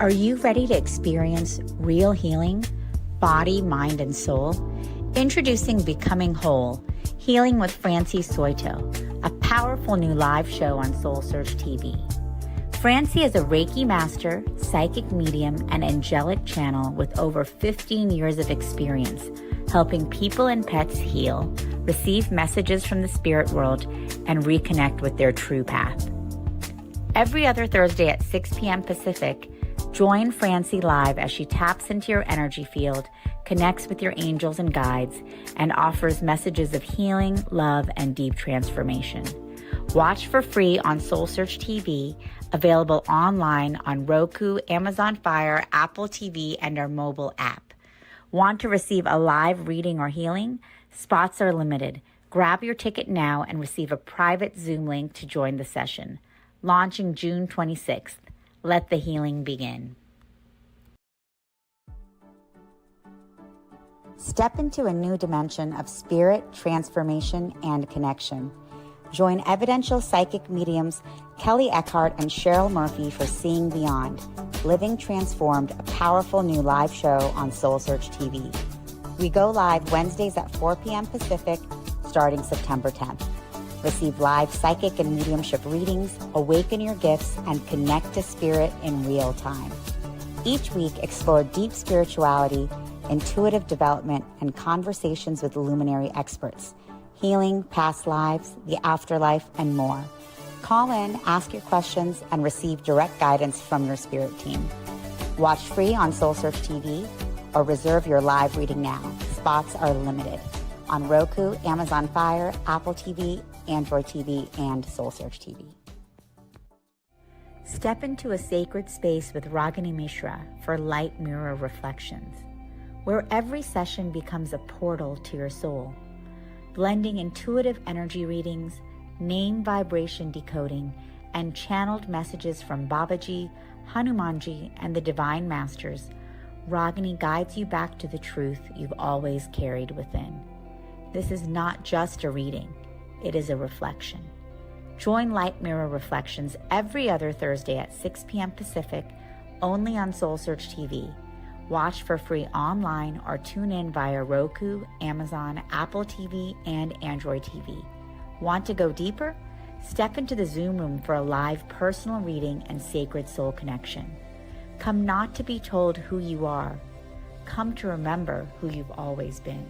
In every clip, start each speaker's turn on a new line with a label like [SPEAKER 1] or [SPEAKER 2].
[SPEAKER 1] Are you ready to experience real healing, body, mind, and soul? Introducing Becoming Whole, Healing with Francie Soito, a powerful new live show on SoulSearch TV. Francie is a Reiki master, psychic medium, and angelic channel with over 15 years of experience helping people and pets heal, receive messages from the spirit world, and reconnect with their true path. Every other Thursday at 6 p.m. Pacific, join Francie live as she taps into your energy field, connects with your angels and guides, and offers messages of healing, love, and deep transformation. Watch for free on SoulSearch TV, available online on Roku, Amazon Fire, Apple TV, and our mobile app. Want to receive a live reading or healing? Spots are limited. Grab your ticket now and receive a private Zoom link to join the session. Launching June 26th. Let the healing begin. Step into a new dimension of spirit, transformation, and connection. Join evidential psychic mediums Kelly Eckhart and Cheryl Murphy for Seeing Beyond, Living Transformed, a powerful new live show on SoulSearch TV. We go live Wednesdays at 4 p.m. Pacific, starting September 10th. Receive live psychic and mediumship readings, awaken your gifts, and connect to spirit in real time. Each week, explore deep spirituality, intuitive development, and conversations with luminary experts, healing, past lives, the afterlife, and more. Call in, ask your questions, and receive direct guidance from your spirit team. Watch free on SoulSearch TV or reserve your live reading now. Spots are limited. On Roku, Amazon Fire, Apple TV, Android TV, and SoulSearch TV. Step into a sacred space with Ragini Mishra for Light Mirror Reflections, where every session becomes a portal to your soul, blending intuitive energy readings, name vibration decoding, and channeled messages from Babaji, Hanumanji, and the Divine Masters. Ragini guides you back to the truth you've always carried within. This is not just a reading, it is a reflection. Join Light Mirror Reflections every other Thursday at 6 p.m. Pacific, only on SoulSearch TV. Watch for free online or tune in via Roku, Amazon, Apple TV, and Android TV. Want to go deeper? Step into the Zoom room for a live personal reading and sacred soul connection. Come not to be told who you are. Come to remember who you've always been.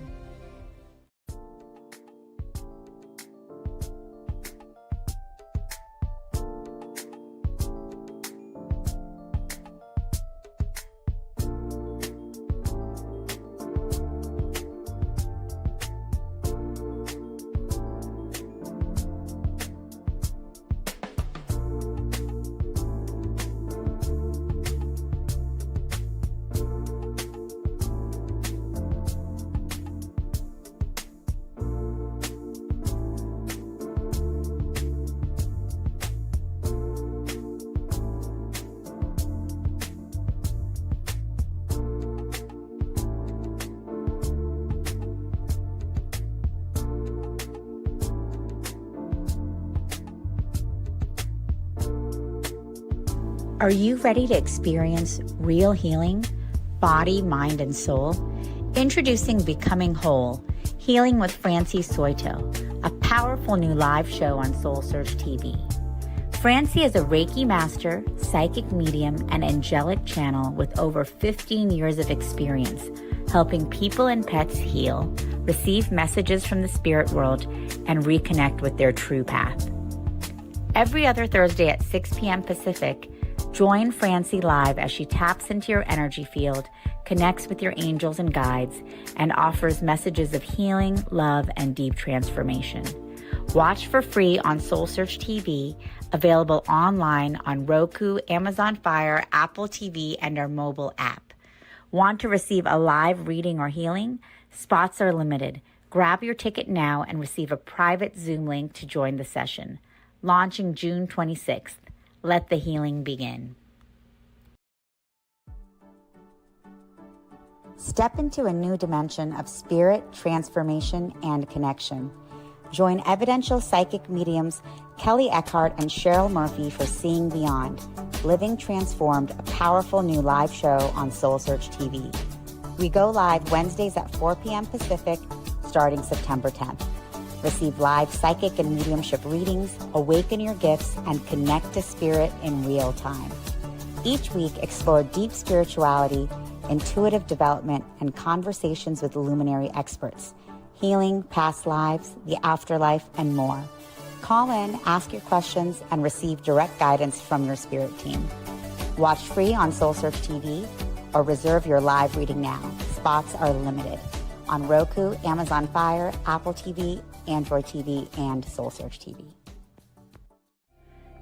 [SPEAKER 1] Are you ready to experience real healing, body, mind, and soul? Introducing Becoming Whole, Healing with Francie Soito, a powerful new live show on SoulSearch TV. Francie is a Reiki master, psychic medium, and angelic channel with over 15 years of experience helping people and pets heal, receive messages from the spirit world, and reconnect with their true path. Every other Thursday at 6 p.m. Pacific, join Francie live as she taps into your energy field, connects with your angels and guides, and offers messages of healing, love, and deep transformation. Watch for free on SoulSearch TV, available online on Roku, Amazon Fire, Apple TV, and our mobile app. Want to receive a live reading or healing? Spots are limited. Grab your ticket now and receive a private Zoom link to join the session. Launching June 26th. Let the healing begin. Step into a new dimension of spirit, transformation, and connection. Join evidential psychic mediums Kelly Eckhart and Cheryl Murphy for Seeing Beyond, Living Transformed, a powerful new live show on SoulSearch TV. We go live Wednesdays at 4 p.m. Pacific, starting September 10th. Receive live psychic and mediumship readings, awaken your gifts, and connect to spirit in real time. Each week, explore deep spirituality, intuitive development, and conversations with luminary experts, healing, past lives, the afterlife, and more. Call in, ask your questions, and receive direct guidance from your spirit team. Watch free on SoulSearch TV or reserve your live reading now. Spots are limited on Roku, Amazon Fire, Apple TV, Android TV, and SoulSearch TV.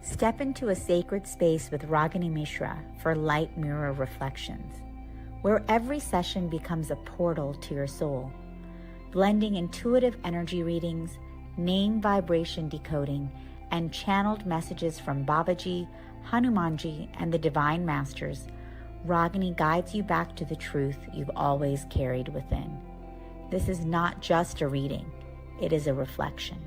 [SPEAKER 1] Step into a sacred space with Ragini Mishra for light mirror reflections, where every session becomes a portal to your soul, blending intuitive energy readings, name vibration decoding, and channeled messages from Babaji, Hanumanji, and the Divine Masters. Ragini guides you back to the truth you've always carried within. This is not just a reading, it is a reflection.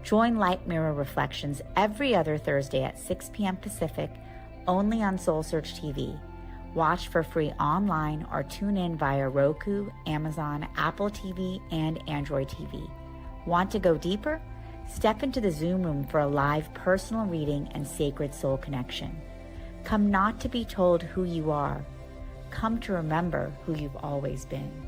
[SPEAKER 1] Join Light Mirror Reflections every other Thursday at 6 p.m. Pacific, only on SoulSearch TV. Watch for free online or tune in via Roku, Amazon, Apple TV, and Android TV. Want to go deeper? Step into the Zoom room for a live personal reading and sacred soul connection. Come not to be told who you are. Come to remember who you've always been.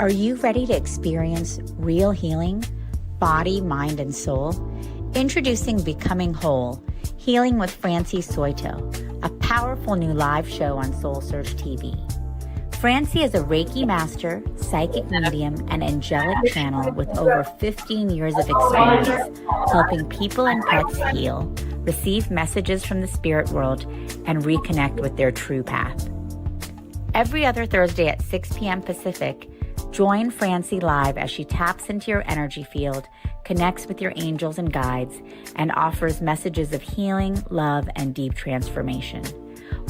[SPEAKER 1] Are you ready to experience real healing, body, mind, and soul? Introducing Becoming Whole, Healing with Francie Soito, a powerful new live show on SoulSearch TV. Francie is a Reiki master, psychic medium, and angelic channel with over 15 years of experience helping people and pets heal, receive messages from the spirit world, and reconnect with their true path. Every other Thursday at 6 p.m. Pacific, join Francie live as she taps into your energy field, connects with your angels and guides, and offers messages of healing, love, and deep transformation.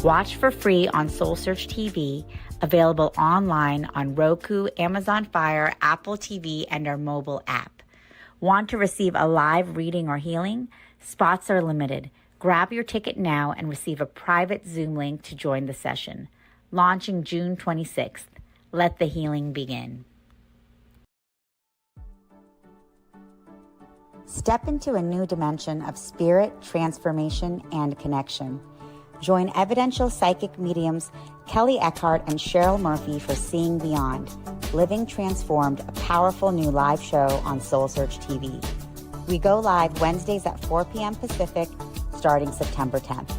[SPEAKER 1] Watch for free on SoulSearch TV, available online on Roku, Amazon Fire, Apple TV, and our mobile app. Want to receive a live reading or healing? Spots are limited. Grab your ticket now and receive a private Zoom link to join the session. Launching June 26th. Let the healing begin. Step into a new dimension of spirit, transformation, and connection. Join evidential psychic mediums Kelly Eckhart and Cheryl Murphy for Seeing Beyond, Living Transformed, a powerful new live show on SoulSearch TV. We go live Wednesdays at 4 p.m. Pacific, starting September 10th.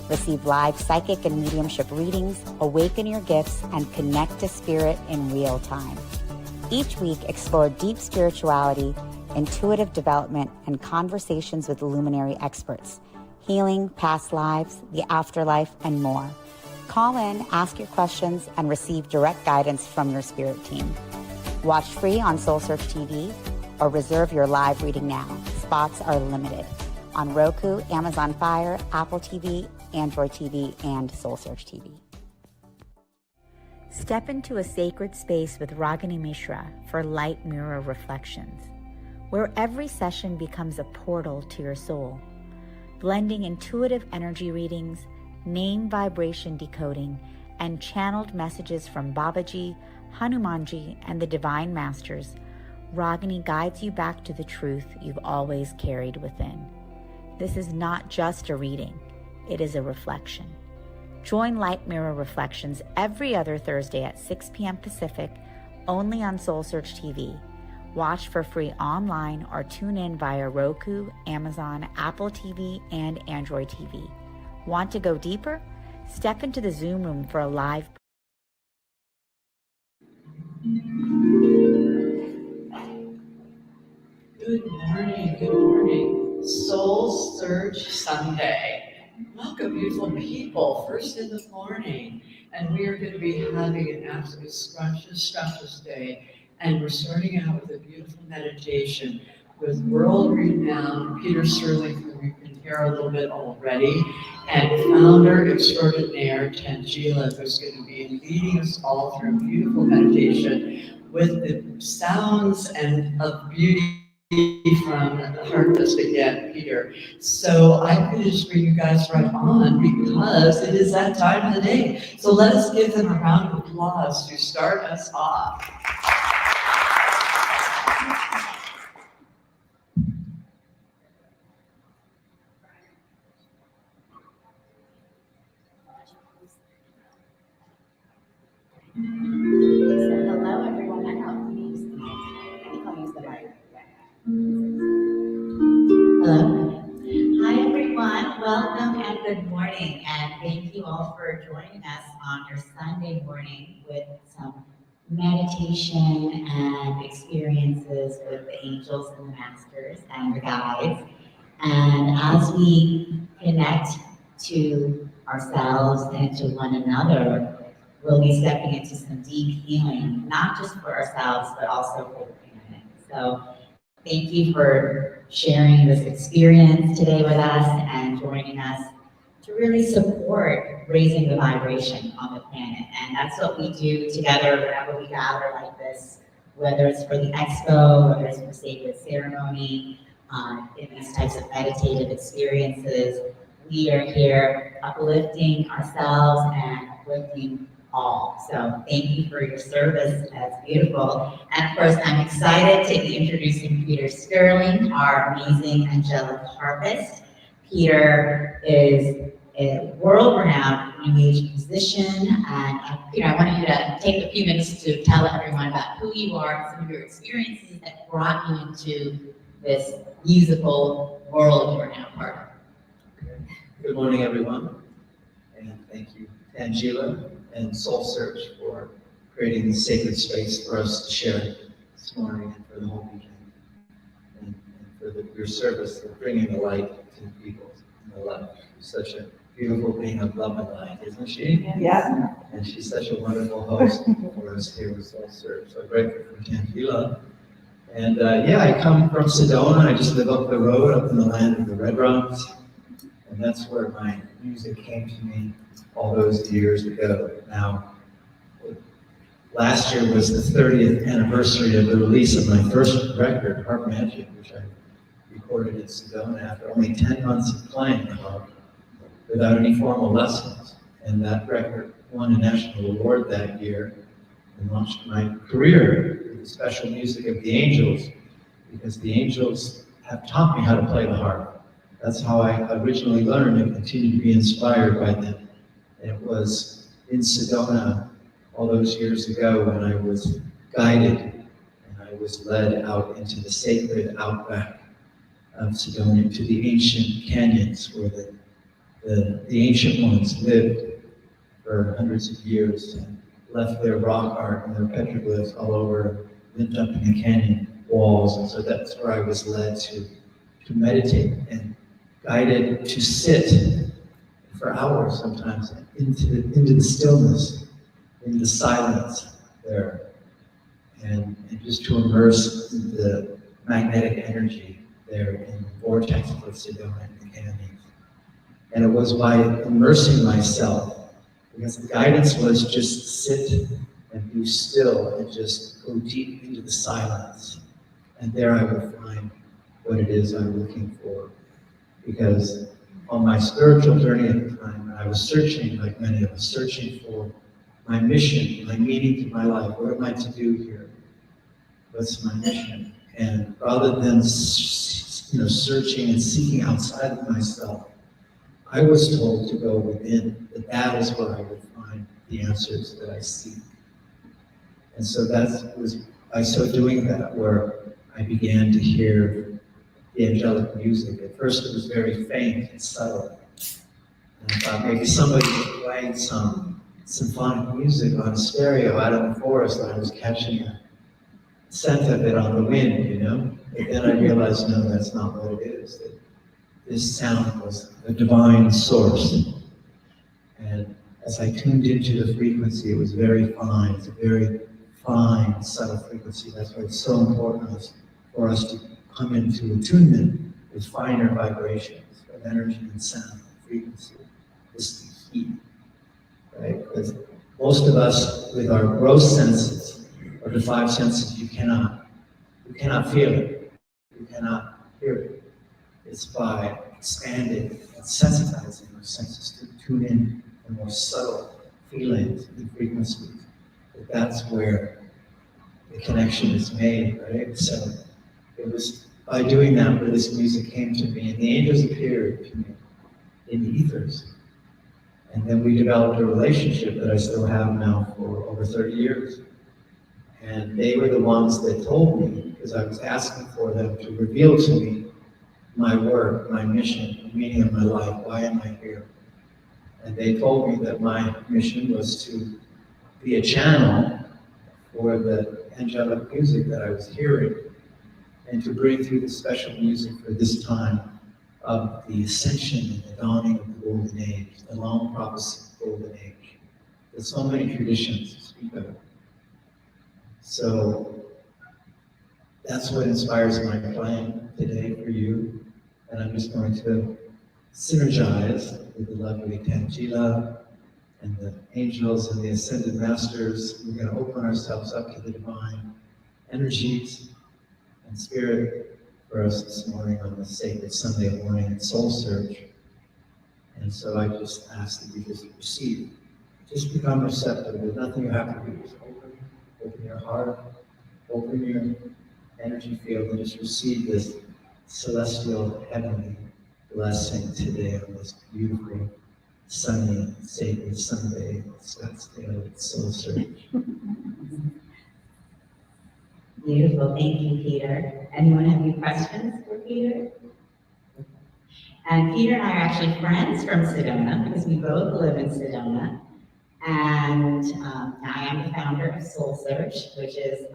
[SPEAKER 1] Receive live psychic and mediumship readings, awaken your gifts, and connect to spirit in real time. Each week, explore deep spirituality, intuitive development, and conversations with luminary experts, healing, past lives, the afterlife, and more. Call in, ask your questions, and receive direct guidance from your spirit team. Watch free on SoulSearch TV or reserve your live reading now. Spots are limited on Roku, Amazon Fire, Apple TV, Android TV, and SoulSearch TV. Step into a sacred space with Ragini Mishra for light mirror reflections, where every session becomes a portal to your soul, blending intuitive energy readings, name vibration decoding, and channeled messages from Babaji, Hanumanji, and the Divine Masters. Ragini guides you back to the truth you've always carried within. This is not just a reading, it is a reflection. Join Light Mirror Reflections every other Thursday at 6 p.m. Pacific, only on SoulSearch TV. Watch for free online or tune in via Roku, Amazon, Apple TV, and Android TV. Want to go deeper? Step into the Zoom room for a live.
[SPEAKER 2] Good morning. Soul Search Sunday. Welcome, beautiful people, first in the morning. And we are going to be having an absolutely scrumptious day. And we're starting out with a beautiful meditation with world-renowned Peter Sterling, who we've been here a little bit already, and founder extraordinaire Tangela, who's going to be leading us all through a beautiful meditation with the sounds and of beauty from the harvest again, Peter. So I'm going to just bring you guys right on because it is that time of the day. So let us give them a round of applause to start us off.
[SPEAKER 1] Hello, everyone. I know you use the mic. I think I'll use the mic. Hello. Hi, everyone. Welcome and good morning. And thank you all for joining us on your Sunday morning with some meditation and experiences with the angels and the masters and the guides. And as we connect to ourselves and to one another, we'll be stepping into some deep healing, not just for ourselves, but also for the planet. So thank you for sharing this experience today with us and joining us to really support raising the vibration on the planet. And that's what we do together whenever we gather like this, whether it's for the expo, whether it's for sacred ceremony, in these types of meditative experiences. We are here uplifting ourselves and uplifting all. So thank you for your service. That's beautiful. And of course, I'm excited to be introducing Peter Sterling, our amazing angelic harvest. Peter is a world-renowned New Age musician. And Peter, I want you to take a few minutes to tell everyone about who you are, some of your experiences that brought you into this musical world you're now part of.
[SPEAKER 3] Good morning, everyone, and thank you, Tangela and SoulSearch, for creating this sacred space for us to share this morning and for the whole weekend, and for your service of bringing the light to the people in the life. She's such a beautiful being of love and light, isn't she?
[SPEAKER 2] Yeah.
[SPEAKER 3] And she's such a wonderful host for us here with SoulSearch. So grateful for Tangela. And I come from Sedona. I just live up the road, up in the land of the Red Rocks. And that's where my music came to me all those years ago. Now, last year was the 30th anniversary of the release of my first record, Harp Magic, which I recorded in Sedona after only 10 months of playing the harp without any formal lessons. And that record won a national award that year and launched my career with the special music of the angels, because the angels have taught me how to play the harp. That's how I originally learned and continue to be inspired by them. And it was in Sedona all those years ago when I was guided and I was led out into the sacred outback of Sedona, to the ancient canyons where the ancient ones lived for hundreds of years and left their rock art and their petroglyphs all over, lived up in the canyon walls. And so that's where I was led to meditate and guided to sit for hours sometimes into the stillness, into the silence there, and just to immerse in the magnetic energy there in the vortex of Sedona and the canyons. And it was by immersing myself, because the guidance was just sit and be still and just go deep into the silence. And there I would find what it is I'm looking for. Because on my spiritual journey at the time, I was searching, like many of us, searching for my mission, my meaning to my life. What am I to do here? What's my mission? And rather than searching and seeking outside of myself, I was told to go within, that is where I would find the answers that I seek. And so that was by so doing that, where I began to hear the angelic music. At first it was very faint and subtle. And I thought maybe somebody was playing some symphonic music on a stereo out in the forest, and I was catching a scent of it on the wind, you know? But then I realized, no, that's not what it is. That this sound was a divine source. And as I tuned into the frequency, it was very fine. It's a very fine, subtle frequency. That's why it's so important for us to come into attunement with finer vibrations of energy and sound and frequency. This is heat, right? Because most of us, with our gross senses, or the five senses, you cannot feel it. You cannot hear it. It's by expanding and sensitizing our senses to tune in the more subtle feelings and frequencies. That's where the connection is made, right? So it was by doing that where this music came to me, and the angels appeared to me in the ethers. And then we developed a relationship that I still have now for over 30 years. And they were the ones that told me, because I was asking for them to reveal to me my work, my mission, the meaning of my life, why am I here? And they told me that my mission was to be a channel for the angelic music that I was hearing, and to bring through the special music for this time of the ascension and the dawning of the golden age, the long promised golden age. There's so many traditions to speak of it. So that's what inspires my playing today for you. And I'm just going to synergize with the lovely Tangela and the angels and the ascended masters. We're going to open ourselves up to the divine energies and spirit for us this morning on this sacred Sunday morning at Soul Search. And so I just ask that you just receive. Just become receptive. There's nothing you have to do. Just open your heart, open your energy field, and just receive this celestial, heavenly blessing today on this beautiful, sunny, sacred Sunday at Scottsdale at Soul Search.
[SPEAKER 1] Beautiful, thank you, Peter. Anyone have any questions for Peter? And Peter and I are actually friends from Sedona because we both live in Sedona. And I am the founder of SoulSearch, which is,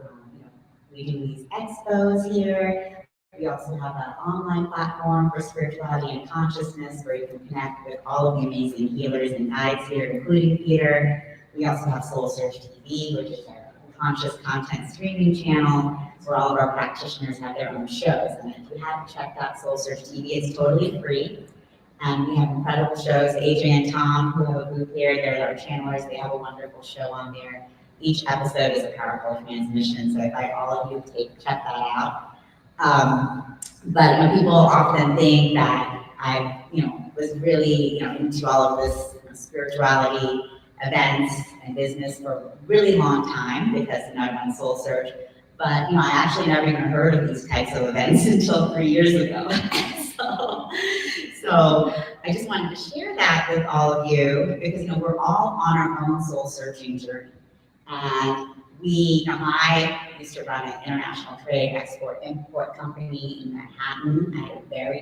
[SPEAKER 1] we do these expos here. We also have an online platform for spirituality and consciousness where you can connect with all of the amazing healers and guides here, including Peter. We also have SoulSearch TV, which is our conscious content streaming channel where all of our practitioners have their own shows. And if you haven't checked out SoulSearch TV, it's totally free. And we have incredible shows. Adrian and Tom, who have a booth here, they're our channelers. They have a wonderful show on there. Each episode is a powerful transmission, so I invite all of you to check that out. But people often think that I, was really, into all of this spirituality, events, and business for a really long time because I run Soul Search. But I actually never even heard of these types of events until 3 years ago. So I just wanted to share that with all of you because we're all on our own soul searching journey. And I used to run an international trade export-import company in Manhattan. I had a very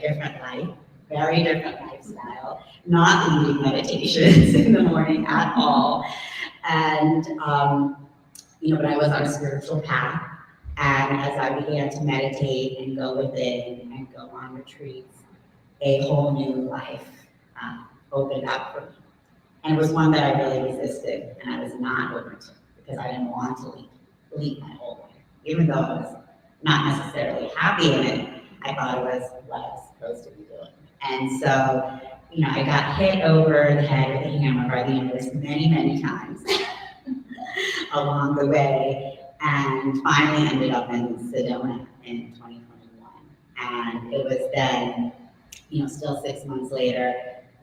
[SPEAKER 1] different lifestyle, not leading meditations in the morning at all. And, but I was on a spiritual path. And as I began to meditate and go within and go on retreats, a whole new life opened up for me. And it was one that I really resisted and I was not open to because I didn't want to lead my whole life. Even though I was not necessarily happy in it, I thought it was what I was supposed to be doing. And so, I got hit over the head with a hammer by the universe many, many times along the way, and finally ended up in Sedona in 2021. And it was then, still 6 months later,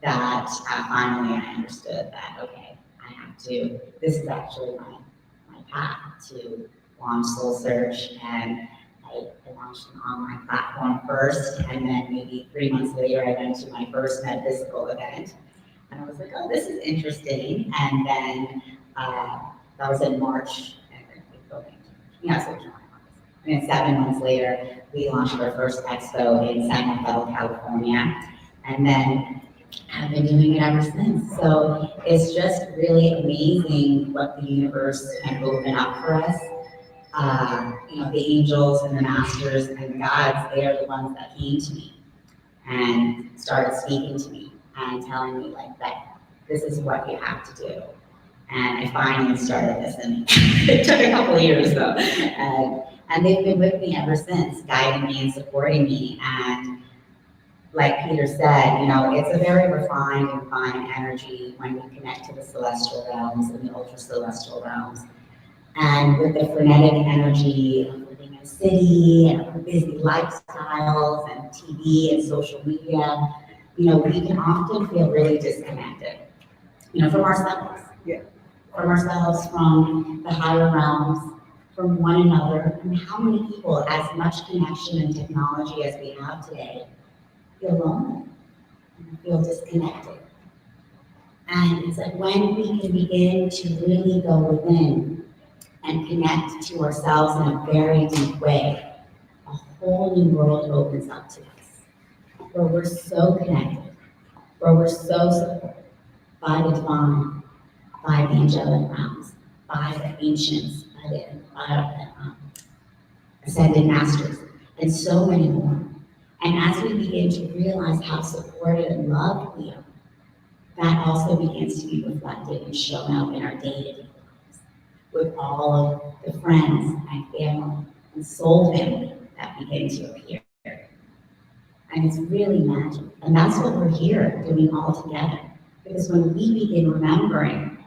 [SPEAKER 1] that finally I understood that, okay, I have to, this is actually my path to launch Soul Search. And I launched an online platform first, and then maybe 3 months later, I went to my first metaphysical event. And I was like, oh, this is interesting. And then that was in March, So and then 7 months later, we launched our first expo in San Rafael, California, and then have been doing it ever since. So it's just really amazing what the universe can open up for us. The angels and the masters and the gods, they are the ones that came to me and started speaking to me and telling me like that this is what you have to do. And I finally started this, and it took a couple of years though. And they've been with me ever since, guiding me and supporting me. And like Peter said, it's a very refined and fine energy when we connect to the celestial realms and the ultra celestial realms. And with the frenetic energy of living in a city and our busy lifestyles and TV and social media, we can often feel really disconnected, from ourselves.
[SPEAKER 2] Yeah.
[SPEAKER 1] From ourselves, from the higher realms, from one another. And how many people, as much connection and technology as we have today, feel lonely and feel disconnected? And it's like when we can begin to really go within and connect to ourselves in a very deep way, a whole new world opens up to us, where we're so connected, where we're so supported by the divine, by the angelic realms, by the ancients, by the ascended masters, and so many more. And as we begin to realize how supported and loved we are, that also begins to be reflected and shown up in our day-to-day lives with all of the friends and family and soul family that begin to appear. And it's really magic. And that's what we're here doing all together. Because when we begin remembering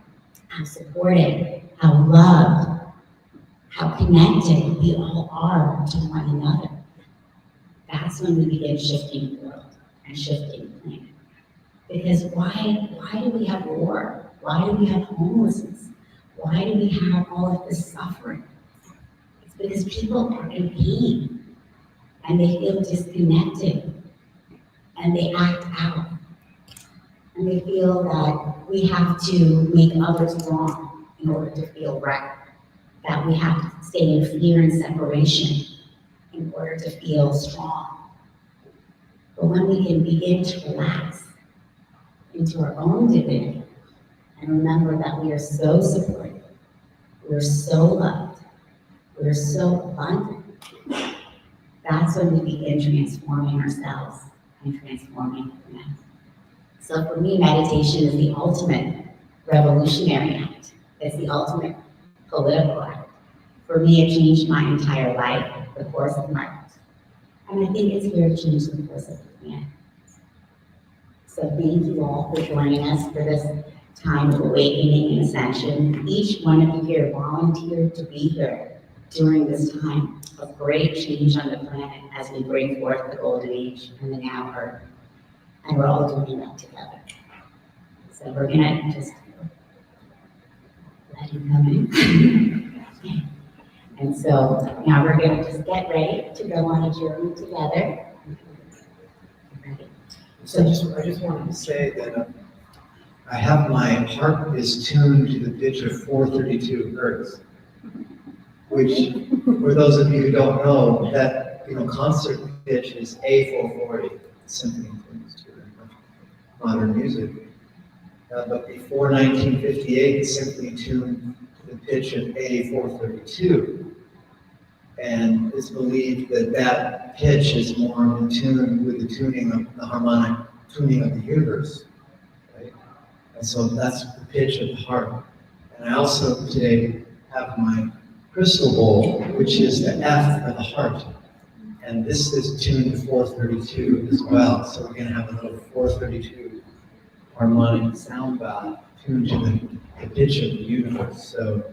[SPEAKER 1] how supported, how loved, how connected we all are to one another, that's when we begin shifting the world and shifting the planet. Because why do we have war? Why do we have homelessness? Why do we have all of this suffering? It's because people are in pain and they feel disconnected and they act out. And they feel that we have to make others wrong in order to feel right. That we have to stay in fear and separation in order to feel strong. But when we can begin to relax into our own divinity and remember that we are so supported, we are so loved, we are so abundant, that's when we begin transforming ourselves and transforming the planet. So for me, meditation is the ultimate revolutionary act. It's the ultimate political act. For me, it changed my entire life, the course of my life. And I think it's here to change the course of the planet. So thank you all for joining us for this time of awakening and ascension. Each one of you here volunteered to be here during this time of great change on the planet as we bring forth the golden age and the now earth. And we're all doing that together. So we're gonna just let him come in. And so now we're gonna just get ready to go on a journey together.
[SPEAKER 3] So I just wanted to say that I have my heart is tuned to the pitch of 432 hertz, which, for those of you who don't know, that concert pitch is A440, symphony tunes to modern music. But before 1958, the symphony tuned to the pitch of A432. And it's believed that that pitch is more in tune with the tuning of the harmonic tuning of the universe, right? And so that's the pitch of the heart. And I also today have my crystal bowl, which is the F of the heart. And this is tuned to 432 as well. So we're gonna have a little 432 harmonic sound bath tuned to the pitch of the universe. So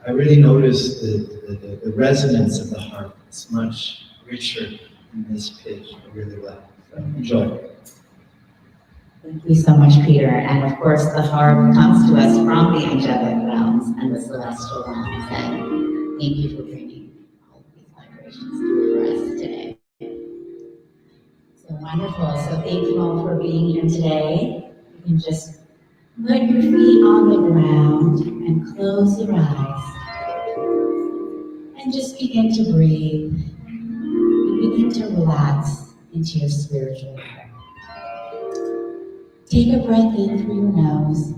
[SPEAKER 3] I really noticed the resonance of the heart. It's much richer in this pitch. I really like it. So enjoy.
[SPEAKER 1] Thank you so much, Peter. And of course, the harp comes to us from the angelic realms and the celestial realms. And thank you for bringing all of these vibrations through for us today. So wonderful. So thank you all for being here today. You can just put your feet on the ground and close your eyes. begin to breathe, you begin to relax into your spiritual heart. Take a breath in through your nose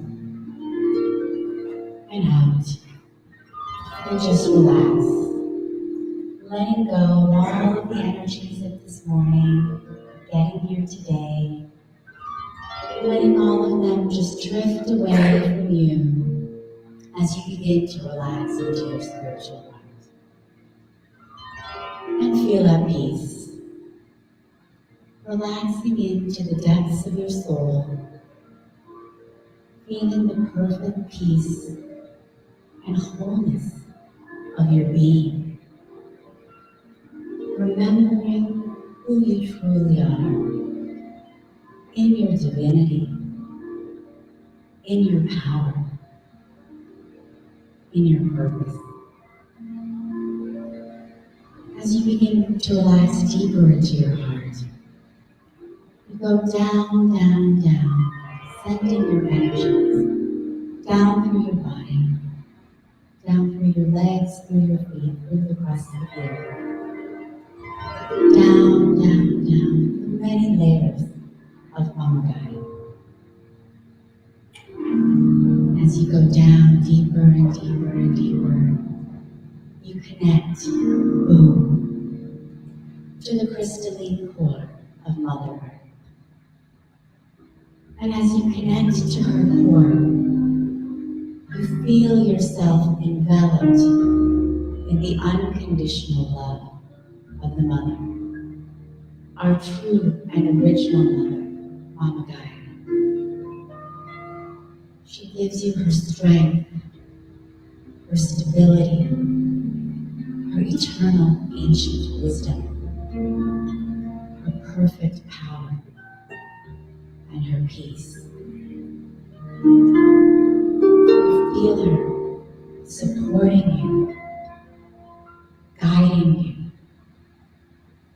[SPEAKER 1] and out, and just relax. Letting go of all of the energies of this morning, getting here today, letting all of them just drift away from you as you begin to relax into your spiritual heart. And feel at peace, relaxing into the depths of your soul, feeling the perfect peace and wholeness of your being, remembering who you truly are, in your divinity, in your power, in your purpose. As you begin to relax deeper into your heart, you go down, down, down, sending your energies down through your body, down through your legs, through your feet, through the crust of the earth. Down, down, down, through many layers of Shamangelic. As you go down deeper and deeper and deeper, you connect, boom, to the crystalline core of Mother Earth. And as you connect to her core, you feel yourself enveloped in the unconditional love of the Mother, our true and original Mother, Mama Gaia. She gives you her strength, her stability, her eternal ancient wisdom, her perfect power, and her peace. You feel her supporting you, guiding you,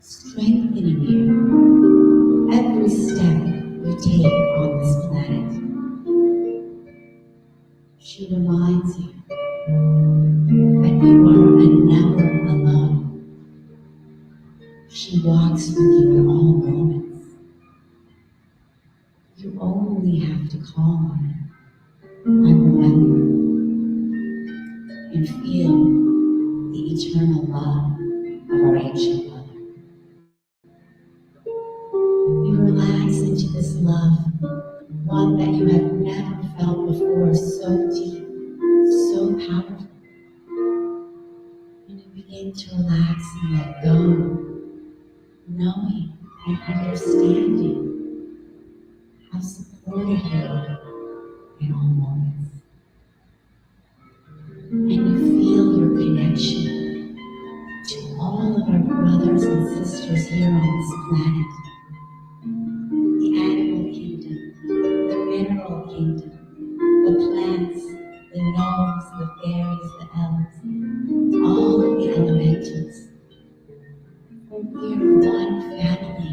[SPEAKER 1] strengthening you every step you take on this planet. She reminds you that you are never alone. She walks with you in all moments. You only have to call on her and remember and feel the eternal love of our ancient mother. You relax into this love, one that you have never felt before, so deep, so powerful. And you begin to relax and let go, knowing and understanding how supported you are in all moments. And you feel your connection to all of our brothers and sisters here on this planet. The animal kingdom, the mineral kingdom, the plants, the gnomes, the fairies, the elves, all of the elementals. For we are one family,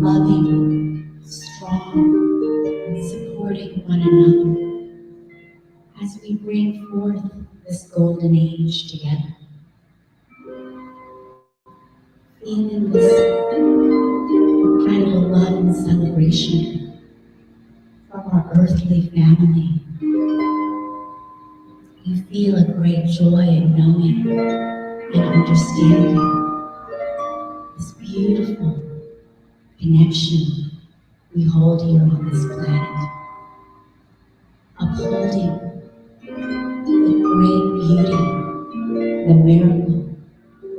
[SPEAKER 1] loving, strong, supporting one another as we bring forth this golden age together. Feeling this incredible love and celebration from our earthly family. You feel a great joy in knowing and understanding this beautiful connection we hold here on this planet, upholding the great beauty, the miracle,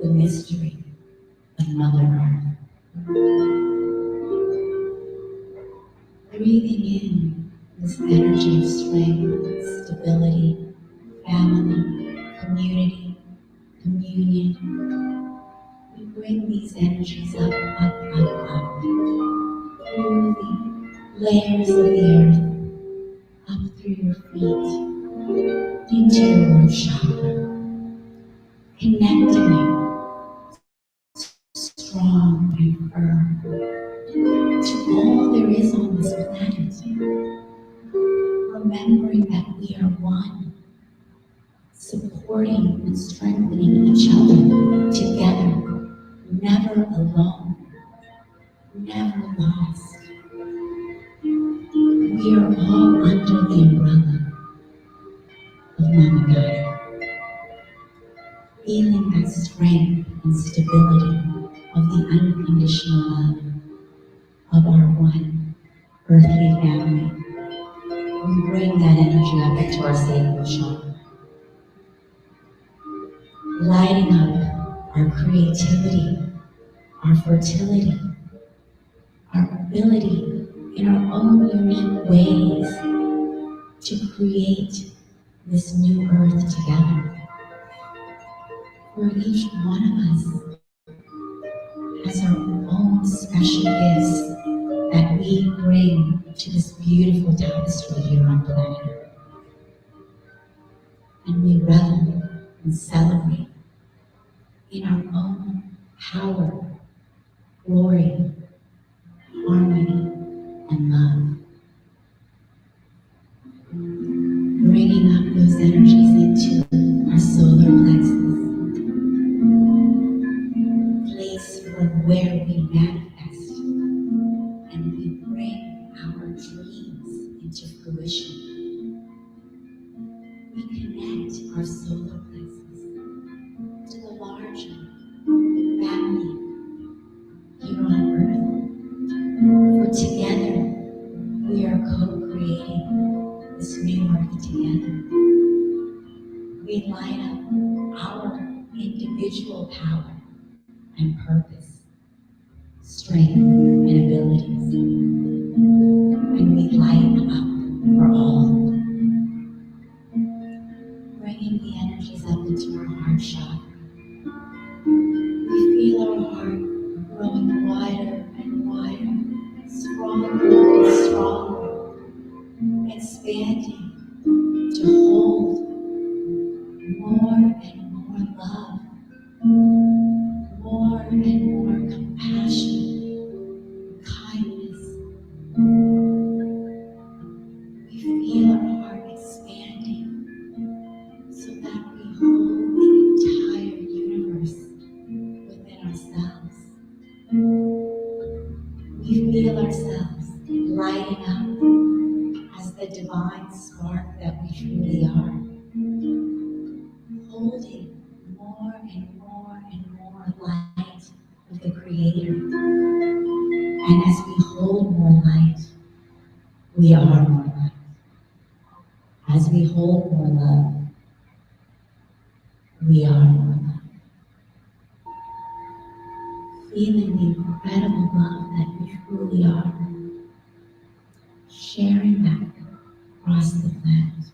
[SPEAKER 1] the mystery of Mother Earth. Breathing in this energy of strength, stability, family, community, communion. We bring these energies up, up, up, up, through the layers of the earth, up through your feet, into your root chakra, connecting you strong and firm to all there is on this planet, remembering that we are one, supporting and strengthening each other together, never alone, never lost. We are all under the umbrella of Mama Gaia, feeling that strength and stability of the unconditional love of our one earthly family. We bring that energy up into our sacral chakra, lighting up our creativity, our fertility, our ability in our own unique ways to create this new earth together. For each one of us has our own special gifts that we bring to this beautiful tapestry here on planet Earth. And we revel and celebrate in our own power, glory, harmony, and love. Bringing up those energies into our solar plexus, place from where we manifest and we bring our dreams into fruition. We connect our solar plexus to the larger family here on Earth. For together, we are co-creating this new earth together. We light up our individual power and purpose, strength and abilities, and we light up for all. Bringing the energies up into our heart chakra. We feel our heart growing wider and wider, stronger and stronger, expanding to hold more and more love, more and more compassion, kindness. We feel our heart expanding so that we hold the entire universe within ourselves. We feel ourselves lighting up as the divine spark that we truly are, holding more and more and more light of the Creator. And as we hold more light, we are more light. As we hold more love, we are more love. Feeling the incredible love that we truly are, sharing that across the planet.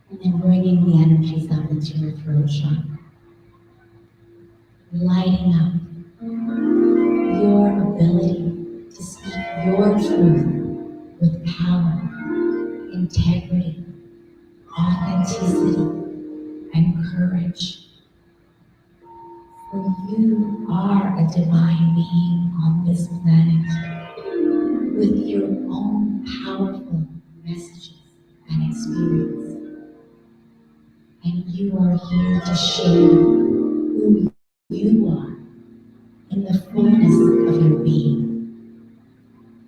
[SPEAKER 1] And then bringing the energies up into your throat chakra, lighting up your ability to speak your truth with power, integrity, authenticity, and courage. For you are a divine being on this planet with your own powerful messages and experience. And you are here to share who you are in the fullness of your being,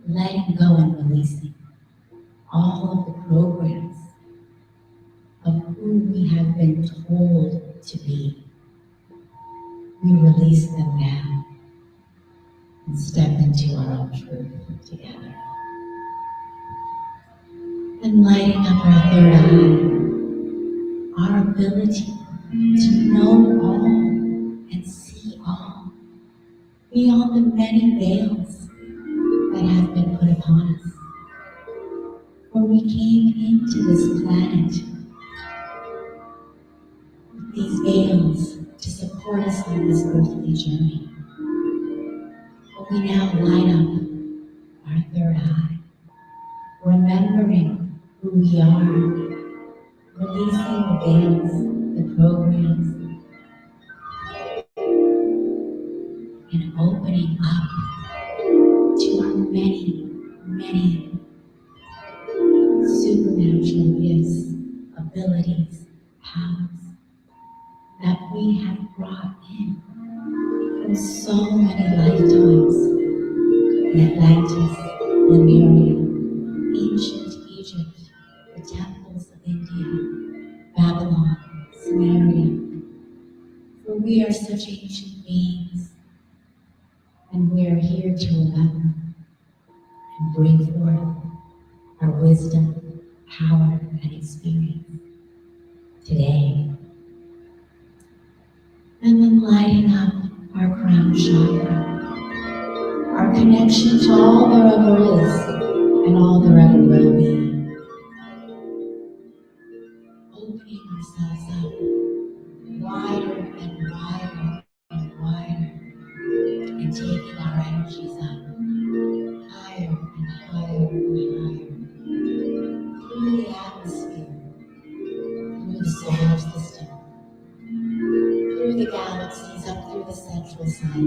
[SPEAKER 1] letting go and releasing all of the programs of who we have been told to be. We release them now and step into our own truth together. And lighting up our third eye, our ability to know all and see all beyond the many veils that have been put upon us. For we came into this planet with these veils to support us on this earthly journey. But we now light up our third eye, remembering who we are, releasing the veils, the programs, and opening up to our many, many supernatural gifts, abilities, Atlantis, Lemuria, ancient Egypt, the temples of India, Babylon, Sumeria. For we are such ancient beings, and we are here to remember and bring forth our wisdom, power, and experience today. And then lighting up our crown chakra, our connection to all there ever is and all there ever will be. Opening ourselves up wider and wider and wider, and taking our energies up higher and higher and higher through the atmosphere, through the solar system, through the galaxies, up through the central sun.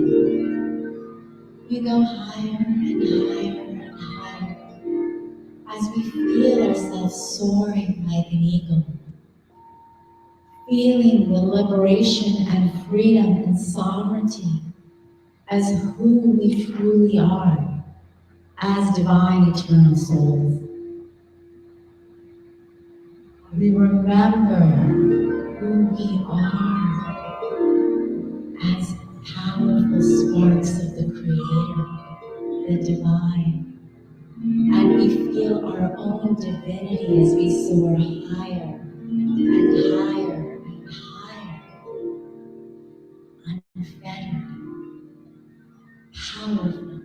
[SPEAKER 1] We go higher and higher and higher as we feel ourselves soaring like an eagle, feeling the liberation and freedom and sovereignty as who we truly are, as divine eternal souls. We remember who we are as powerful sparks of the Creator, the divine, and we feel our own divinity as we soar higher and higher and higher, unfettered, powerful,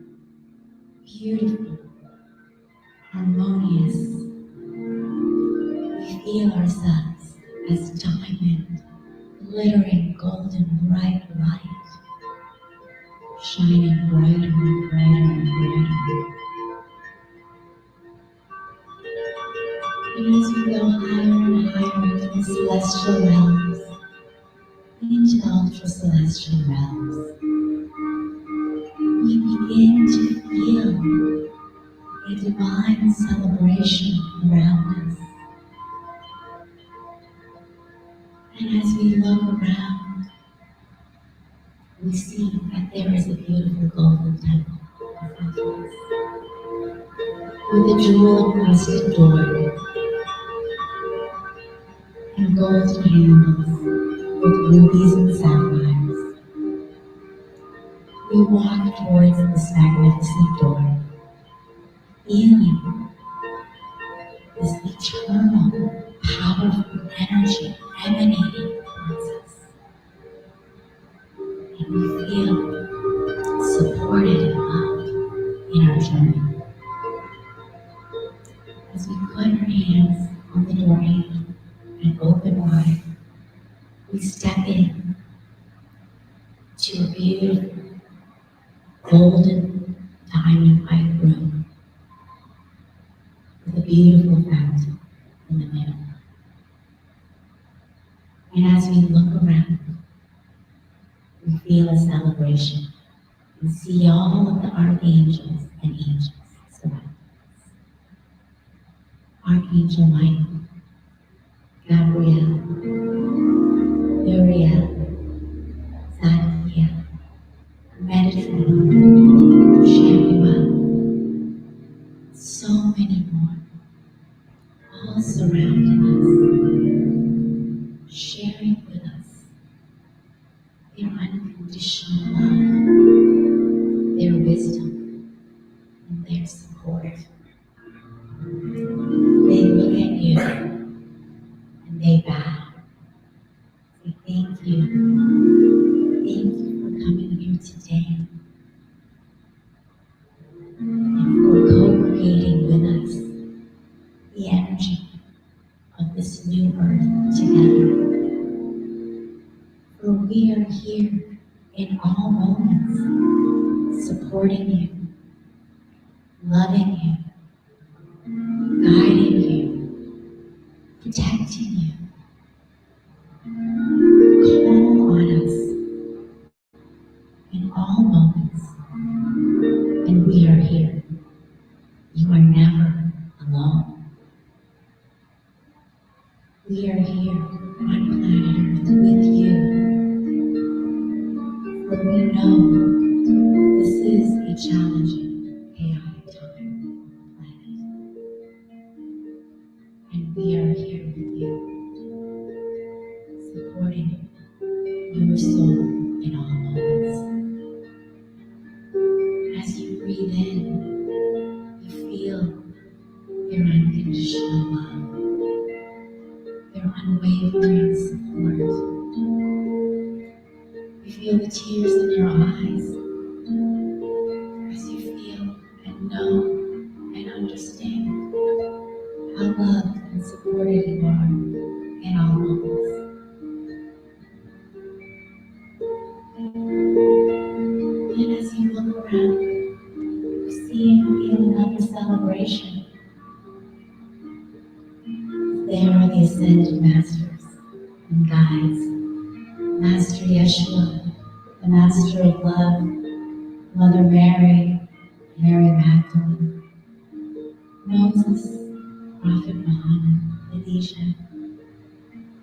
[SPEAKER 1] beautiful, harmonious. We feel ourselves as diamond, glittering golden bright light, shining brighter and brighter and brighter. And as we go higher and higher into the celestial realms, into the ultra-celestial realms, we begin to feel a divine celebration around us. And as we look around, we see that there is a beautiful golden temple in front of us, with a jewel-encrusted door and golden handles with rubies and sapphires. We walk towards this magnificent door, feeling this eternal, powerful energy emanating towards us. And we feel supported and loved in our journey. As we put our hands on the door handle and open wide, we step in to a beautiful, golden, diamond-like room with a beautiful fountain in the middle. And as we look around, we feel a celebration and see all of the archangels and angels surround us. Archangel Michael, Gabriel, Uriel, Zadkiel, Metatron, Shamuel, so many more, all surrounding us, sharing with us their unconditional love, their wisdom, and their support. They look at you and they bow. Say, thank you. Thank you for coming here today and for co-creating with us the energy of this new earth together. For we are here in all moments, supporting you, loving you, guiding you, protecting you. Call on us in all moments, and we are here. You are never alone. We are here on planet Earth with you, for we know this is a challenging, chaotic are here with you, supporting your soul in all moments. As you breathe in, you feel their unconditional love, their unwavering support. You feel the tears in your eyes as you feel and know and understand how loved and supported you are in all moments. And as you look around, you see and feel another celebration. There are the ascended masters and guides. Master Yeshua, the Master of Love, Mother Mary, Mary Magdalene, Moses, Prophet Muhammad, Khadijah,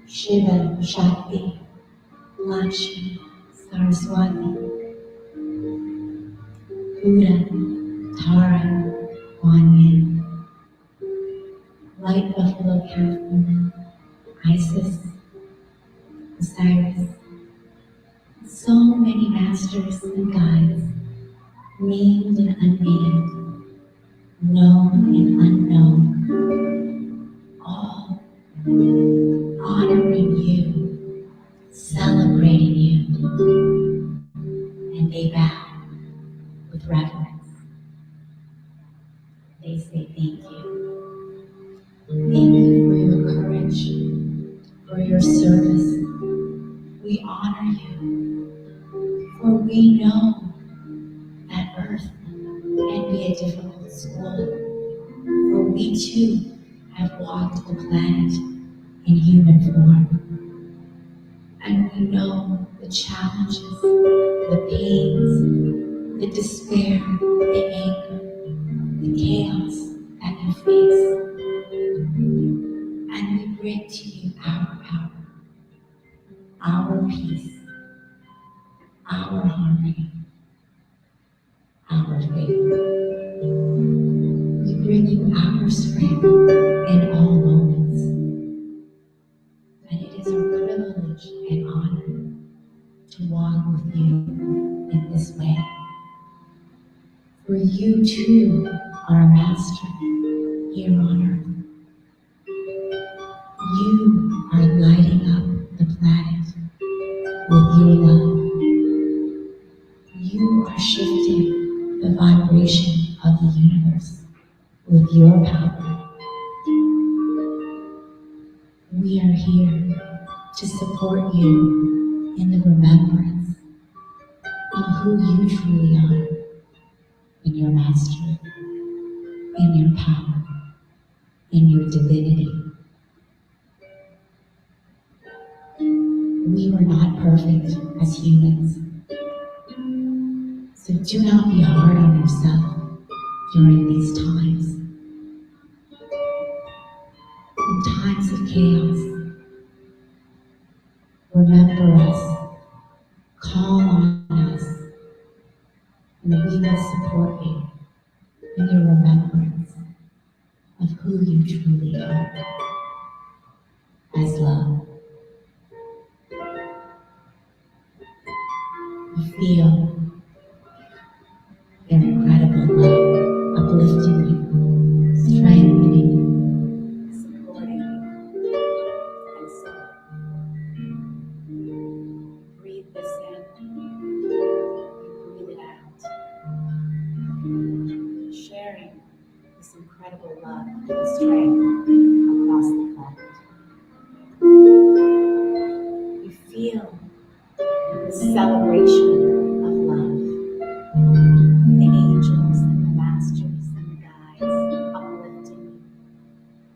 [SPEAKER 1] Shiva, Shakti, Lakshmi, Saraswati, Buddha, Tara, Kuan Yin, White Buffalo Calf Woman, Isis, Osiris, so many masters and guides, named and unnamed, known and unknown, all honoring you, celebrating you, and they bow with reverence. They say thank you. Thank you for your courage, for your service. We honor you, for we know that Earth can be a difficult school, for we too have walked the planet in human form. And we know the challenges, the pains, the despair, the anger, the chaos that you face. And we bring to you our power, our peace, our harmony, our faith. We bring you our strength in all moments. And it is our privilege and honor to walk with you in this way. For you too are a master here on earth. You are lighting up the planet with your love. You are shifting the vibration of the universe with your power. We are here to support you in the remembrance of who you truly are, in your mastery, in your power, in your divinity. We were not perfect as humans, so do not be hard on yourself during these times. In times of chaos, remember us, call on us, and we will support you in your remembrance of who you truly are as love. You feel their incredible love uplifting you, strengthening you, supporting you, and so breathe this in, you breathe it out, sharing this incredible love and strength across the planet. You feel the celebration of love, the angels and the masters and the guides uplifting you,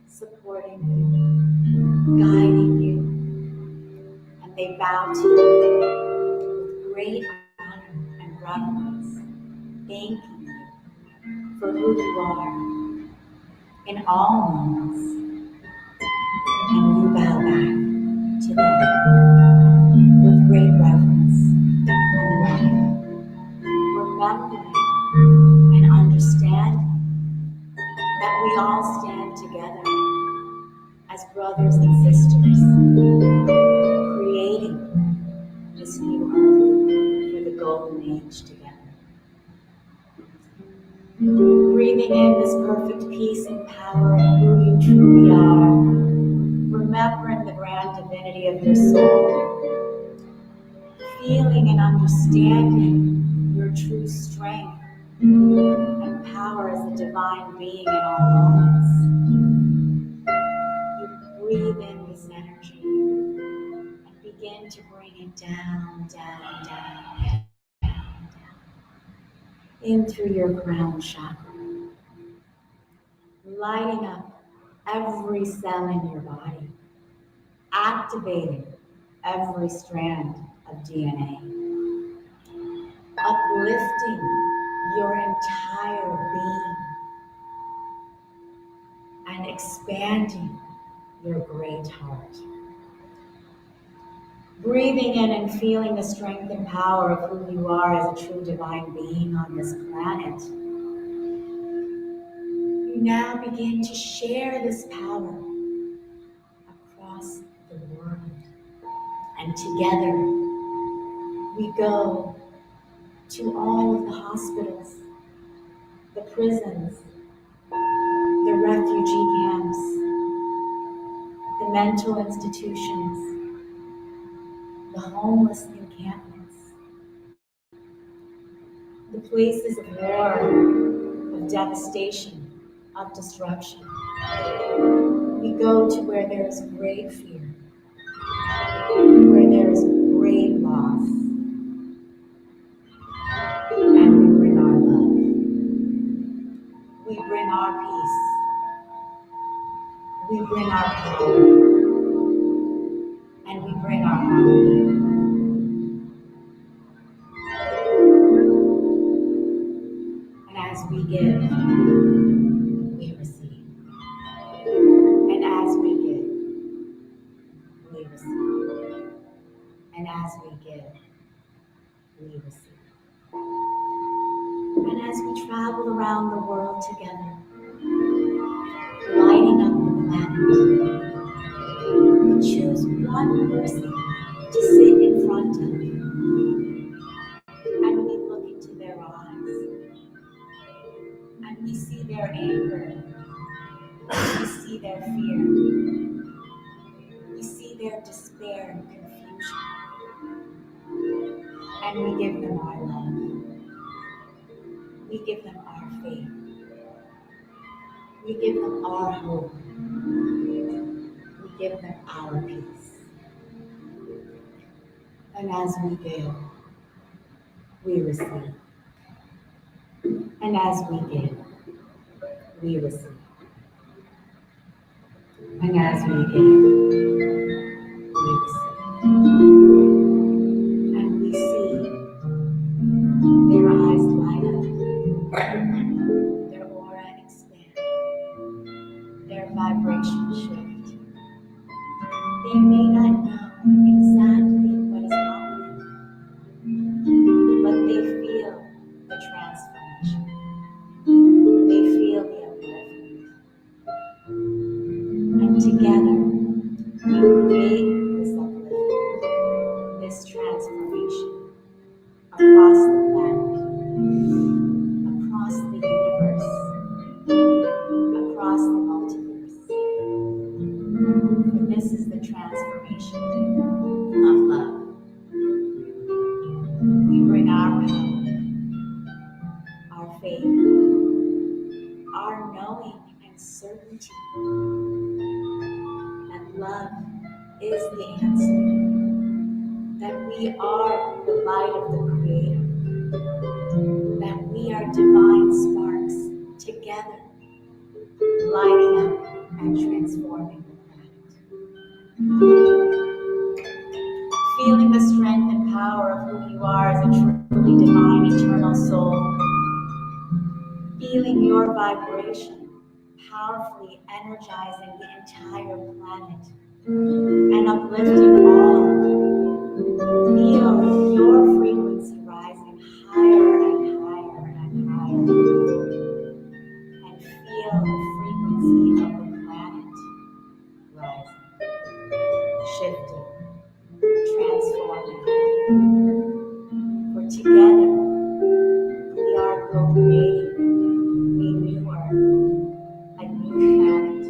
[SPEAKER 1] supporting you, guiding you, and they bow to you with great honor and reverence, thanking you for who you are in all moments, and you bow back to them with great reverence and love, remembering and understanding that we all stand together as brothers brothers and sisters, creating this new earth for the golden age together. Breathing in this perfect peace and power of who you truly are, remembering the grand divinity of your soul, feeling and understanding your true strength and power as a divine being in all moments. You breathe in this energy and begin to bring it down, down, down, in through your crown chakra, lighting up every cell in your body, activating every strand of DNA, uplifting your entire being, and expanding your great heart. Breathing in and feeling the strength and power of who you are as a true divine being on this planet. You now begin to share this power across the world. And together, we go to all of the hospitals, the prisons, the refugee camps, the mental institutions, the homeless encampments, the places of war, of devastation, of destruction. We go to where there is great fear, where there is great loss, and we bring our love. We bring our peace. We bring our power. And we bring our harmony. And as we give, we receive. And as we give, we receive. And as we give, we receive. And as we travel around the world together, lighting up the planet, we choose one person to sit in front of you. And we look into their eyes. And we see their anger. We see their fear. We see their despair and confusion. And we give them our love. We give them our faith. We give them our hope. We give them our peace. And as we give, we receive. And as we give, we receive. And as we give, we receive. And we see their eyes light up, their aura expand, their vibration shift. They may not know exactly what is happening, but they feel the transformation. They feel the upliftment. And together, we create this upliftment, this transformation across the planet, across the universe, across the multiverse. For this is the transformation of love. We bring our power, our faith, our knowing and certainty that love is the answer, that we are the light of the Creator, that we are divine sparks together, lighting up and transforming the planet. Feeling the strength and power of who you are as a truly divine eternal soul. Feeling your vibration powerfully energizing the entire planet and uplifting all. Feel your frequency rising higher and higher and higher. And feel the frequency of the planet rising. shifting, transforming. For together, we are co-creating a new earth, a new planet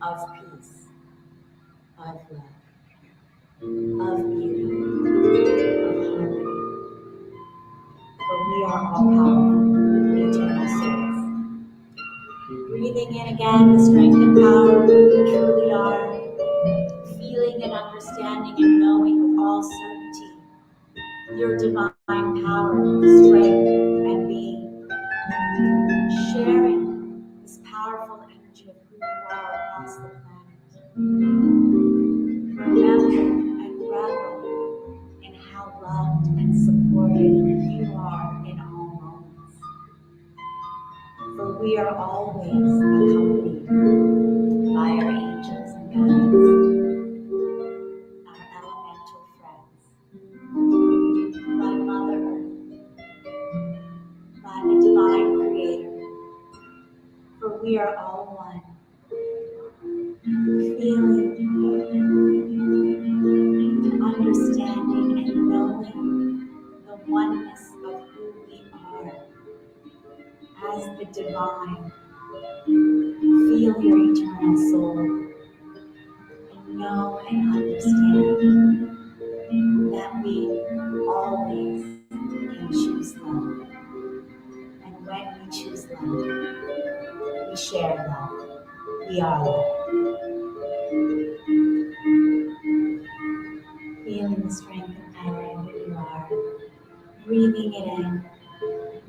[SPEAKER 1] of peace, of love, of beauty, of harmony. For we are all powerful, eternal souls. Breathing in again the strength and power of who we truly are, feeling and understanding and knowing with all certainty your divine power, strength, and being. Sharing this powerful energy of who you are across the planet. Remember and revel in how loved and supported you are in all moments. For we are always accompanied by our angels and guides, our elemental friends, by Mother Earth, by the divine creator. For we are all one, feeling, understanding, and knowing the oneness of who we are as the divine. Feel your eternal soul and know and understand that we always can choose love. And when we choose love, we share love. We are love. Feeling the strength and power in who you are. Breathing it in,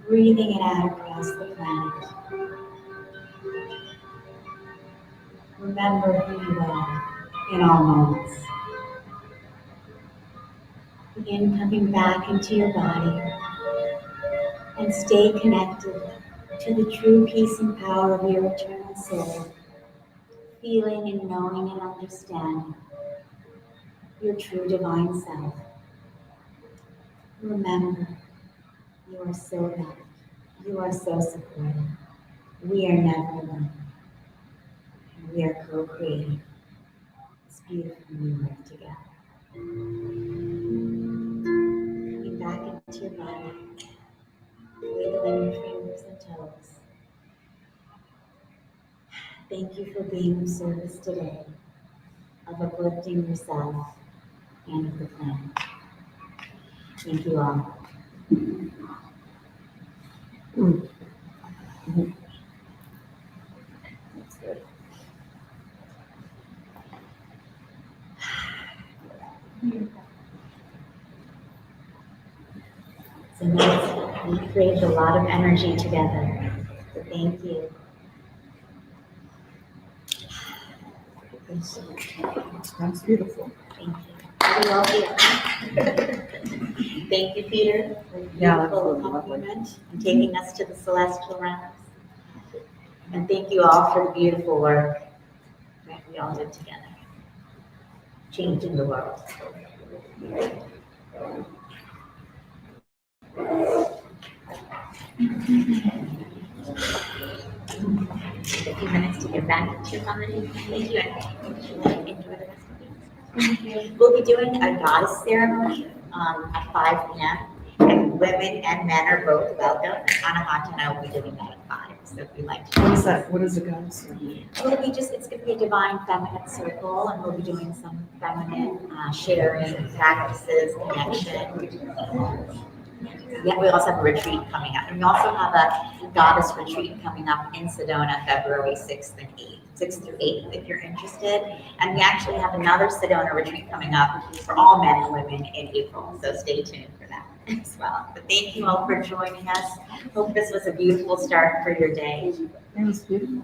[SPEAKER 1] breathing it out across the planet. Remember who you are in all moments. Begin coming back into your body and stay connected to the true peace and power of your eternal soul, feeling and knowing and understanding your true divine self. Remember, you are so loved. You are so supported. We are never alone. And we are co-creating this beautiful new life together. Coming back into your body, wiggling your fingers and toes. Thank you for being of service today, of uplifting yourself and of the planet. Thank you all. That's good. So nice. We created a lot of energy together. So thank you.
[SPEAKER 2] That's beautiful.
[SPEAKER 1] Thank you. How do you all feel? Thank you, Peter, for the beautiful compliment and taking us to the celestial realms. And thank you all for the beautiful work that we all did together, changing the world. Take a few minutes to get back into your body. Thank you, and enjoy the rest of the day. We'll be doing a goddess ceremony at 5 p.m. And women and men are both welcome. Anahata and I will be doing that at 5. So if you'd like to.
[SPEAKER 2] What is that? What is the goddess?
[SPEAKER 1] It'll be just, it's going to be a divine feminine circle, and we'll be doing some feminine sharing practices, connection. Yeah, we also have a retreat coming up. And we also have a goddess retreat coming up in Sedona, February 6th and 8th, 6th through 8th, if you're interested. And we actually have another Sedona retreat coming up for all men and women in April. So stay tuned for that as well. But thank you all for joining us. Hope this was a beautiful start for your day.
[SPEAKER 2] It was beautiful.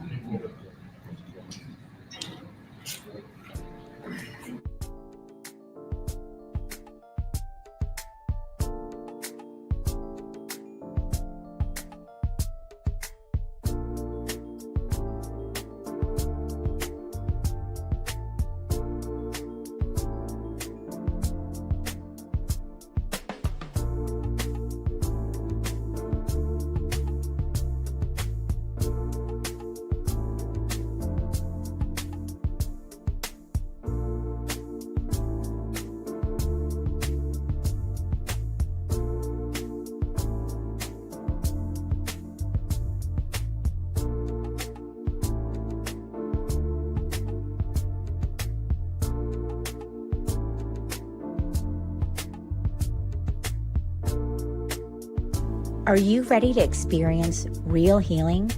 [SPEAKER 1] Are you ready to experience real healing,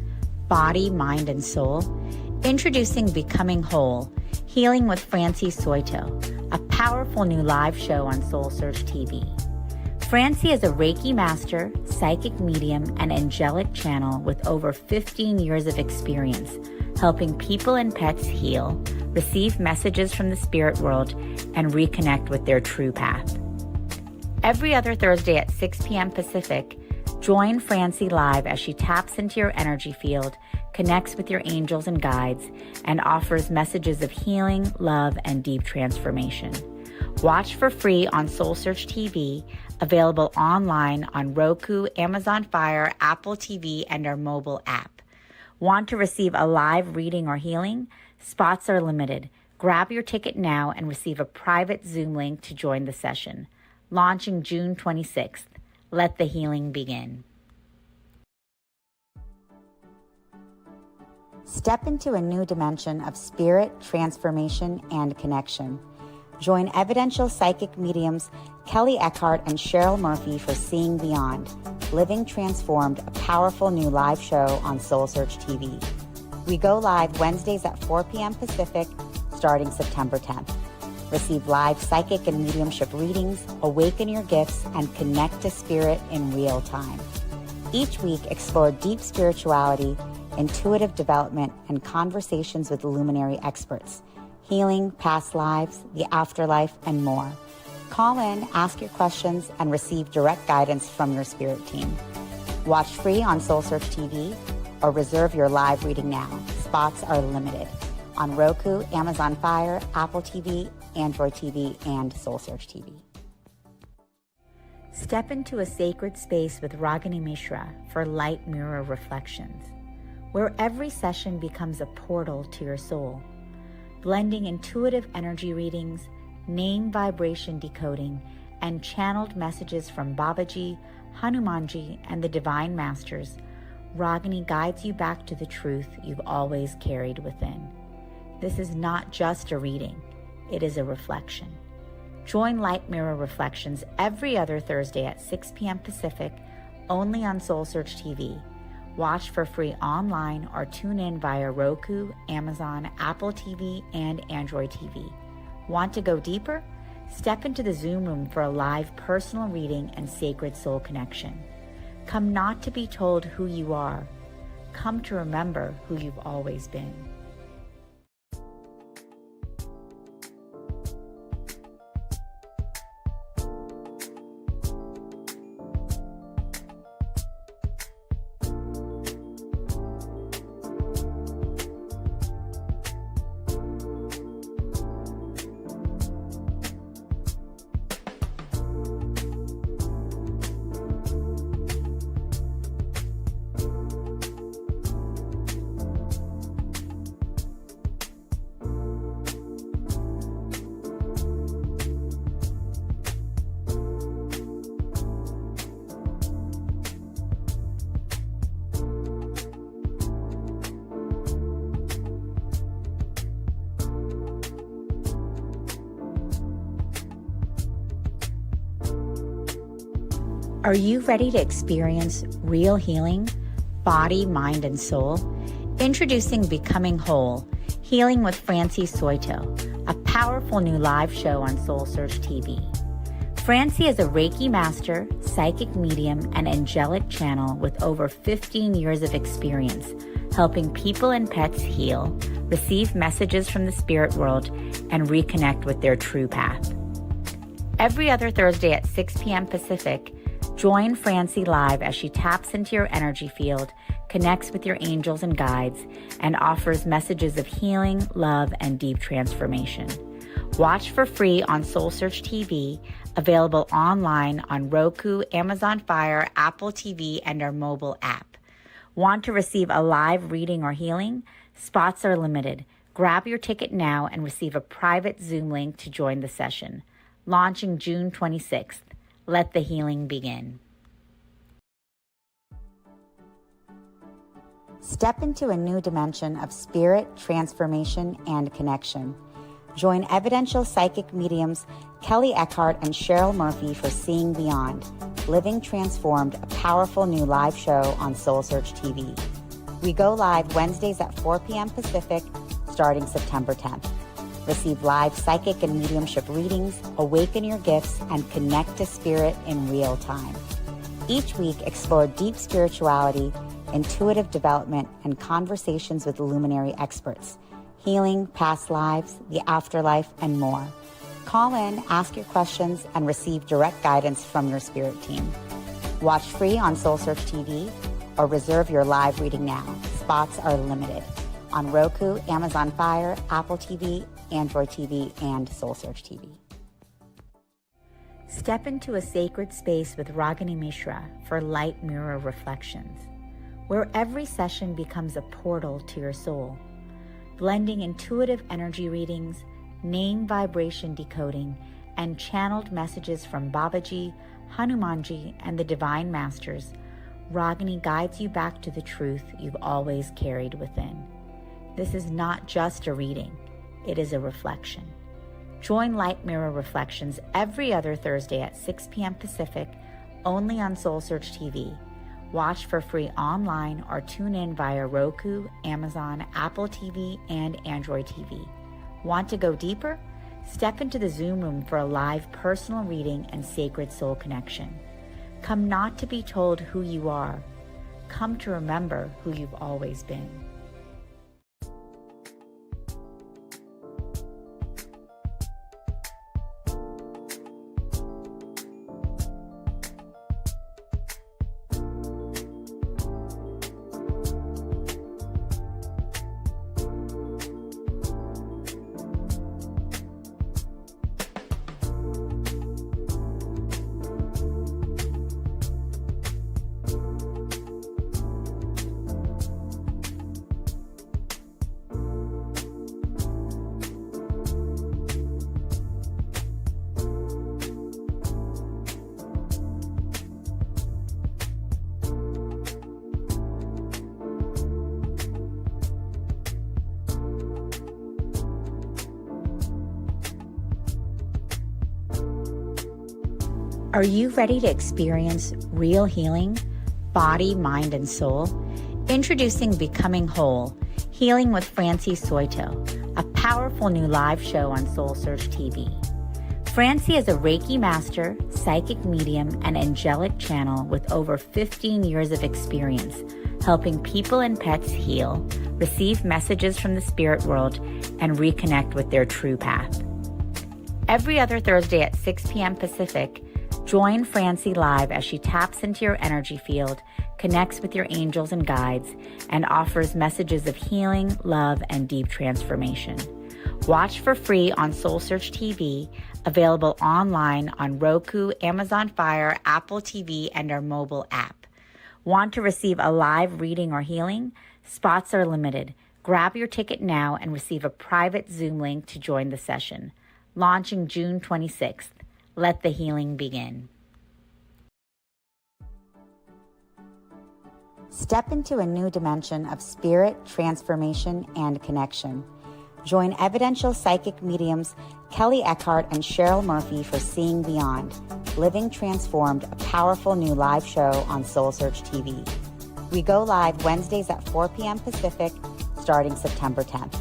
[SPEAKER 1] body, mind, and soul? Introducing Becoming Whole, Healing with Francie Soito, a powerful new live show on SoulSearch TV. Francie is a Reiki master, psychic medium, and angelic channel with over 15 years of experience helping people and pets heal, receive messages from the spirit world, and reconnect with their true path. Every other Thursday at 6 p.m. Pacific, join Francie live as she taps into your energy field, connects with your angels and guides, and offers messages of healing, love, and deep transformation. Watch for free on SoulSearch TV, available online on Roku, Amazon Fire, Apple TV, and our mobile app. Want to receive a live reading or healing? Spots are limited. Grab your ticket now and receive a private Zoom link to join the session. Launching June 26th. Let the healing begin. Step into a new dimension of spirit, transformation, and connection. Join evidential psychic mediums Kelly Eckhart and Cheryl Murphy for Seeing Beyond, Living Transformed, a powerful new live show on SoulSearch TV. We go live Wednesdays at 4 p.m. Pacific, starting September 10th. Receive live psychic and mediumship readings, awaken your gifts, and connect to spirit in real time. Each week, explore deep spirituality, intuitive development, and conversations with luminary experts, healing, past lives, the afterlife, and more. Call in, ask your questions, and receive direct guidance from your spirit team. Watch free on SoulSearch TV or reserve your live reading now. Spots are limited on Roku, Amazon Fire, Apple TV, Android TV, and SoulSearch TV. Step into a sacred space with Ragini Mishra for light mirror reflections, where every session becomes a portal to your soul, blending intuitive energy readings, name vibration decoding, and channeled messages from Babaji, Hanumanji, and the Divine Masters. Ragini guides you back to the truth you've always carried within. This is not just a reading, it is a reflection. Join Light Mirror Reflections every other Thursday at 6 p.m. Pacific, only on SoulSearch TV. Watch for free online or tune in via Roku, Amazon, Apple TV, and Android TV. Want to go deeper? Step into the Zoom room for a live personal reading and sacred soul connection. Come not to be told who you are. Come to remember who you've always been. Are you ready to experience real healing, body, mind, and soul? Introducing Becoming Whole, Healing with Francie Soito, a powerful new live show on SoulSearch TV. Francie is a Reiki master, psychic medium, and angelic channel with over 15 years of experience helping people and pets heal, receive messages from the spirit world, and reconnect with their true path. Every other Thursday at 6 p.m. Pacific, join Francie live as she taps into your energy field, connects with your angels and guides, and offers messages of healing, love, and deep transformation. Watch for free on SoulSearch TV, available online on Roku, Amazon Fire, Apple TV, and our mobile app. Want to receive a live reading or healing? Spots are limited. Grab your ticket now and receive a private Zoom link to join the session. Launching June 26th. Let the healing begin. Step into a new dimension of spirit, transformation, and connection. Join evidential psychic mediums Kelly Eckhart and Cheryl Murphy for Seeing Beyond, Living Transformed, a powerful new live show on SoulSearch TV. We go live Wednesdays at 4 p.m. Pacific, starting September 10th. Receive live psychic and mediumship readings, awaken your gifts, and connect to spirit in real time. Each week, explore deep spirituality, intuitive development, and conversations with luminary experts, healing, past lives, the afterlife, and more. Call in, ask your questions, and receive direct guidance from your spirit team. Watch free on SoulSearch TV or reserve your live reading now. Spots are limited on Roku, Amazon Fire, Apple TV, Android TV, and SoulSearch TV. Step into a sacred space with Ragini Mishra for light mirror reflections, where every session becomes a portal to your soul, blending intuitive energy readings, name vibration decoding, and channeled messages from Babaji, Hanumanji, and the Divine Masters. Ragini guides you back to the truth you've always carried within. This is not just a reading, it is a reflection. Join Light Mirror Reflections every other Thursday at 6 p.m. Pacific, only on SoulSearch TV. Watch for free online or tune in via Roku, Amazon, Apple TV, and Android TV. Want to go deeper? Step into the Zoom room for a live personal reading and sacred soul connection. Come not to be told who you are. Come to remember who you've always been. Are you ready to experience real healing, body, mind, and soul? Introducing Becoming Whole, Healing with Francie Soito, a powerful new live show on SoulSearch TV. Francie is a Reiki master, psychic medium, and angelic channel with over 15 years of experience helping people and pets heal, receive messages from the spirit world, and reconnect with their true path. Every other Thursday at 6 p.m. Pacific, join Francie live as she taps into your energy field, connects with your angels and guides, and offers messages of healing, love, and deep transformation. Watch for free on SoulSearch TV, available online on Roku, Amazon Fire, Apple TV, and our mobile app. Want to receive a live reading or healing? Spots are limited. Grab your ticket now and receive a private Zoom link to join the session. Launching June 26th. Let the healing begin. Step into a new dimension of spirit, transformation, and connection. Join evidential psychic mediums Kelly Eckhart and Cheryl Murphy for Seeing Beyond, Living Transformed, a powerful new live show on SoulSearch TV. We go live Wednesdays at 4 p.m. Pacific, starting September 10th.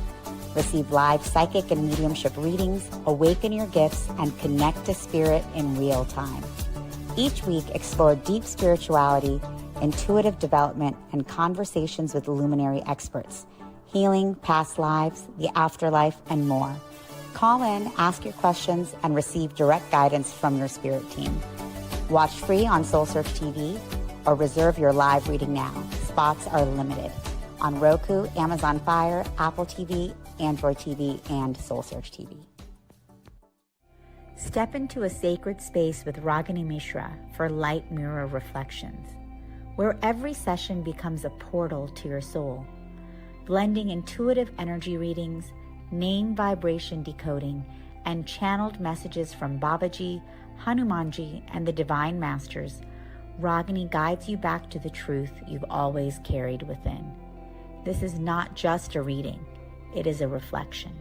[SPEAKER 1] Receive live psychic and mediumship readings, awaken your gifts, and connect to spirit in real time. Each week, explore deep spirituality, intuitive development, and conversations with luminary experts, healing, past lives, the afterlife, and more. Call in, ask your questions, and receive direct guidance from your spirit team. Watch free on SoulSearch TV or reserve your live reading now. Spots are limited on Roku, Amazon Fire, Apple TV, Android TV, and SoulSearch TV. Step into a sacred space with Ragini Mishra for light mirror reflections, where every session becomes a portal to your soul, blending intuitive energy readings, name vibration decoding, and channeled messages from Babaji, Hanumanji, and the Divine Masters. Ragini guides you back to the truth you've always carried within. This is not just a reading, it is a reflection.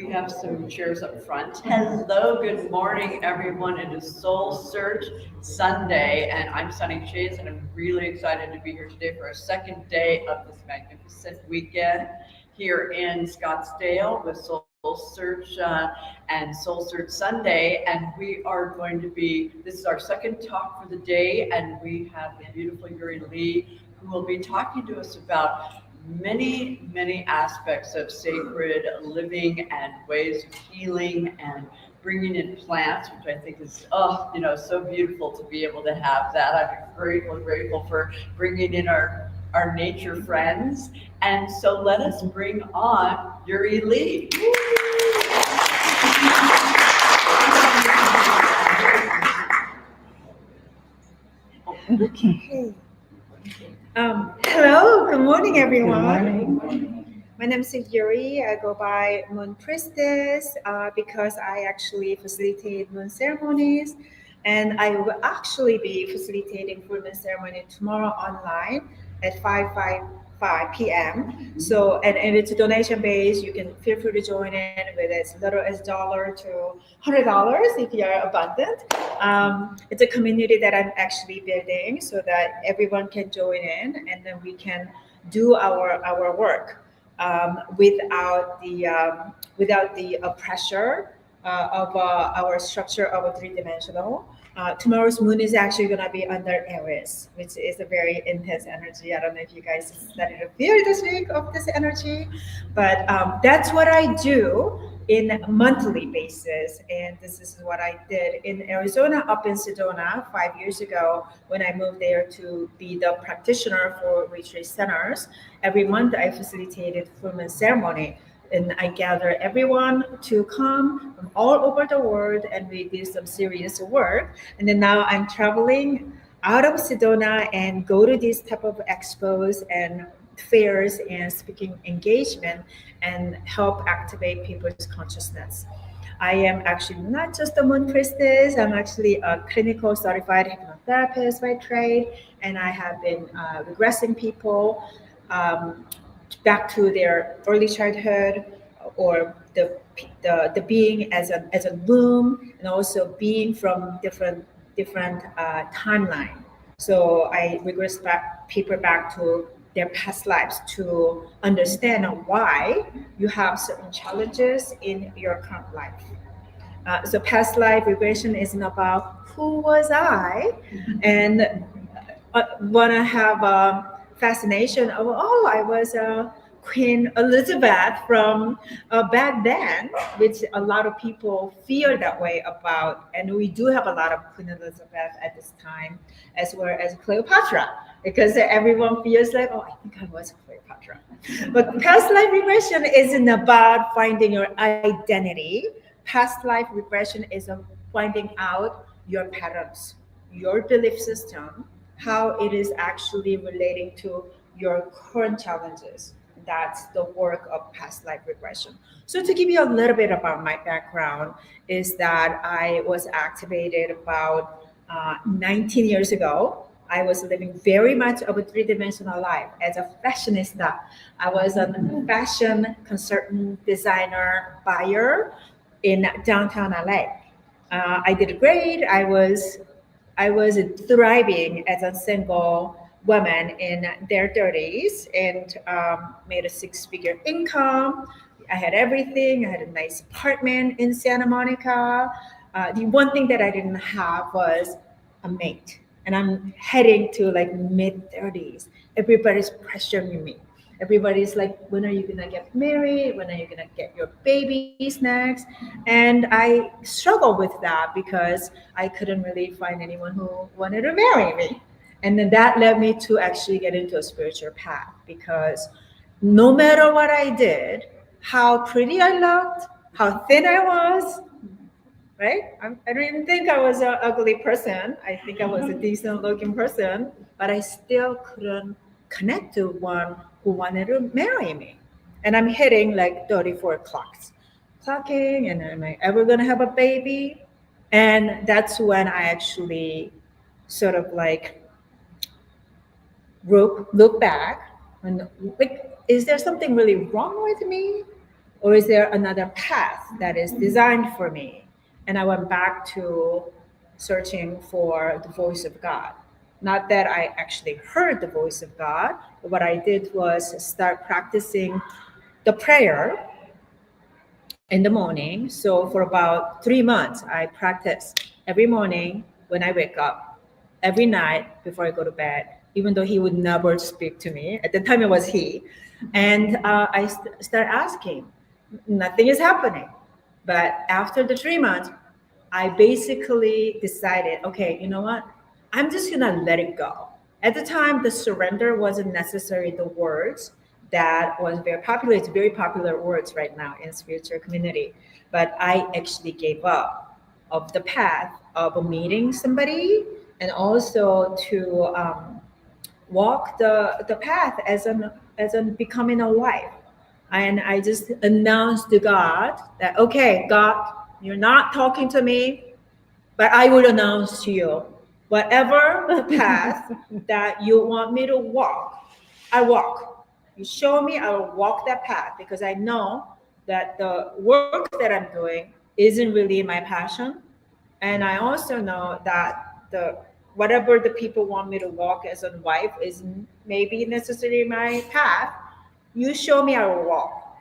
[SPEAKER 2] We have some chairs up front. Hello, good morning, everyone. It is Soul Search Sunday, and I'm Sunny Chase, and I'm really excited to be here today for a second day of this magnificent weekend here in Scottsdale with Soul Search and Soul Search Sunday. And we are going to be, this is our second talk for the day, and we have the beautiful Yuri Lee, who will be talking to us about many aspects of sacred living and ways of healing and bringing in plants, which I think is, so beautiful to be able to have that. I'm grateful for bringing in our nature friends. And so let us bring on Yuri Lee.
[SPEAKER 4] Okay. Hello, good morning, everyone. My name is Yuri. I go by Moon Priestess because I actually facilitate moon ceremonies, and I will actually be facilitating full moon ceremony tomorrow online at 5 p.m. So, and it's donation based. You can feel free to join in with as little as $1 to $100 if you are abundant. It's a community that I'm actually building so that everyone can join in, and then we can do our work without the pressure of our structure of a three-dimensional. Tomorrow's moon is actually going to be under Aries, which is a very intense energy. I don't know if you guys started to feel this week of this energy, but that's what I do in a monthly basis. And this is what I did in Arizona, up in Sedona 5 years ago when I moved there to be the practitioner for retreat centers. Every month I facilitated full moon ceremony, and I gather everyone to come from all over the world, and we do some serious work. And then now I'm traveling out of Sedona and go to these type of expos and fairs and speaking engagement and help activate people's consciousness. I am actually not just a moon priestess, I'm actually a clinical certified hypnotherapist by trade, and I have been regressing people back to their early childhood, or the being as a womb, and also being from different timeline. So I regress people back to their past lives to understand why you have certain challenges in your current life. So past life regression isn't about who was I, and want to have a fascination of, I was Queen Elizabeth from back then, which a lot of people feel that way about. And we do have a lot of Queen Elizabeth at this time, as well as Cleopatra, because everyone feels like, I think I was Cleopatra. But past life regression isn't about finding your identity. Past life regression is finding out your patterns, your belief system, how it is actually relating to your current challenges. That's the work of past life regression. So to give you a little bit about my background is that I was activated about 19 years ago. I was living very much of a three-dimensional life as a fashionista. I was a fashion consultant, designer, buyer in downtown LA. I did great. I was thriving as a single woman in their 30s, and made a six-figure income. I had everything. I had a nice apartment in Santa Monica. The one thing that I didn't have was a mate. And I'm heading to like mid-30s. Everybody's pressuring me. Everybody's like, when are you gonna get married? When are you gonna get your babies next? And I struggled with that because I couldn't really find anyone who wanted to marry me. And then that led me to actually get into a spiritual path, because no matter what I did, how pretty I looked, how thin I was, right? I didn't think I was an ugly person. I think I was a decent looking person, but I still couldn't connect to one who wanted to marry me. And I'm hitting like 34 clocking, and am I ever gonna have a baby? And that's when I actually sort of like look back and like, is there something really wrong with me? Or is there another path that is designed for me? And I went back to searching for the voice of God. Not that I actually heard the voice of God, but what I did was start practicing the prayer in the morning. So for about 3 months, I practiced every morning when I wake up, every night before I go to bed, even though he would never speak to me. At the time, it was he. And I start asking, nothing is happening. But after the 3 months, I basically decided, okay, you know what? I'm just gonna let it go. At the time, the surrender wasn't necessary, the words that was very popular. It's very popular words right now in spiritual community. But I actually gave up of the path of meeting somebody and also to walk the path as an becoming a wife. And I just announced to God that, okay, God, you're not talking to me, but I will announce to you whatever path that you want me to walk, I walk. You show me, I will walk that path because I know that the work that I'm doing isn't really my passion. And I also know that the whatever the people want me to walk as a wife isn't maybe necessarily my path. You show me, I will walk.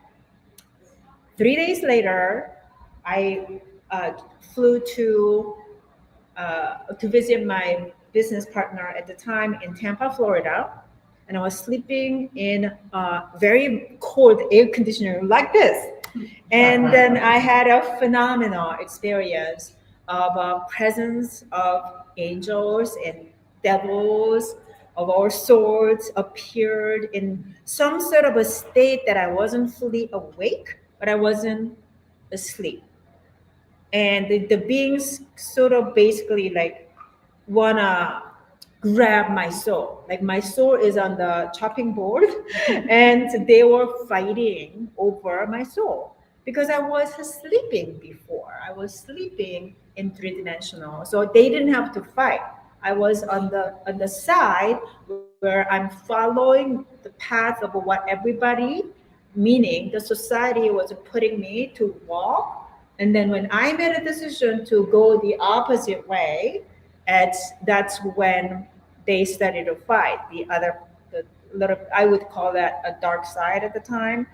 [SPEAKER 4] 3 days later, I flew to visit my business partner at the time in Tampa, Florida. And I was sleeping in a very cold air conditioner like this. And then I had a phenomenal experience of a presence of angels and devils of all sorts appeared in some sort of a state that I wasn't fully awake, but I wasn't asleep. And the beings sort of basically like wanna grab my soul. Like my soul is on the chopping board, and they were fighting over my soul because I was sleeping before. I was sleeping in three-dimensional, so they didn't have to fight. I was on the side where I'm following the path of what everybody, meaning the society, was putting me to walk. And then when I made a decision to go the opposite way, that's when they started to fight the little, I would call that a dark side at the time.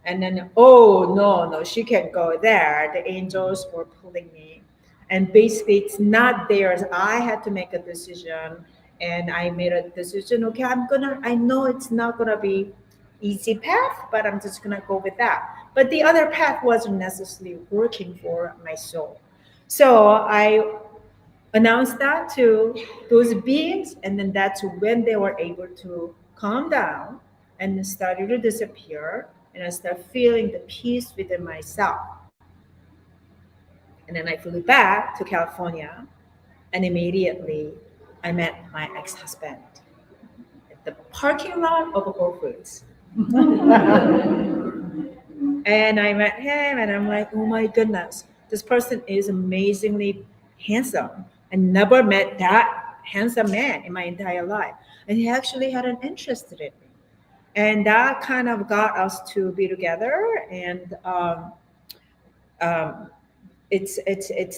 [SPEAKER 4] And then, oh no, no, she can't go there. The angels were pulling me. And basically it's not theirs. I had to make a decision, and I made a decision. Okay, I know it's not gonna be easy path, but I'm just gonna go with that. But the other path wasn't necessarily working for my soul. So I announced that to those beings, and then that's when they were able to calm down and started to disappear, and I started feeling the peace within myself. And then I flew back to California, and immediately I met my ex-husband at the parking lot of Whole Foods. And I met him, and I'm like, oh my goodness, this person is amazingly handsome. I never met that handsome man in my entire life. And he actually had an interest in me. And that kind of got us to be together. And um, it's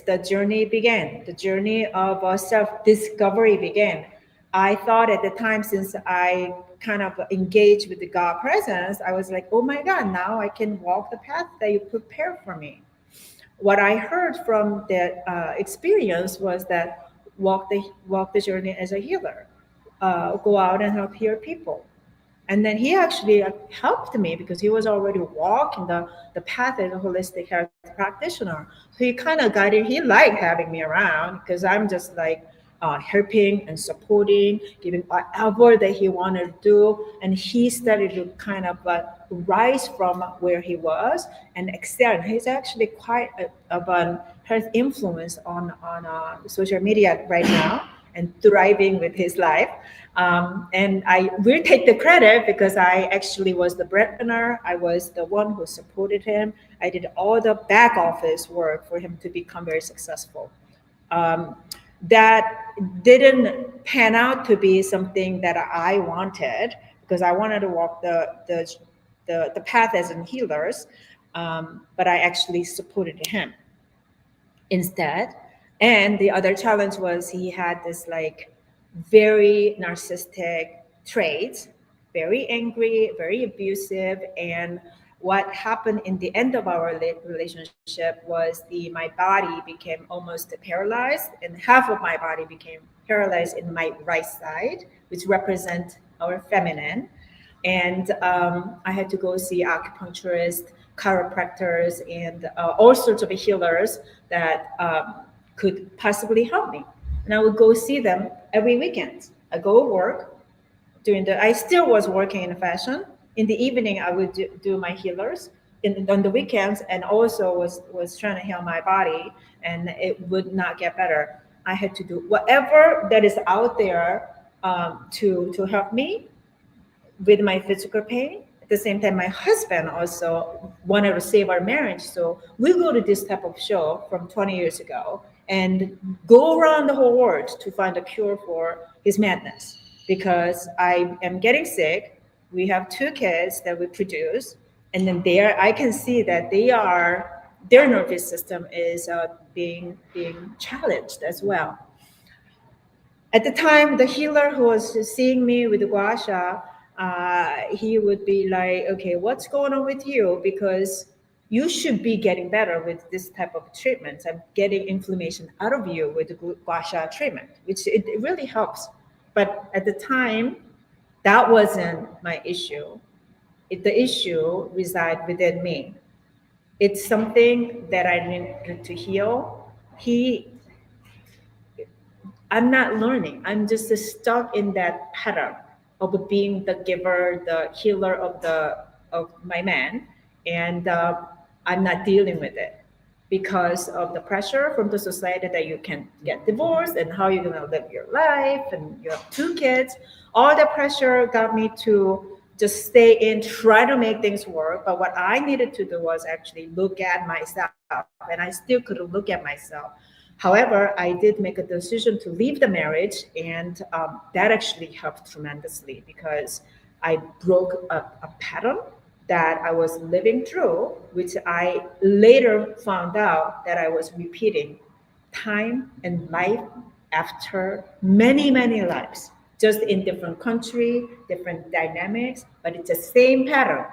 [SPEAKER 4] the journey began. The journey of self-discovery began. I thought at the time, since I kind of engaged with the God presence, I was like, oh my God, now I can walk the path that you prepared for me. What I heard from that experience was that walk the journey as a healer, go out and help heal people. And then he actually helped me because he was already walking the path as a holistic health practitioner. So he kind of guided, he liked having me around because I'm just like helping and supporting, giving whatever that he wanted to do. And he started to kind of rise from where he was and excel. He's actually quite of an health influence on social media right now and thriving with his life. And I will take the credit because I actually was the breadwinner. I was the one who supported him. I did all the back office work for him to become very successful. That didn't pan out to be something that I wanted because I wanted to walk the path as in healers. but I actually supported him instead. And the other challenge was he had this like very narcissistic traits, very angry, very abusive. And what happened in the end of our relationship was my body became almost paralyzed, and half of my body became paralyzed in my right side, which represent our feminine. And I had to go see acupuncturists, chiropractors, and all sorts of healers that could possibly help me. And I would go see them every weekend. I go work I still was working in fashion. In the evening, I would do my healers on the weekends, and also was trying to heal my body, and it would not get better. I had to do whatever that is out there to help me with my physical pain. At the same time, my husband also wanted to save our marriage. So we go to this type of show from 20 years ago and go around the whole world to find a cure for his madness, because I am getting sick. We have 2 kids that we produce. And then there I can see that their nervous system is being challenged as well. At the time, the healer who was seeing me with the gua sha, he would be like, okay, what's going on with you? Because you should be getting better with this type of treatment. I'm getting inflammation out of you with the gua sha treatment, which it really helps. But at the time, that wasn't my issue. The issue resides within me. It's something that I need to heal. I'm not learning. I'm just stuck in that pattern of being the giver, the healer of my man, and I'm not dealing with it because of the pressure from the society that you can get divorced and how you're gonna live your life, and you have 2 kids. All the pressure got me to just stay in, try to make things work. But what I needed to do was actually look at myself, and I still couldn't look at myself. However, I did make a decision to leave the marriage, and that actually helped tremendously, because I broke a pattern that I was living through, which I later found out that I was repeating time and life after many, many lives, just in different country, different dynamics, but it's the same pattern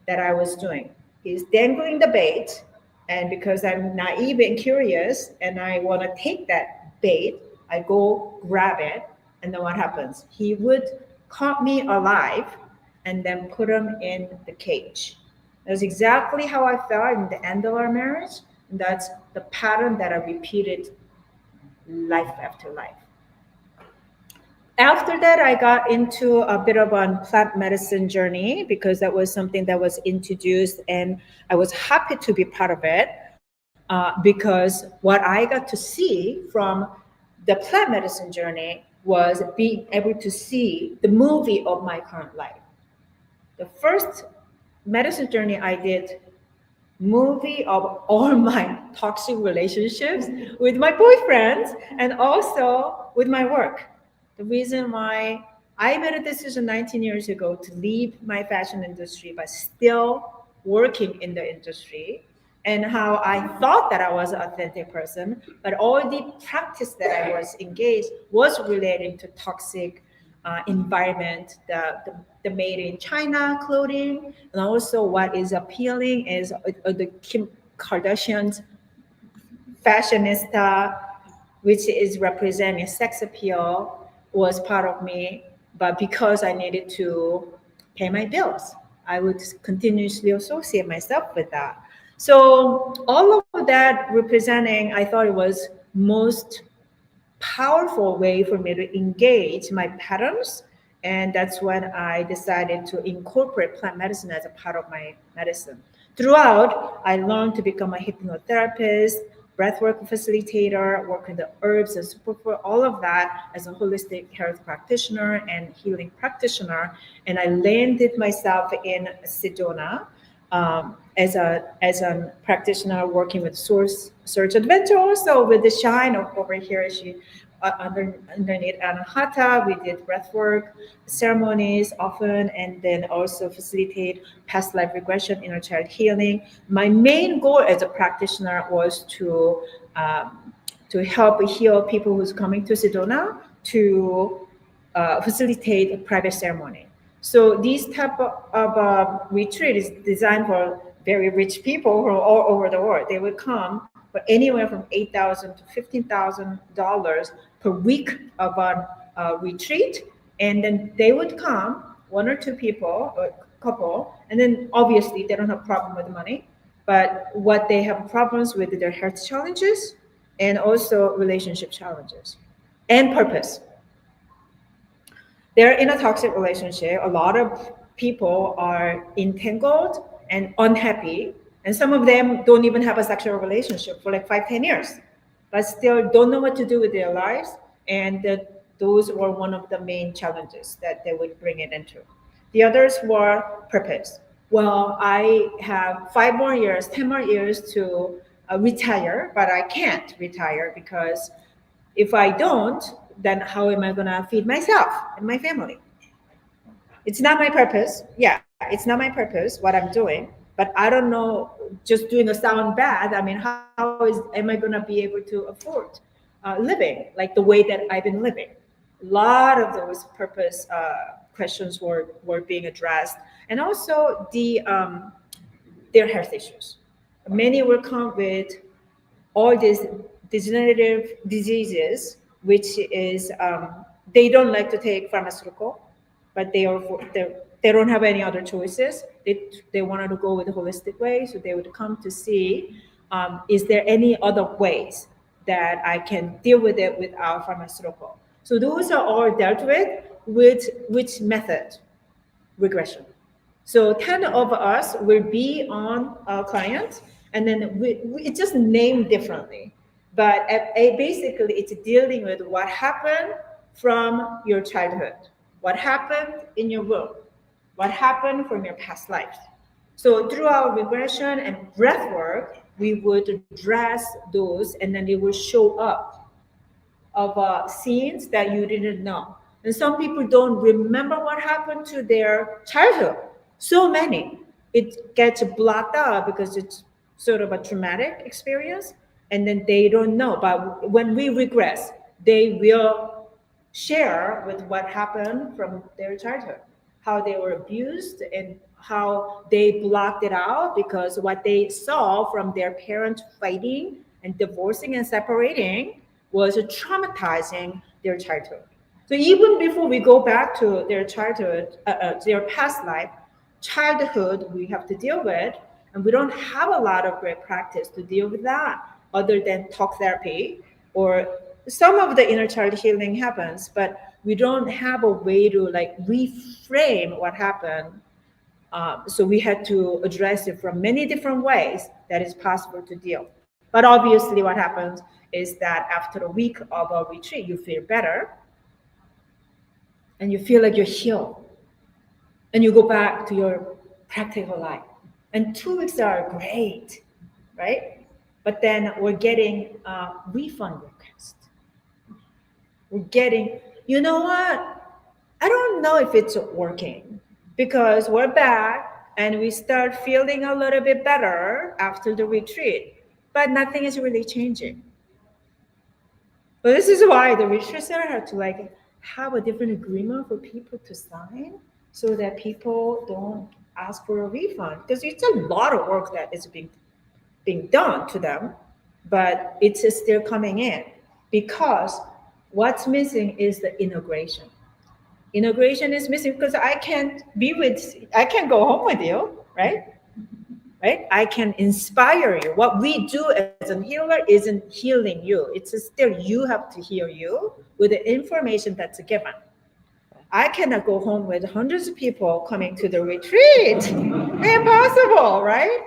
[SPEAKER 4] that I was doing. He's dangling the bait, and because I'm naive and curious and I want to take that bait, I go grab it. And then what happens? He would caught me alive and then put him in the cage. That's exactly how I felt in the end of our marriage. And that's the pattern that I repeated life after life. After that, I got into a bit of a plant medicine journey, because that was something that was introduced, and I was happy to be part of it, because what I got to see from the plant medicine journey was being able to see the movie of my current life. The first medicine journey I did, movie of all my toxic relationships with my boyfriends and also with my work. The reason why I made a decision 19 years ago to leave my fashion industry, but still working in the industry, and how I thought that I was an authentic person, but all the practice that I was engaged was relating to toxic environment, the made in China clothing, and also what is appealing is the Kim Kardashian's fashionista, which is representing sex appeal, was part of me. But because I needed to pay my bills, I would continuously associate myself with that. So all of that representing, I thought it was most powerful way for me to engage my patterns. And that's when I decided to incorporate plant medicine as a part of my medicine. Throughout, I learned to become a hypnotherapist, breathwork facilitator, work with the herbs and superfood, all of that as a holistic health practitioner and healing practitioner. And I landed myself in Sedona as a practitioner working with SoulSearch Adventure, also with the Shine over here. She underneath Anahata. We did breathwork ceremonies often, and then also facilitate past life regression, inner child healing. My main goal as a practitioner was to help heal people who's coming to Sedona, to facilitate a private ceremony. So this type of retreat is designed for very rich people who are all over the world. They would come for anywhere from $8,000 to $15,000 per week of a retreat, and then they would come, one or two people or couple, and then obviously they don't have a problem with money, but what they have problems with their health challenges and also relationship challenges and purpose. They're in a toxic relationship. A lot of people are entangled and unhappy, and some of them don't even have a sexual relationship for like 5-10 years, but still don't know what to do with their lives. And those were one of the main challenges that they would bring it into. The others were purpose. Well, I have 5 more years, 10 more years to retire, but I can't retire because if I don't, then how am I going to feed myself and my family? It's not my purpose. Yeah, it's not my purpose, what I'm doing, but I don't know, just doing a sound bad. I mean, am I going to be able to afford living like the way that I've been living? A lot of those purpose questions were being addressed. And also their health issues. Many will come with all these degenerative diseases, which is they don't like to take pharmaceutical, but they don't have any other choices. They wanted to go with a holistic way, so they would come to see, is there any other ways that I can deal with it without pharmaceutical? So those are all dealt with which method? Regression. So 10 of us will be on a client, and then it's just named differently. But basically, it's dealing with what happened from your childhood, what happened in your womb, what happened from your past lives. So through our regression and breath work, we would address those, and then they will show up of scenes that you didn't know. And some people don't remember what happened to their childhood. So many. It gets blocked out because it's sort of a traumatic experience, and then they don't know. But when we regress, they will share with what happened from their childhood, how they were abused and how they blocked it out because what they saw from their parents fighting and divorcing and separating was traumatizing their childhood. So even before we go back to their childhood, their past life, childhood we have to deal with, and we don't have a lot of great practice to deal with that other than talk therapy, or some of the inner child healing happens, but we don't have a way to like reframe what happened. So we had to address it from many different ways that is possible to deal. But obviously what happens is that after a week of a retreat, you feel better and you feel like you're healed and you go back to your practical life. And 2 weeks are great, right? But then we're getting refund requests. We're getting, you know what? I don't know if it's working because we're back and we start feeling a little bit better after the retreat, but nothing is really changing. But this is why the retreat center had to like have a different agreement for people to sign so that people don't ask for a refund, because it's a lot of work that is being done to them, but it's still coming in because what's missing is the integration. Integration is missing because I can't go home with you, right? Right? I can inspire you. What we do as a healer isn't healing you. It's still you have to heal you with the information that's given. I cannot go home with hundreds of people coming to the retreat. Impossible, right?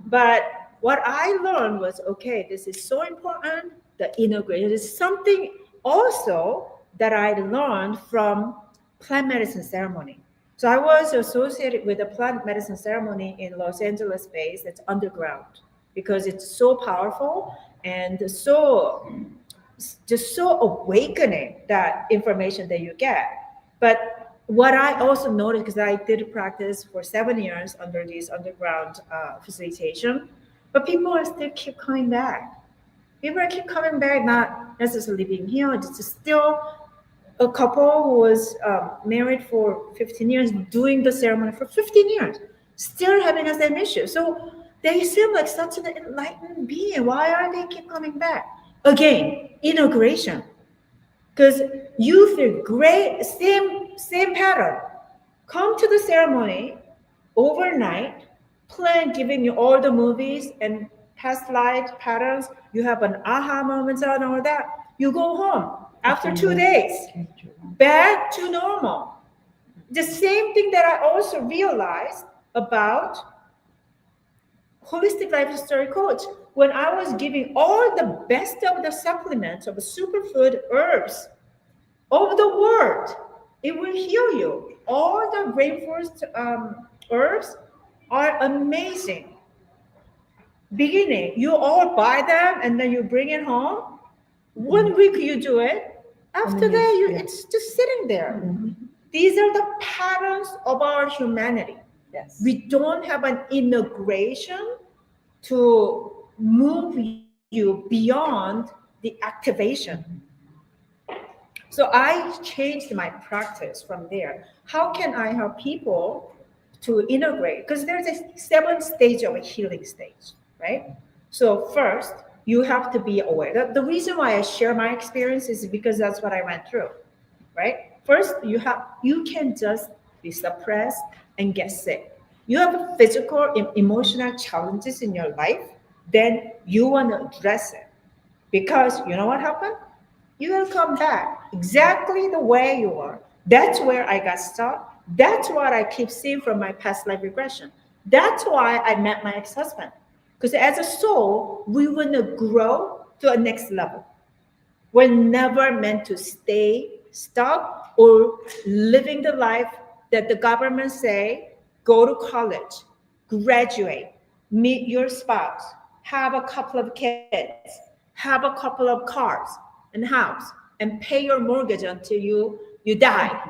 [SPEAKER 4] But what I learned was, okay, this is so important, the integration is something also that I learned from plant medicine ceremony. So I was associated with a plant medicine ceremony in Los Angeles base that's underground because it's so powerful and so just so awakening, that information that you get. But what I also noticed, because I did practice for 7 years under these underground facilitation, but people are still keep coming back. People are keep coming back, not necessarily being healed. It's still a couple who was married for 15 years, doing the ceremony for 15 years, still having the same issue. So they seem like such an enlightened being. Why are they keep coming back? Again, integration. Because you feel great, same pattern. Come to the ceremony overnight, plan giving you all the movies and past life patterns. You have an aha moments and all that. You go home after 2 days, back to normal. The same thing that I also realized about holistic lifestyle coach, when I was giving all the best of the supplements of superfood herbs of the world, it will heal you. All the rainforest herbs are amazing. Beginning, you all buy them and then you bring it home. 1 week you do it. After that, it's just sitting there. These are the patterns of our humanity.
[SPEAKER 2] Yes.
[SPEAKER 4] We don't have an integration to move you beyond the activation. So I changed my practice from there. How can I help people to integrate? Because there's a 7 stage of a healing stage, right? So first, you have to be aware. The reason why I share my experience is because that's what I went through, right? First, you can just be suppressed and get sick. You have physical, emotional challenges in your life, then you want to address it. Because you know what happened? You're going to come back exactly the way you are. That's where I got stuck. That's what I keep seeing from my past life regression. That's why I met my ex-husband. Because as a soul, we want to grow to a next level. We're never meant to stay stuck or living the life that the government say, go to college, graduate, meet your spouse, have a couple of kids, have a couple of cars and house, and pay your mortgage until you die.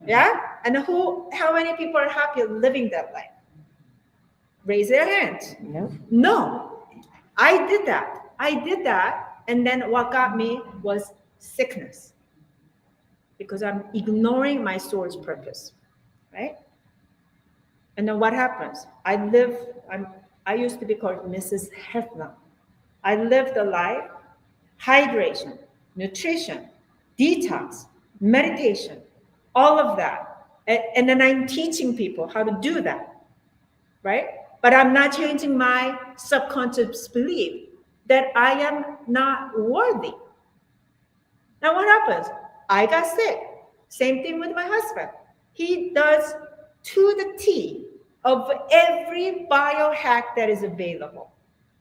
[SPEAKER 4] Yeah? And how many people are happy living that life? Raise their hands. No. I did that. And then what got me was sickness. Because I'm ignoring my soul's purpose. Right? And then what happens? I used to be called Mrs. Healthland. I lived a life, hydration, nutrition, detox, meditation, all of that. And then I'm teaching people how to do that, right? But I'm not changing my subconscious belief that I am not worthy. Now what happens? I got sick. Same thing with my husband. He does to the T of every biohack that is available.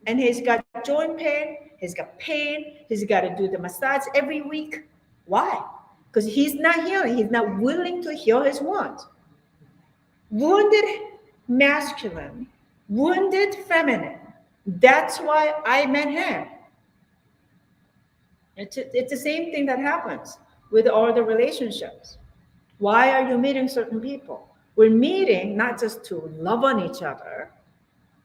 [SPEAKER 4] And he's got joint pain, he's got pain, he's got to do the massage every week. Why? Because he's not healing. He's not willing to heal his wounds. Wounded masculine, wounded feminine. That's why I met him. It's the same thing that happens with all the relationships. Why are you meeting certain people? We're meeting not just to love on each other.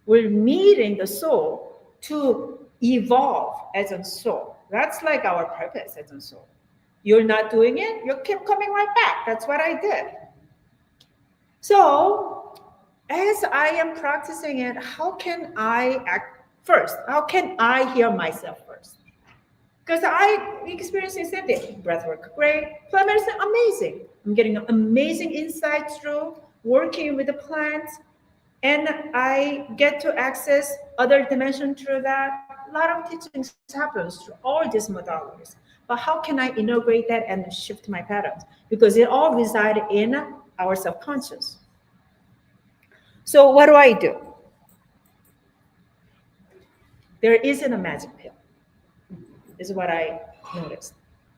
[SPEAKER 4] We're meeting the soul to evolve as a soul. That's like our purpose as a soul. You're not doing it, you keep coming right back. That's what I did. So as I am practicing it, how can I act first? How can I heal myself first? Because I experiencing the same thing. Breathwork, great. Plant medicine, amazing. I'm getting amazing insights through working with the plants. And I get to access other dimensions through that. A lot of teachings happens through all these modalities. But how can I integrate that and shift my patterns? Because it all resides in our subconscious. So what do? There isn't a magic pill, is what I noticed.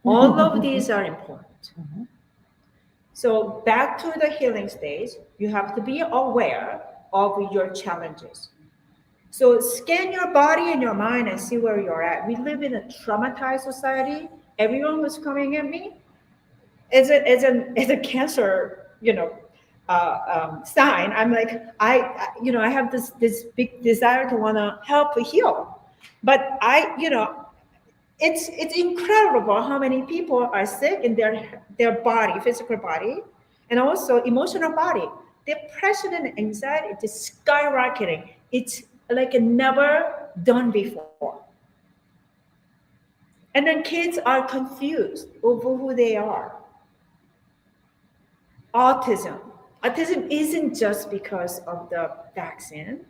[SPEAKER 4] All of these are important. So back to the healing stage, you have to be aware of your challenges. So scan your body and your mind and see where you're at. We live in a traumatized society. Everyone was coming at me as a cancer, sign. I'm like, I have this big desire to want to help heal, but it's incredible how many people are sick in their body, physical body, and also emotional body. Depression and anxiety is skyrocketing. It's like never done before. And then kids are confused over who they are. Autism isn't just because of the vaccine.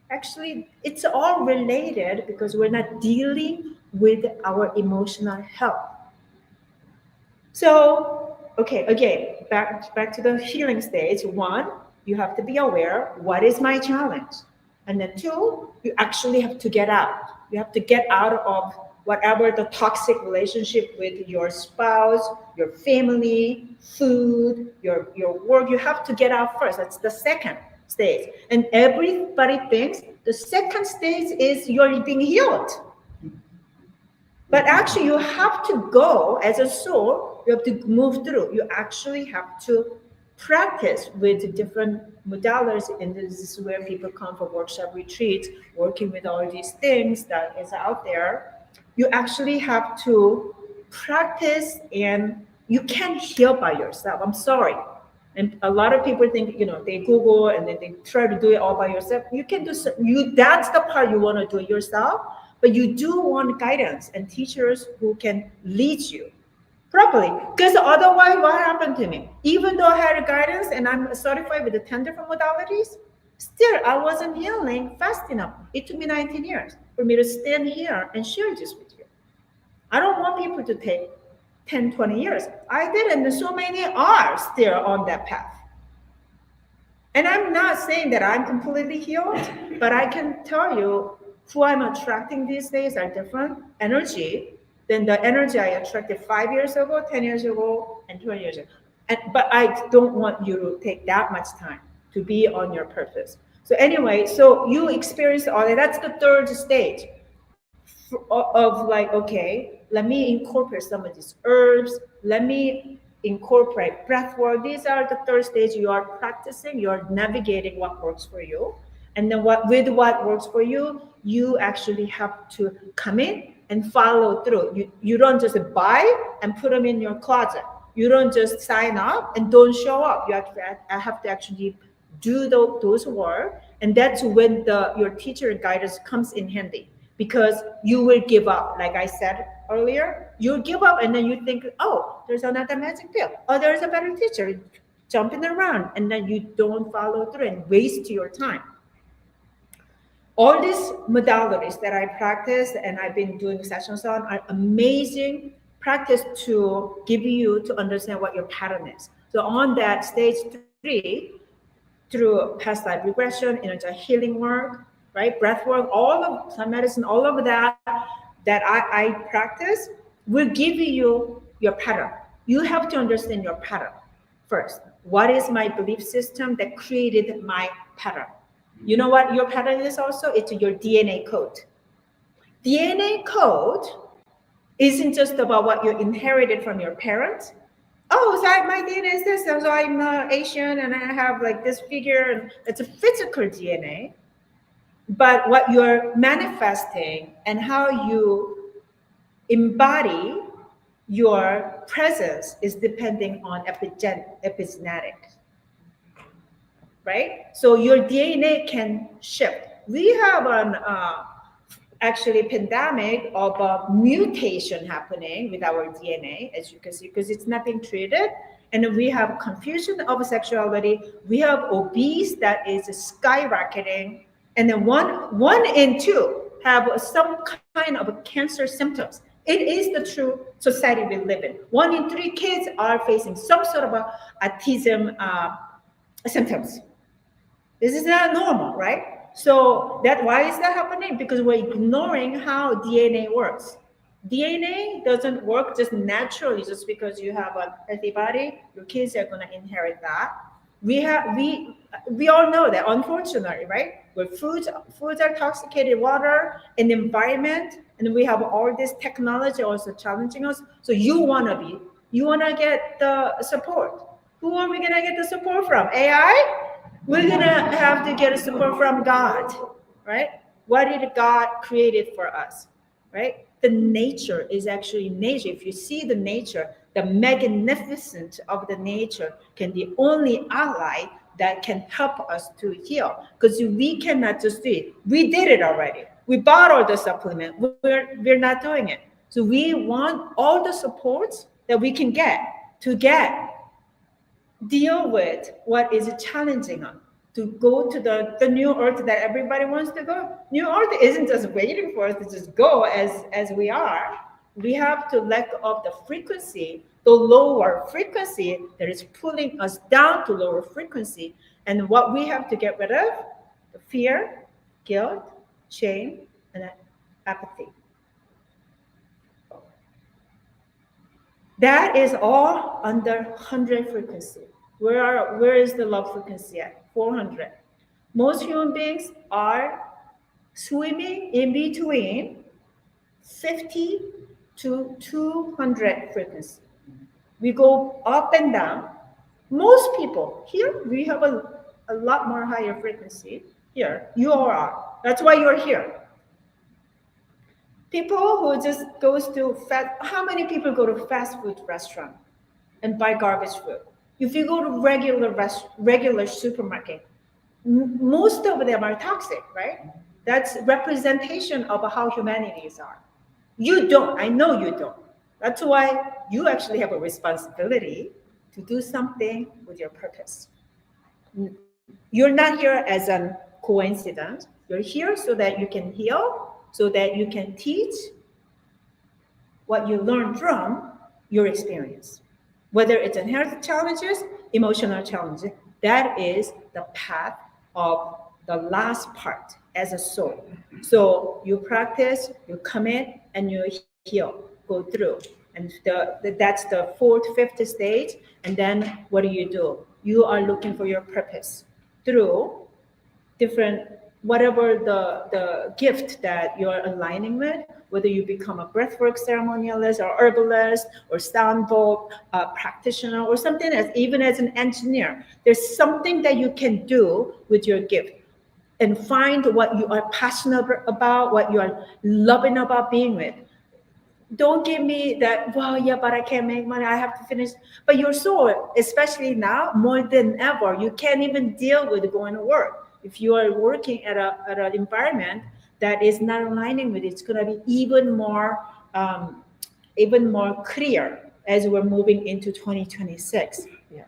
[SPEAKER 4] Actually, it's all related because we're not dealing with our emotional health. So, okay, again, back to the healing stage. One, you have to be aware, what is my challenge? And then two, you actually have to get out. You have to get out of whatever the toxic relationship with your spouse, your family, food, your work. You have to get out first. That's the second stage. And everybody thinks the second stage is you're being healed. But actually, you have to go as a soul, you have to move through. You actually have to practice with different modalities. And this is where people come for workshop retreats, working with all these things that is out there. You actually have to practice, and you can't heal by yourself. I'm sorry. And a lot of people think, they Google and then they try to do it all by yourself. You can do that's the part you want to do yourself. But you do want guidance and teachers who can lead you properly. Because otherwise, what happened to me? Even though I had guidance and I'm certified with the 10 different modalities, still I wasn't healing fast enough. It took me 19 years for me to stand here and share this with you. I don't want people to take 10, 20 years. I did, and so many are still on that path. And I'm not saying that I'm completely healed, but I can tell you who I'm attracting these days are different energy than the energy I attracted 5 years ago, 10 years ago, and 20 years ago. But I don't want you to take that much time to be on your purpose. So anyway, so you experience all that. That's the third stage of like, okay, let me incorporate some of these herbs. Let me incorporate breathwork. These are the third stage. You are practicing, you're navigating what works for you. And then what works for you, you actually have to come in and follow through. You don't just buy and put them in your closet. You don't just sign up and don't show up. You have to actually do those work. And that's when your teacher and guidance comes in handy, because you will give up. Like I said earlier, you'll give up and then you think, oh, there's another magic pill. Oh, there's a better teacher jumping around. And then you don't follow through and waste your time. All these modalities that I practice and I've been doing sessions on are amazing practice to give you to understand what your pattern is. So on that stage 3, through past life regression, energy healing work, right, breath work, all of plant medicine, all of that I practice will give you your pattern. You have to understand your pattern first. What is my belief system that created my pattern? You know what your pattern is also? It's your DNA code. DNA code isn't just about what you inherited from your parents. Oh, so my DNA is this, so I'm Asian and I have like this figure, and it's a physical DNA. But what you're manifesting and how you embody your presence is depending on epigenetics. Right? So your DNA can shift. We have an actually pandemic of a mutation happening with our DNA, as you can see, because it's not being treated. And we have confusion of sexuality. We have obese that is skyrocketing. And then one in 2 have some kind of cancer symptoms. It is the true society we live in. 1 in 3 kids are facing some sort of autism symptoms. This is not normal, right? So why is that happening? Because we're ignoring how DNA works. DNA doesn't work just naturally, just because you have a healthy body. Your kids are going to inherit that. we all know that, unfortunately, right? Where foods are toxicated, water and environment, and we have all this technology also challenging us. So you want to get the support. Who are we going to get the support from? AI? We're going to have to get support from God, right? What did God created for us, right? The nature is actually nature. If you see the nature, the magnificence of the nature can be only ally that can help us to heal, because we cannot just do it. We did it already. We bought all the supplement. We're not doing it. So we want all the supports that we can get to deal with what is challenging us, to go to the new earth that everybody wants to go. New earth isn't just waiting for us to just go as we are. We have to let go of the frequency, the lower frequency that is pulling us down to lower frequency. And what we have to get rid of, the fear, guilt, shame, and apathy. That is all under 100 frequency. Where is the love frequency at? 400. Most human beings are swimming in between 50 to 200 frequency. We go up and down. Most people here, we have a lot more higher frequency here. You all are. That's why you're here. People who just goes to how many people go to fast food restaurant and buy garbage food? If you go to regular supermarket, most of them are toxic, right? That's representation of how humanities are. You don't. I know you don't. That's why you actually have a responsibility to do something with your purpose. You're not here as a coincidence. You're here so that you can heal, so that you can teach what you learn from your experience. Whether it's in health challenges, emotional challenges, that is the path of the last part as a soul. So you practice, you commit, and you heal, go through. And that's the fourth, fifth stage. And then what do? You are looking for your purpose through different, whatever the gift that you're aligning with, whether you become a breathwork ceremonialist or herbalist or sound bowl practitioner or something else, even as an engineer, there's something that you can do with your gift and find what you are passionate about, what you are loving about being with. Don't give me that, well, yeah, but I can't make money, I have to finish. But your soul, especially now, more than ever, you can't even deal with going to work. If you are working at an environment that is not aligning with it, it's going to be even more clear as we're moving into 2026.
[SPEAKER 2] Yeah.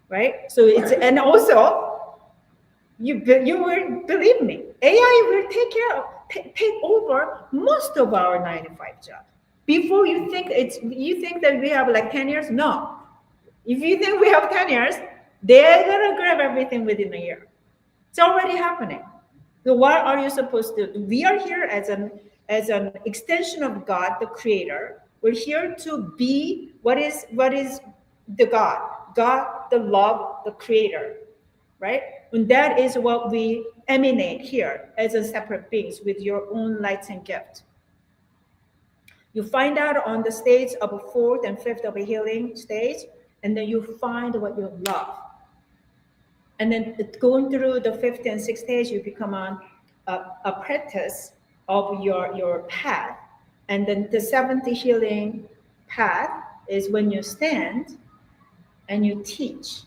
[SPEAKER 4] Right? So it's, and also, you will believe me, AI will take over most of our 9-to-5 jobs. Before you think that we have like 10 years, no. If you think we have 10 years, they're gonna grab everything within a year. It's already happening. So what are you supposed to do? We are here as an extension of God, the creator. We're here to be what is the God, the love, the creator, right? And that is what we emanate here as a separate beings with your own lights and gift. You find out on the stage of a fourth and fifth of a healing stage, and then you find what you love. And then going through the fifth and sixth stage, you become an apprentice of your path. And then the seventh healing path is when you stand and you teach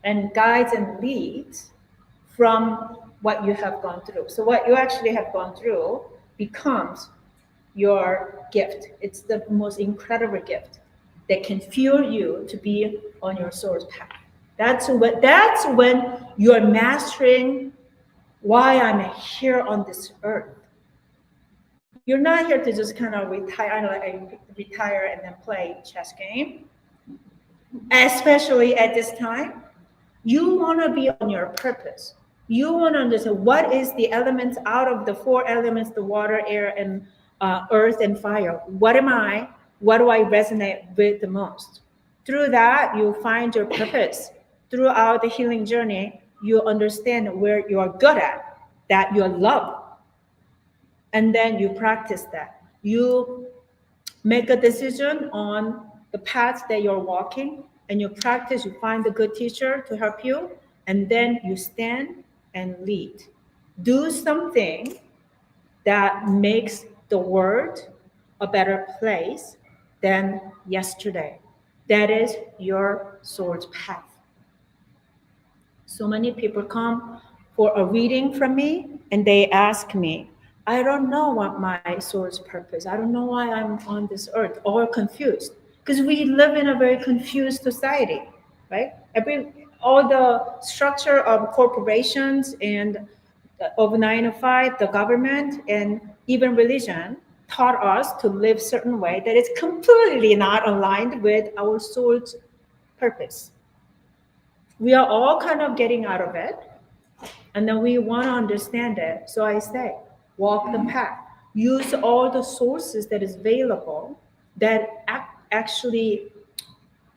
[SPEAKER 4] and guide and lead from what you have gone through. So what you actually have gone through becomes your gift. It's the most incredible gift that can fuel you to be on your soul's path. That's when you're mastering why I'm here on this earth. You're not here to just kind of retire and then play chess game. Especially at this time, you want to be on your purpose. You want to understand what is the elements out of the four elements: the water, air, and earth and fire. What am I? What do I resonate with the most? Through that, you find your purpose throughout the healing journey, you understand where you are good at, that you love, and then you practice that. You make a decision on the path that you're walking, and you practice, you find a good teacher to help you, and then you stand and lead. Do something that makes the world a better place than yesterday. That is your soul's path. So many people come for a reading from me and they ask me, I don't know what my soul's purpose. I don't know why I'm on this earth, or confused. Because we live in a very confused society, right? All the structure of corporations and of 9 to 5, the government and even religion taught us to live certain way that is completely not aligned with our soul's purpose. We are all kind of getting out of it, and then we want to understand it. So I say, walk the path. Use all the sources that is available that actually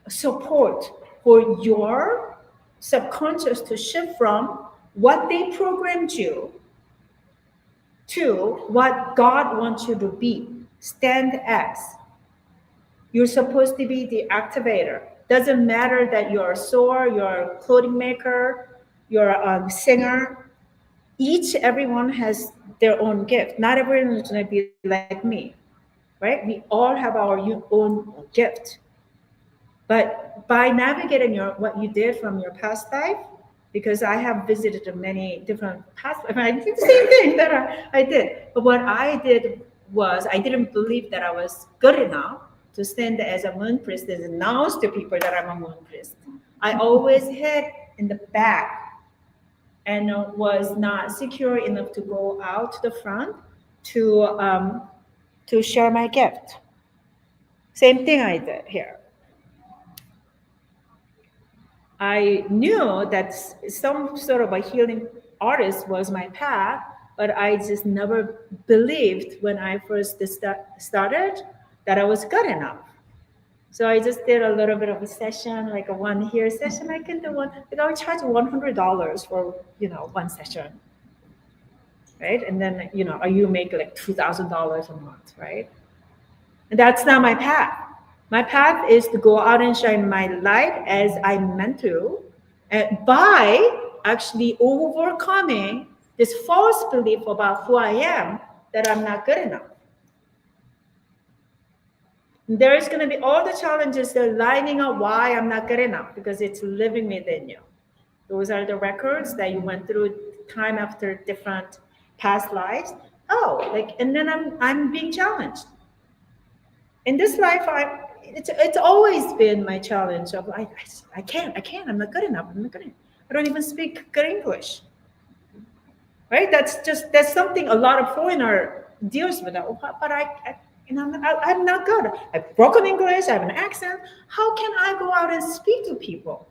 [SPEAKER 4] support for your subconscious to shift from what they programmed you to what God wants you to be. Stand as. You're supposed to be the activator. Doesn't matter that you're a sewer, you're a clothing maker, you're a singer. Everyone has their own gift. Not everyone is going to be like me, right? We all have our own gift. But by navigating what you did from your past life, because I have visited many different past lives, I did the same thing that I did. But what I did was I didn't believe that I was good enough to stand as a moon priestess and announce to people that I'm a moon priest. I always hid in the back and was not secure enough to go out to the front to share my gift. Same thing I did here. I knew that some sort of a healing artist was my path, but I just never believed when I first started that I was good enough. So I just did a little bit of a session, like a 1 year session. I can do one. Like I would charge $100 for one session, right? And then you make like $2,000 a month, right? And that's not my path. My path is to go out and shine my light as I'm meant to, and by actually overcoming this false belief about who I am, that I'm not good enough. There's going to be all the challenges that are lining up why I'm not good enough, because it's living within you. Those are the records that you went through time after different past lives. And then I'm being challenged. In this life, it's always been my challenge of I can't, I'm not good enough. I don't even speak good English. Right? That's something a lot of foreigner deals with. But I'm not good. I've broken English. I have an accent. How can I go out and speak to people?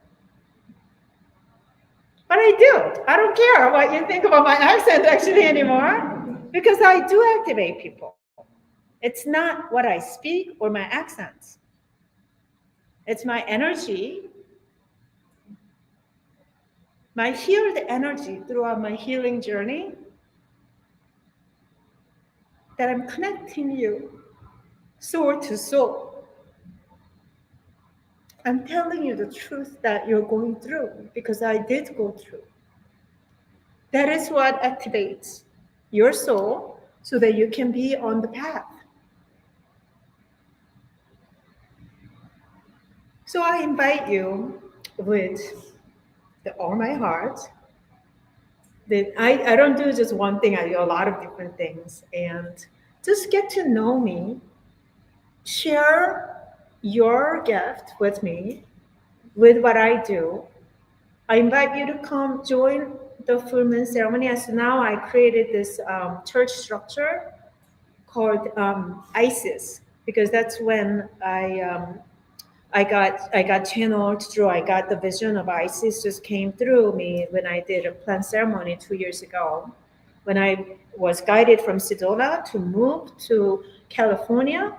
[SPEAKER 4] But I do. I don't care what you think about my accent actually anymore, because I do activate people. It's not what I speak or my accents. It's my energy, my healed energy throughout my healing journey, that I'm connecting you soul to soul. I'm telling you the truth that you're going through, because I did go through. That is what activates your soul so that you can be on the path. So I invite you with all my heart. That I don't do just one thing, I do a lot of different things. And just get to know me. Share your gift with me, with what I do. I invite you to come join the full moon ceremony. So now I created this church structure called ISIS, because that's when I got channeled through. I got the vision of Isis just came through me when I did a plant ceremony 2 years ago, when I was guided from Sedona to move to California.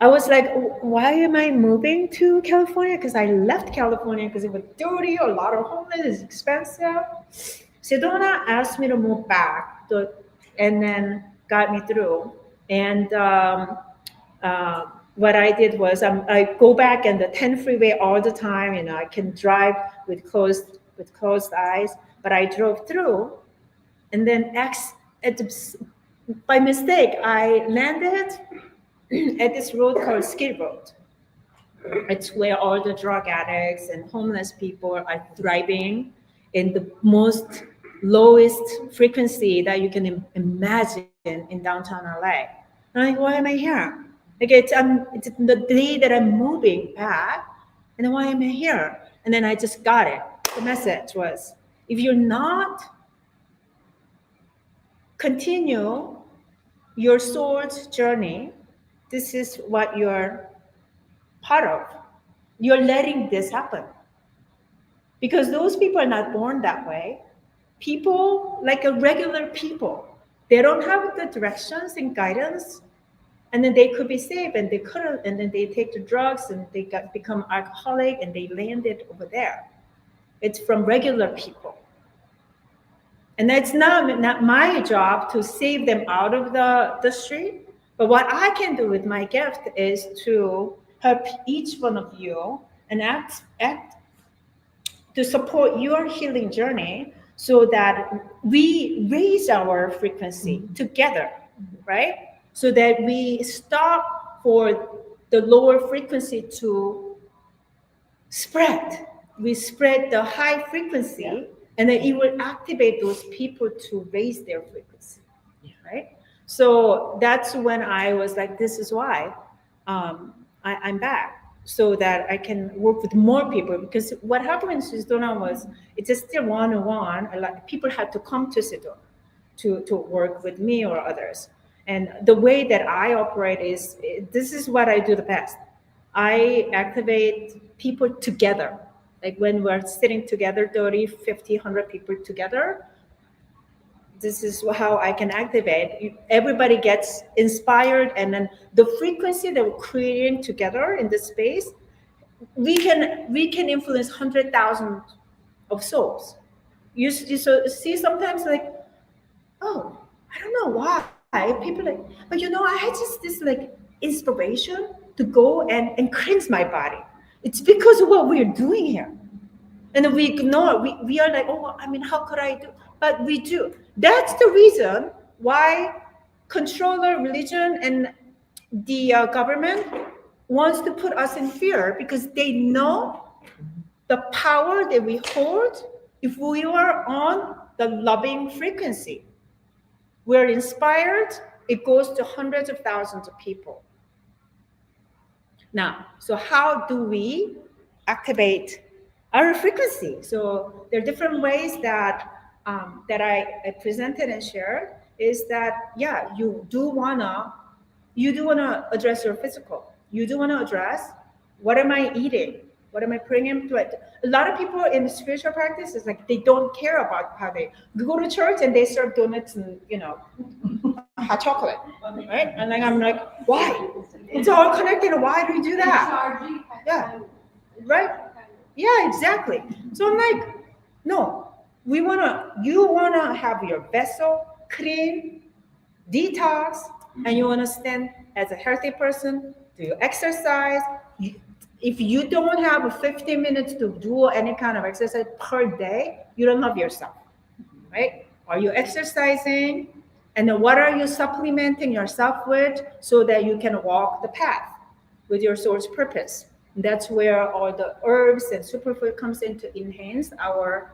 [SPEAKER 4] I was like, why am I moving to California? Because I left California because it was dirty, a lot of homeless, it's expensive. Sedona asked me to move back, and then got me through. And what I did was I go back in the 10 freeway all the time. You know, I can drive with closed eyes, but I drove through, and then by mistake I landed at this road called Skid Road. It's where all the drug addicts and homeless people are thriving in the most lowest frequency that you can imagine in downtown LA. And I'm like, why am I here? Like it's the day that I'm moving back, and then why am I here? And then I just got it. The message was, if you're not continue your soul's journey, this is what you're part of. You're letting this happen. Because those people are not born that way. People, like a regular people, they don't have the directions and guidance, and then they could be saved and they couldn't, and then they take the drugs and they become alcoholic and they landed over there. It's from regular people. And that's not my job to save them out of the street. But what I can do with my gift is to help each one of you and act to support your healing journey so that we raise our frequency together, right? So that we stop for the lower frequency to spread. We spread the high frequency, and then it will activate those people to raise their frequency, right? So that's when I was like, this is why I'm back, so that I can work with more people. Because what happened in Sedona was, it's just still one-on-one. A lot of people had to come to Sedona to work with me or others. And the way that I operate is, this is what I do the best. I activate people together. Like when we're sitting together, 30, 50, 100 people together, this is how I can activate. Everybody gets inspired, and then the frequency that we're creating together in this space, we can influence 100,000 of souls. You see sometimes like, oh, I don't know why people like, but I had just this like inspiration to go and cleanse my body. It's because of what we're doing here. And we ignore, we are like, oh, I mean, how could I do? But we do. That's the reason why controller, religion, and the government wants to put us in fear, because they know the power that we hold if we are on the loving frequency. We're inspired, it goes to hundreds of thousands of people. Now, so how do we activate our frequency? So there are different ways that I presented and shared. Is that, yeah, you do wanna address your physical. You do wanna address, what am I eating? What am I putting into it? A lot of people in spiritual practice is like, they don't care about how they go to church and they serve donuts and hot chocolate, right? And then I'm like, why? It's all connected. Why do you do that? Yeah, right. Yeah, exactly. So I'm like, no, you wanna have your vessel clean, detox, and you wanna stand as a healthy person. Do you exercise? If you don't have 15 minutes to do any kind of exercise per day, you don't love yourself, right? Are you exercising? And then what are you supplementing yourself with so that you can walk the path with your soul's purpose? And that's where all the herbs and superfood comes in to enhance our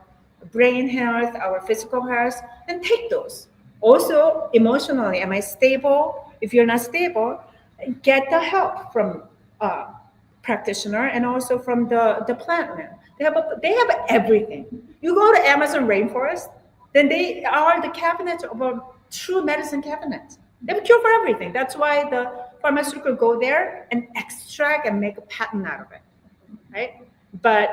[SPEAKER 4] brain health, our physical health, and take those. Also, emotionally, am I stable? If you're not stable, get the help from practitioner and also from the plant man. They have everything. You go to Amazon rainforest, then they are the cabinets of a true medicine cabinet. They have a cure for everything. That's why the pharmaceutical go there and extract and make a patent out of it, right? But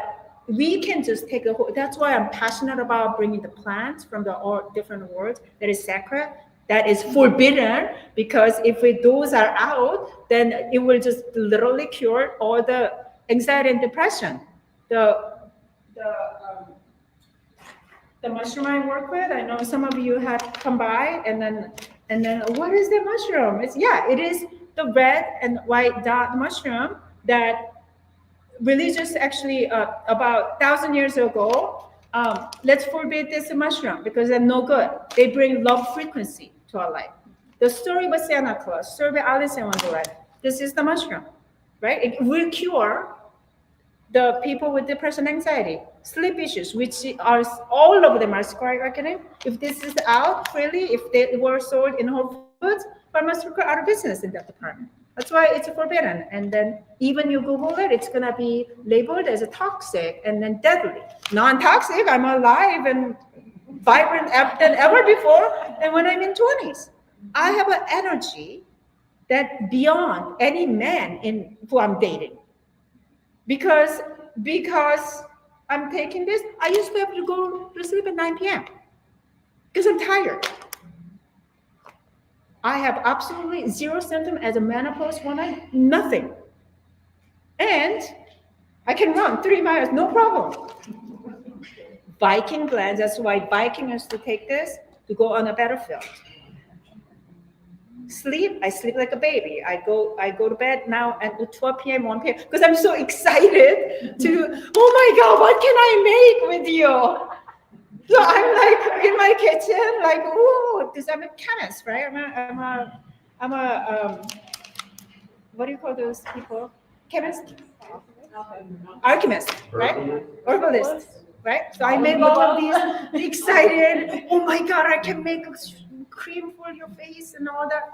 [SPEAKER 4] we can just take the whole. That's why I'm passionate about bringing the plants from all different worlds that is sacred that is forbidden, because if those are out, then it will just literally cure all the anxiety and depression. The mushroom I work with, I know some of you have come by, and then what is the mushroom? It is the red and white dot mushroom that religious actually about 1,000 years ago. Let's forbid this mushroom because they're no good. They bring love frequency to our life. The story with Santa Claus, story with Alice in Wonderland. This is the mushroom, right? It will cure the people with depression, anxiety, sleep issues, which are all of them are skyrocketing. If this is out freely, if they were sold in Whole Foods, pharmaceutical out of business in that department. That's why it's forbidden. And then even you Google it, it's gonna be labeled as a toxic and then deadly. Non-toxic, I'm alive and vibrant than ever before. And when I'm in 20s, I have an energy that beyond any man who I'm dating. Because I'm taking this, I used to have to go to sleep at 9 p.m. because I'm tired. I have absolutely zero symptom as a menopause woman, nothing. And I can run 3 miles, no problem. Viking glands, that's why Viking used to take this to go on a battlefield. Sleep, I sleep like a baby. I go to bed now at 12 p.m., 1 p.m. because I'm so excited to, oh my God, what can I make with you? So I'm like in my kitchen, like, ooh, because I'm a chemist, right? I'm a what do you call those people? Chemist? Alchemist, right? Herbalist, right? So I make all of these excited, oh my God, I can make cream for your face and all that.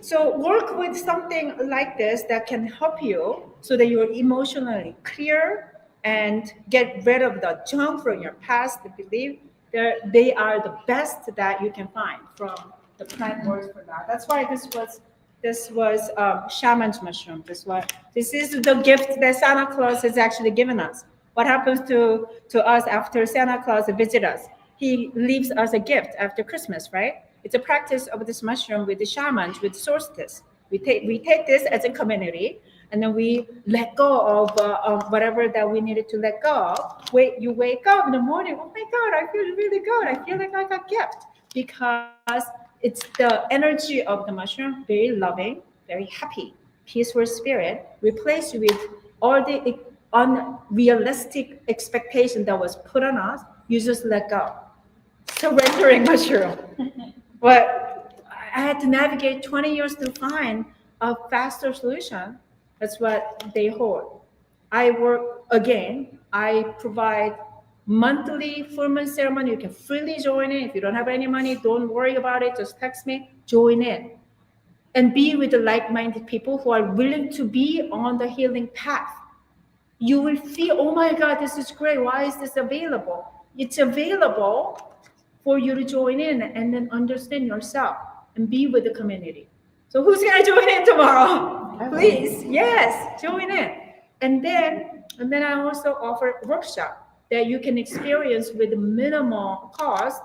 [SPEAKER 4] So work with something like this that can help you so that you're emotionally clear and get rid of the junk from your past, the belief. They are the best that you can find from the plant works for that. That's why this was shaman's mushroom. This is the gift that Santa Claus has actually given us. What happens to us after Santa Claus visits us? He leaves us a gift after Christmas, right? It's a practice of this mushroom with the shamans, with solstice. We take this as a community, and then we let go of whatever that we needed to let go of. You wake up in the morning, oh my God, I feel really good. I feel like I got gift, because it's the energy of the mushroom, very loving, very happy, peaceful spirit, replaced with all the unrealistic expectation that was put on us. You just let go. Surrendering mushroom. But I had to navigate 20 years to find a faster solution. That's what they hold. I provide monthly full moon ceremony. You can freely join in. If you don't have any money, don't worry about it. Just text me, join in. And be with the like-minded people who are willing to be on the healing path. You will feel, oh my God, this is great. Why is this available? It's available for you to join in and then understand yourself and be with the community. So who's going to join in tomorrow? Please, yes, join in. And then I also offer a workshop that you can experience with minimal cost,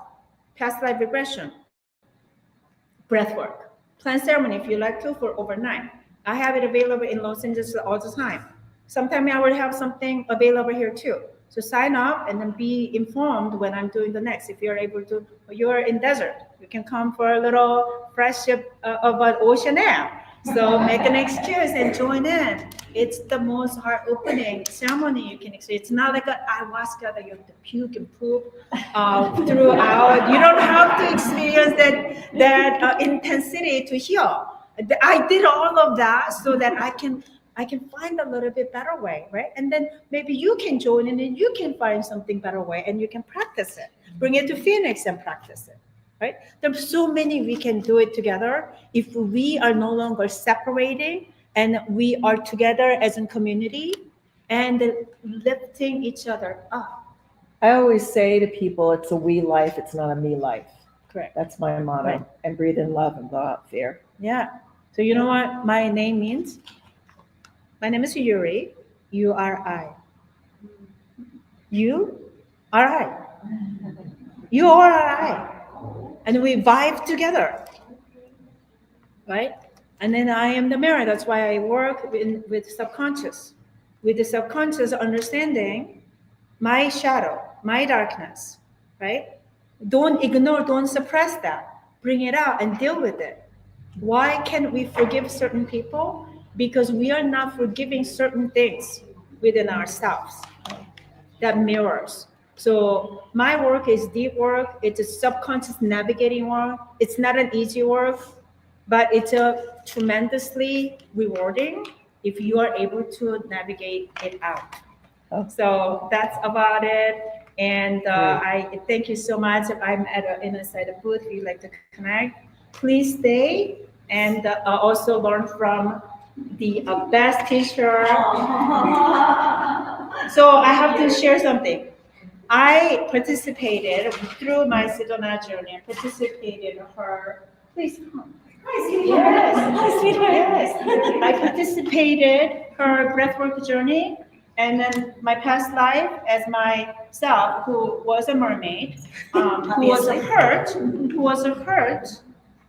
[SPEAKER 4] past life regression, breathwork, plant ceremony if you like to for overnight. I have it available in Los Angeles all the time. Sometime I will have something available here too. So sign up and then be informed when I'm doing the next. If you're able to, you're in desert, you can come for a little fresh sip of an ocean air. So make an excuse and join in. It's the most heart-opening ceremony you can experience. It's not like an ayahuasca that you have to puke and poop throughout. You don't have to experience that intensity to heal. I did all of that so that I can find a little bit better way, right? And then maybe you can join in and you can find something better way and you can practice it. Bring it to Phoenix and practice it, right? There's so many we can do it together if we are no longer separating and we are together as a community and lifting each other up.
[SPEAKER 5] I always say to people, it's a we life, it's not a me life.
[SPEAKER 4] Correct.
[SPEAKER 5] That's my motto.
[SPEAKER 4] Right.
[SPEAKER 5] And breathe in love and go out fear.
[SPEAKER 4] Yeah. So you know what my name means? My name is Yuri, U-R-I. You are I. You are I. and we vibe together, right? And then I am the mirror. That's why I work with subconscious, with the subconscious understanding my shadow, my darkness, right? Don't ignore, don't suppress that. Bring it out and deal with it. Why can't we forgive certain people? Because we are not forgiving certain things within ourselves that mirrors. So my work is deep work. It's a subconscious navigating work. It's not an easy work, but it's a tremendously rewarding if you are able to navigate it out. So that's about it. And I thank you so much. If I'm inside a booth, if you'd like to connect, please stay and also learn from the best teacher. So I have to share something. I participated through my Sedona journey. I participated in her. Please come. Hi, sweetheart. Yes. Hi, sweetheart. Yes. I participated her breathwork journey, and then my past life as myself, who was a mermaid, who was hurt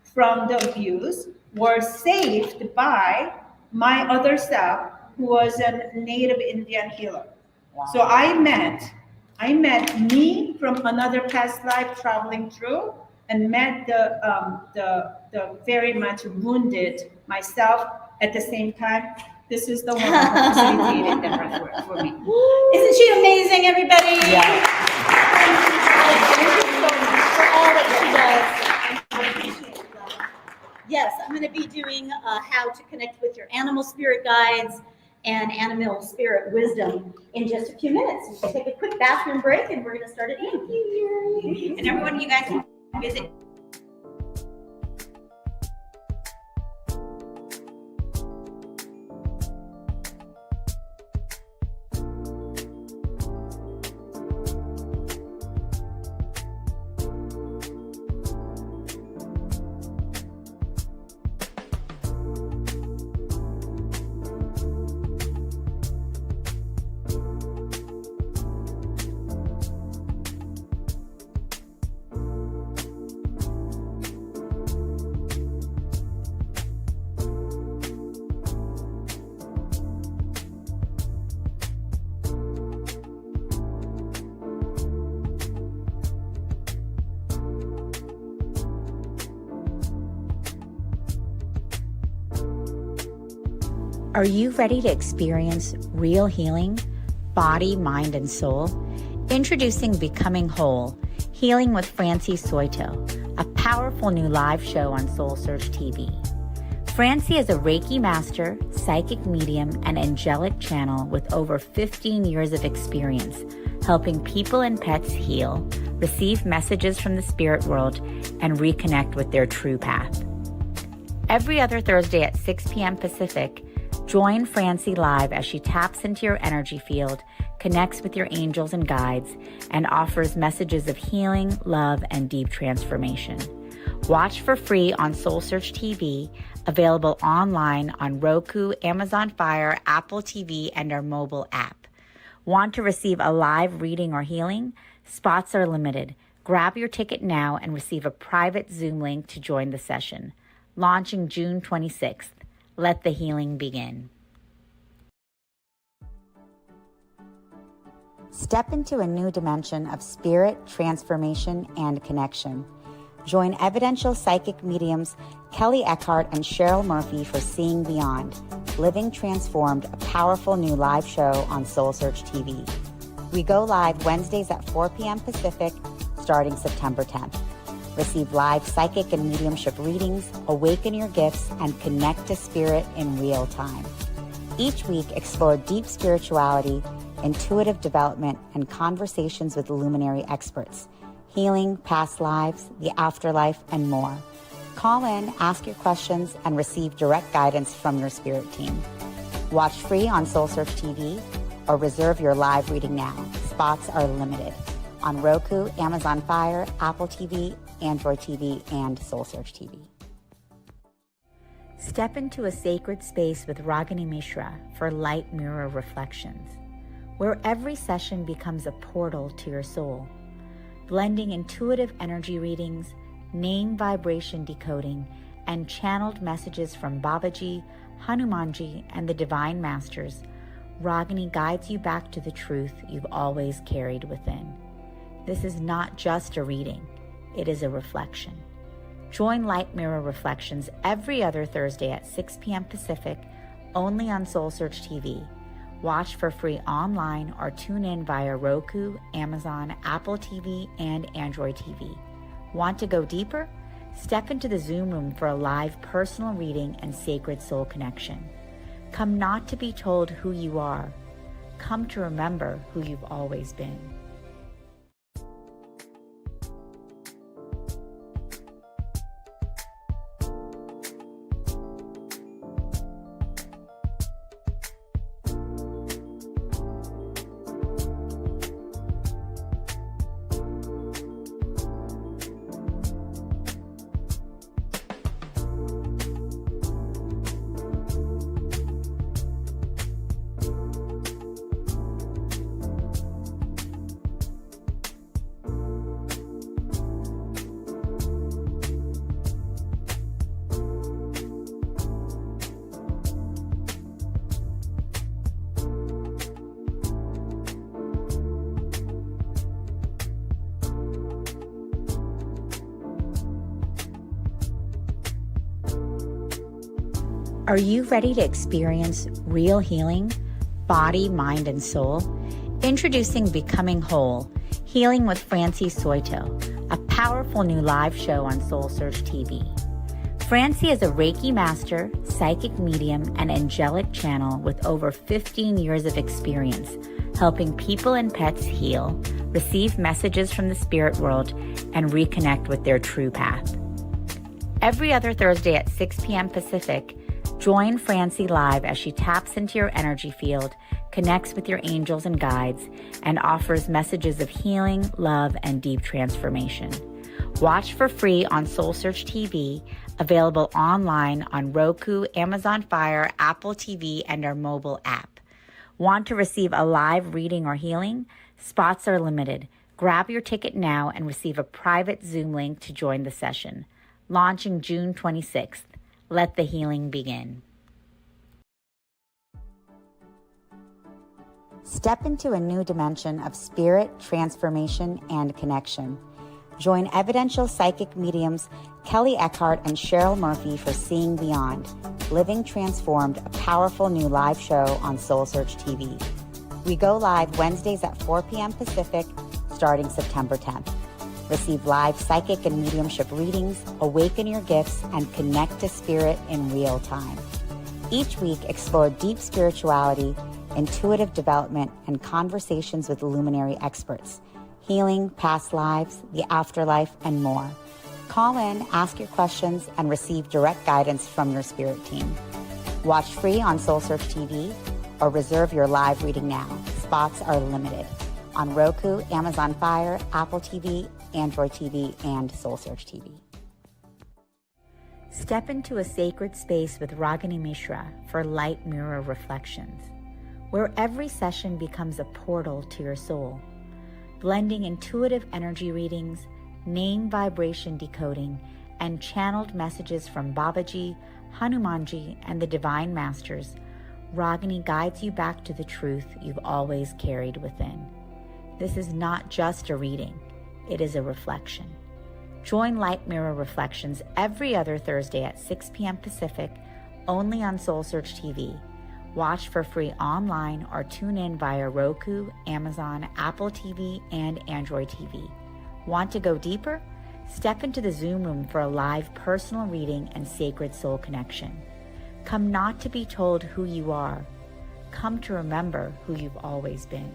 [SPEAKER 4] from the abuse, was saved by my other self, who was a native Indian healer. Wow. So I met me from another past life traveling through, and met the very much wounded myself at the same time. This is the one who facilitated the breathwork for me.
[SPEAKER 6] Isn't she amazing, everybody?
[SPEAKER 5] Yeah.
[SPEAKER 6] Thank you so much for all that she does. I appreciate that. Yes, I'm going to be doing how to connect with your animal spirit guides and animal spirit wisdom in just a few minutes. You can take a quick bathroom break, and we're going to start at 8. Thank you. And everyone, you guys can visit.
[SPEAKER 1] Are you ready to experience real healing, body, mind, and soul? Introducing Becoming Whole, Healing with Francie Soito, a powerful new live show on SoulSearch TV. Francie is a Reiki master, psychic medium, and angelic channel with over 15 years of experience helping people and pets heal, receive messages from the spirit world, and reconnect with their true path. Every other Thursday at 6 p.m. Pacific, join Francie live as she taps into your energy field, connects with your angels and guides, and offers messages of healing, love, and deep transformation. Watch for free on SoulSearch TV, available online on Roku, Amazon Fire, Apple TV, and our mobile app. Want to receive a live reading or healing? Spots are limited. Grab your ticket now and receive a private Zoom link to join the session. Launching June 26th. Let the healing begin. Step into a new dimension of spirit, transformation, and connection. Join evidential psychic mediums Kelly Eckhart and Cheryl Murphy for Seeing Beyond, Living Transformed, a powerful new live show on SoulSearch TV. We go live Wednesdays at 4 p.m. Pacific, starting September 10th. Receive live psychic and mediumship readings, awaken your gifts, and connect to spirit in real time. Each week, explore deep spirituality, intuitive development, and conversations with luminary experts, healing, past lives, the afterlife, and more. Call in, ask your questions, and receive direct guidance from your spirit team. Watch free on SoulSearch TV or reserve your live reading now. Spots are limited on Roku, Amazon Fire, Apple TV, Android TV, and SoulSearch TV. Step into a sacred space with Ragini Mishra for light mirror reflections, where every session becomes a portal to your soul, blending intuitive energy readings, name vibration decoding, and channeled messages from Babaji, Hanumanji, and the Divine Masters, Ragini guides you back to the truth you've always carried within. This is not just a reading, it is a reflection. Join Light Mirror Reflections every other Thursday at 6 p.m. Pacific, only on SoulSearch TV. Watch for free online or tune in via Roku, Amazon, Apple TV, and Android TV. Want to go deeper? Step into the Zoom room for a live personal reading and sacred soul connection. Come not to be told who you are. Come to remember who you've always been. Are you ready to experience real healing, body, mind, and soul? Introducing Becoming Whole, Healing with Francie Soito, a powerful new live show on SoulSearch TV. Francie is a Reiki master, psychic medium, and angelic channel with over 15 years of experience helping people and pets heal, receive messages from the spirit world, and reconnect with their true path. Every other Thursday at 6 p.m. Pacific, join Francie live as she taps into your energy field, connects with your angels and guides, and offers messages of healing, love, and deep transformation. Watch for free on SoulSearch TV, available online on Roku, Amazon Fire, Apple TV, and our mobile app. Want to receive a live reading or healing? Spots are limited. Grab your ticket now and receive a private Zoom link to join the session. Launching June 26th. Let the healing begin. Step into a new dimension of spirit, transformation, and connection. Join evidential psychic mediums Kelly Eckhart and Cheryl Murphy for Seeing Beyond, Living Transformed, a powerful new live show on SoulSearch TV. We go live Wednesdays at 4 p.m. Pacific, starting September 10th. Receive live psychic and mediumship readings, awaken your gifts, and connect to spirit in real time. Each week, explore deep spirituality, intuitive development, and conversations with luminary experts, healing, past lives, the afterlife, and more. Call in, ask your questions, and receive direct guidance from your spirit team. Watch free on SoulSearch TV or reserve your live reading now. Spots are limited. On Roku, Amazon Fire, Apple TV, Android TV, and SoulSearch TV. Step into a sacred space with Ragini Mishra for Light Mirror Reflections, where every session becomes a portal to your soul, blending intuitive energy readings, name vibration decoding, and channeled messages from Babaji, Hanumanji, and the Divine Masters. Ragini guides you back to the truth you've always carried within. This is not just a reading, it is a reflection. Join Light Mirror Reflections every other Thursday at 6 p.m. Pacific, only on SoulSearch TV. Watch for free online or tune in via Roku, Amazon, Apple TV, and Android TV. Want to go deeper? Step into the Zoom room for a live personal reading and sacred soul connection. Come not to be told who you are. Come to remember who you've always been.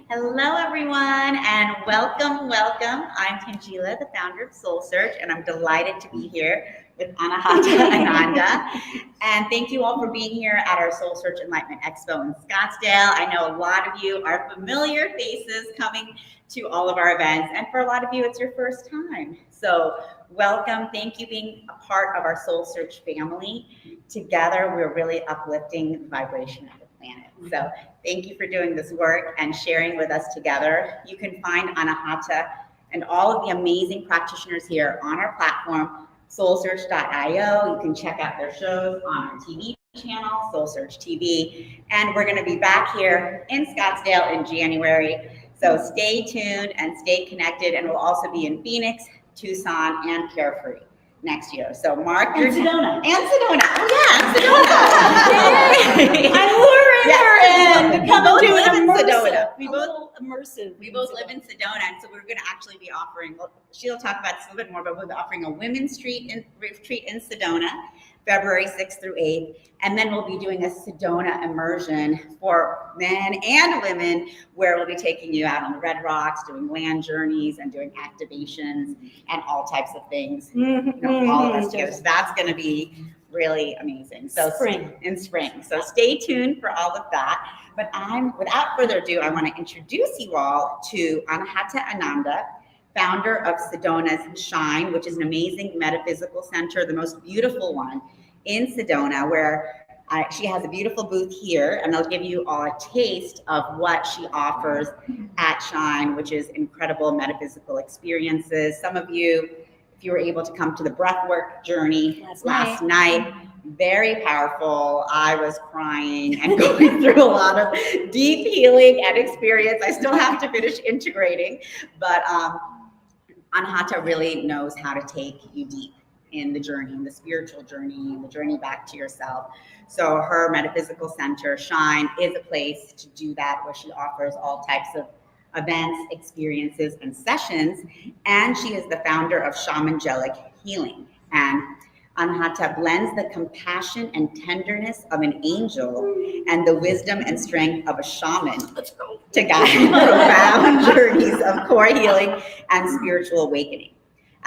[SPEAKER 1] Hello, everyone, and welcome. I'm Tangela, the founder of SoulSearch, and I'm delighted to be here with Anahata Ananda. And thank you all for being here at our SoulSearch Enlightenment Expo in Scottsdale. I know a lot of you are familiar faces coming to all of our events, and for a lot of you, it's your first time. So welcome. Thank you for being a part of our SoulSearch family. Together, we're really uplifting the vibration of the planet. So thank you for doing this work and sharing with us together. You can find Anahata and all of the amazing practitioners here on our platform, soulsearch.io. You can check out their shows on our TV channel, SoulSearch TV. And we're going to be back here in Scottsdale in January. So stay tuned and stay connected. And we'll also be in Phoenix, Tucson, and Carefree next year. So mark your
[SPEAKER 6] Sedona.
[SPEAKER 1] And Sedona. Oh yeah, Sedona. Yay.
[SPEAKER 6] I'm luring her in to come and do
[SPEAKER 1] live
[SPEAKER 6] an
[SPEAKER 1] in
[SPEAKER 6] immersive.
[SPEAKER 1] Sedona.
[SPEAKER 6] We both immersive.
[SPEAKER 1] We both live in Sedona, and so we're going to actually be offering, well, she'll talk about this a little bit more, but we'll be offering a women's retreat in Sedona, February 6th through 8th. And then we'll be doing a Sedona immersion for men and women, where we'll be taking you out on the Red Rocks, doing land journeys and doing activations and all types of things. You know, all of us together. So that's going to be really amazing. So in spring. So stay tuned for all of that. But without further ado, I want to introduce you all to Anahata Ananda, founder of Sedona's Shine, which is an amazing metaphysical center, the most beautiful one in Sedona, where she has a beautiful booth here, and I'll give you all a taste of what she offers at Shine, which is incredible metaphysical experiences. Some of you, if you were able to come to the Breathwork journey last night, very powerful. I was crying and going through a lot of deep healing and experience. I still have to finish integrating, but Anahata really knows how to take you deep in the journey, in the spiritual journey, the journey back to yourself. So her metaphysical center, Shine, is a place to do that, where she offers all types of events, experiences, and sessions. And she is the founder of Shamangelic Healing. And Anahata blends the compassion and tenderness of an angel and the wisdom and strength of a shaman to guide profound journeys of core healing and spiritual awakening.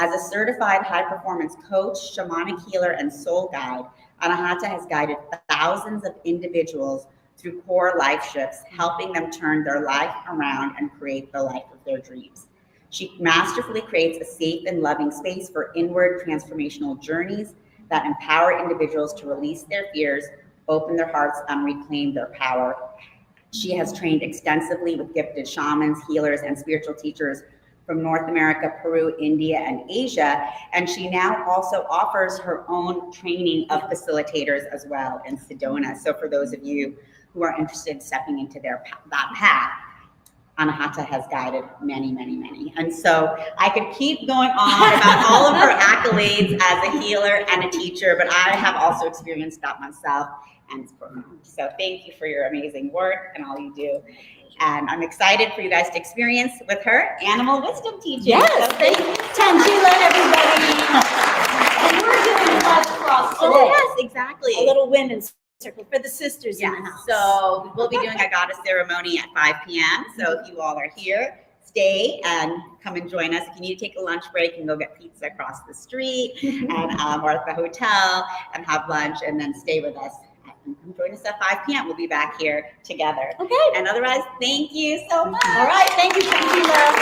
[SPEAKER 1] As a certified high-performance coach, shamanic healer, and soul guide, Anahata has guided thousands of individuals through core life shifts, helping them turn their life around and create the life of their dreams. She masterfully creates a safe and loving space for inward transformational journeys that empower individuals to release their fears, open their hearts, and reclaim their power. She has trained extensively with gifted shamans, healers, and spiritual teachers from North America, Peru, India, and Asia. And she now also offers her own training of facilitators as well in Sedona. So for those of you who are interested in stepping into that path, Anahata has guided many, many, many. And so I could keep going on about all of her accolades as a healer and a teacher, but I have also experienced that myself, and it's profound. So thank you for your amazing work and all you do. And I'm excited for you guys to experience with her animal wisdom teaching.
[SPEAKER 6] Yes,
[SPEAKER 1] so
[SPEAKER 6] thank you, Tangela, everybody. And we're doing live cross today.
[SPEAKER 1] Oh yes, exactly.
[SPEAKER 6] A little women's circle for the sisters in the house.
[SPEAKER 1] So we'll be doing a goddess ceremony at 5 p.m. So if you all are here, stay and come and join us. If you need to take a lunch break, and go get pizza across the street and or at the hotel and have lunch, and then stay with us. And come join us at 5 p.m. We'll be back here together.
[SPEAKER 6] Okay.
[SPEAKER 1] And otherwise, thank you so much.
[SPEAKER 6] All right, thank you, Tangela.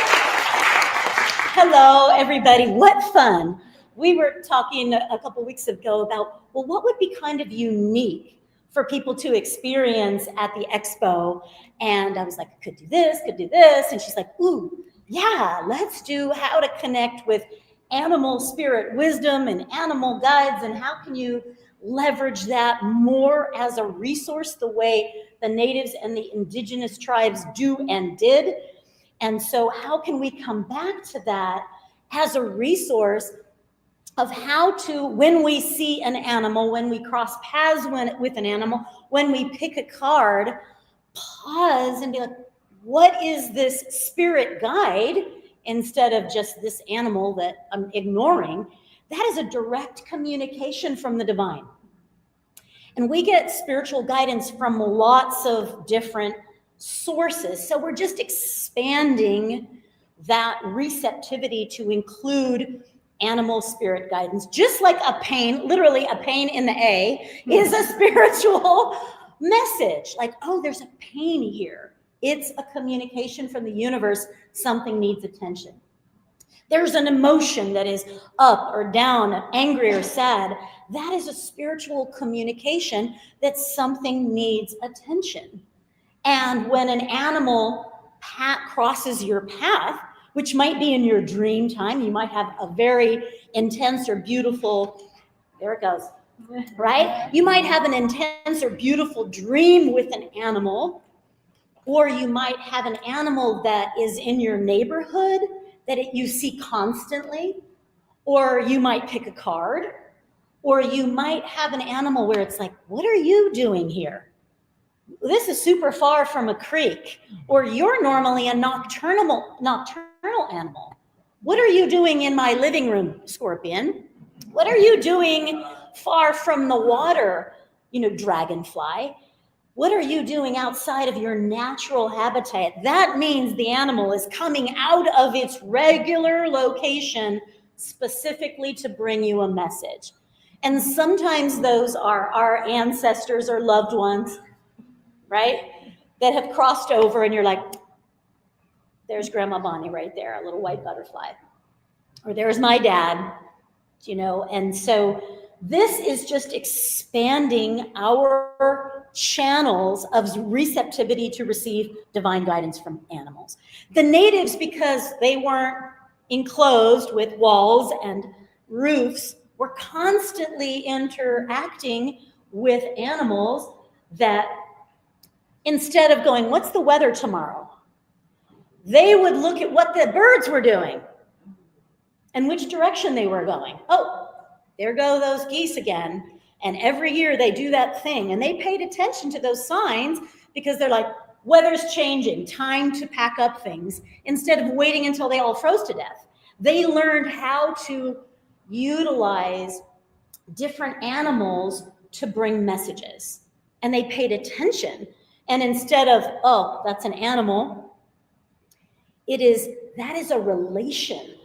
[SPEAKER 6] Hello, everybody. What fun. We were talking a couple weeks ago about, well, what would be kind of unique for people to experience at the expo? And I was like, I could do this. And she's like, ooh, yeah, let's do how to connect with animal spirit wisdom and animal guides, and how can you leverage that more as a resource the way the natives and the indigenous tribes do and did. And so how can we come back to that as a resource of how to, when we see an animal, when we cross paths with an animal, when we pick a card, pause and be like, what is this spirit guide, instead of just this animal that I'm ignoring? That is a direct communication from the divine. And we get spiritual guidance from lots of different sources. So we're just expanding that receptivity to include animal spirit guidance. Just like a pain, literally a pain in the A is a spiritual message. Like, oh, there's a pain here. It's a communication from the universe. Something needs attention. There's an emotion that is up or down, angry or sad. That is a spiritual communication that something needs attention. And when an animal crosses your path, which might be in your dream time, you might have a very intense or beautiful, there it goes, right? You might have an intense or beautiful dream with an animal, or you might have an animal that is in your neighborhood that you see constantly, or you might pick a card, or you might have an animal where it's like, what are you doing here? This is super far from a creek, or you're normally a nocturnal animal. What are you doing in my living room, Scorpion? What are you doing far from the water, dragonfly? What are you doing outside of your natural habitat? That means the animal is coming out of its regular location specifically to bring you a message. And sometimes those are our ancestors or loved ones, right? That have crossed over, and you're like, there's Grandma Bonnie right there, a little white butterfly. Or there's my dad, and so this is just expanding our channels of receptivity to receive divine guidance from animals. The natives, because they weren't enclosed with walls and roofs, were constantly interacting with animals that, instead of going, what's the weather tomorrow? They would look at what the birds were doing and which direction they were going. Oh, there go those geese again. And every year they do that thing. And they paid attention to those signs because they're like, weather's changing, time to pack up things, instead of waiting until they all froze to death. They learned how to utilize different animals to bring messages. And they paid attention. And instead of, oh, that's an animal, that is a relation.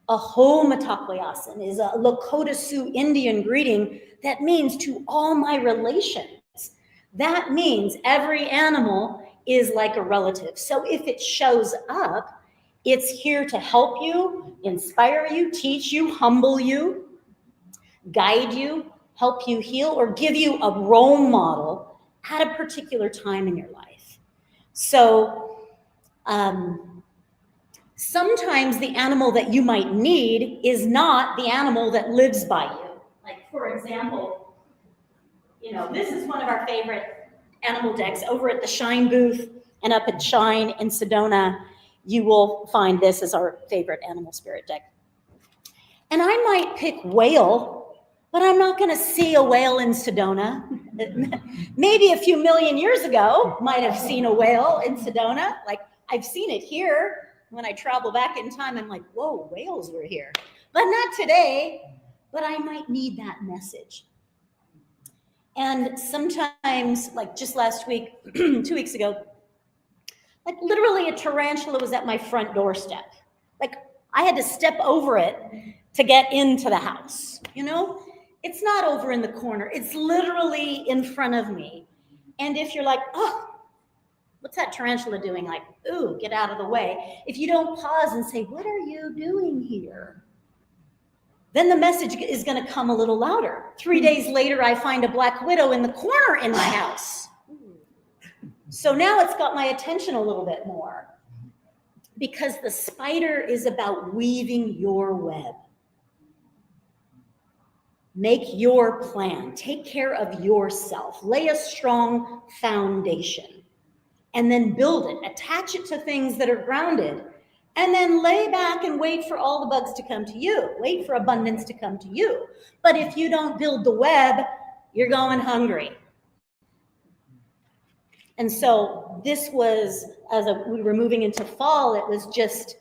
[SPEAKER 6] A ho matakwayasan is a Lakota Sioux Indian greeting that means to all my relations. That means every animal is like a relative. So if it shows up, it's here to help you, inspire you, teach you, humble you, guide you, help you heal, or give you a role model at a particular time in your life. So, sometimes the animal that you might need is not the animal that lives by you. Like, for example, this is one of our favorite animal decks. Over at the Shine booth and up at Shine in Sedona, you will find this as our favorite animal spirit deck. And I might pick whale, but I'm not going to see a whale in Sedona. Maybe a few million years ago, might have seen a whale in Sedona. Like, I've seen it here. When I travel back in time, I'm like, whoa, whales were here. But not today, but I might need that message. And sometimes, like just last week, 2 weeks ago, like literally a tarantula was at my front doorstep. Like I had to step over it to get into the house, It's not over in the corner. It's literally in front of me. And if you're like, oh, what's that tarantula doing? Like, ooh, get out of the way. If you don't pause and say, what are you doing here? Then the message is going to come a little louder. 3 days later, I find a black widow in the corner in my house. So now it's got my attention a little bit more, because the spider is about weaving your web. Make your plan. Take care of yourself. Lay a strong foundation. And then build it, attach it to things that are grounded, and then lay back and wait for all the bugs to come to you. Wait for abundance to come to you. But if you don't build the web, you're going hungry. And so this was, we were moving into fall, it was just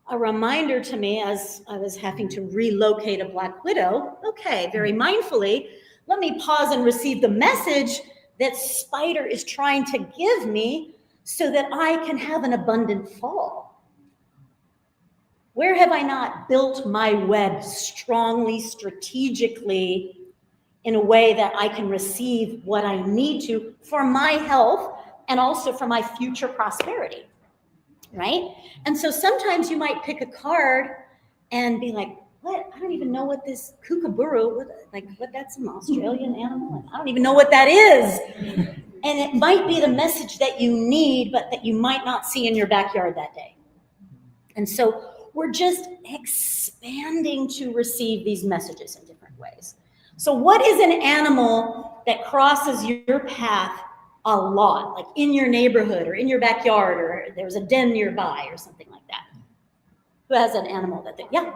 [SPEAKER 6] a reminder to me as I was having to relocate a black widow. Okay, very mindfully, let me pause and receive the message that spider is trying to give me so that I can have an abundant fall? Where have I not built my web strongly, strategically, in a way that I can receive what I need to for my health and also for my future prosperity, right? And so sometimes you might pick a card and be like, what? I don't even know what this kookaburra, what that's an Australian animal? I don't even know what that is. And it might be the message that you need, but that you might not see in your backyard that day. And so we're just expanding to receive these messages in different ways. So what is an animal that crosses your path a lot, like in your neighborhood or in your backyard, or there's a den nearby or something like that? Who has an animal that yeah?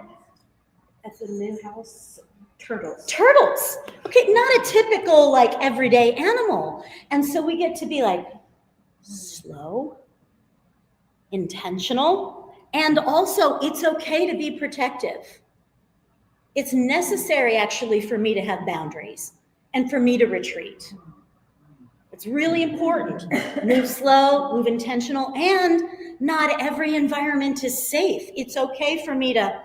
[SPEAKER 5] At the new house, turtles.
[SPEAKER 6] Turtles. Okay, not a typical like everyday animal. And so we get to be like slow, intentional, and also it's okay to be protective. It's necessary actually for me to have boundaries and for me to retreat. It's really important. Move slow, move intentional, and not every environment is safe. It's okay for me to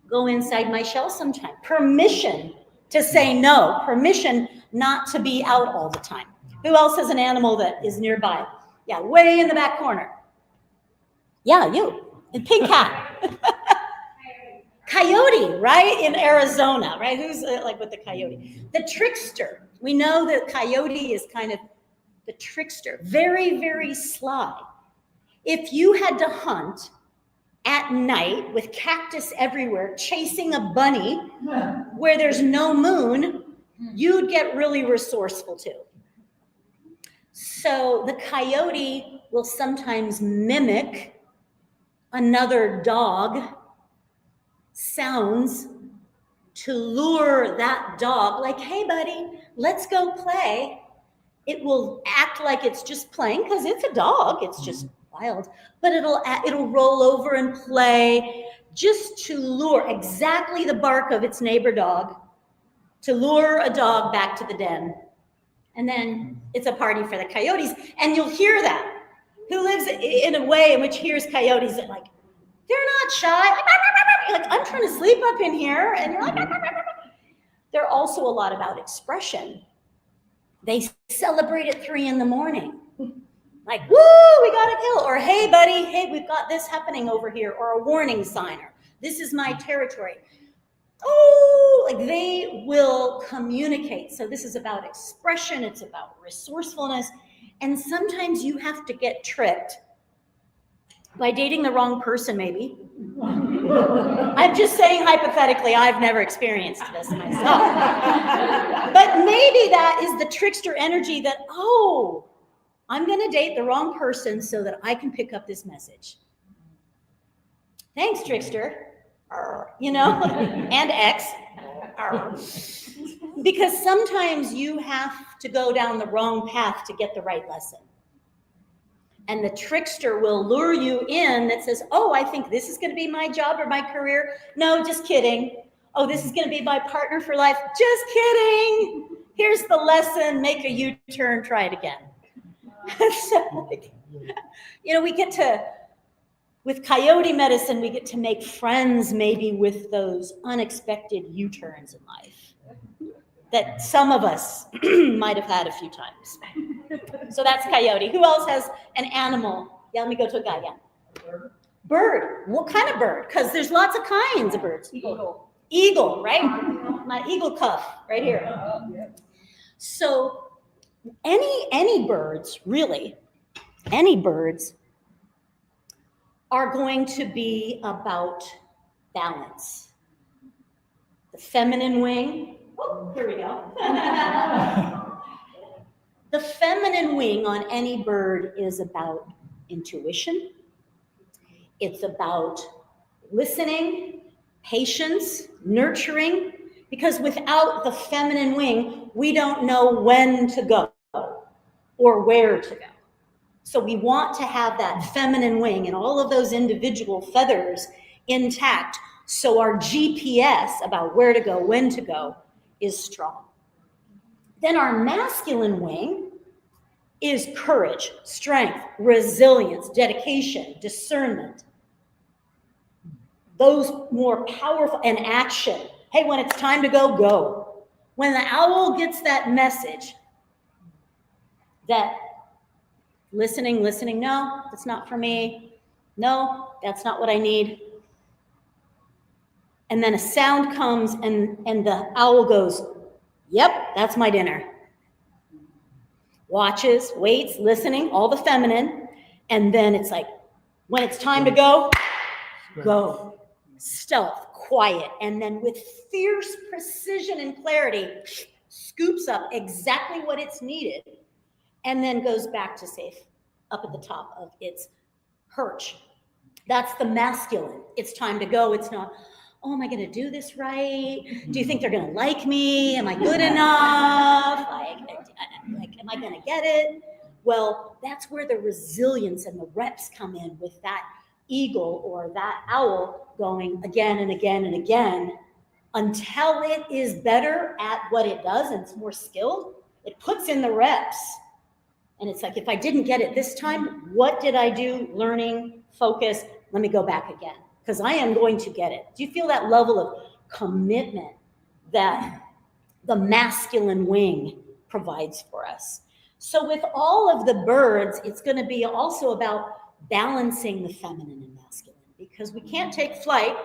[SPEAKER 6] go inside my shell sometime. Permission to say no. Permission not to be out all the time. Who else has an animal that is nearby? Yeah, way in the back corner. Yeah, you. And pink cat. Coyote, right? In Arizona, right? Who's like with the coyote? The trickster. We know that coyote is kind of the trickster. Very, very sly. If you had to hunt at night with cactus everywhere, chasing a bunny where there's no moon, you'd get really resourceful too. So the coyote will sometimes mimic another dog sounds to lure that dog, like, hey buddy, let's go play. It will act like it's just playing because it's a dog, it's just wild, but it'll roll over and play just to lure, exactly the bark of its neighbor dog, to lure a dog back to the den. And then it's a party for the coyotes, and you'll hear that. Who lives in a way in which hears coyotes that like, they're not shy. You're like, I'm trying to sleep up in here. And you're like, they're also a lot about expression. They celebrate at 3 a.m. Like, woo, we got a kill. Or, hey, buddy, hey, we've got this happening over here. Or a warning sign. Or, this is my territory. Oh, like they will communicate. So this is about expression. It's about resourcefulness. And sometimes you have to get tricked by dating the wrong person, maybe. I'm just saying hypothetically, I've never experienced this myself. But maybe that is the trickster energy that, oh, I'm going to date the wrong person so that I can pick up this message. Thanks, trickster. You know, and X. Because sometimes you have to go down the wrong path to get the right lesson. And the trickster will lure you in that says, oh, I think this is going to be my job or my career. No, just kidding. Oh, this is going to be my partner for life. Just kidding. Here's the lesson. Make a U-turn. Try it again. So, you know, we get to, with coyote medicine, we get to make friends maybe with those unexpected U-turns in life that some of us might have had a few times. So that's coyote. Who else has an animal? Yeah, let me go to a guy again. Bird. What kind of bird? Because there's lots of kinds of birds. Eagle, right? My eagle cuff right here. So any birds, really, any birds are going to be about balance. The feminine wing. Oh, here we go. The feminine wing on any bird is about intuition. It's about listening, patience, nurturing, because without the feminine wing, we don't know when to go or where to go. So we want to have that feminine wing and all of those individual feathers intact so our GPS about where to go, when to go, is strong. Then our masculine wing is courage, strength, resilience, dedication, discernment. Those more powerful, and action. Hey, when it's time to go, go. When the owl gets that message that listening, no, that's not for me. No, that's not what I need. And then a sound comes and the owl goes, yep, that's my dinner. Watches, waits, listening, all the feminine. And then it's like, when it's time to go, go. Stealth, quiet. And then with fierce precision and clarity, scoops up exactly what it's needed. And then goes back to safe, up at the top of its perch. That's the masculine. It's time to go. It's not, oh, am I going to do this right? Do you think they're going to like me? Am I good enough? Like, am I going to get it? Well, that's where the resilience and the reps come in, with that eagle or that owl going again and again and again until it is better at what it does and it's more skilled. It puts in the reps. And it's like, if I didn't get it this time, what did I do? Learning, focus, let me go back again, because I am going to get it. Do you feel that level of commitment that the masculine wing provides for us? So with all of the birds, it's going to be also about balancing the feminine and masculine, because we can't take flight,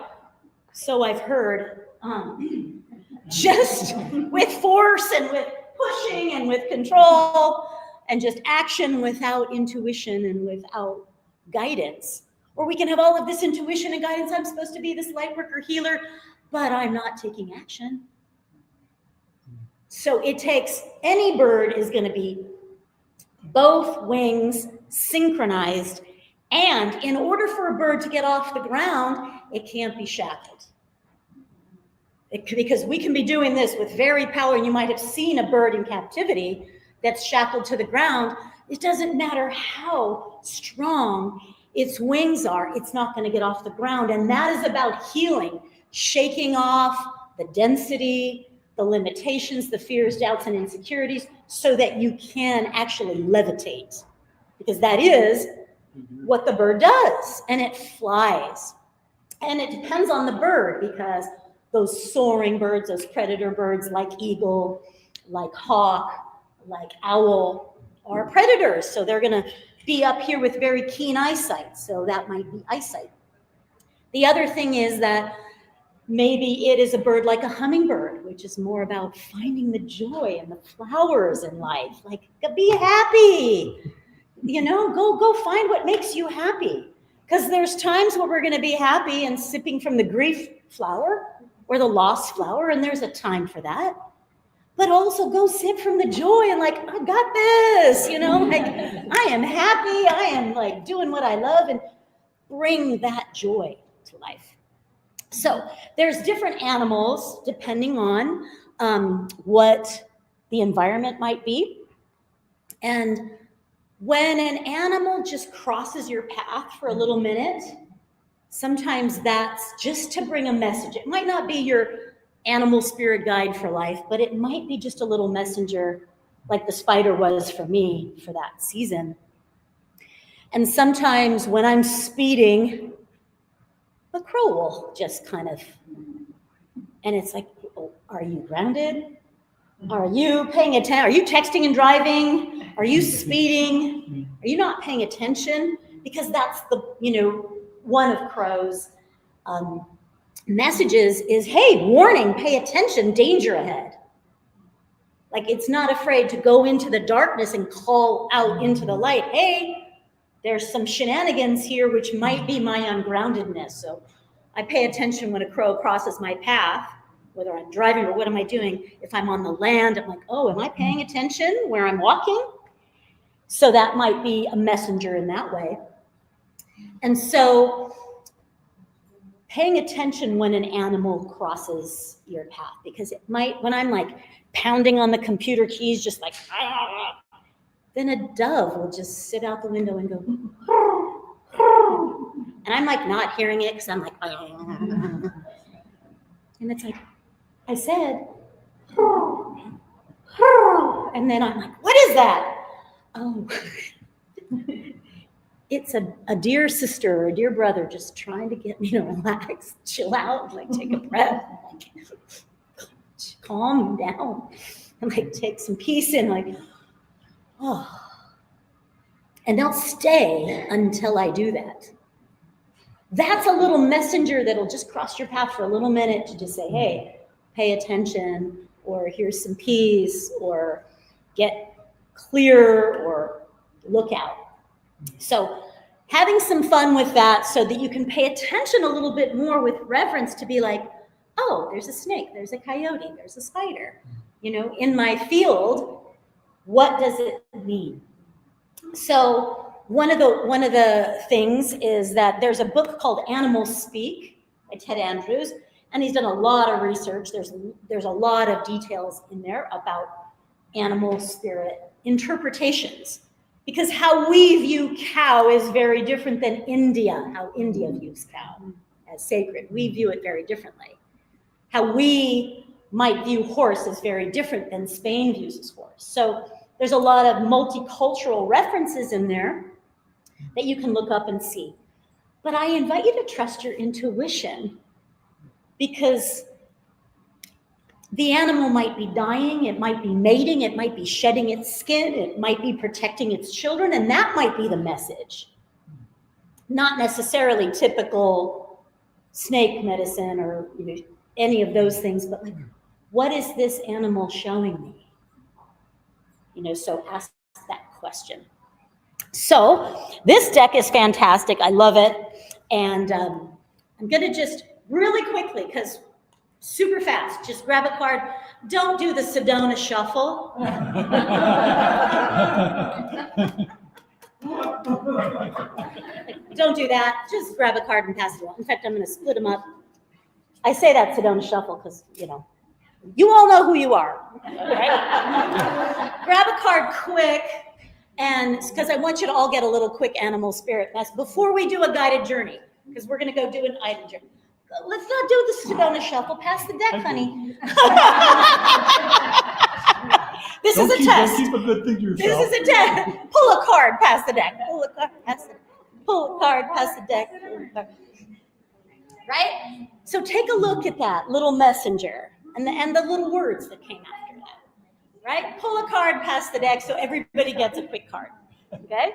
[SPEAKER 6] so I've heard, just with force and with pushing and with control and just action without intuition and without guidance. Or we can have all of this intuition and guidance. I'm supposed to be this light worker healer, but I'm not taking action. So it takes, any bird is going to be both wings synchronized. And in order for a bird to get off the ground, it can't be shackled. Because we can be doing this with very power, and you might have seen a bird in captivity that's shackled to the ground. It doesn't matter how strong its wings are, it's not going to get off the ground. And that is about healing, shaking off the density, the limitations, the fears, doubts, and insecurities, so that you can actually levitate. Because that is what the bird does, and it flies. And it depends on the bird, because those soaring birds, those predator birds like eagle, like hawk, like owl are predators. So they're going to be up here with very keen eyesight. So that might be eyesight. The other thing is that maybe it is a bird like a hummingbird, which is more about finding the joy and the flowers in life. Like, be happy. Go find what makes you happy. Because there's times where we're going to be happy and sipping from the grief flower or the lost flower, and there's a time for that. But also go sip from the joy and like, I got this, like I am happy, I am like doing what I love, and bring that joy to life. So there's different animals depending on what the environment might be. And when an animal just crosses your path for a little minute, sometimes that's just to bring a message. It might not be your animal spirit guide for life, but it might be just a little messenger, like the spider was for me for that season. And sometimes when I'm speeding, a crow will just kind of, and it's like, oh, are you grounded? Are you paying attention? Are you texting and driving? Are you speeding? Are you not paying attention? Because that's the, one of crow's messages is, hey, warning, pay attention, danger ahead. Like, it's not afraid to go into the darkness and call out into the light, hey, there's some shenanigans here, which might be my ungroundedness. So I pay attention when a crow crosses my path, whether I'm driving or what am I doing. If I'm on the land, I'm like, oh, am I paying attention where I'm walking? So that might be a messenger in that way. And so paying attention when an animal crosses your path, because it might, when I'm like pounding on the computer keys, just like, then a dove will just sit out the window and go, and I'm like not hearing it because I'm like, and it's like, I said, and then I'm like, what is that? oh, it's a dear sister or a dear brother just trying to get me to relax, chill out, like take a breath, like calm down, and like take some peace in, like, oh. And they'll stay until I do that. That's a little messenger that'll just cross your path for a little minute to just say, hey, pay attention, or here's some peace, or get clear, or look out. So having some fun with that so that you can pay attention a little bit more with reverence to be like, oh, there's a snake, there's a coyote, there's a spider. You know, in my field, what does it mean? So one of the things is that there's a book called Animals Speak by Ted Andrews, and he's done a lot of research. There's a lot of details in there about animal spirit interpretations, because how we view cow is very different than India, how India views cow as sacred. We view it very differently. How we might view horse is very different than Spain views as horse. So there's a lot of multicultural references in there that you can look up and see. But I invite you to trust your intuition, because the animal might be dying, it might be mating, it might be shedding its skin, it might be protecting its children, and that might be the message. Not necessarily typical snake medicine or any of those things, but like, what is this animal showing me? So ask that question. So this deck is fantastic. I love it. And I'm going to just really quickly, because super fast, just grab a card. Don't do the Sedona shuffle. Don't do that. Just grab a card and pass it along. In fact, I'm going to split them up. I say that Sedona shuffle because, you all know who you are, right? Grab a card quick, and because I want you to all get a little quick animal spirit mess before we do a guided journey, because we're going to go do an guided journey. Let's not do the Sedona shuffle. Pass the deck, honey. This is a test.
[SPEAKER 7] Don't keep a good thing to yourself.
[SPEAKER 6] This is a test. Pull a card, pass the deck. Pull a card, pass the deck. Pull a card, pass the deck. Right? So take a look at that little messenger and the little words that came after that. Right? Pull a card, pass the deck, so everybody gets a quick card. Okay?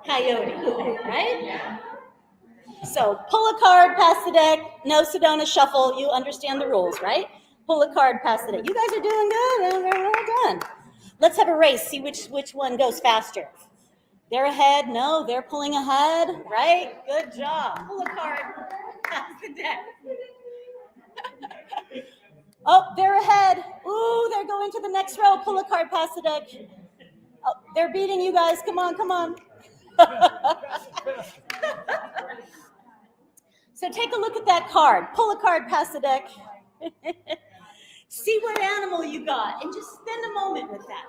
[SPEAKER 6] Coyote, right? So pull a card, pass the deck, no Sedona shuffle. You understand the rules, right? Pull a card, pass the deck. You guys are doing good. Very well done. Let's have a race. See which one goes faster. They're ahead. No, they're pulling ahead. Right? Good job. Pull a card, pass the deck. Oh, they're ahead. Ooh, they're going to the next row. Pull a card, pass the deck. Oh, they're beating you guys. Come on, come on. So take a look at that card. Pull a card, pass the deck. See what animal you got, and just spend a moment with that.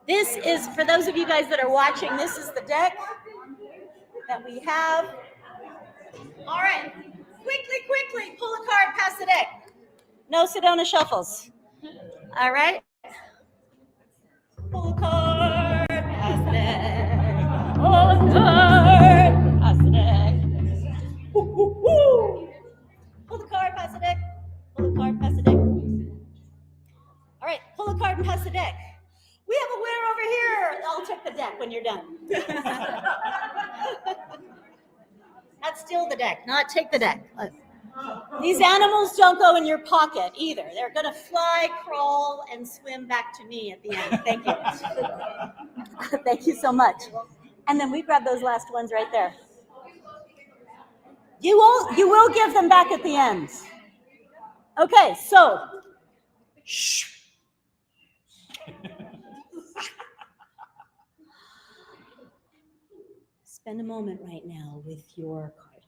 [SPEAKER 6] This is, for those of you guys that are watching, this is the deck that we have. All right, quickly, pull a card, pass the deck. No Sedona shuffles. All right. Pull a card, pass the deck. Pull a card, pass the deck. Woo. Pull the card, pass the deck. Pull the card, pass the deck. All right, pull a card and pass the deck. We have a winner over here. I'll check the deck when you're done. That's still the deck, not take the deck. These animals don't go in your pocket either. They're going to fly, crawl, and swim back to me at the end. Thank you. Thank you so much. And then we grab those last ones right there. You will give them back at the end. Okay, so. Shh. Spend a moment right now with your card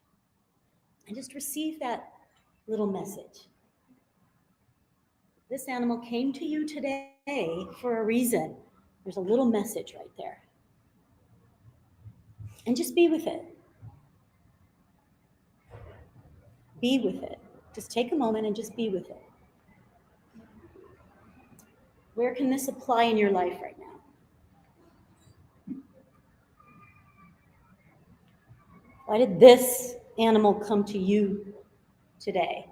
[SPEAKER 6] and just receive that little message. This animal came to you today for a reason. There's a little message right there. And just be with it. Be with it. Just take a moment and just be with it. Where can this apply in your life right now? Why did this animal come to you today?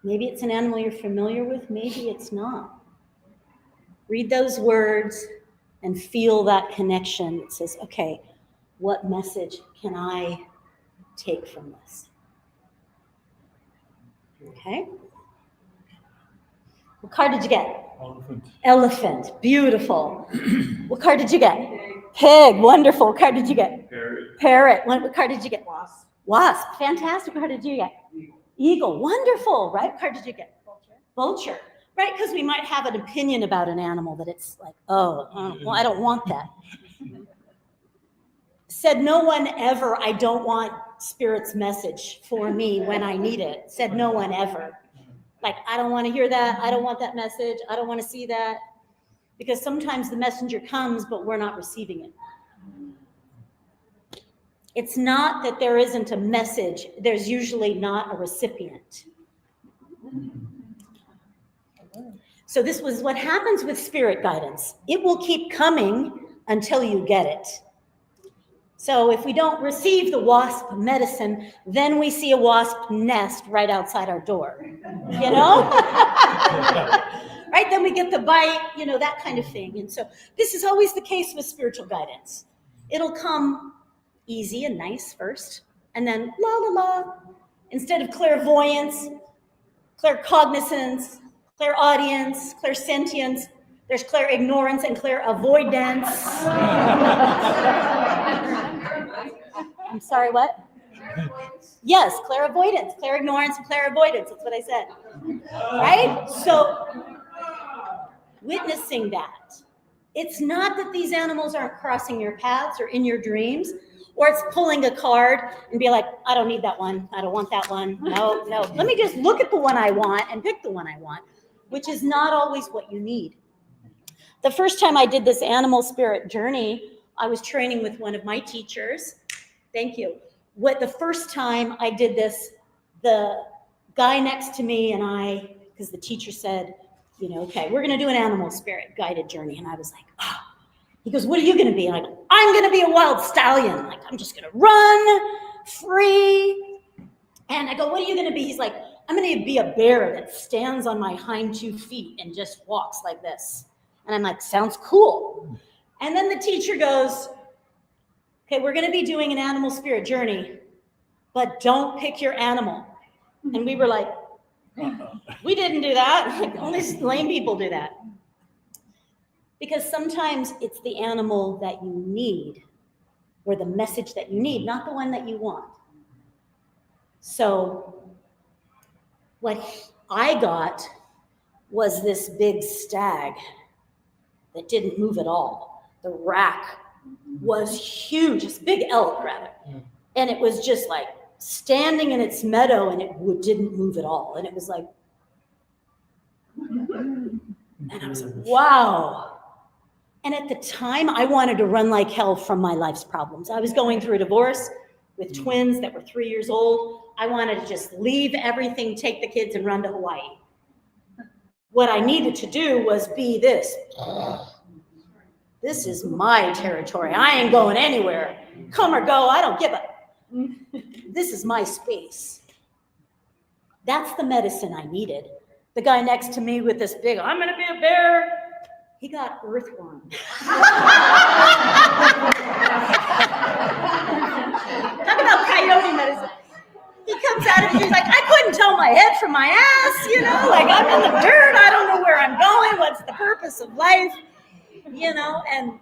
[SPEAKER 6] Maybe it's an animal you're familiar with, maybe it's not. Read those words and feel that connection that says, okay, what message can I take from this? Okay? What card did you get?
[SPEAKER 7] Elephant.
[SPEAKER 6] Elephant, beautiful. What card did you get? Pig, wonderful. What card did you get?
[SPEAKER 7] Parrot.
[SPEAKER 6] Parrot. What card did you get? Wasp. Wasp, fantastic. What card did you get? Eagle, wonderful, right? What card did you get? Vulture, right? Because we might have an opinion about an animal that it's like, oh, well, I don't want that. Said no one ever, I don't want Spirit's message for me when I need it. Said no one ever. Like, I don't want to hear that. I don't want that message. I don't want to see that. Because sometimes the messenger comes, but we're not receiving it. It's not that there isn't a message. There's usually not a recipient. So this was what happens with spirit guidance. It will keep coming until you get it. So if we don't receive the wasp medicine, then we see a wasp nest right outside our door, you know? Right? Then we get the bite, you know, that kind of thing. And so this is always the case with spiritual guidance. It'll come easy and nice first, and then la la la. Instead of clairvoyance, claircognizance, clairaudience, clairsentience, there's clairignorance and clairavoidance. I'm sorry, what? Yes, clairavoidance, clairignorance, and clairavoidance. That's what I said. Right? So, witnessing that. It's not that these animals aren't crossing your paths or in your dreams, or it's pulling a card and be like, I don't need that one. I don't want that one. No. Let me just look at the one I want and pick the one I want, which is not always what you need. The first time I did this animal spirit journey, I was training with one of my teachers. Thank you. The first time I did this, the guy next to me and I, because the teacher said, you know, okay, we're going to do an animal spirit guided journey. And I was like, oh. He goes, what are you going to be? And I go, I'm going to be a wild stallion. Like, I'm just going to run free. And I go, what are you going to be? He's like, I'm going to be a bear that stands on my hind 2 feet and just walks like this. And I'm like, sounds cool. And then the teacher goes, okay, we're going to be doing an animal spirit journey, but don't pick your animal. And we were like, we didn't do that. Like, only lame people do that. Because sometimes it's the animal that you need, or the message that you need, not the one that you want. So what I got was this big stag that didn't move at all. The rack was huge, this big elk rather. And it was just like standing in its meadow, and it didn't move at all. And it was like, and I was like, wow. And at the time, I wanted to run like hell from my life's problems. I was going through a divorce with twins that were 3 years old. I wanted to just leave everything, take the kids, and run to Hawaii. What I needed to do was be this. This is my territory. I ain't going anywhere. Come or go, I don't give a. This is my space. That's the medicine I needed. The guy next to me with this big, I'm going to be a bear. He got earthworm. Talk about coyote medicine. He comes out of it, he's like, I couldn't tell my head from my ass, you know, like I'm in the dirt, I don't know where I'm going, what's the purpose of life, you know, and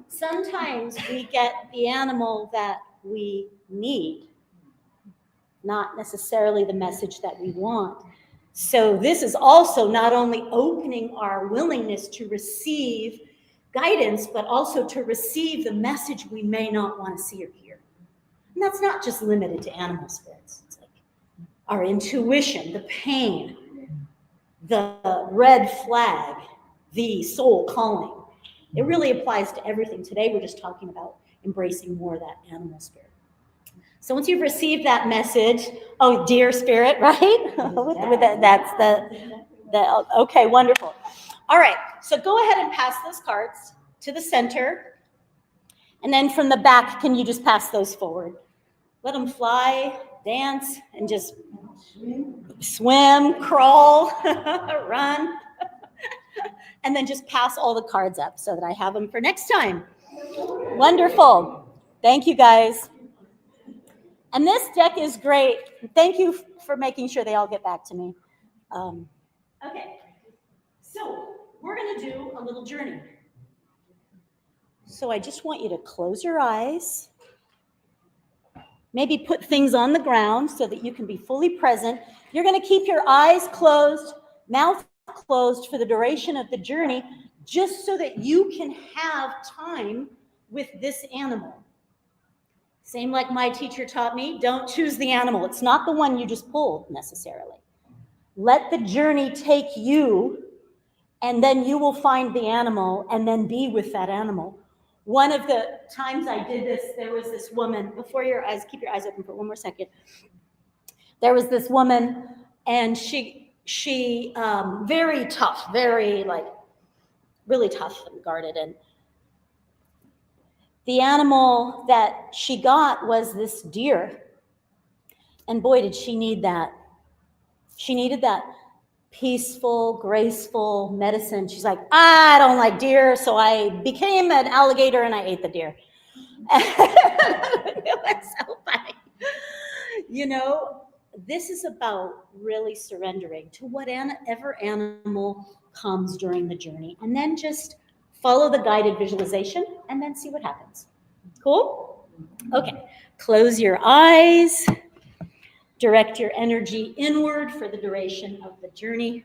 [SPEAKER 6] sometimes we get the animal that we need, not necessarily the message that we want. So this is also not only opening our willingness to receive guidance, but also to receive the message we may not want to see or hear. And that's not just limited to animal spirits. It's like our intuition, the pain, the red flag, the soul calling. It really applies to everything. Today we're just talking about embracing more of that animal spirit. So once you've received that message, oh, dear spirit, right? That's the Okay, wonderful. All right, so go ahead and pass those cards to the center. And then from the back, can you just pass those forward? Let them fly, dance, and just swim, crawl, run. And then just pass all the cards up so that I have them for next time. Wonderful. Thank you, guys. And this deck is great. Thank you for making sure they all get back to me. Okay, so we're going to do a little journey. So I just want you to close your eyes. Maybe put things on the ground so that you can be fully present. You're going to keep your eyes closed, mouth closed for the duration of the journey, just so that you can have time with this animal. Same like my teacher taught me, don't choose the animal. It's not the one you just pulled necessarily. Let the journey take you, and then you will find the animal and then be with that animal. One of the times I did this, there was this woman, before your eyes, keep your eyes open for one more second. There was this woman, and she very tough, very really tough and guarded. And the animal that she got was this deer. And boy, did she need that. She needed that peaceful, graceful medicine. She's like, I don't like deer, so I became an alligator and I ate the deer. It was so funny. You know, this is about really surrendering to whatever animal comes during the journey, and then just follow the guided visualization and then see what happens. Cool? Okay, close your eyes. Direct your energy inward for the duration of the journey.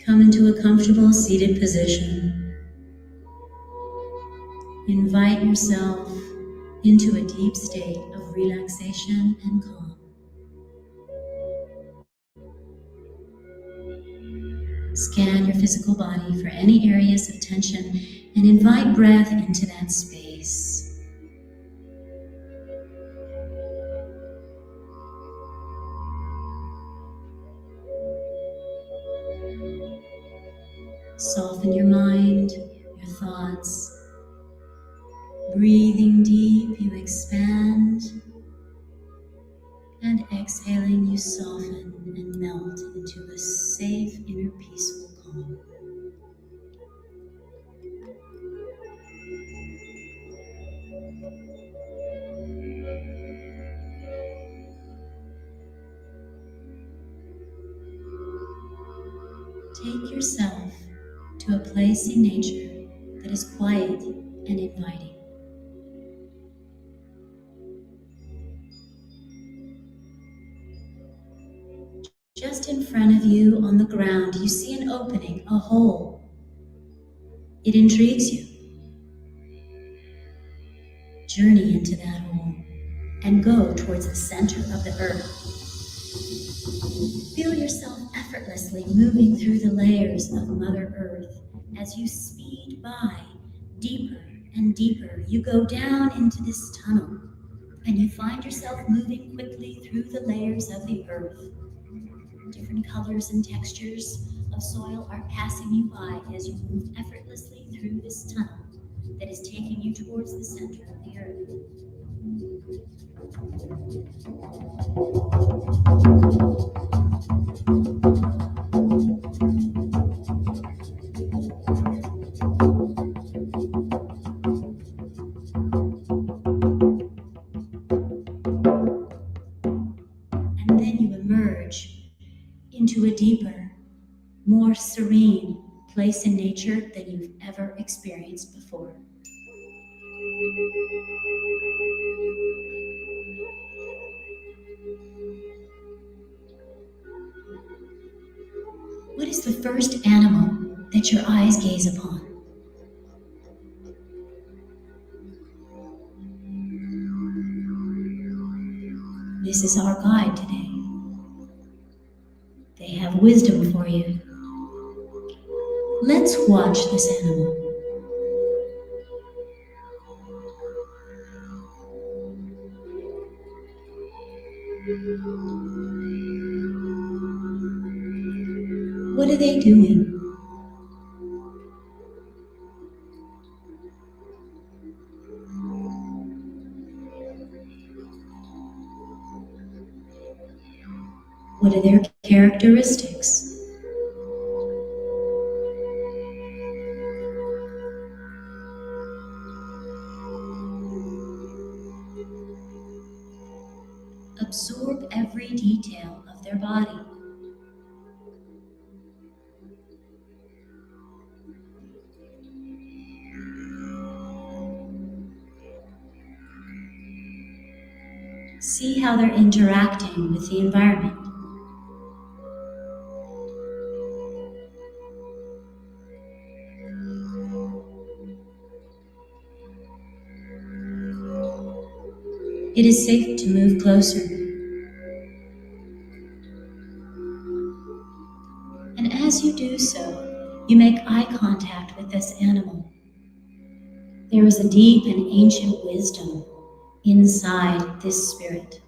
[SPEAKER 1] Come into a comfortable seated position. Invite yourself into a deep state of relaxation and calm. Scan your physical body for any areas of tension and invite breath into that space. Soften your mind, your thoughts. Breathing deep, you expand. And exhaling, you soften and melt into a safe, inner peaceful calm. Take yourself to a place in nature that is quiet and inviting. Just in front of you on the ground, you see an opening, a hole. It intrigues you. Journey into that hole and go towards the center of the earth. Feel yourself effortlessly moving through the layers of Mother Earth. As you speed by, deeper and deeper, you go down into this tunnel, and you find yourself moving quickly through the layers of the earth. Different colors and textures of soil are passing you by as you move effortlessly through this tunnel that is taking you towards the center of the earth. And then you emerge into a deeper, more serene place in nature than you've ever experienced before. is the first animal that your eyes gaze upon? This is our guide today. They have wisdom for you. Let's watch this animal. What are they doing? What are their characteristics? Absorb every detail of their body. See how they're interacting with the environment. It is safe to move closer. And as you do so, you make eye contact with this animal. There is a deep and ancient wisdom inside this spirit.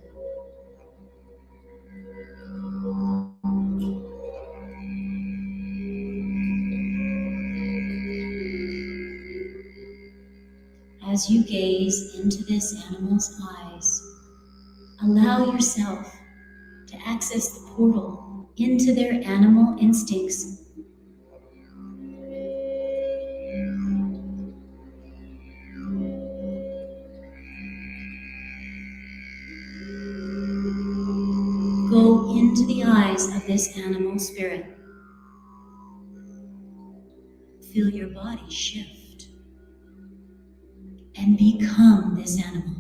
[SPEAKER 1] As you gaze into this animal's eyes, allow yourself to access the portal into their animal instincts. Go into the eyes of this animal spirit. Feel your body shift and become this animal.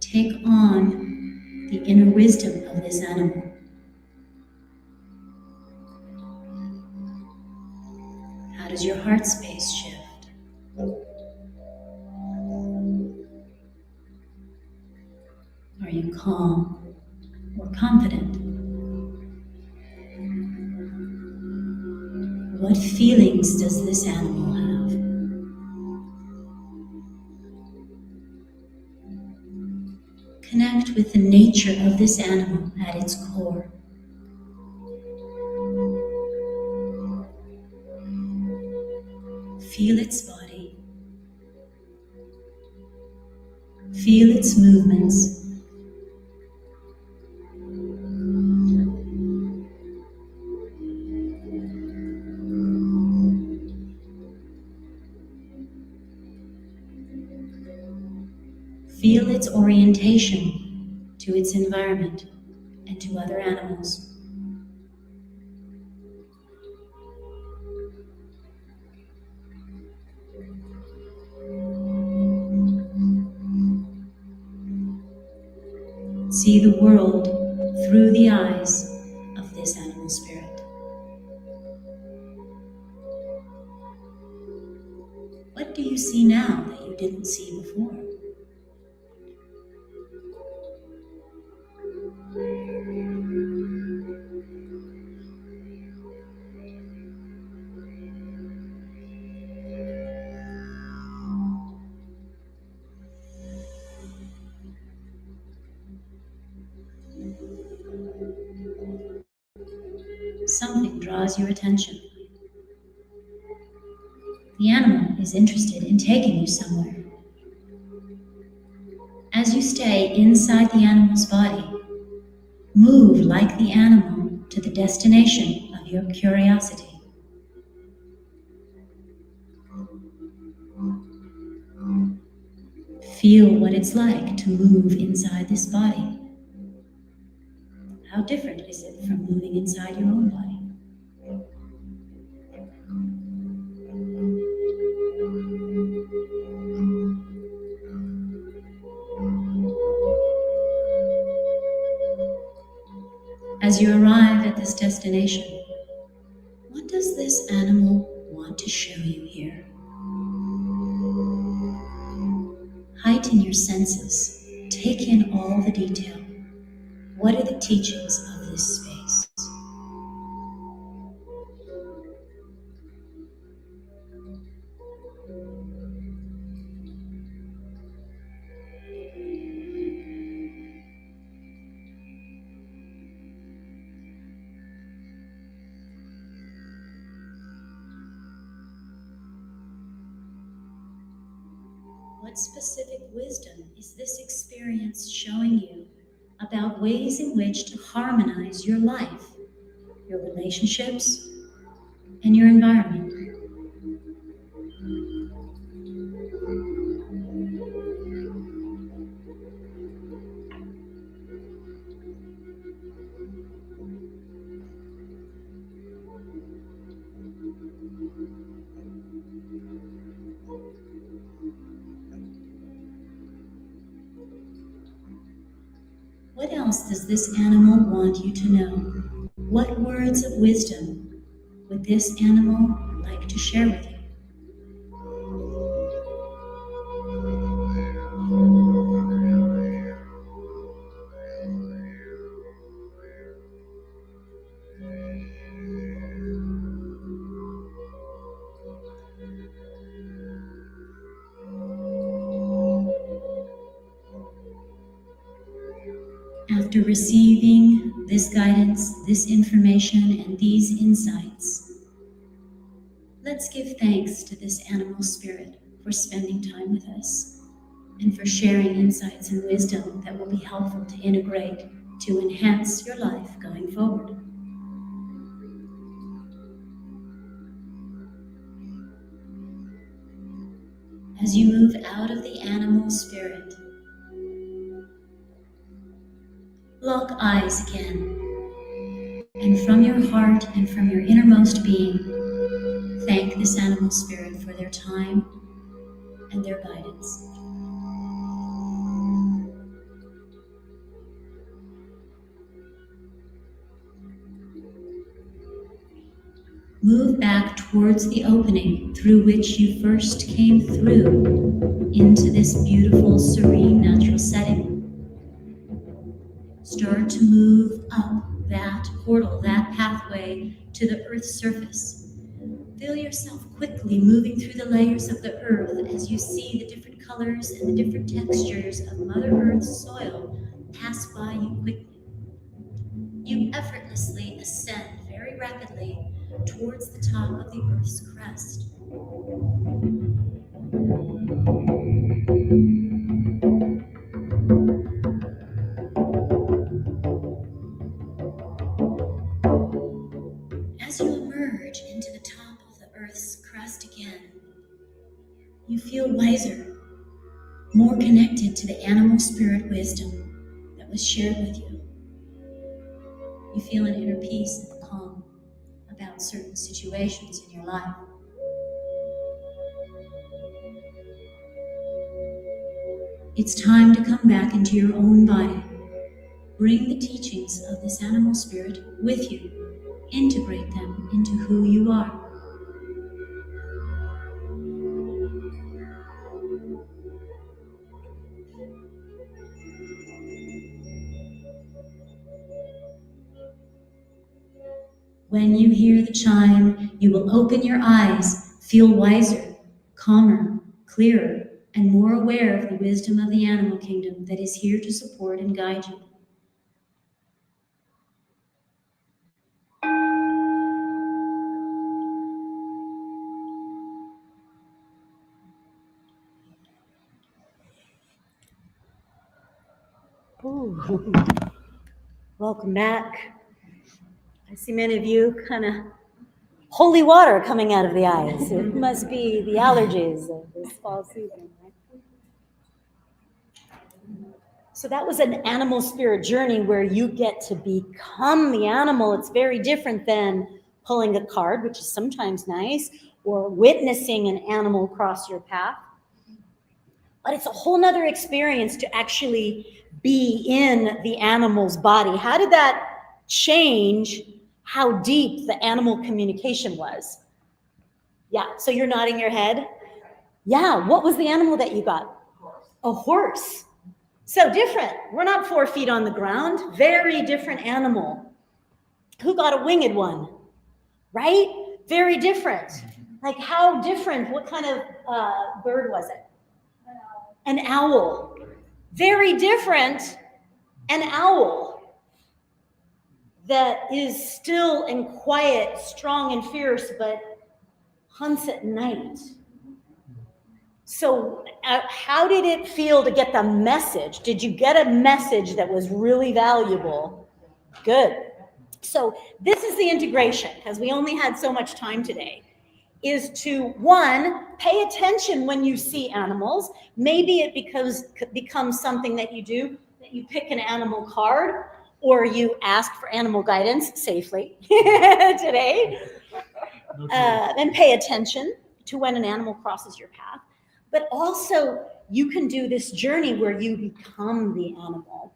[SPEAKER 1] Take on the inner wisdom of this animal. How does your heart space shift? Are you calm or confident? What feelings does this animal have? Connect with the nature of this animal at its core. Feel its body. Feel its movements. Feel its orientation to its environment and to other animals. See the world through the eyes of this animal spirit. What do you see now that you didn't see before? Something draws your attention. The animal is interested in taking you somewhere. As you stay inside the animal's body, move like the animal to the destination of
[SPEAKER 7] your curiosity. Feel what it's like to move inside this body. How different is it from moving inside your own body? As you arrive at this destination, what does this animal want to show you here? Heighten your senses. Take in all the detail. What are the teachings of this space? What specific wisdom is this experience showing you about ways in which to harmonize your life, your relationships, and your environment? What else does this animal want you to know? What words of wisdom would this animal like to share with you? After receiving this guidance, this information, and these insights, let's give thanks to this animal spirit for spending time with us and for sharing insights and wisdom that will be helpful to integrate to enhance your life going forward. As you move out of the animal spirit, lock eyes again, and from your heart and from your innermost being, thank this animal spirit for their time and their guidance. Move back towards the opening through which you first came through into this beautiful, serene, natural setting. Start to move up that portal, that pathway to the Earth's surface. Feel yourself quickly moving through the layers of the Earth as you see the different colors and the different textures of Mother Earth's soil pass by you quickly. You effortlessly ascend very rapidly towards the top of the Earth's crest. As you emerge into the top of the Earth's crest again, you feel wiser, more connected to the animal spirit wisdom that was shared with you. You feel an inner peace and calm about certain situations in your life. It's time to come back into your own body. Bring the teachings of this animal spirit with you. Integrate them into who you are. When you hear the chime, you will open your eyes, feel wiser, calmer, clearer, and more aware of the wisdom of the animal kingdom that is here to support and guide you.
[SPEAKER 6] Ooh. Welcome back. I see many of you kind of holy water coming out of the eyes. It must be the allergies of this fall season, right? So that was an animal spirit journey where you get to become the animal. It's very different than pulling a card, which is sometimes nice, or witnessing an animal cross your path. But it's a whole nother experience to actually be in the animal's body. How did that change how deep the animal communication was? Yeah, so you're nodding your head. Yeah, what was the animal that you got? A horse. So different. We're not 4 feet on the ground. Very different animal. Who got a winged one? Right? Very different. Like how different? What kind of bird was it? An owl. Very different. An owl that is still and quiet, strong and fierce, but hunts at night. So how did it feel to get the message? Did you get a message that was really valuable? Good. So this is the integration, because we only had so much time today, is to, one, pay attention when you see animals. Maybe it becomes something that you do, that you pick an animal card, or you ask for animal guidance safely today. And pay attention to when an animal crosses your path. But also, you can do this journey where you become the animal,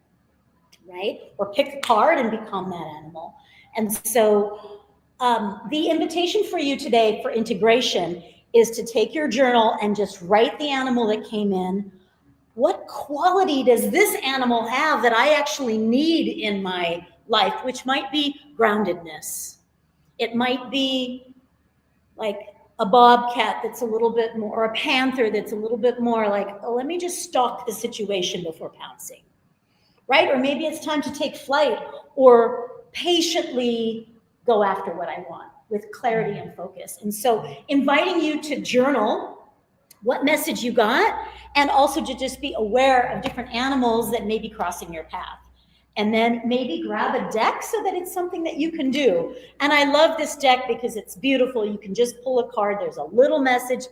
[SPEAKER 6] right? Or pick a card and become that animal. And so the invitation for you today for integration is to take your journal and just write the animal that came in. What quality does this animal have that I actually need in my life, which might be groundedness. It might be like a bobcat that's a little bit more, or a panther that's a little bit more like, oh, let me just stalk the situation before pouncing, right? Or maybe it's time to take flight or patiently go after what I want with clarity and focus. And so inviting you to journal what message you got, and also to just be aware of different animals that may be crossing your path. And then maybe grab a deck so that it's something that you can do. And I love this deck because it's beautiful. You can just pull a card. There's a little message.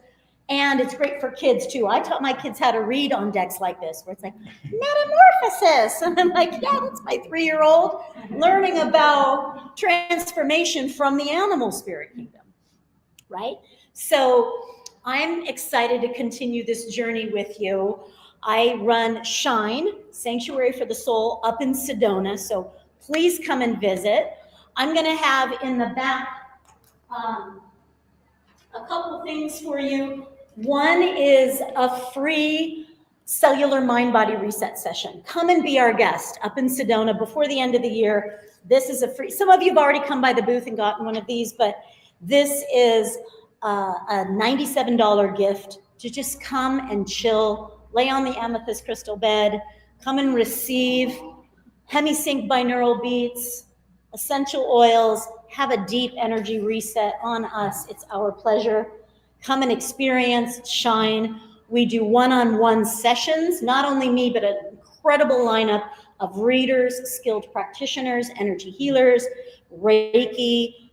[SPEAKER 6] And it's great for kids too. I taught my kids how to read on decks like this, where it's like, metamorphosis. And I'm like, yeah, that's my 3-year-old learning about transformation from the animal spirit kingdom, right? So I'm excited to continue this journey with you. I run Shine, Sanctuary for the Soul, up in Sedona, so please come and visit. I'm going to have in the back a couple things for you. One is a free cellular mind-body reset session. Come and be our guest up in Sedona before the end of the year. This is a free, some of you have already come by the booth and gotten one of these, but this is a $97 gift to just come and chill, lay on the amethyst crystal bed, come and receive hemisync binaural beats, essential oils, have a deep energy reset on us. It's our pleasure. Come and experience Shine. We do one-on-one sessions, not only me, but an incredible lineup of readers, skilled practitioners, energy healers, Reiki,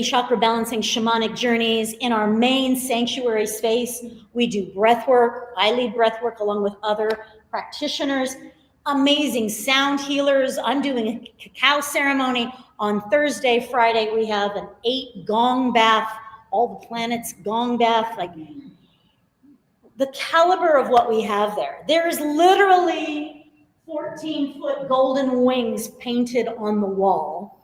[SPEAKER 6] chakra balancing, shamanic journeys. In our main sanctuary space, we do breathwork. I lead breathwork along with other practitioners. Amazing sound healers. I'm doing a cacao ceremony on Thursday, Friday. We have an 8 gong bath, all the planets gong bath. Like the caliber of what we have there. There's literally 14-foot golden wings painted on the wall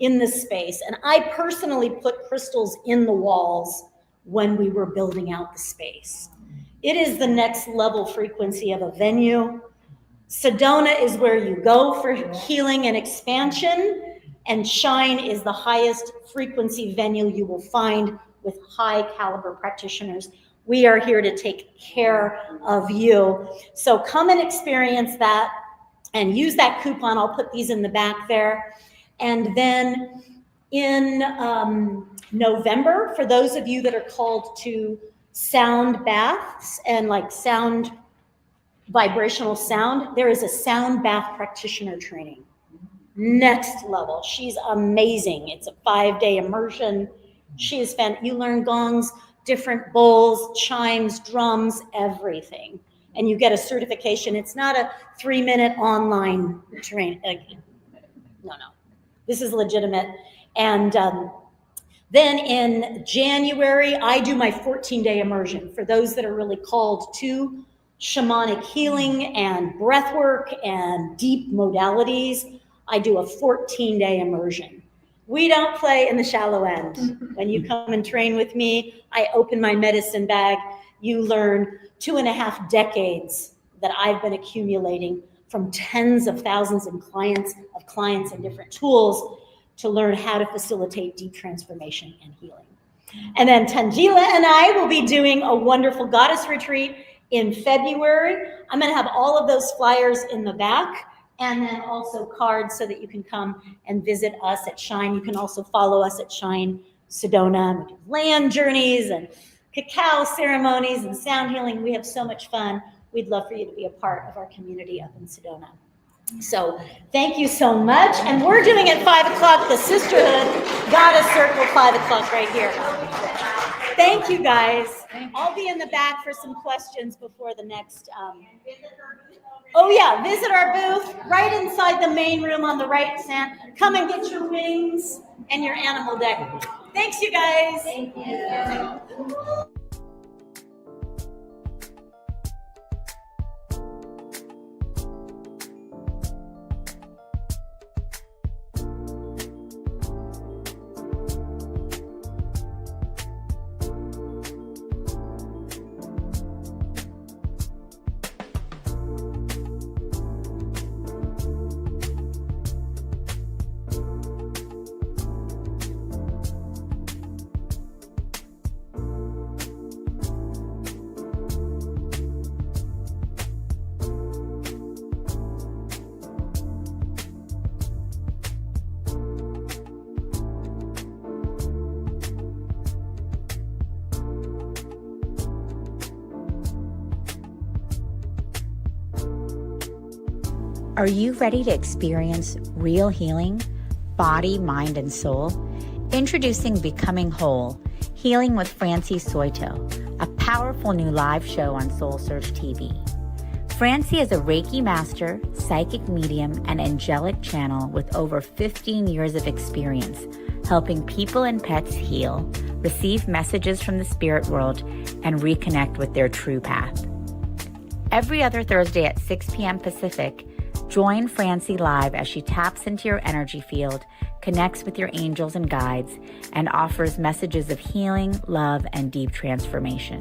[SPEAKER 6] in this space. And I personally put crystals in the walls when we were building out the space. It is the next level frequency of a venue. Sedona is where you go for healing and expansion, and Shine is the highest frequency venue you will find with high caliber practitioners. We are here to take care of you. So come and experience that and use that coupon. I'll put these in the back there. And then in November, for those of you that are called to sound baths and like sound, vibrational sound, there is a sound bath practitioner training. next level. She's amazing. It's a 5-day immersion. She is you learn gongs, different bowls, chimes, drums, everything. And you get a certification. It's not a 3-minute online train. No. This is legitimate. And then in January, I do my 14-day immersion for those that are really called to shamanic healing and breathwork and deep modalities. I do a 14-day immersion. We don't play in the shallow end. When you come and train with me, I open my medicine bag. You learn 2.5 decades that I've been accumulating from tens of thousands of clients and different tools to learn how to facilitate deep transformation and healing. And then Tanjila and I will be doing a wonderful goddess retreat in February. I'm going to have all of those flyers in the back, and then also cards so that you can come and visit us at Shine. You can also follow us at Shine Sedona. We do land journeys and cacao ceremonies and sound healing. We have so much fun. We'd love for you to be a part of our community up in Sedona. So thank you so much. And we're doing at 5 o'clock the Sisterhood Goddess Circle, 5 o'clock right here. Thank you, guys. I'll be in the back for some questions before the next. Oh, yeah, visit our booth right inside the main room on the right, Sam. Come and get your wings and your animal deck. Thanks, you guys. Thank you.
[SPEAKER 1] Are you ready to experience real healing, body, mind, and soul? Introducing Becoming Whole, Healing with Francie Soito, a powerful new live show on SoulSearch TV. Francie is a Reiki master, psychic medium, and angelic channel with over 15 years of experience helping people and pets heal, receive messages from the spirit world, and reconnect with their true path. Every other Thursday at 6 p.m. Pacific, join Francie live as she taps into your energy field, connects with your angels and guides, and offers messages of healing, love, and deep transformation.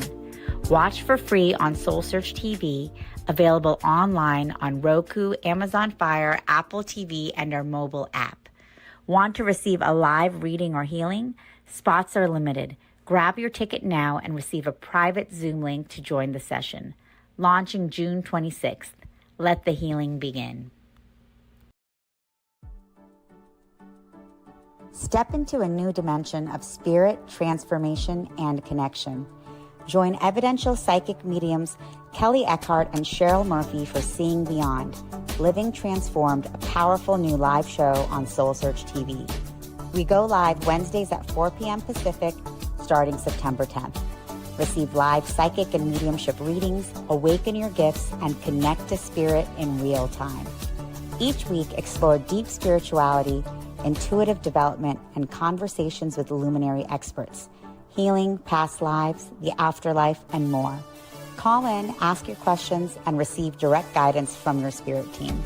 [SPEAKER 1] Watch for free on SoulSearch TV, available online on Roku, Amazon Fire, Apple TV, and our mobile app. Want to receive a live reading or healing? Spots are limited. Grab your ticket now and receive a private Zoom link to join the session. Launching June 26th. Let the healing begin. Step into a new dimension of spirit, transformation, and connection. Join evidential psychic mediums Kelly Eckhart and Cheryl Murphy for Seeing Beyond, Living Transformed, a powerful new live show on SoulSearch TV. We go live Wednesdays at 4 p.m. Pacific, starting September 10th. Receive live psychic and mediumship readings, awaken your gifts, and connect to spirit in real time. Each week, explore deep spirituality, intuitive development, and conversations with luminary experts, healing, past lives, the afterlife, and more. Call in, ask your questions, and receive direct guidance from your spirit team.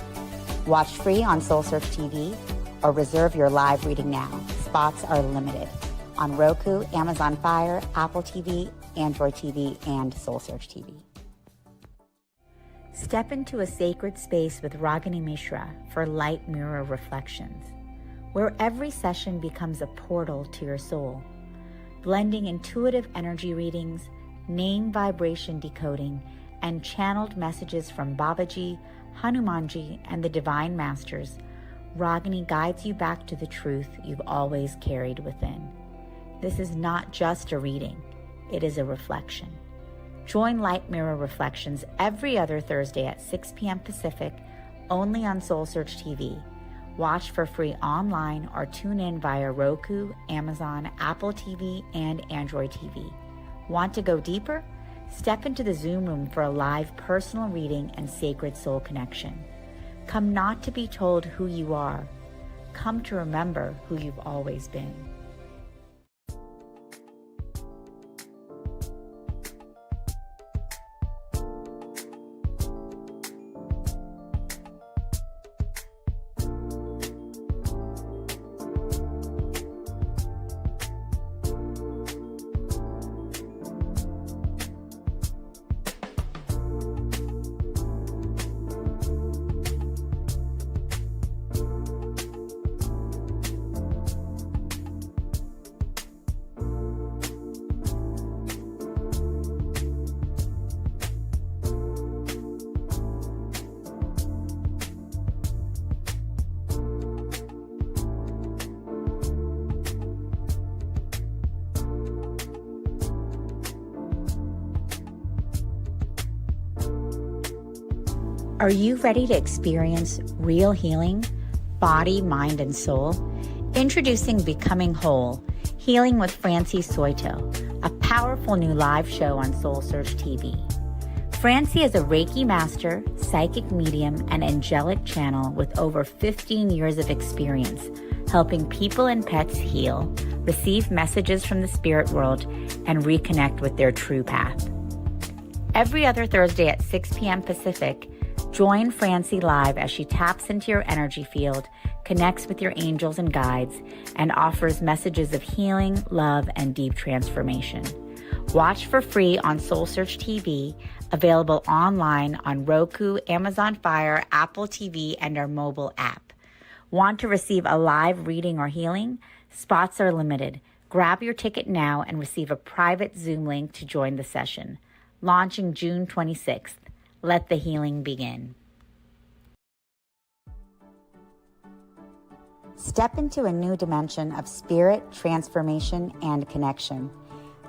[SPEAKER 1] Watch free on SoulSearch TV or reserve your live reading now. Spots are limited. On Roku, Amazon Fire, Apple TV, Android TV, and SoulSearch TV. Step into a sacred space with Ragini Mishra for Light Mirror Reflections, where every session becomes a portal to your soul, blending intuitive energy readings, name vibration decoding, and channeled messages from Babaji, Hanumanji, and the Divine Masters. Ragini guides you back to the truth you've always carried within. This is not just a reading. It is a reflection. Join Light Mirror Reflections every other Thursday at 6 p.m. Pacific, only on SoulSearch TV, Watch for free online or tune in via Roku, Amazon, Apple TV, and Android TV. Want to go deeper? Step into the Zoom room for a live personal reading and sacred soul connection. Come not to be told who you are. Come to remember who you've always been. Are you ready to experience real healing, body, mind, and soul? Introducing Becoming Whole, Healing with Francie Soito, a powerful new live show on SoulSearch TV. Francie is a Reiki master, psychic medium, and angelic channel with over 15 years of experience helping people and pets heal, receive messages from the spirit world, and reconnect with their true path. Every other Thursday at 6 p.m. Pacific, join Francie live as she taps into your energy field, connects with your angels and guides, and offers messages of healing, love, and deep transformation. Watch for free on SoulSearch TV, available online on Roku, Amazon Fire, Apple TV, and our mobile app. Want to receive a live reading or healing? Spots are limited. Grab your ticket now and receive a private Zoom link to join the session. Launching June 26th. Let the healing begin. Step into a new dimension of spirit, transformation, and connection.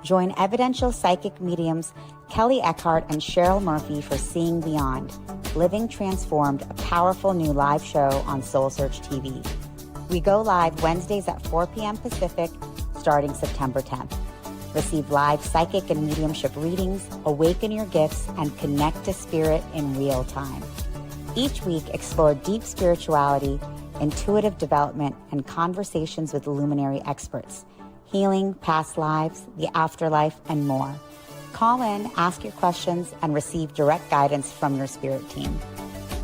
[SPEAKER 1] Join evidential psychic mediums Kelly Eckhart and Cheryl Murphy for Seeing Beyond, Living Transformed, a powerful new live show on SoulSearch TV. We go live Wednesdays at 4 p.m. Pacific, starting September 10th. Receive live psychic and mediumship readings, awaken your gifts, and connect to spirit in real time. Each week, explore deep spirituality, intuitive development, and conversations with luminary experts, healing, past lives, the afterlife, and more. Call in, ask your questions, and receive direct guidance from your spirit team.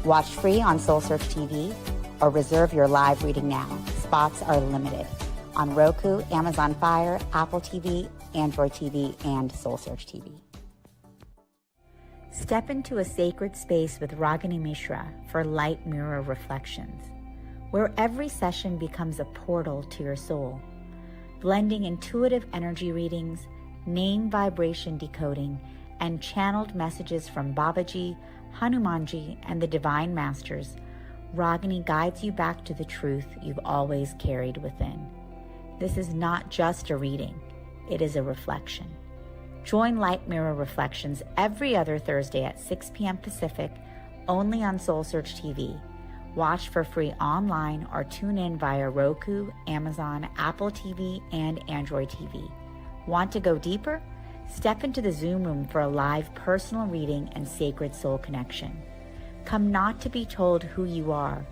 [SPEAKER 1] Watch free on SoulSearch TV or reserve your live reading now. Spots are limited. On Roku, Amazon Fire, Apple TV, Android TV, and SoulSearch TV. Step into a sacred space with Ragini Mishra for Light Mirror Reflections, where every session becomes a portal to your soul, blending intuitive energy readings, name vibration decoding, and channeled messages from Babaji, Hanumanji, and the Divine Masters. Ragini guides you back to the truth you've always carried within. This is not just a reading, it is a reflection. Join Light Mirror Reflections every other Thursday at 6 p.m. Pacific, only on SoulSearch TV. Watch for free online or tune in via Roku, Amazon, Apple TV, and Android TV. Want to go deeper? Step into the Zoom room for a live personal reading and sacred soul connection. Come not to be told who you are.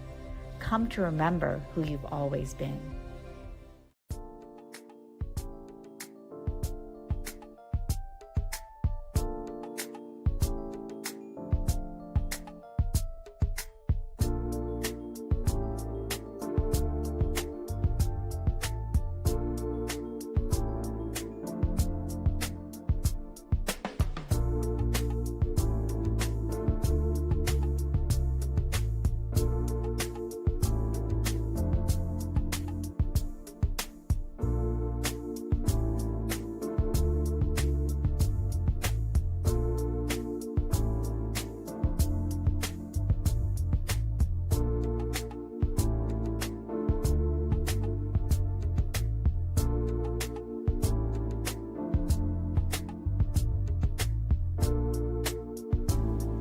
[SPEAKER 1] Come to remember who you've always been.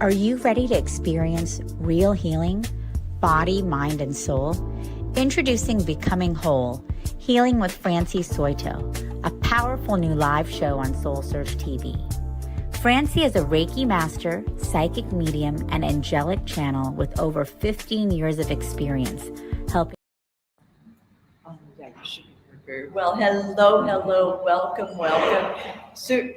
[SPEAKER 1] Are you ready to experience real healing, body, mind, and soul? Introducing Becoming Whole, Healing with Francie Soito, a powerful new live show on SoulSearch TV. Francie is a Reiki master, psychic medium, and angelic channel with over 15 years of experience helping.
[SPEAKER 2] Yeah, you should be heard very well. Hello, welcome. So,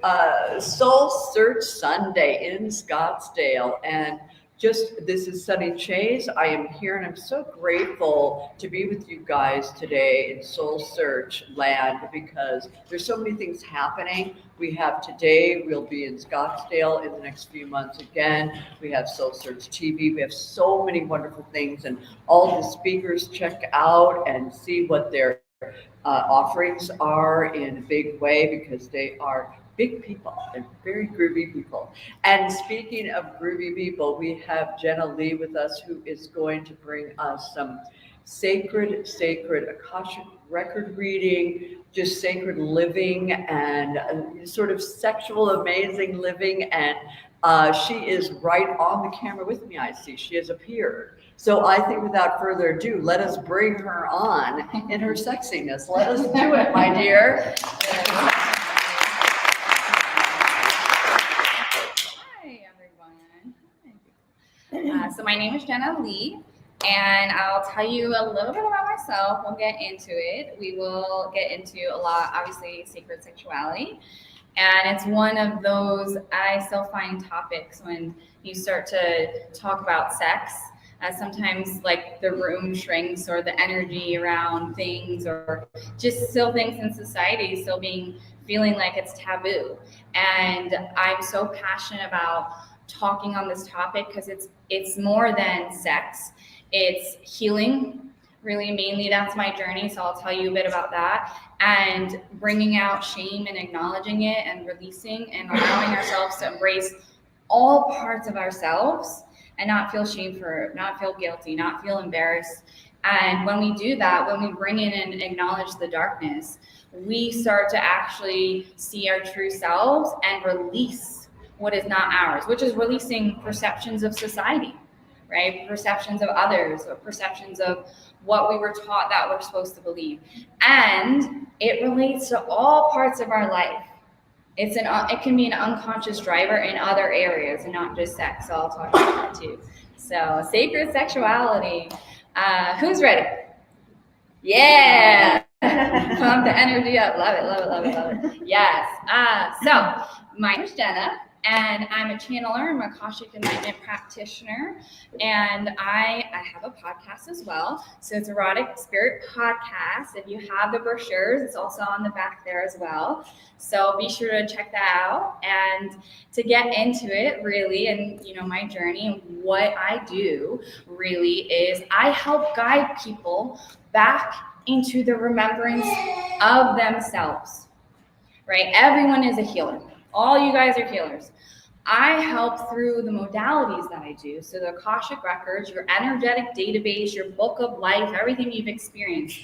[SPEAKER 2] Soul Search Sunday in Scottsdale, and this is Sunny Chase. I am here, and I'm so grateful to be with you guys today in Soul Search land because there's so many things happening. We have today, we'll be in Scottsdale in the next few months again. We have Soul Search TV. We have so many wonderful things, and all the speakers check out and see what their offerings are in a big way because they are big people. They're very groovy people. And speaking of groovy people, we have Jenna Lee with us who is going to bring us some sacred Akashic record reading, just sacred living and sort of sexual amazing living. And she is right on the camera with me. I see she has appeared. So I think without further ado, let us bring her on in her sexiness. Let us do it, my dear.
[SPEAKER 8] So my name is Jenna Lee, and I'll tell you a little bit about myself. We'll get into it. We will get into a lot, obviously, sacred sexuality. And it's one of those I still find topics when you start to talk about sex. Sometimes like the room shrinks or the energy around things or just still things in society still feeling like it's taboo. And I'm so passionate about talking on this topic because it's more than sex. It's healing, really mainly that's my journey. So I'll tell you a bit about that, and bringing out shame and acknowledging it and releasing and allowing ourselves to embrace all parts of ourselves and not feel shame for it, not feel guilty, not feel embarrassed. And when we do that, when we bring in and acknowledge the darkness, we start to actually see our true selves and release what is not ours, which is releasing perceptions of society, right? Perceptions of others, or perceptions of what we were taught that we're supposed to believe. And it relates to all parts of our life. It can be an unconscious driver in other areas and not just sex. So I'll talk about that too. So sacred sexuality. Who's ready? Yeah. Pump the energy up. Love it. Yes. So my name is Jenna, and I'm a channeler. I'm a Akashic Enlightenment practitioner, and I have a podcast as well. So it's Erotic Spirit Podcast. If you have the brochures, it's also on the back there as well. So be sure to check that out. And to get into it really, and my journey and what I do really is I help guide people back into the remembrance of themselves, right? Everyone is a healer. All you guys are healers. I help through the modalities that I do. So the Akashic records, your energetic database, your book of life, everything you've experienced.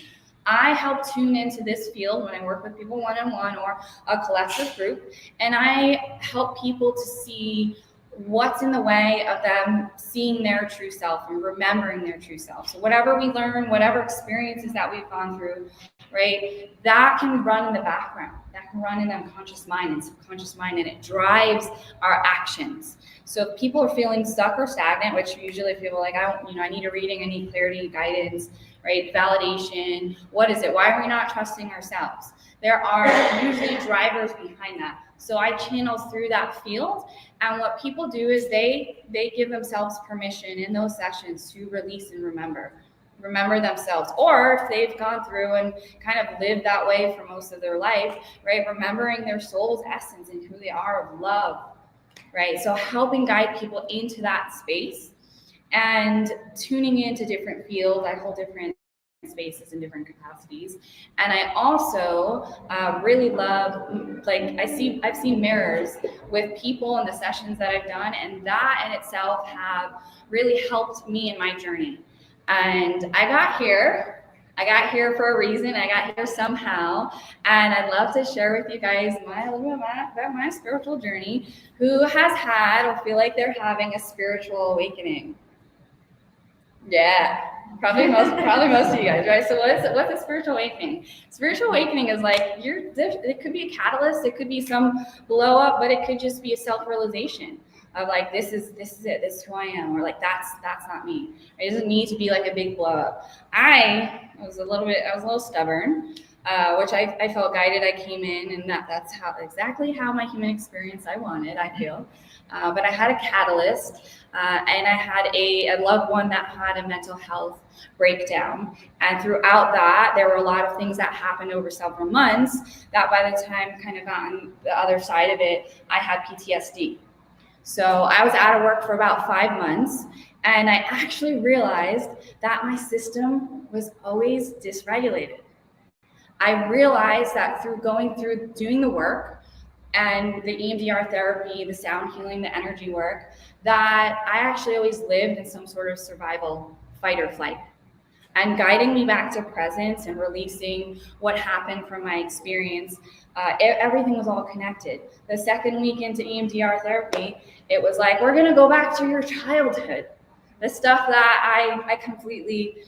[SPEAKER 8] I help tune into this field when I work with people one-on-one or a collective group. And I help people to see what's in the way of them seeing their true self and remembering their true self. So whatever we learn, whatever experiences that we've gone through, right, that can run in the background. That can run in the unconscious mind and subconscious mind, and it drives our actions. So if people are feeling stuck or stagnant, which usually people are like, I need a reading, I need clarity, guidance, right, validation. What is it? Why are we not trusting ourselves? There are usually drivers behind that. So I channel through that field, and what people do is they give themselves permission in those sessions to release and remember themselves, or if they've gone through and kind of lived that way for most of their life, right, remembering their soul's essence and who they are of love, right? So helping guide people into that space and tuning into different fields. I hold different spaces in different capacities, and I also really love, like, I've seen mirrors with people in the sessions that I've done, and that in itself have really helped me in my journey. And I got here for a reason. I got here somehow, and I'd love to share with you guys my spiritual journey. Who has had or feel like they're having a spiritual awakening? Yeah, probably most of you guys, right? So what's a spiritual awakening? Spiritual awakening is like it could be a catalyst, it could be some blow up, but it could just be a self-realization of like this is it, this is who I am, or like that's not me. It doesn't need to be like a big blow up. I was a little stubborn, which I felt guided. I came in, and that's exactly how my human experience I wanted, I feel. But I had a catalyst, and I had a loved one that had a mental health breakdown. And throughout that, there were a lot of things that happened over several months that by the time kind of got on the other side of it, I had PTSD. So I was out of work for about 5 months, and I actually realized that my system was always dysregulated. I realized that through doing the work and the EMDR therapy, the sound healing, the energy work, that I actually always lived in some sort of survival, fight or flight. And guiding me back to presence and releasing what happened from my experience, everything was all connected. The second week into EMDR therapy, it was like, we're gonna go back to your childhood. The stuff that I completely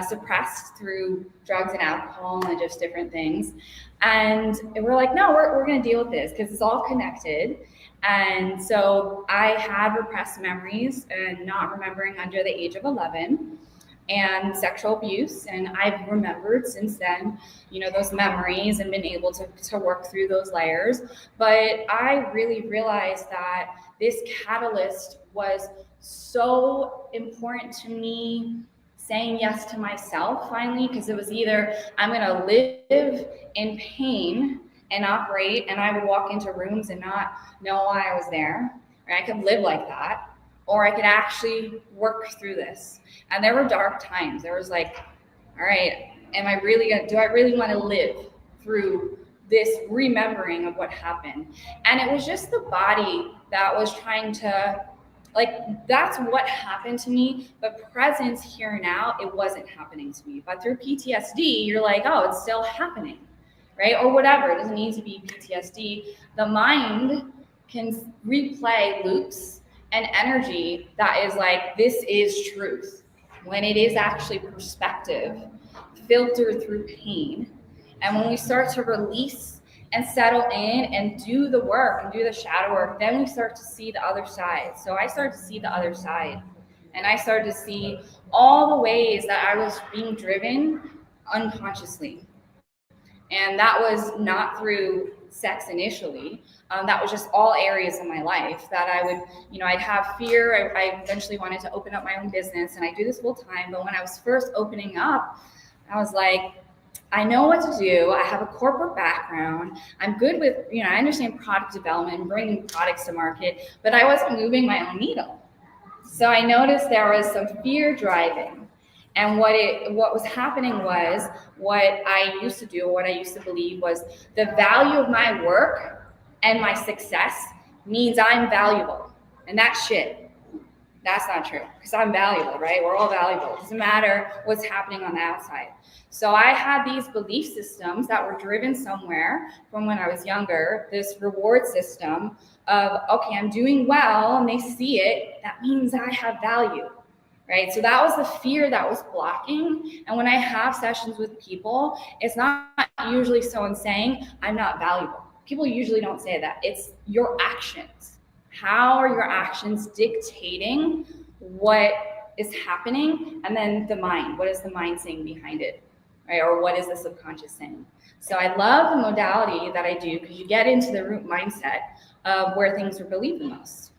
[SPEAKER 8] suppressed through drugs and alcohol and just different things. And we're like, no, we're going to deal with this because it's all connected. And so I had repressed memories and not remembering under the age of 11 and sexual abuse. And I've remembered since then, those memories and been able to work through those layers. But I really realized that this catalyst was so important to me saying yes to myself finally, because it was either I'm going to live in pain and operate, and I would walk into rooms and not know why I was there, or I could live like that, or I could actually work through this. And there were dark times. There was like, all right, do I really want to live through this remembering of what happened? And it was just the body that was trying to, that's what happened to me, but presence here and now, it wasn't happening to me. But through PTSD, you're like, oh, it's still happening, right? Or whatever, it doesn't need to be PTSD. The mind can replay loops and energy that is like, this is truth, when it is actually perspective, filtered through pain. And when we start to release and settle in and do the work and do the shadow work, then we start to see the other side. So I started to see the other side, and I started to see all the ways that I was being driven unconsciously. And that was not through sex initially. That was just all areas of my life that I would, I'd have fear. I eventually wanted to open up my own business, and I do this full time. But when I was first opening up, I was like, I know what to do. I have a corporate background. I'm good with, I understand product development, bringing products to market, but I wasn't moving my own needle. So I noticed there was some fear driving. And what was happening was, what I used to do, what I used to believe was the value of my work and my success means I'm valuable. And that's shit. That's not true, because I'm valuable, right? We're all valuable. It doesn't matter what's happening on the outside. So I had these belief systems that were driven somewhere from when I was younger, this reward system of, okay, I'm doing well and they see it, that means I have value, right? So that was the fear that was blocking. And when I have sessions with people, it's not usually someone saying, I'm not valuable. People usually don't say that. It's your actions. How are your actions dictating what is happening? And then the mind, what is the mind saying behind it, right? Or what is the subconscious saying? So I love the modality that I do, because you get into the root mindset of where things are believed the most,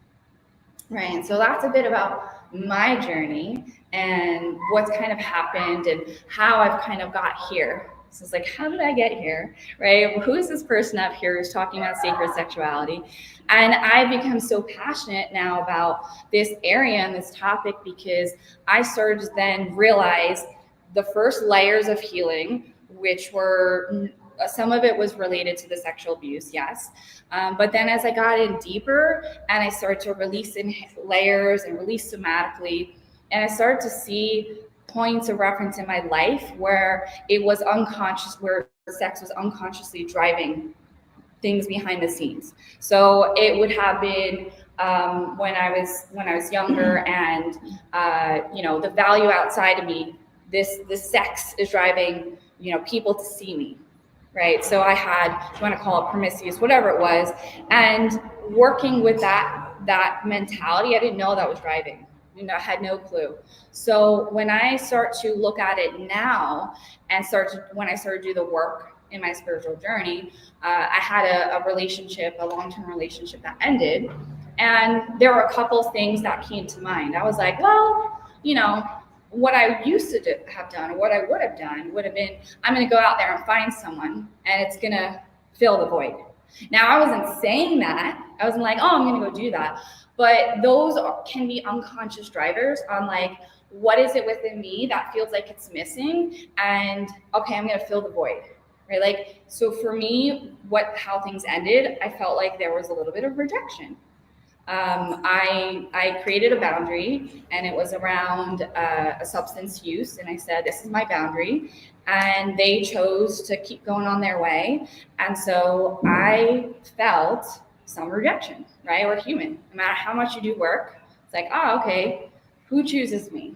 [SPEAKER 8] right? And so that's a bit about my journey and what's kind of happened and how I've kind of got here. So it's like, how did I get here, right? Who is this person up here who's talking about sacred sexuality? And I've become so passionate now about this area and this topic, because I started to then realize the first layers of healing, which were, some of it was related to the sexual abuse, yes. But then as I got in deeper and I started to release in layers and release somatically, and I started to see points of reference in my life where it was unconscious, where sex was unconsciously driving things behind the scenes. So it would have been when I was younger, and the value outside of me, this sex is driving people to see me, right? So I had, if you want to call it promiscuous, whatever it was, and working with that mentality, I didn't know that was driving. I had no clue. So when I start to look at it now, and when I started to do the work in my spiritual journey, I had a long-term relationship that ended, and there were a couple things that came to mind. I was like, well, what I used to have done, or what I would have done, would have been, I'm going to go out there and find someone, and it's going to fill the void. Now, I wasn't saying that. I wasn't like, oh, I'm going to go do that. But those can be unconscious drivers on like, what is it within me that feels like it's missing? And okay, I'm going to fill the void, right? Like, so for me, how things ended, I felt like there was a little bit of rejection. I created a boundary, and it was around a substance use. And I said, this is my boundary. And they chose to keep going on their way. And so I felt some rejection, right? We're human. No matter how much you do work, it's like, oh, okay, who chooses me?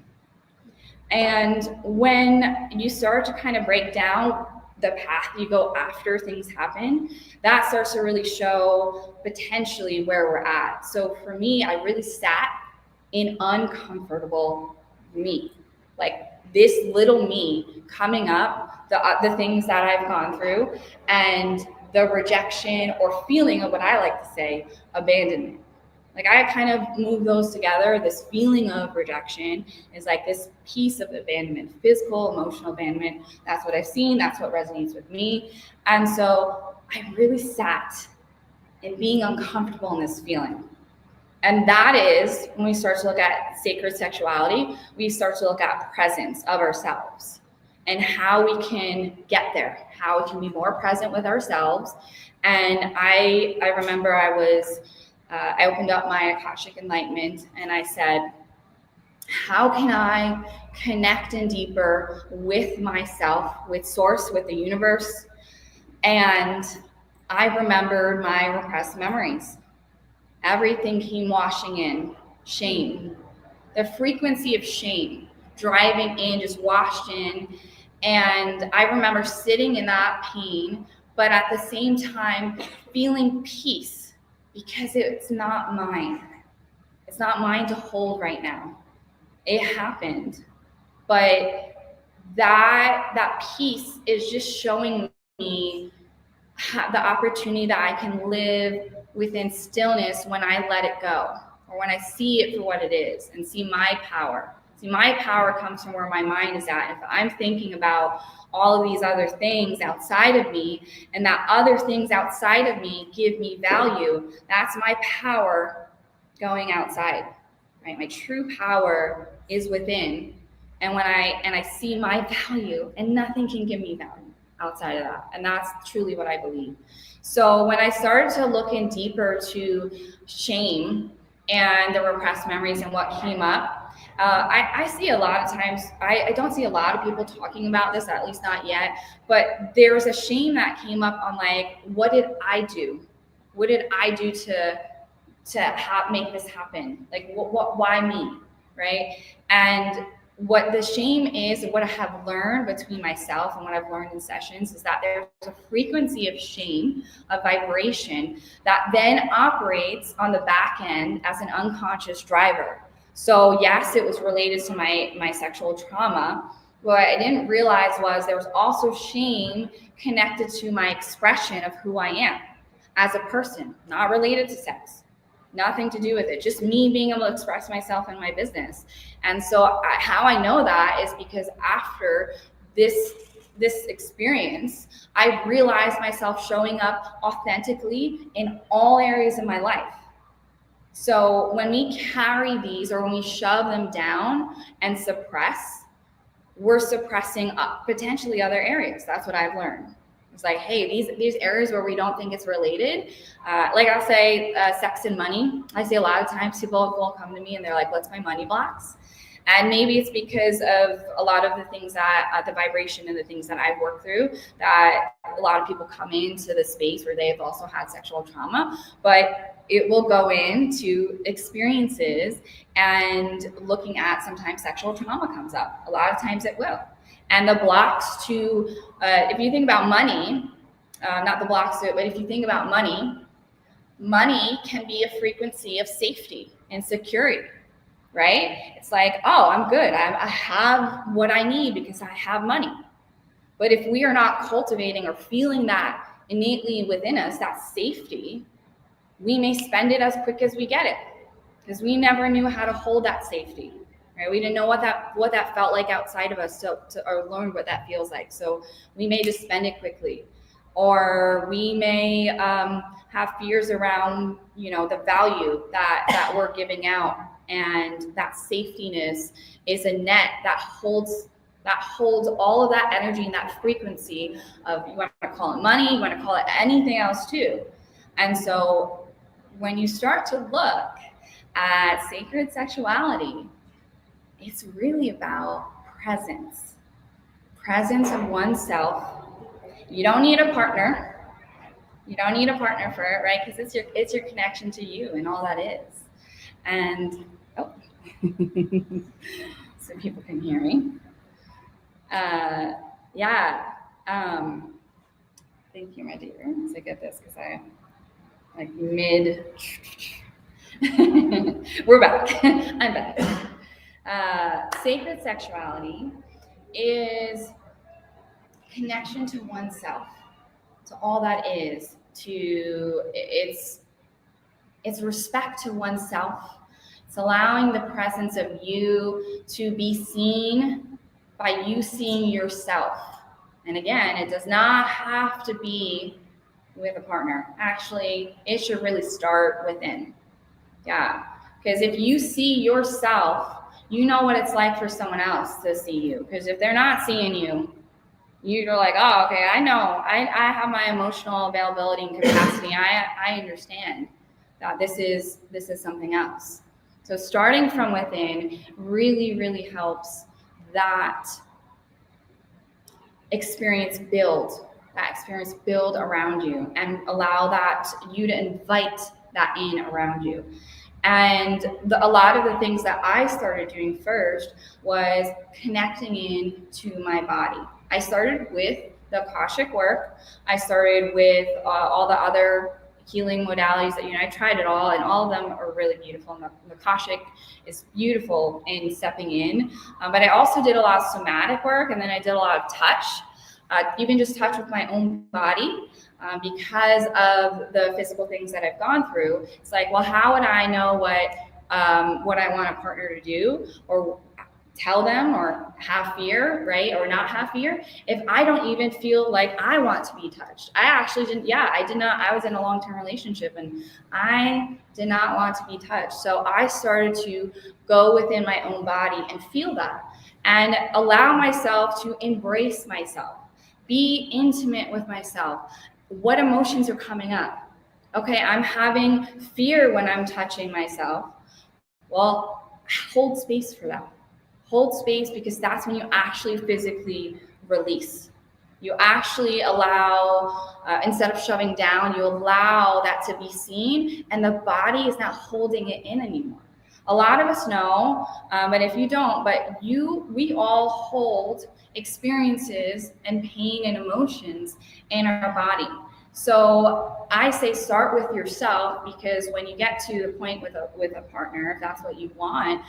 [SPEAKER 8] And when you start to kind of break down the path you go after things happen, that starts to really show potentially where we're at. So for me, I really sat in uncomfortable me, like this little me coming up, the things that I've gone through, and the rejection or feeling of what I like to say, abandonment. Like I kind of move those together. This feeling of rejection is like this piece of abandonment, physical, emotional abandonment. That's what I've seen. That's what resonates with me. And so I really sat in being uncomfortable in this feeling. And that is when we start to look at sacred sexuality, we start to look at presence of ourselves and how we can get there, how we can be more present with ourselves. And I remember I opened up my Akashic Enlightenment, and I said, how can I connect in deeper with myself, with source, with the universe? And I remembered my repressed memories. Everything came washing in. Shame. The frequency of shame driving in, just washed in. And I remember sitting in that pain, but at the same time feeling peace. Because it's not mine. It's not mine to hold right now. It happened. But that piece is just showing me the opportunity that I can live within stillness when I let it go, or when I see it for what it is and see my power. See, my power comes from where my mind is at. If I'm thinking about all of these other things outside of me, and that other things outside of me give me value, that's my power going outside, right? My true power is within. And when I see my value, and nothing can give me value outside of that. And that's truly what I believe. So when I started to look in deeper to shame and the repressed memories and what came up, I see a lot of times, I don't see a lot of people talking about this, at least not yet, but there was a shame that came up on like, what did I do? What did I do to make this happen? Like, why me, right? And what the shame is, what I have learned between myself and what I've learned in sessions, is that there's a frequency of shame, a vibration that then operates on the back end as an unconscious driver. So yes, it was related to my sexual trauma. What I didn't realize was there was also shame connected to my expression of who I am as a person, not related to sex, nothing to do with it, just me being able to express myself in my business. And so how I know that is because after this experience, I realized myself showing up authentically in all areas of my life. So when we carry these, or when we shove them down and suppress, we're suppressing potentially other areas. That's what I've learned. It's like, hey, these areas where we don't think it's related, like I'll say sex and money. I see a lot of times people will come to me and they're like, what's my money blocks? And maybe it's because of a lot of the things that the vibration and the things that I've worked through, that a lot of people come into the space where they've also had sexual trauma. But it will go into experiences and looking at sometimes sexual trauma comes up. A lot of times it will. And the blocks to, if you think about money, not the blocks to it, but if you think about money, money can be a frequency of safety and security, right? It's like, oh, I'm good. I have what I need because I have money. But if we are not cultivating or feeling that innately within us, that safety, we may spend it as quick as we get it because we never knew how to hold that safety, right? We didn't know what that felt like outside of us or learn what that feels like. So we may just spend it quickly, or we may have fears around, the value that we're giving out, and that safetiness is a net that holds all of that energy and that frequency of, you want to call it money, you want to call it anything else too. And so when you start to look at sacred sexuality, it's really about presence of oneself. You don't need a partner. You don't need a partner for it, right? Because it's your connection to you and all that is. And so people can hear me. Thank you, my dear. So get this, because I'm like mid. We're back. I'm back. Sacred sexuality is connection to oneself, to all that is, it's respect to oneself. It's allowing the presence of you to be seen by you seeing yourself. And again, it does not have to be with a partner. Actually, it should really start within. Yeah, because if you see yourself, you know what it's like for someone else to see you. Because if they're not seeing you, you're like, oh, okay, I know. I have my emotional availability and capacity. I understand that this is something else. So starting from within really, really helps that experience build around you, and allow that you to invite that in around you. And a lot of the things that I started doing first was connecting in to my body. I started with the Akashic work. I started with all the other healing modalities that, I tried it all, and all of them are really beautiful. And the Akashic is beautiful in stepping in. But I also did a lot of somatic work, and then I did a lot of touch, even just touch with my own body. Because of the physical things that I've gone through, it's like, well, how would I know what I want a partner to do, or tell them, or have fear, right? Or not have fear, if I don't even feel like I want to be touched. I did not. I was in a long-term relationship and I did not want to be touched. So I started to go within my own body and feel that, and allow myself to embrace myself, be intimate with myself. What emotions are coming up? Okay, I'm having fear when I'm touching myself. Well, hold space for that. Hold space, because that's when you actually physically release. You actually allow, instead of shoving down, you allow that to be seen, and the body is not holding it in anymore. A lot of us know, but if you don't, we all hold experiences and pain and emotions in our body. So I say start with yourself, because when you get to the point with a partner, if that's what you want,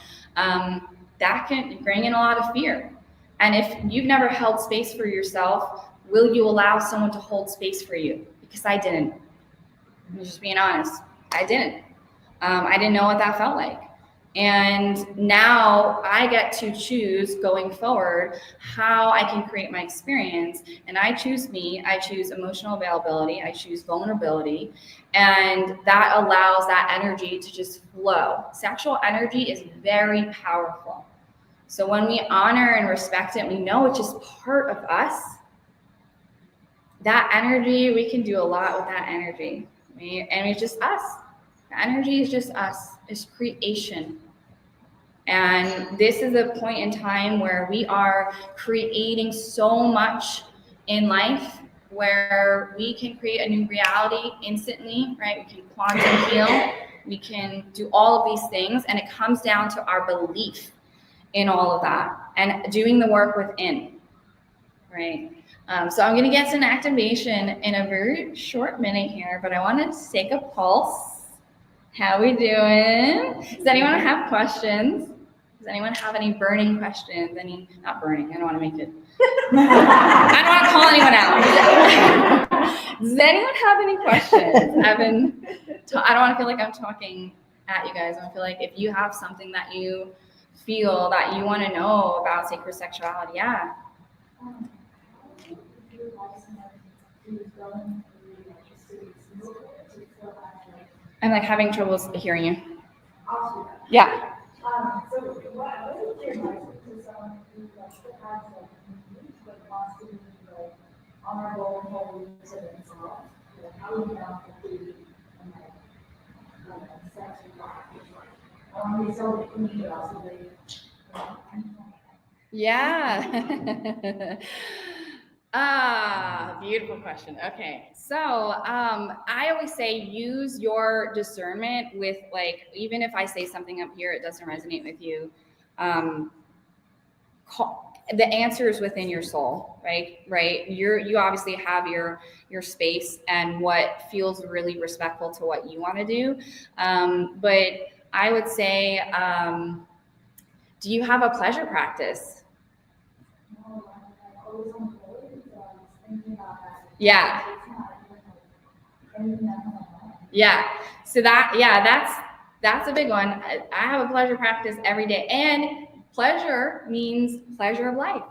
[SPEAKER 8] that can bring in a lot of fear. And if you've never held space for yourself, will you allow someone to hold space for you? Because I didn't. I'm just being honest. I didn't. I didn't know what that felt like. And now I get to choose going forward how I can create my experience. And I choose me, I choose emotional availability, I choose vulnerability, and that allows that energy to just flow. Sexual energy is very powerful. So when we honor and respect it, we know it's just part of us. That energy, we can do a lot with that energy. And it's just us. The energy is just us. It's creation. And this is a point in time where we are creating so much in life where we can create a new reality instantly, right? We can quantum heal, we can do all of these things, and it comes down to our belief in all of that and doing the work within, right? So I'm going to get to an activation in a very short minute here, but I wanted to take a pulse. How we doing? Does anyone have questions? Does anyone have any burning questions? Not burning, I don't want to make it. I don't want to call anyone out. Does anyone have any questions? I don't want to feel like I'm talking at you guys. I feel like if you have something that you feel that you want to know about sacred sexuality, yeah. I'm like having trouble hearing you. Yeah.
[SPEAKER 9] So what is your advice to someone who has but wants to be honorable and holy to themselves? How would you not be sex and I want to be so clean, but also
[SPEAKER 8] Yeah. Beautiful question. Okay. So, I always say use your discernment with, like, even if I say something up here, it doesn't resonate with you. The answer is within your soul, right? Right. You obviously have your space and what feels really respectful to what you want to do. But I would say, do you have a pleasure practice? Yeah. Yeah. So that's a big one. I have a pleasure practice every day, and pleasure means pleasure of life.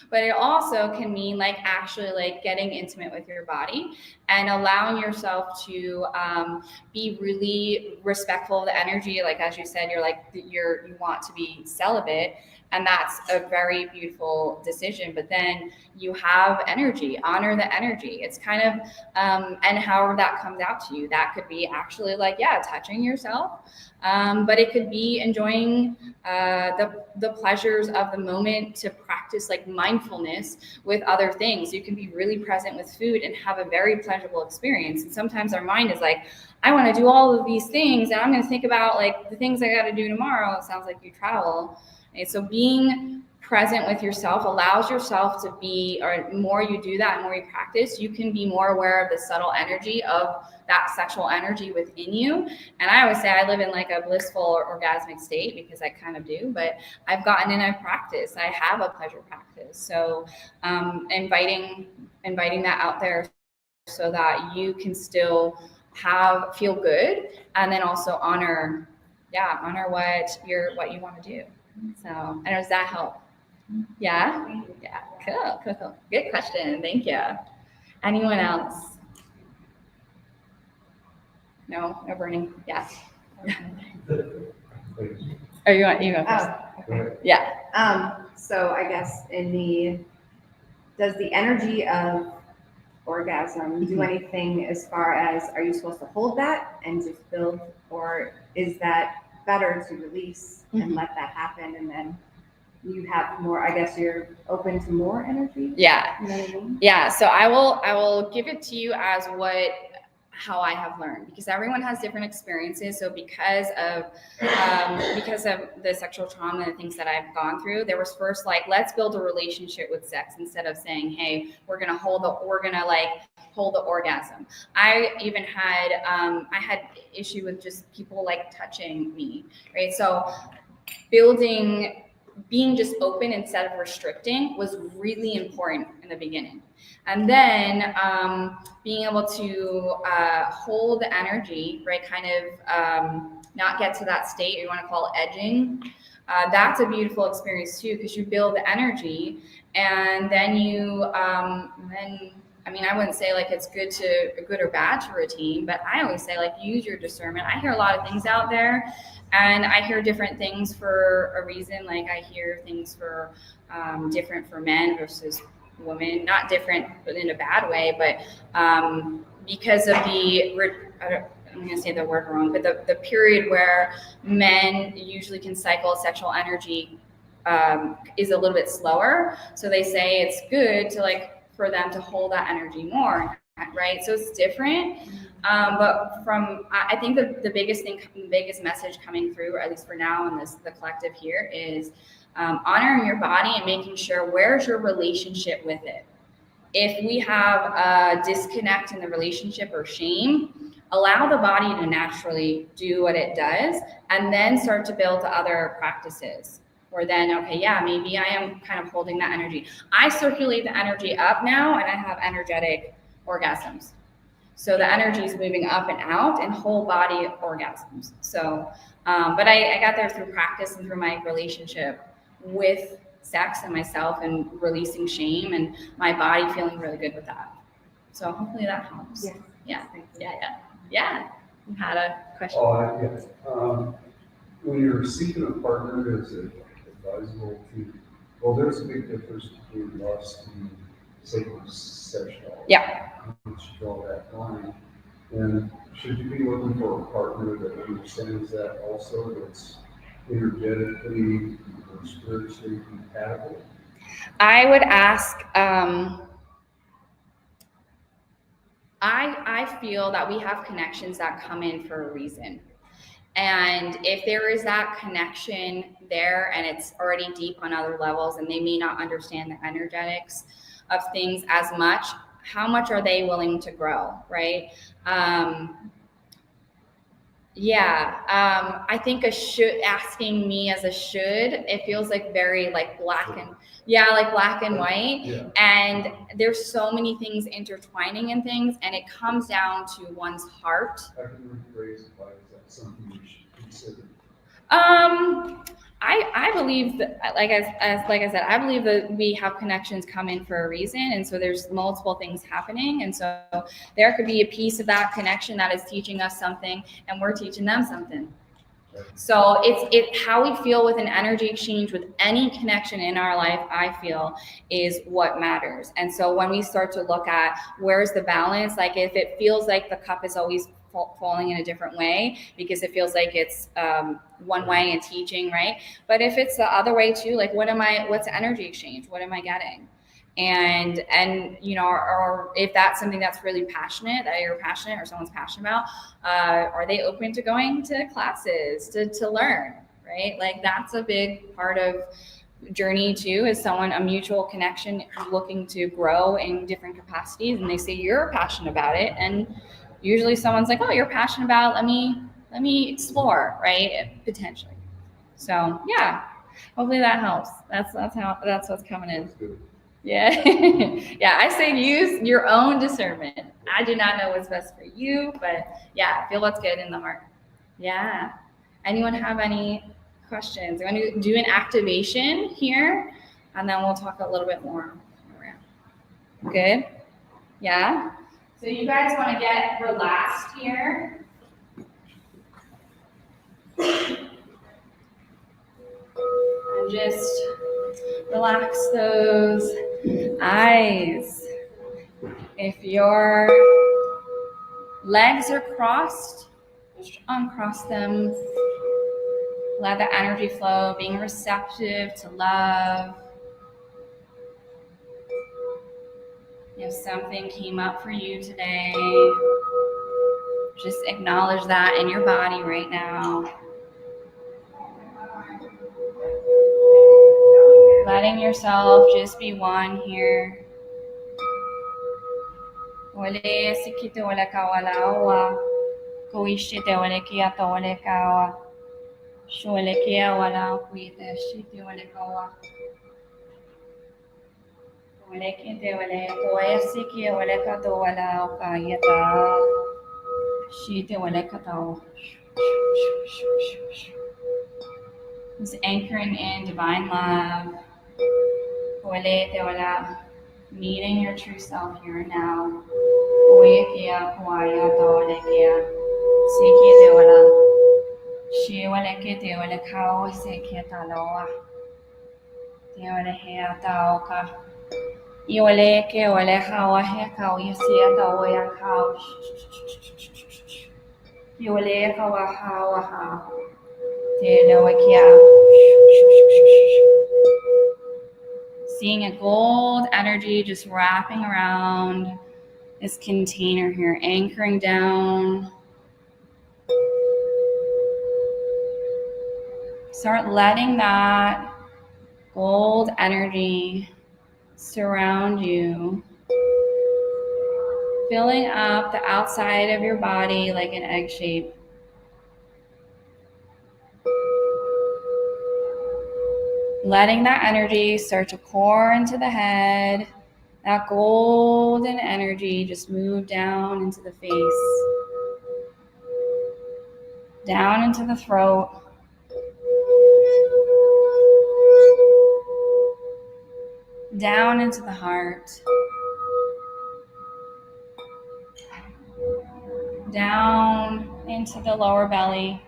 [SPEAKER 8] But it also can mean like actually like getting intimate with your body and allowing yourself to be really respectful of the energy. Like, as you said, you want to be celibate, and that's a very beautiful decision. But then you have energy, honor the energy. It's kind of, and however that comes out to you, that could be actually like, yeah, touching yourself. But it could be enjoying the pleasures of the moment, to practice like mindfulness with other things. You can be really present with food and have a very pleasurable experience. And sometimes our mind is like, I want to do all of these things, and I'm going to think about like the things I got to do tomorrow. It sounds like you travel. And so being present with yourself allows yourself to be, or the more you do that, the more you practice, you can be more aware of the subtle energy of that sexual energy within you. And I always say I live in like a blissful or orgasmic state, because I kind of do, but I've gotten in, I've practiced, I have a pleasure practice. So inviting that out there so that you can still feel good, and then also honor what you want to do. So, and does that help? Yeah. Cool. Good question. Thank you. Anyone else? No burning. Yeah. Oh, you go first.
[SPEAKER 10] Okay.
[SPEAKER 8] Yeah.
[SPEAKER 10] So I guess does the energy of orgasm do anything as far as, are you supposed to hold that and just build, or is that better to release and let that happen, and then you have more, I guess you're open to more energy?
[SPEAKER 8] Yeah.
[SPEAKER 10] You know what I mean?
[SPEAKER 8] Yeah. So I will give it to you as how I have learned, because everyone has different experiences. So because of the sexual trauma and the things that I've gone through, there was first like, let's build a relationship with sex, instead of saying, hey, we're gonna hold the orgasm. I even had I had issue with just people like touching me, right? So being just open instead of restricting was really important in the beginning. And then being able to hold the energy, right? Kind of not get to that state, you want to call it edging. That's a beautiful experience too, because you build the energy, and then I wouldn't say like it's good or bad to routine, but I always say like use your discernment. I hear a lot of things out there, and I hear different things for a reason. Like I hear things for different for men versus women, not different but in a bad way, but because of I'm going to say the word wrong, but the period where men usually can cycle sexual energy is a little bit slower. So they say it's good to like for them to hold that energy more, right? So it's different. But I think the biggest message coming through, at least for now in the collective here, is honoring your body and making sure where's your relationship with it. If we have a disconnect in the relationship or shame, allow the body to naturally do what it does, and then start to build to other practices. Or then, okay, yeah, maybe I am kind of holding that energy. I circulate the energy up now, and I have energetic orgasms. So the energy is moving up and out, and whole body orgasms. So, but I got there through practice and through my relationship with sex and myself, and releasing shame, and my body feeling really good with that. So hopefully that helps.
[SPEAKER 10] Yes.
[SPEAKER 8] Yeah. You had a question?
[SPEAKER 11] When you're seeking a partner, is it advisable to, well, there's a big difference between lust and sexual.
[SPEAKER 8] Yeah.
[SPEAKER 11] You should draw that line. And should you be looking for a partner that understands that also, that's energetically or spiritually compatible?
[SPEAKER 8] I would ask, I feel that we have connections that come in for a reason. And if there is that connection there and it's already deep on other levels, and they may not understand the energetics of things as much, how much are they willing to grow, right? I think asking me as a should, it feels like very like black and white.
[SPEAKER 11] Yeah.
[SPEAKER 8] And there's so many things intertwining in things, and it comes down to one's heart.
[SPEAKER 11] I can rephrase it by, is that something you should consider?
[SPEAKER 8] I believe that, like I said, I believe that we have connections come in for a reason, and so there's multiple things happening, and so there could be a piece of that connection that is teaching us something, and we're teaching them something. So it's how we feel with an energy exchange with any connection in our life, I feel, is what matters. And so when we start to look at where's the balance, like if it feels like the cup is always falling in a different way because it feels like it's one way and teaching, right? But if it's the other way too, like what's the energy exchange? What am I getting? And you know, or if that's something that's really passionate, that you're passionate or someone's passionate about, are they open to going to classes to learn, right? Like that's a big part of journey too, is a mutual connection looking to grow in different capacities, and they say you're passionate about it, and usually someone's like, oh, you're passionate about it, let me explore, right? Potentially. So yeah, hopefully that helps. That's what's coming in. Yeah. Yeah, I say use your own discernment. I do not know what's best for you, but yeah, feel what's good in the heart. Yeah. Anyone have any questions? I'm going to do an activation here, and then we'll talk a little bit more around. Good? Yeah? So you guys want to get relaxed here. And just relax those eyes. If your legs are crossed, just uncross them. Let the energy flow, being receptive to love. If something came up for you today, just acknowledge that in your body right now. Letting yourself just be one here. Ole sikite ole kawalawa. Koishite ole kiata ole kawa. Shole kia wala kuite shite ole kawa. Ole kite ole koesiki ole kato wala kayata. Shite ole kato. Just anchoring in divine love. Meeting your true self here and now. Seeing a gold energy just wrapping around this container here, anchoring down. Start letting that gold energy surround you, filling up the outside of your body like an egg shape. Letting that energy start to pour into the head. That golden energy just move down into the face, down into the throat. Down into the heart. Down into the lower belly.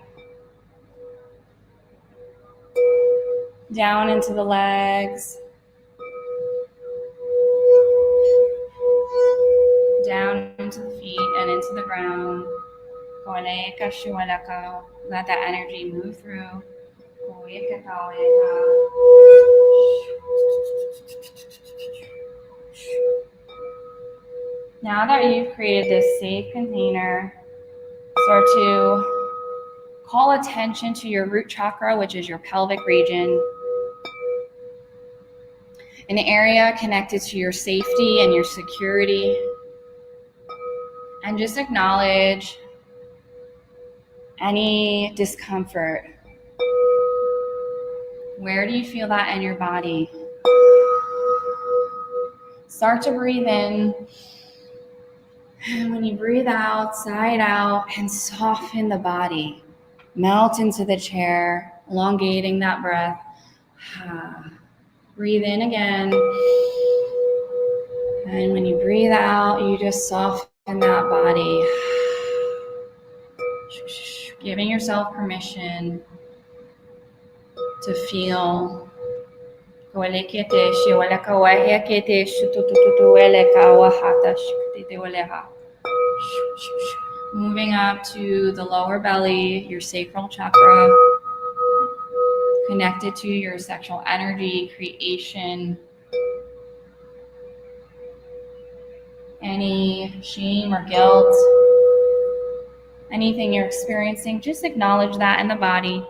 [SPEAKER 8] Down into the legs. Down into the feet and into the ground. Let that energy move through. Now that you've created this safe container, start to call attention to your root chakra, which is your pelvic region, an area connected to your safety and your security. And just acknowledge any discomfort. Where do you feel that in your body? Start to breathe in. And when you breathe out, sigh it out, and soften the body. Melt into the chair, elongating that breath. Breathe in again. And when you breathe out, you just soften that body. Giving yourself permission to feel. Moving up to the lower belly, your sacral chakra, connected to your sexual energy, creation. Any shame or guilt, anything you're experiencing, just acknowledge that in the body.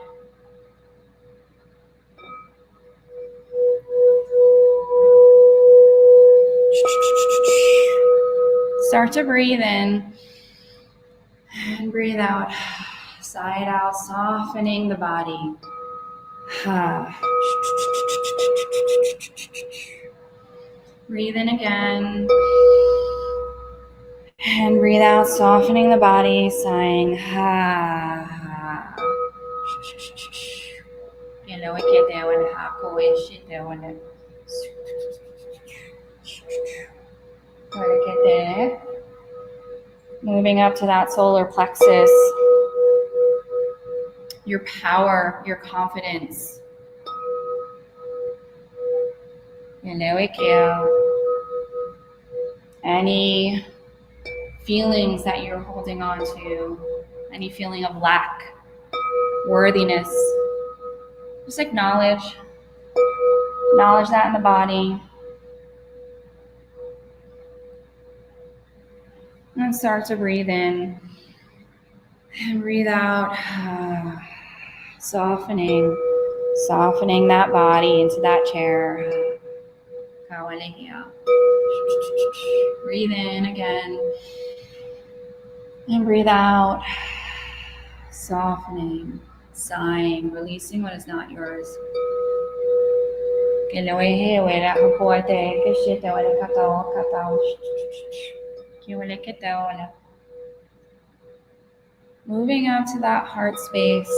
[SPEAKER 8] Start to breathe in and breathe out. Sigh it out, softening the body. Breathe in again. And breathe out, softening the body, sighing. Moving up to that solar plexus, your power, your confidence. Any feelings that you're holding on to, any feeling of lack, worthiness, just acknowledge that in the body. And start to breathe in and breathe out, softening that body into that chair. Breathe in again and breathe out, softening, sighing, releasing what is not yours. Moving up to that heart space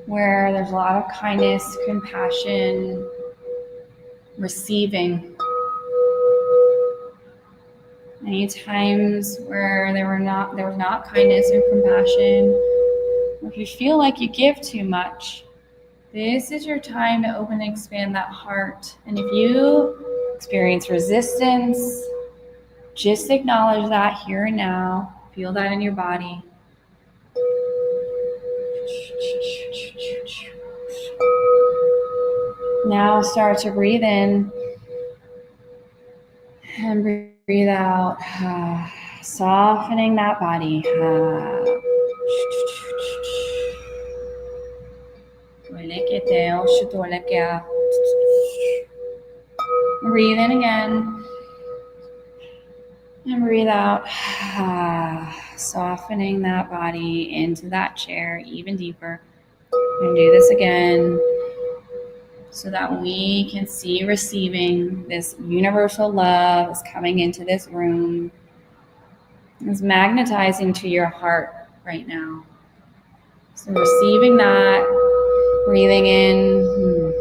[SPEAKER 8] where there's a lot of kindness, compassion, receiving. Any times where there was not kindness or compassion, or if you feel like you give too much, this is your time to open and expand that heart. And if you experience resistance, just acknowledge that here and now. Feel that in your body. Now start to breathe in and breathe out, softening that body. Breathe in again and breathe out, softening that body into that chair even deeper. And do this again so that we can see receiving this universal love is coming into this room. It's magnetizing to your heart right now. So receiving that, breathing in,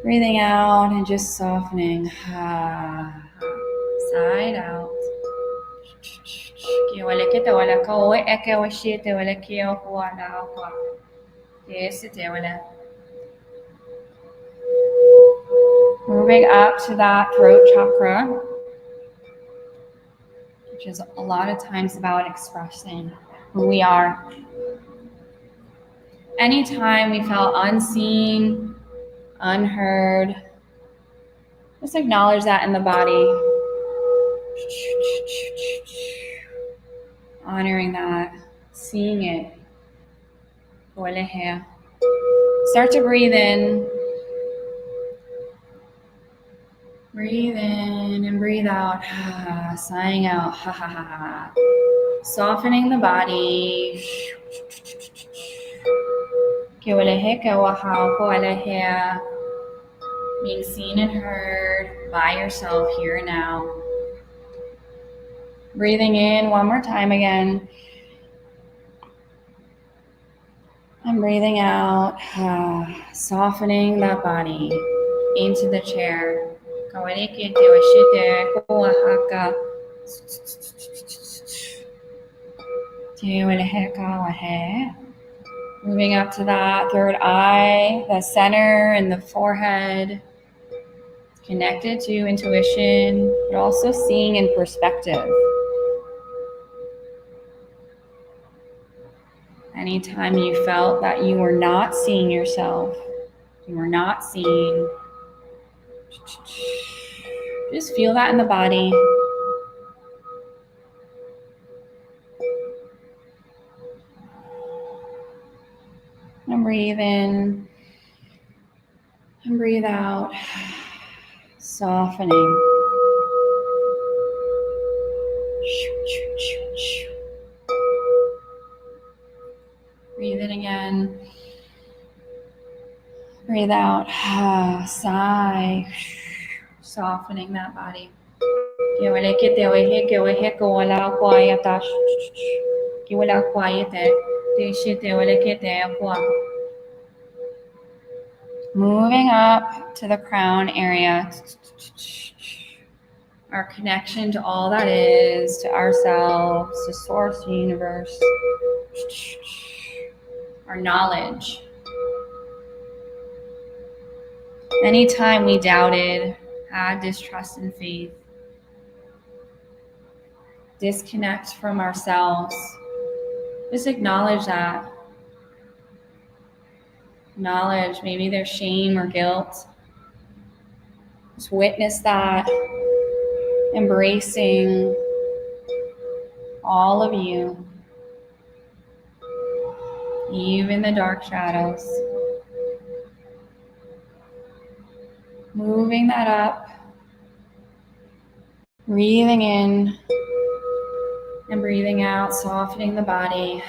[SPEAKER 8] breathing out, and just softening. Side out. Moving up to that throat chakra, which is a lot of times about expressing who we are. Anytime we felt unseen, unheard, just acknowledge that in the body. Honoring that, seeing it. Start to breathe in. Breathe in and breathe out. Sighing out. Softening the body. Being seen and heard by yourself here and now. Breathing in one more time again. And breathing out, softening that body into the chair. Moving up to that third eye, the center and the forehead. It's connected to intuition, but also seeing in perspective. Anytime you felt that you were not seeing yourself, you were not seen, just feel that in the body. And breathe in and breathe out, softening. Breathe in again. Breathe out. Sigh. Softening that body. Moving up to the crown area. Our connection to all that is, to ourselves, to source, universe. Our knowledge. Anytime we doubted, had distrust and faith, disconnect from ourselves, just acknowledge that. Acknowledge maybe there's shame or guilt. Just witness that, embracing all of you, even the dark shadows. Moving that up, breathing in and breathing out, softening the body.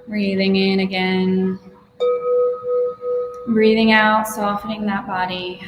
[SPEAKER 8] Breathing in again, breathing out, softening that body.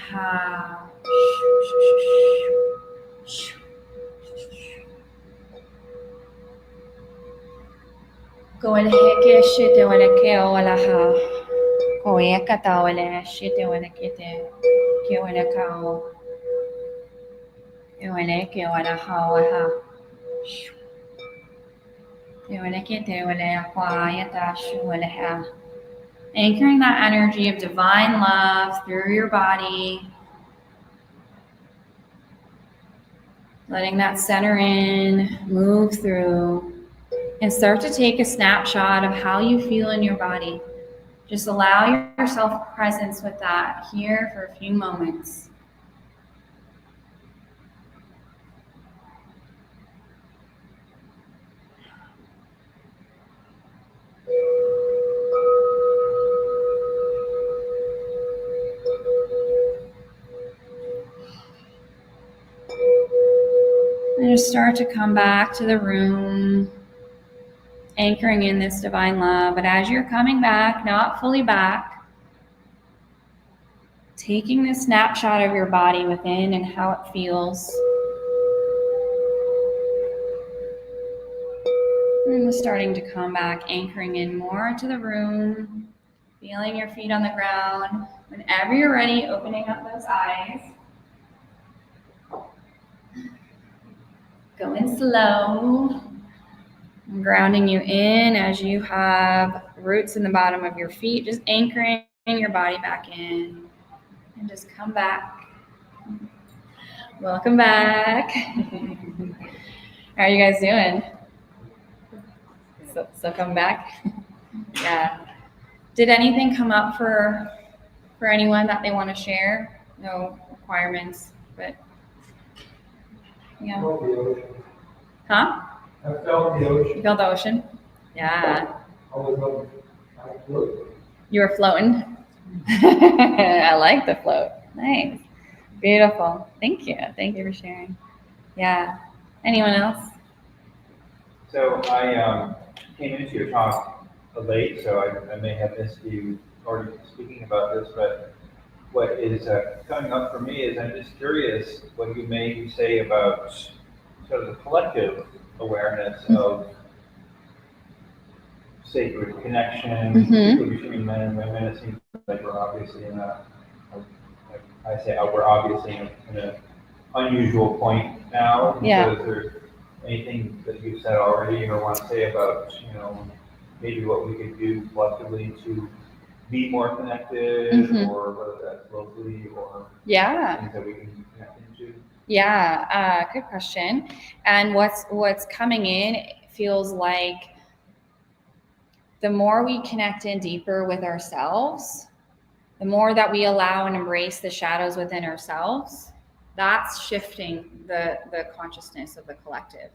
[SPEAKER 8] Anchoring that energy of divine love through your body. Letting that center in, move through. And start to take a snapshot of how you feel in your body. Just allow yourself presence with that here for a few moments. And just start to come back to the room, anchoring in this divine love. But as you're coming back, not fully back, taking this snapshot of your body within and how it feels. And starting to come back, anchoring in more to the room, feeling your feet on the ground. Whenever you're ready, opening up those eyes. Going slow. I'm grounding you in as you have roots in the bottom of your feet, just anchoring your body back in. And just come back. Welcome back. How are you guys doing? So come back. Yeah. Did anything come up for anyone that they want to share? No requirements, but yeah. Huh?
[SPEAKER 11] I felt the ocean.
[SPEAKER 8] You felt the ocean? Yeah.
[SPEAKER 11] I was floating.
[SPEAKER 8] You were floating? I like the float. Nice. Beautiful. Thank you. Thank you for sharing. Yeah. Anyone else?
[SPEAKER 12] So I came into your talk late, so I may have missed you already speaking about this, but what is coming up for me is I'm just curious what you may say about sort of the collective awareness of sacred connection between men and women. It seems like we're obviously in we're obviously in an unusual point now.
[SPEAKER 8] Yeah.
[SPEAKER 12] So is there anything that you've said already or want to say about, maybe what we could do collectively to be more connected, or whether that's locally or things that we can connect into?
[SPEAKER 8] Yeah, good question. And what's coming in feels like the more we connect in deeper with ourselves, the more that we allow and embrace the shadows within ourselves, that's shifting the consciousness of the collective.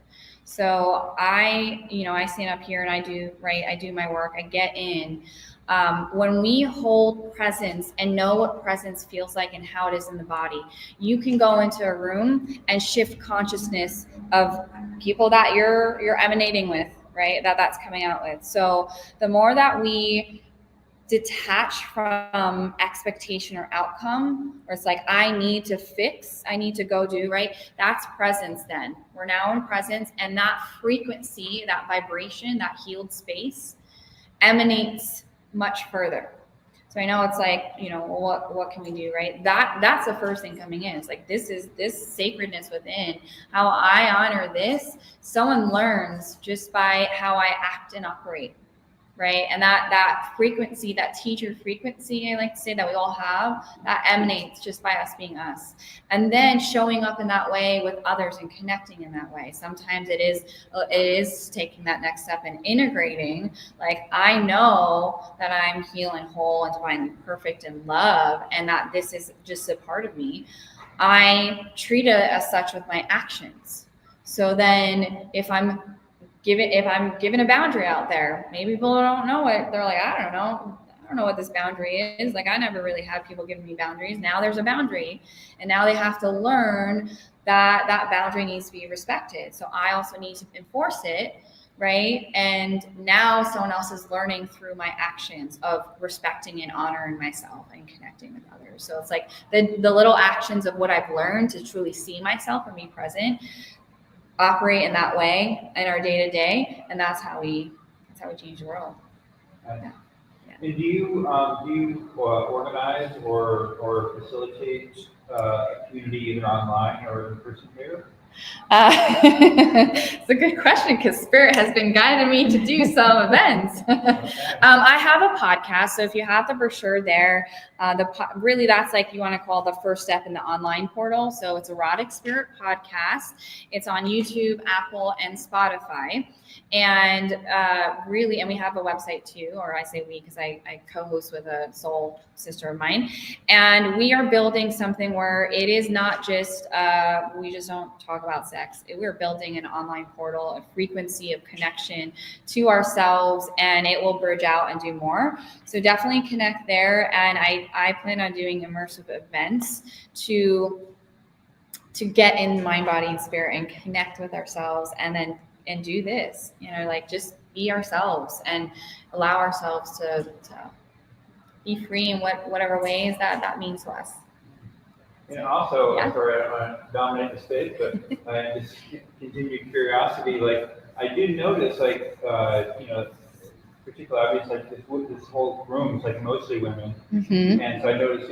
[SPEAKER 8] So I stand up here and I do my work, I get in. When we hold presence and know what presence feels like and how it is in the body, you can go into a room and shift consciousness of people that you're emanating with, right? That's coming out with. So the more that we detach from expectation or outcome, or it's like, I need to fix, I need to go do, right? That's presence then. We're now in presence, and that frequency, that vibration, that healed space emanates much further. So I know it's like, what can we do, right? That's the first thing coming in. It's like, this sacredness within, how I honor this. Someone learns just by how I act and operate, right? And that frequency, that teacher frequency, I like to say, that we all have, that emanates just by us being us. And then showing up in that way with others and connecting in that way. Sometimes it is taking that next step and integrating, like, I know that I'm healed and whole and divinely perfect in love, and that this is just a part of me. I treat it as such with my actions. So then if I'm giving a boundary out there, maybe people don't know it. They're like, I don't know what this boundary is. Like, I never really had people giving me boundaries. Now there's a boundary, and now they have to learn that that boundary needs to be respected. So I also need to enforce it, right? And now someone else is learning through my actions of respecting and honoring myself and connecting with others. So it's like the little actions of what I've learned to truly see myself and be present, operate in that way in our day-to-day, and that's how we change the world.
[SPEAKER 12] Yeah. And do you organize or facilitate a community either online or in person here?
[SPEAKER 8] It's a good question because Spirit has been guiding me to do some events. I have a podcast, so if you have the brochure there, really that's like you want to call the first step in the online portal. So it's Erotic Spirit Podcast. It's on YouTube, Apple, and Spotify. And really, and we have a website too, or I say we because I co-host with a soul sister of mine. And we are building something where it is not just, we just don't talk about sex. We're building an online portal, a frequency of connection to ourselves, and it will bridge out and do more. So definitely connect there. And I plan on doing immersive events to get in mind, body, and spirit and connect with ourselves and do this, like just be ourselves and allow ourselves to be free in whatever ways that means to us.
[SPEAKER 12] And also, sorry, I don't want to dominate the stage, but just continued curiosity. Like, I do notice, like, particularly obvious, like this whole room is like mostly women, and so I noticed,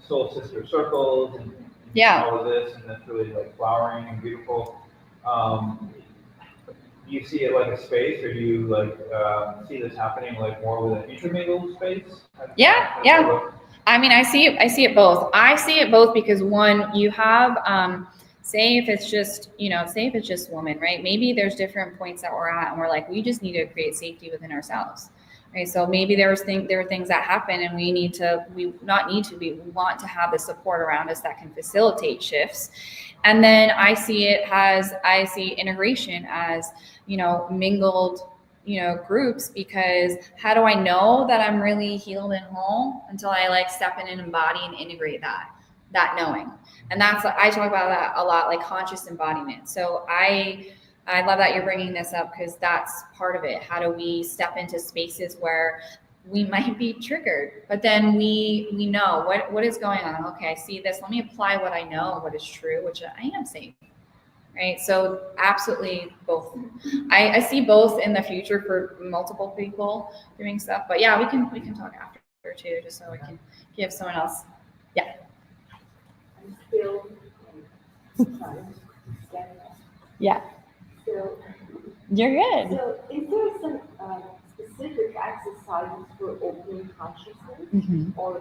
[SPEAKER 12] soul sister circles and all of this, and that's really like flowering and beautiful. Do you see it like a space, or do you like see this happening like more with an intermingled space?
[SPEAKER 8] Yeah. I mean, I see it both. I see it both because one, you have, say if it's just women, right? Maybe there's different points that we're at and we're like, we just need to create safety within ourselves, right? So maybe there are things that happen and we want to have the support around us that can facilitate shifts. And then I see integration as, mingled, groups, because how do I know that I'm really healed and whole until I like step in and embody and integrate that knowing. And I talk about that a lot, like conscious embodiment. So I love that you're bringing this up because that's part of it. How do we step into spaces where we might be triggered, but then we know what is going on. Okay, I see this. Let me apply what I know, what is true, which I am safe. Right. So absolutely both. I see both in the future for multiple people doing stuff, but yeah, we can talk after too, just so we can give someone else. Yeah.
[SPEAKER 13] I'm still
[SPEAKER 8] Yeah.
[SPEAKER 13] So
[SPEAKER 8] you're good.
[SPEAKER 13] So is there some specific exercises for opening consciousness, or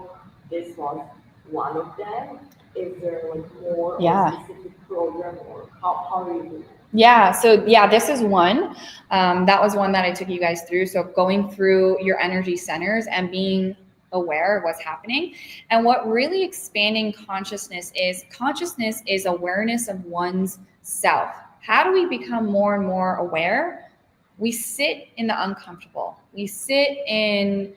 [SPEAKER 13] this was one of them? Is there like more or specific program, or how are you doing? Yeah, so this is one. That was one that I took you guys through. So going through your energy centers and being aware of what's happening. And what really expanding consciousness is awareness of one's self. How do we become more and more aware? We sit in the uncomfortable. We sit in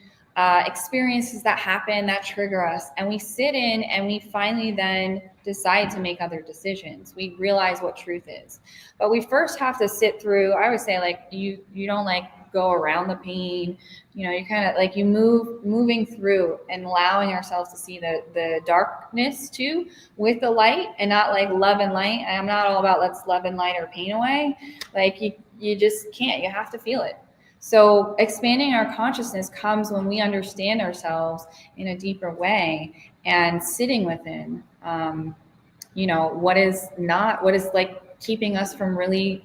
[SPEAKER 13] experiences that happen that trigger us, and we sit in and we finally then decide to make other decisions. We realize what truth is, but we first have to sit through. I would say like you don't like go around the pain, you kind of like moving through and allowing ourselves to see the darkness too with the light, and not like love and light. I'm not all about let's love and light our pain away. Like you just can't. You have to feel it. So expanding our consciousness comes when we understand ourselves in a deeper way and sitting within, what is like keeping us from really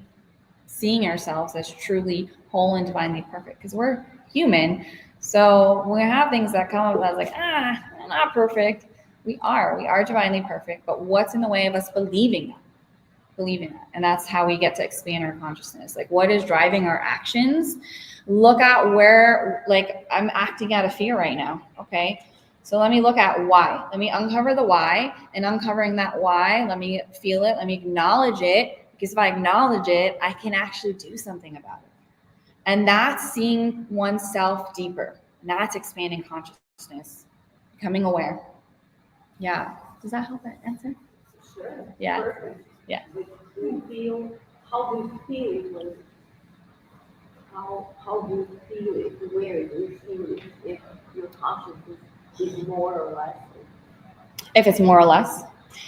[SPEAKER 13] seeing ourselves as truly whole and divinely perfect, because we're human. So when we have things that come up as like, I'm not perfect. We are divinely perfect, but what's in the way of us believing that? And that's how we get to expand our consciousness. Like, what is driving our actions? Look at where, like, I'm acting out of fear right now. Okay. So let me look at why. Let me uncover the why, and uncovering that why, let me feel it. Let me acknowledge it, because if I acknowledge it, I can actually do something about it. And that's seeing oneself deeper. And that's expanding consciousness, becoming aware. Yeah. Does that help that answer? Sure.
[SPEAKER 8] Yeah.
[SPEAKER 13] Perfect.
[SPEAKER 8] Yeah.
[SPEAKER 13] How do you feel it when, how do you feel it, where do you feel it, if your consciousness is more or less?
[SPEAKER 8] If it's more or less?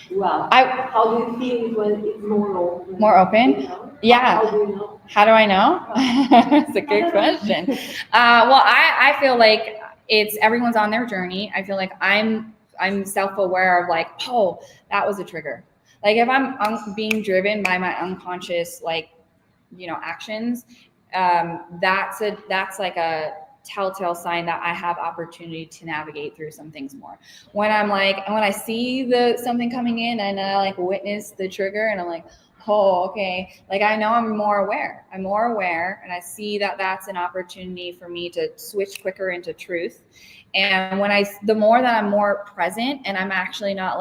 [SPEAKER 13] Well, how do you feel it when it's more open?
[SPEAKER 8] More open? Yeah.
[SPEAKER 13] How do you know?
[SPEAKER 8] How do I know? That's a good question. Well, I feel like everyone's on their journey. I feel like I'm self-aware of like, oh, that was a trigger. Like if I'm being driven by my unconscious, actions, that's like a telltale sign that I have opportunity to navigate through some things more. When I see something coming in and I witness the trigger and I'm like, oh, okay. I know I'm more aware and I see that that's an opportunity for me to switch quicker into truth. And the more that I'm more present and I'm actually not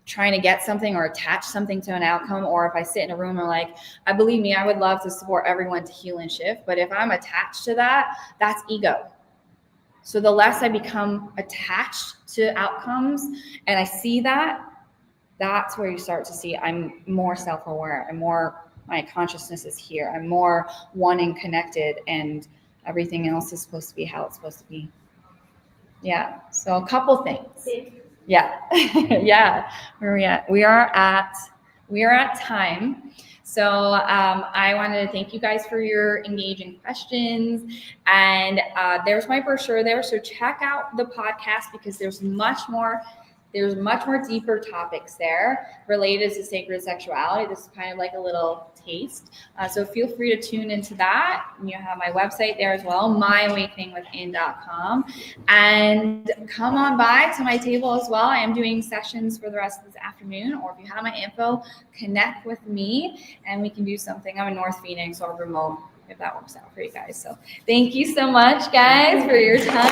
[SPEAKER 8] trying to get something or attach something to an outcome, or if I sit in a room and I believe me, I would love to support everyone to heal and shift. But if I'm attached to that, that's ego. So the less I become attached to outcomes and I see that, that's where you start to see I'm more self-aware. My consciousness is here. I'm more one and connected, and everything else is supposed to be how it's supposed to be. Yeah. So a couple things. Yeah. Yeah. Where are we at? We are at time. So I wanted to thank you guys for your engaging questions. And there's my brochure there. So check out the podcast because there's much more deeper topics there related to sacred sexuality. This is kind of like a little taste. So feel free to tune into that. You have my website there as well, myawakeningwithin.com. And come on by to my table as well. I am doing sessions for the rest of this afternoon, or if you have my info, connect with me and we can do something. I'm in North Phoenix or remote, if that works out for you guys. So thank you so much, guys, for your time.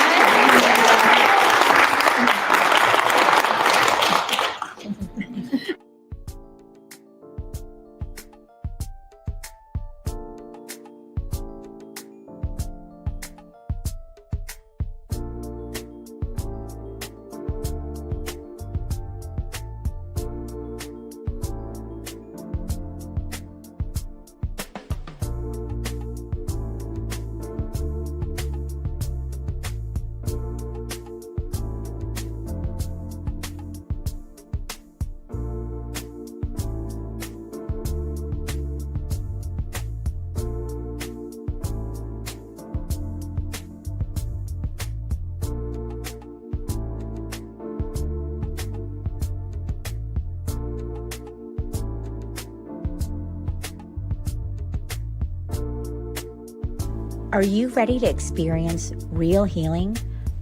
[SPEAKER 1] Are you ready to experience real healing,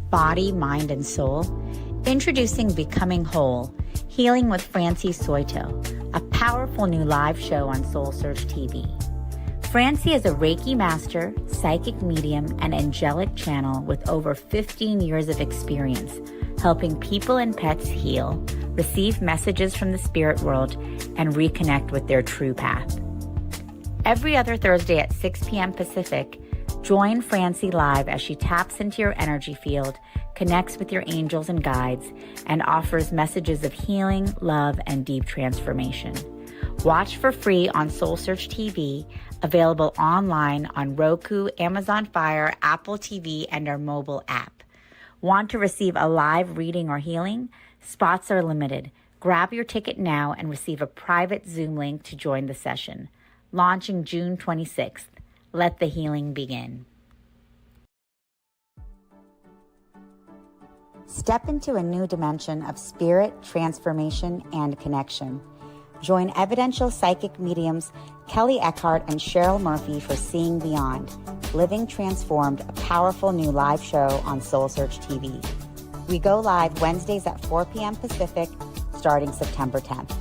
[SPEAKER 1] body, mind, and soul? Introducing Becoming Whole, Healing with Francie Soito, a powerful new live show on SoulSearch TV. Francie is a Reiki master, psychic medium, and angelic channel with over 15 years of experience helping people and pets heal, receive messages from the spirit world, and reconnect with their true path. Every other Thursday at 6 p.m. Pacific, join Francie live as she taps into your energy field, connects with your angels and guides, and offers messages of healing, love, and deep transformation. Watch for free on SoulSearch TV, available online on Roku, Amazon Fire, Apple TV, and our mobile app. Want to receive a live reading or healing? Spots are limited. Grab your ticket now and receive a private Zoom link to join the session. Launching June 26th. Let the healing begin. Step into a new dimension of spirit, transformation, and connection. Join evidential psychic mediums Kelly Eckhart and Cheryl Murphy for Seeing Beyond, Living Transformed, a powerful new live show on SoulSearch TV. We go live Wednesdays at 4 p.m. Pacific, starting September 10th.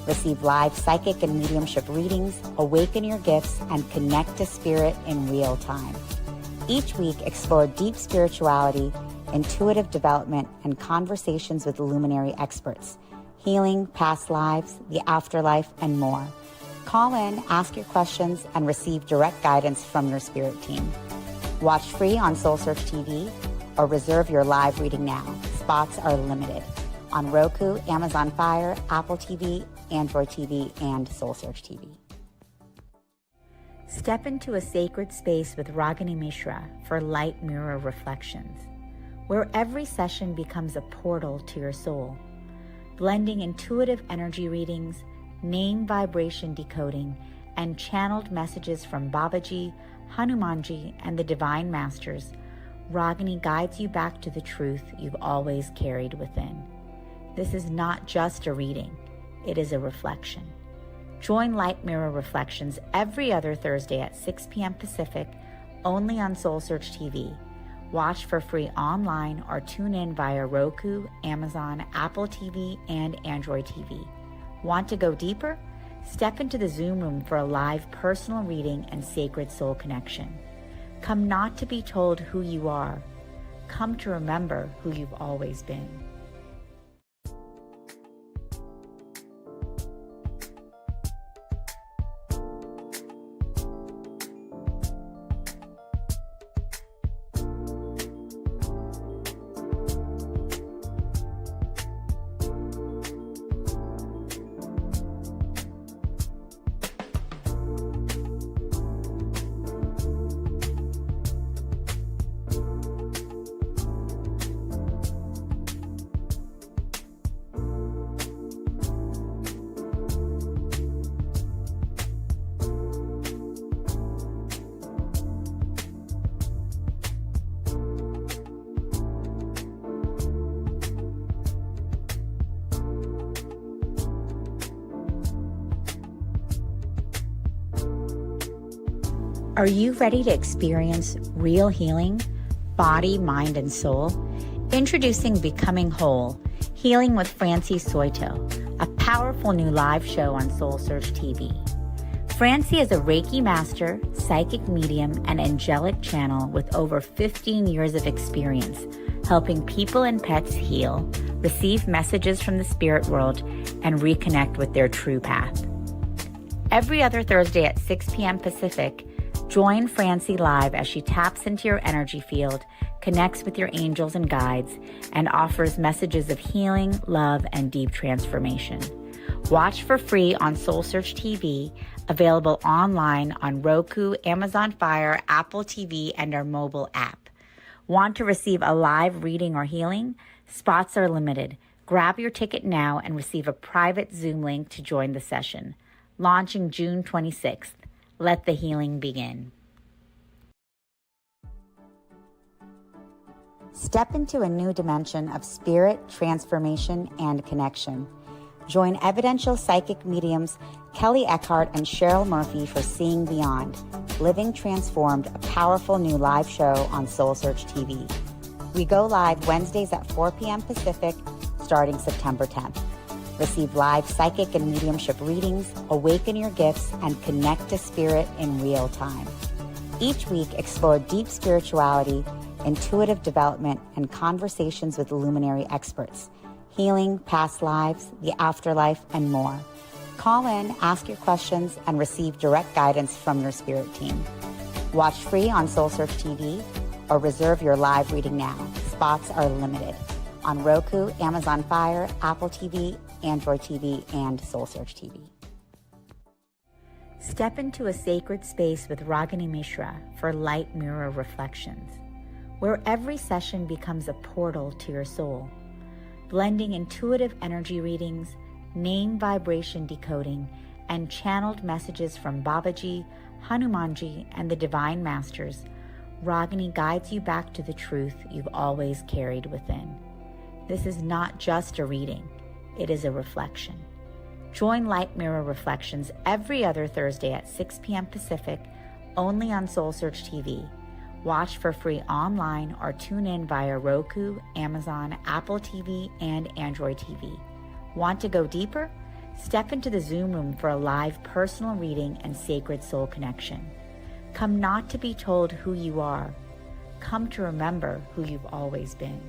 [SPEAKER 1] Receive live psychic and mediumship readings, awaken your gifts, and connect to spirit in real time. Each week, explore deep spirituality, intuitive development, and conversations with luminary experts, healing, past lives, the afterlife, and more. Call in, ask your questions, and receive direct guidance from your spirit team. Watch free on SoulSearch TV or reserve your live reading now. Spots are limited. On Roku, Amazon Fire, Apple TV, Android TV, and SoulSearch TV. Step into a sacred space with Ragini Mishra for light mirror reflections, where every session becomes a portal to your soul, blending intuitive energy readings, name vibration decoding, and channeled messages from Babaji, Hanumanji, and the Divine Masters. Ragini guides you back to the truth you've always carried within. This is not just a reading. it is a reflection. Join Light Mirror Reflections every other Thursday at 6 p.m. Pacific, only on SoulSearch TV. Watch for free online or tune in via Roku, Amazon, Apple TV, and Android TV. Want to go deeper? Step into the Zoom room for a live personal reading and sacred soul connection. Come not to be told who you are. Come to remember who you've always been. Are you ready to experience real healing, body, mind, and soul? Introducing Becoming Whole, Healing with Francie Soito, a powerful new live show on SoulSearch TV. Francie is a Reiki master, psychic medium, and angelic channel with over 15 years of experience helping people and pets heal, receive messages from the spirit world, and reconnect with their true path. Every other Thursday at 6 p.m. Pacific, join Francie live as she taps into your energy field, connects with your angels and guides, and offers messages of healing, love, and deep transformation. Watch for free on SoulSearch TV, available online on Roku, Amazon Fire, Apple TV, and our mobile app. Want to receive a live reading or healing? Spots are limited. Grab your ticket now and receive a private Zoom link to join the session. Launching June 26th. Let the healing begin. Step into a new dimension of spirit, transformation, and connection. Join evidential psychic mediums Kelly Eckhart and Cheryl Murphy for Seeing Beyond, Living Transformed, a powerful new live show on SoulSearch TV. We go live Wednesdays at 4 p.m. Pacific, starting September 10th. Receive live psychic and mediumship readings, awaken your gifts, and connect to spirit in real time. Each week, explore deep spirituality, intuitive development, and conversations with luminary experts, healing, past lives, the afterlife, and more. Call in, ask your questions, and receive direct guidance from your spirit team. Watch free on SoulSearch TV or reserve your live reading now. Spots are limited on Roku, Amazon Fire, Apple TV, Android TV, and SoulSearch TV. Step into a sacred space with Ragini Mishra for Light Mirror Reflections, where every session becomes a portal to your soul, blending intuitive energy readings, name vibration decoding, and channeled messages from Babaji, Hanumanji, and the Divine Masters. Ragini guides you back to the truth you've always carried within. This is not just a reading. It is a reflection. Join Light Mirror Reflections every other Thursday at 6 p.m. Pacific, only on SoulSearch TV. Watch for free online or tune in via Roku, Amazon, Apple TV, and Android TV. Want to go deeper? Step into the Zoom room for a live personal reading and sacred soul connection. Come not to be told who you are. Come to remember who you've always been.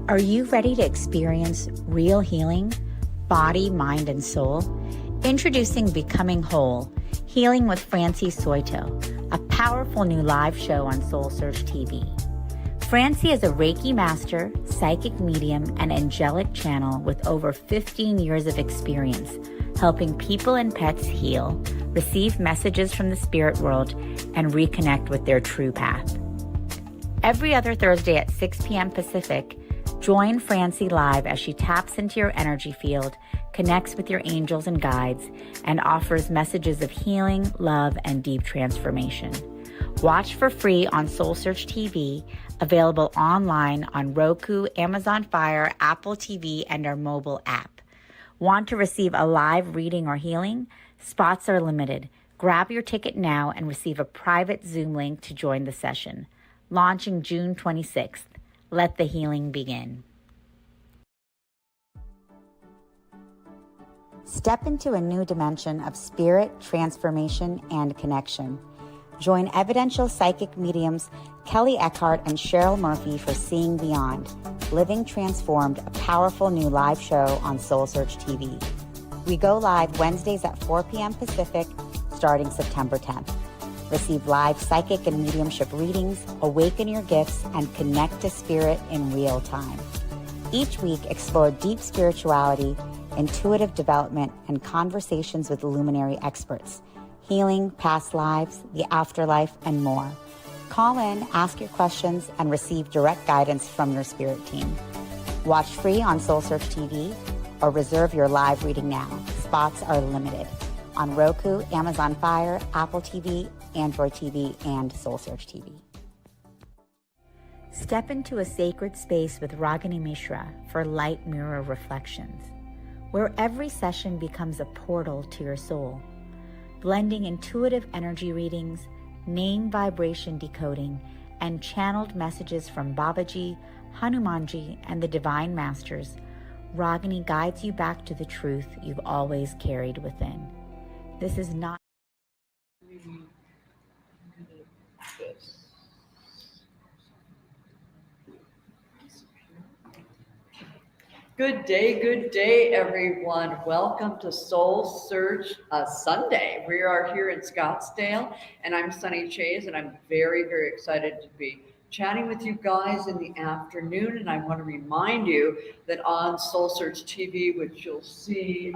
[SPEAKER 1] Are you ready to experience real healing, body, mind, and soul? Introducing Becoming Whole, Healing with Francie Soito, a powerful new live show on SoulSearch TV. Francie is a Reiki master, psychic medium, and angelic channel with over 15 years of experience helping people and pets heal, receive messages from the spirit world, and reconnect with their true path. Every other Thursday at 6 p.m. Pacific, join Francie live as she taps into your energy field, connects with your angels and guides, and offers messages of healing, love, and deep transformation. Watch for free on SoulSearch TV, available online on Roku, Amazon Fire, Apple TV, and our mobile app. Want to receive a live reading or healing? Spots are limited. Grab your ticket now and receive a private Zoom link to join the session. Launching June 26th. Let the healing begin. Step into a new dimension of spirit, transformation, and connection. Join evidential psychic mediums Kelly Eckhart and Cheryl Murphy for Seeing Beyond, Living Transformed, a powerful new live show on SoulSearch TV. We go live Wednesdays at 4 p.m. Pacific, starting September 10th. Receive live psychic and mediumship readings, awaken your gifts, and connect to spirit in real time. Each week, explore deep spirituality, intuitive development, and conversations with luminary experts, healing, past lives, the afterlife, and more. Call in, ask your questions, and receive direct guidance from your spirit team. Watch free on SoulSearch TV or reserve your live reading now. Spots are limited on Roku, Amazon Fire, Apple TV, Android TV, and SoulSearch TV. Step into a sacred space with Ragini Mishra for light mirror reflections, where every session becomes a portal to your soul, blending intuitive energy readings, name vibration decoding, and channeled messages from Babaji, Hanumanji, and the Divine Masters. Ragini guides you back to the truth you've always carried within. This is not
[SPEAKER 2] Good day, everyone. Welcome to Soul Search Sunday. We are here in Scottsdale, and I'm Sunny Chase, and I'm very, very excited to be chatting with you guys in the afternoon. And I want to remind you that on Soul Search TV, which you'll see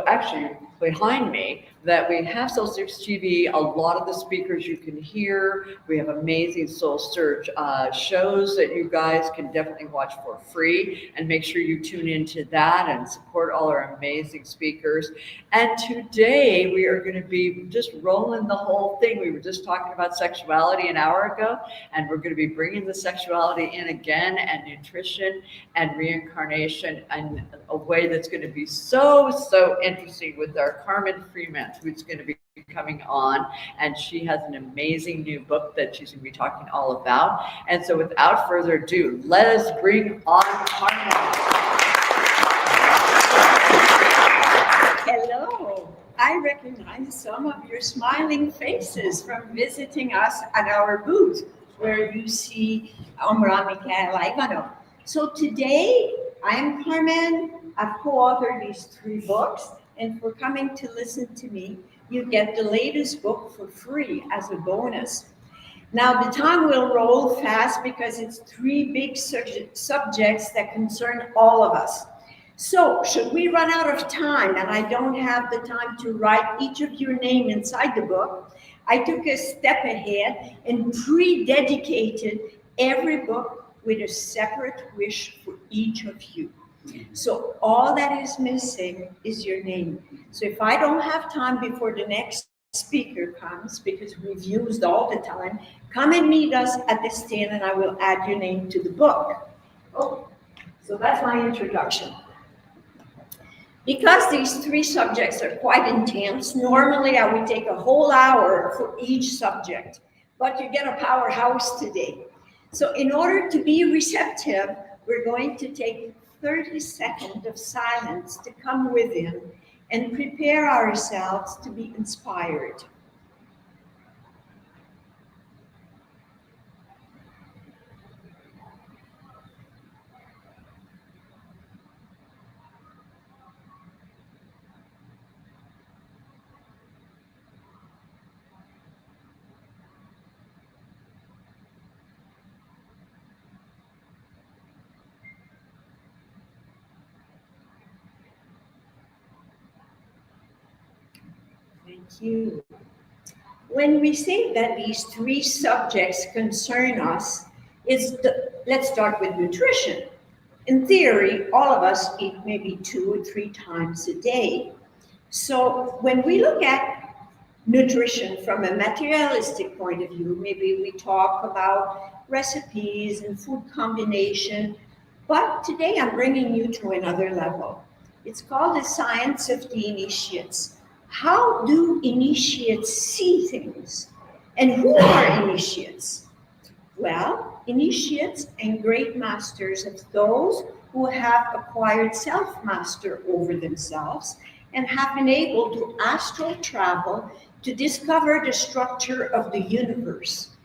[SPEAKER 2] actually behind me, that we have Soul Search TV. A lot of the speakers you can hear. We have amazing Soul Search shows that you guys can definitely watch for free, and make sure you tune into that and support all our amazing speakers. And today we are going to be just rolling the whole thing. We were just talking about sexuality an hour ago, and we're going to be bringing the sexuality in again, and nutrition and reincarnation in a way that's going to be so interesting with our Carmen Freeman, who's going to be coming on, and she has an amazing new book that she's going to be talking all about. And so without further ado, let us bring on Carmen.
[SPEAKER 14] Hello. I recognize some of your smiling faces from visiting us at our booth, where you see Omramika Ivanov. So today, I am Carmen. I've co-authored these 3 books, and for coming to listen to me, you get the latest book for free as a bonus. Now, the time will roll fast because it's 3 big subjects that concern all of us. So, should we run out of time and I don't have the time to write each of your name inside the book, I took a step ahead and pre-dedicated every book with a separate wish for each of you. So all that is missing is your name. So if I don't have time before the next speaker comes, because we've used all the time, come and meet us at the stand and I will add your name to the book. Oh, so that's my introduction. Because these 3 subjects are quite intense, normally I would take a whole hour for each subject, but you get a powerhouse today. So in order to be receptive, we're going to take 30 seconds of silence to come within and prepare ourselves to be inspired. Thank you. When we say that these three subjects concern us, let's start with nutrition. In theory, all of us eat maybe 2 or 3 times a day. So when we look at nutrition from a materialistic point of view, maybe we talk about recipes and food combination, but today I'm bringing you to another level. It's called the science of the initiates. How do initiates see things? And who are initiates? Well, initiates and great masters are those who have acquired self-master over themselves and have been able to astral travel to discover the structure of the universe.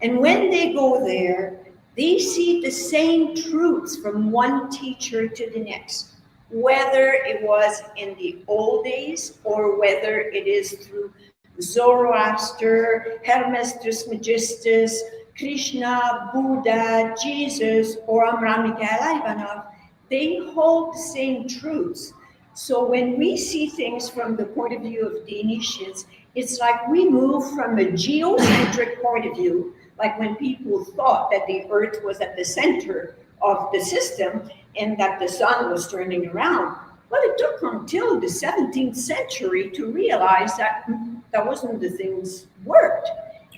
[SPEAKER 14] And when they go there, they see the same truths from one teacher to the next, whether it was in the old days or whether it is through Zoroaster, Hermes Trismegistus, Krishna, Buddha, Jesus, or Amram Mikhail Ivanov. They hold the same truths. So when we see things from the point of view of the initiates, it's like we move from a geocentric point of view, like when people thought that the earth was at the center of the system and that the sun was turning around. Well, it took until the 17th century to realize that that wasn't the things worked.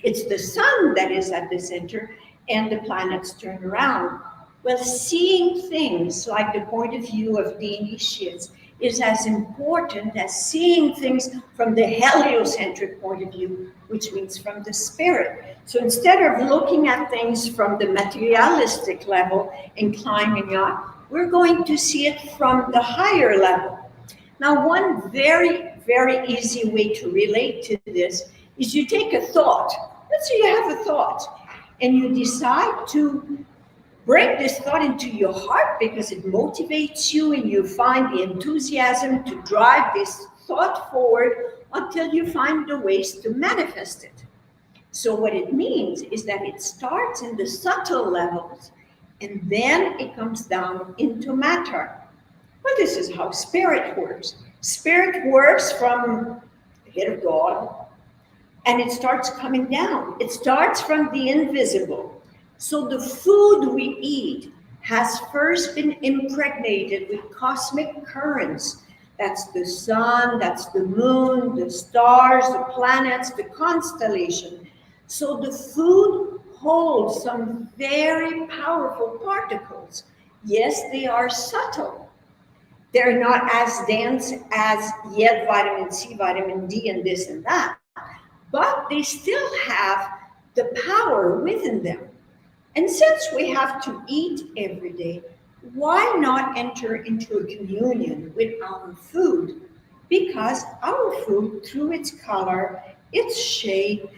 [SPEAKER 14] It's the sun that is at the center and the planets turn around. Well, seeing things like the point of view of the initiates is as important as seeing things from the heliocentric point of view, which means from the spirit. So instead of looking at things from the materialistic level and climbing up, we're going to see it from the higher level. Now, one very, very easy way to relate to this is you take a thought. Let's say you have a thought and you decide to bring this thought into your heart because it motivates you and you find the enthusiasm to drive this thought forward until you find the ways to manifest it. So what it means is that it starts in the subtle levels and then it comes down into matter. Well, this is how spirit works. Spirit works from the head of God and it starts coming down. It starts from the invisible. So the food we eat has first been impregnated with cosmic currents. That's the sun, that's the moon, the stars, the planets, the constellation. So the food holds some very powerful particles. Yes, they are subtle. They're not as dense as yet vitamin C, vitamin D, and this and that. But they still have the power within them. And since we have to eat every day, why not enter into a communion with our food? Because our food, through its color, its shape,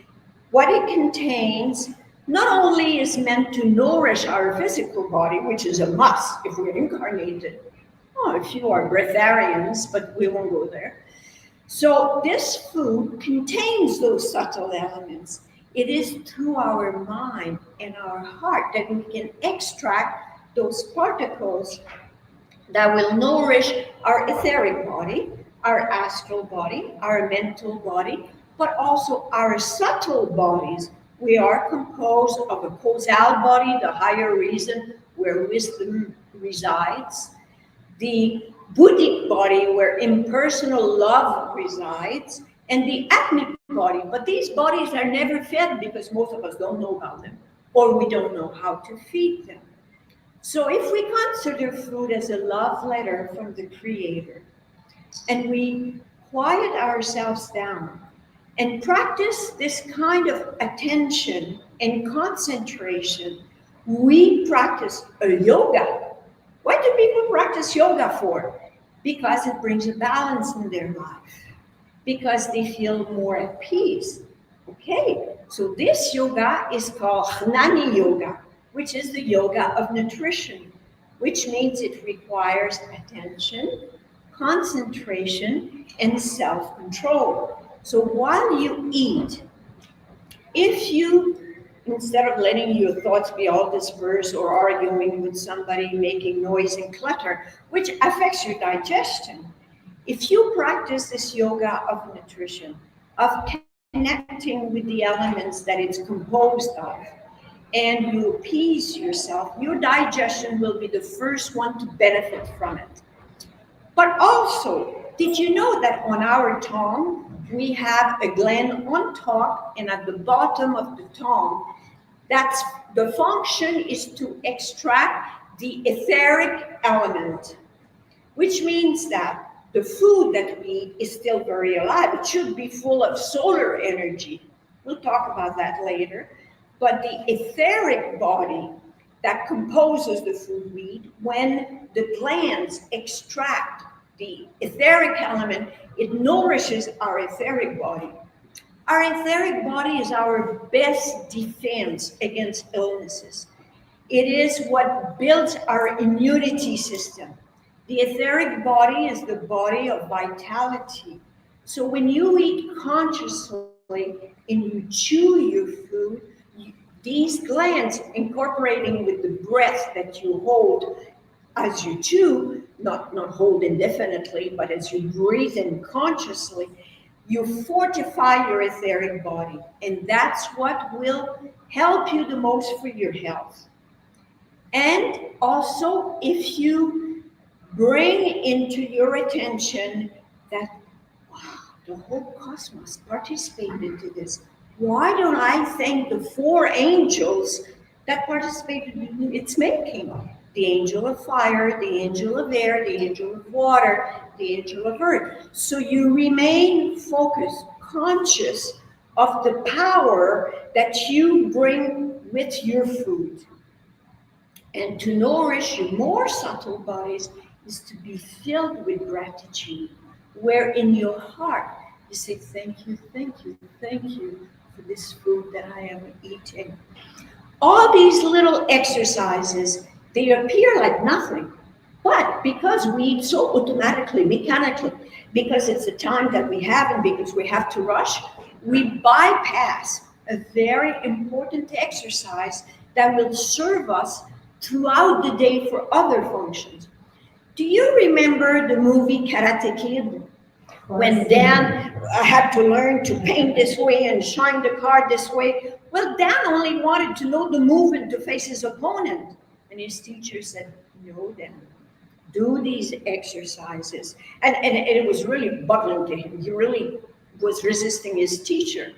[SPEAKER 14] what it contains, not only is meant to nourish our physical body, which is a must if we're incarnated. Oh, a few are breatharians, but we won't go there. So this food contains those subtle elements. It is through our mind and our heart that we can extract those particles that will nourish our etheric body, our astral body, our mental body, but also our subtle bodies. We are composed of a causal body, the higher reason where wisdom resides, the Buddhic body where impersonal love resides, and the Atmic body. But these bodies are never fed because most of us don't know about them, or we don't know how to feed them. So if we consider food as a love letter from the Creator, and we quiet ourselves down and practice this kind of attention and concentration, we practice a yoga. What do people practice yoga for? Because it brings a balance in their life. Because they feel more at peace. Okay, so this yoga is called Hnani Yoga, which is the yoga of nutrition, which means it requires attention, concentration, and self-control. So while you eat, if you, instead of letting your thoughts be all dispersed or arguing with somebody, making noise and clutter, which affects your digestion, if you practice this yoga of nutrition, of connecting with the elements that it's composed of, and you appease yourself, your digestion will be the first one to benefit from it. But also, did you know that on our tongue, we have a gland on top and at the bottom of the tongue? That's the function is to extract the etheric element, which means that the food that we eat is still very alive. It should be full of solar energy. We'll talk about that later. But the etheric body that composes the food we eat, when the glands extract the etheric element, it nourishes our etheric body. Our etheric body is our best defense against illnesses. It is what builds our immunity system. The etheric body is the body of vitality. So when you eat consciously and you chew your food, these glands incorporating with the breath that you hold as you chew, not hold indefinitely, but as you breathe in consciously, you fortify your etheric body. And that's what will help you the most for your health. And also, if you bring into your attention that, wow, the whole cosmos participated in this. Why don't I thank the 4 angels that participated in its making? The angel of fire, the angel of air, the angel of water, the angel of earth. So you remain focused, conscious of the power that you bring with your food. And to nourish your more subtle bodies is to be filled with gratitude, where in your heart you say, thank you, thank you, thank you for this food that I am eating. All these little exercises, they appear like nothing, but because we eat so automatically, mechanically, because it's the time that we have and because we have to rush, we bypass a very important exercise that will serve us throughout the day for other functions. Do you remember the movie Karate Kid? When Dan had to learn to paint this way and shine the card this way. Well, Dan only wanted to know the movement to face his opponent. And his teacher said, no, Dan, do these exercises. And it was really bugging to him. He really was resisting his teacher.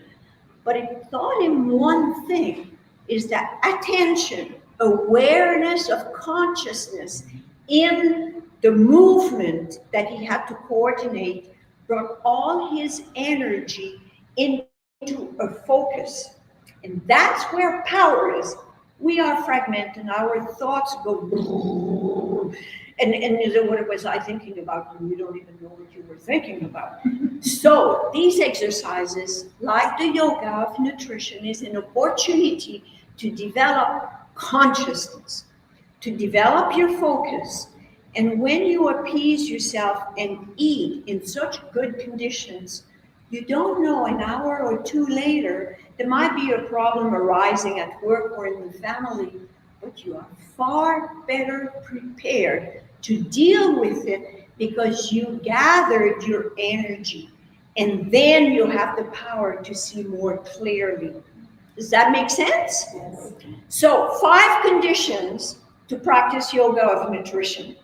[SPEAKER 14] But it taught him one thing, is that attention, awareness of consciousness in the movement that he had to coordinate, brought all his energy into a focus. And that's where power is. We are fragmented, and our thoughts go, and what was I thinking about? And you don't even know what you were thinking about. So these exercises, like the yoga of nutrition, is an opportunity to develop consciousness, to develop your focus. And when you appease yourself and eat in such good conditions, you don't know, an hour or 2 later, there might be a problem arising at work or in the family, but you are far better prepared to deal with it because you gathered your energy, and then you have the power to see more clearly. Does that make sense? Yes. So 5 conditions to practice yoga of nutrition.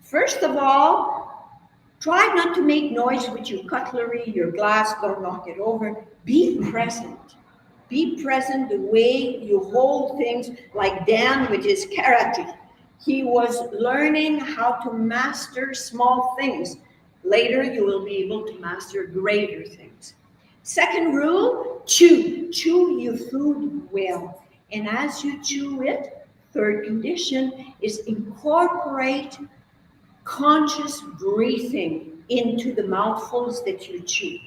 [SPEAKER 14] First of all, try not to make noise with your cutlery, your glass, don't knock it over. Be present. Be present the way you hold things, like Dan with his karate. He was learning how to master small things. Later, you will be able to master greater things. Second rule, chew. Chew your food well. And as you chew it, third condition is incorporate conscious breathing into the mouthfuls that you chew.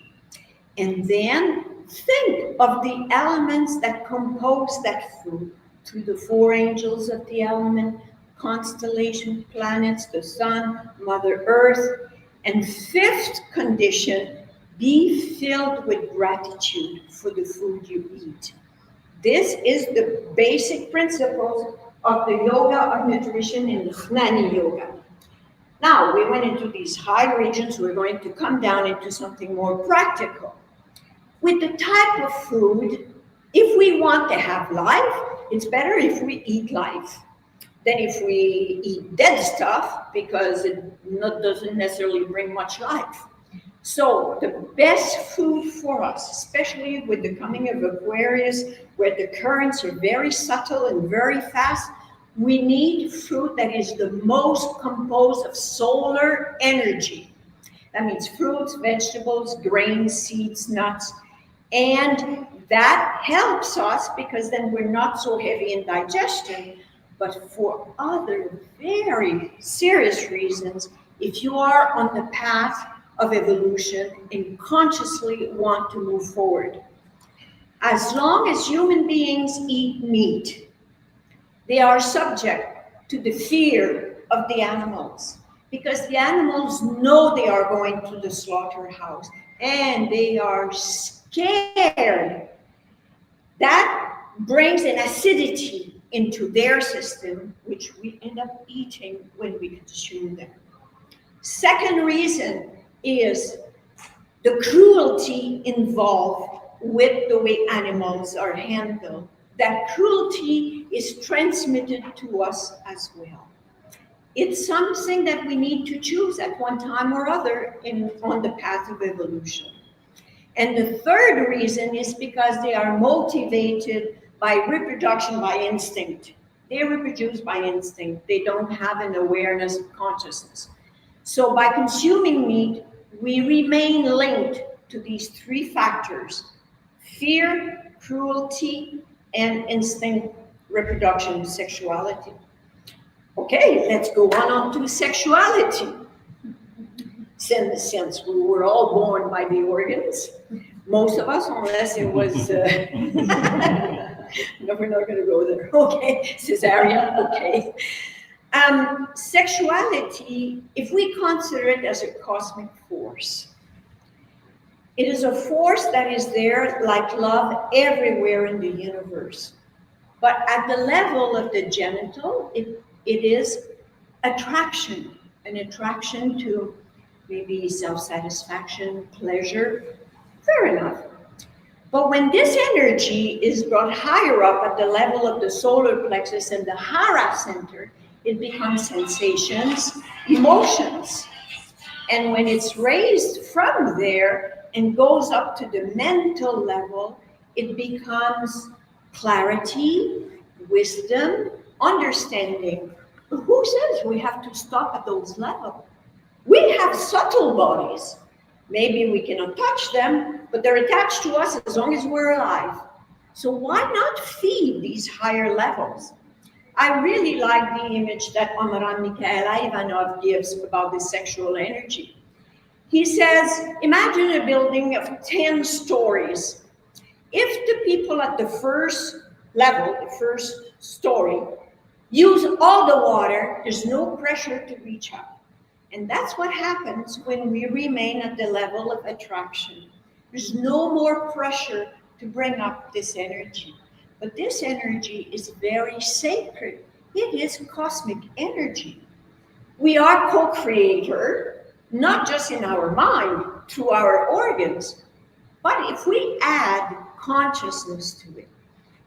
[SPEAKER 14] And then think of the elements that compose that food through the 4 angels of the element, constellation, planets, the sun, Mother Earth. And 5th condition, be filled with gratitude for the food you eat. This is the basic principles of the yoga of nutrition in the Jnani yoga. Now, we went into these high regions. We're going to come down into something more practical. with the type of food, if we want to have life, it's better if we eat life than if we eat dead stuff, because it doesn't necessarily bring much life. So the best food for us, especially with the coming of Aquarius, where the currents are very subtle and very fast, we need fruit that is the most composed of solar energy. That means fruits, vegetables, grains, seeds, nuts. And that helps us because then we're not so heavy in digestion. But for other very serious reasons, if you are on the path of evolution and consciously want to move forward, as long as human beings eat meat, they are subject to the fear of the animals, because the animals know they are going to the slaughterhouse and they are scared. That brings an acidity into their system, which we end up eating when we consume them. Second reason is the cruelty involved with the way animals are handled. That cruelty is transmitted to us as well. It's something that we need to choose at one time or other on the path of evolution. And the third reason is because they are motivated by reproduction by instinct. They reproduce by instinct. They don't have an awareness of consciousness. So by consuming meat, we remain linked to these three factors: fear, cruelty, and instinct reproduction, sexuality. Okay, let's go on to sexuality. Since we were all born by the organs, most of us, unless it was, no, we're not going to go there. Okay, cesarean, okay. Sexuality, if we consider it as a cosmic force, it is a force that is there like love everywhere in the universe. But at the level of the genital, it is attraction, an attraction to maybe self-satisfaction, pleasure, fair enough. But when this energy is brought higher up at the level of the solar plexus and the hara center, it becomes sensations, emotions. And when it's raised from there and goes up to the mental level, it becomes clarity, wisdom, understanding. But who says we have to stop at those levels? We have subtle bodies. Maybe we cannot touch them, but they're attached to us as long as we're alive. So why not feed these higher levels? I really like the image that Amaran Mikhail Ivanov gives about the sexual energy. He says, imagine a building of 10 stories. If the people at the first level, the first story, use all the water, there's no pressure to reach up. And that's what happens when we remain at the level of attraction. There's no more pressure to bring up this energy. But this energy is very sacred. It is cosmic energy. We are co-creator, not just in our mind, through our organs, but if we add consciousness to it,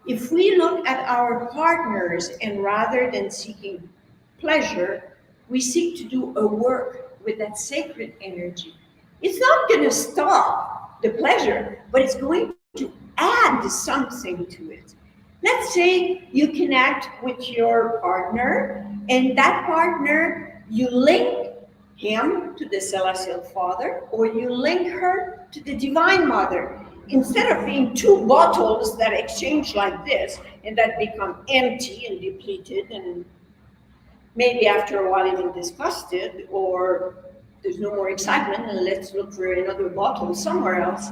[SPEAKER 14] if we look at our partners and rather than seeking pleasure, we seek to do a work with that sacred energy, it's not going to stop the pleasure, but it's going to add something to it. Let's say you connect with your partner, and that partner, you link him to the Celestial Father, or you link her to the Divine Mother. Instead of being two bottles that exchange like this, and that become empty and depleted, and maybe after a while even disgusted, or there's no more excitement, and let's look for another bottle somewhere else.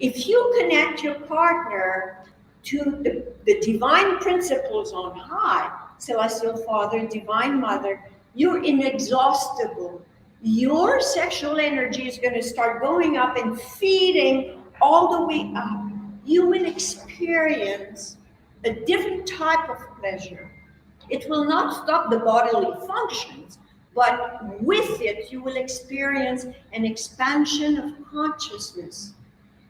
[SPEAKER 14] If you connect your partner to the divine principles on high, Celestial Father, Divine Mother, you're inexhaustible. Your sexual energy is going to start going up and feeding all the way up. You will experience a different type of pleasure. It will not stop the bodily functions, but with it, you will experience an expansion of consciousness.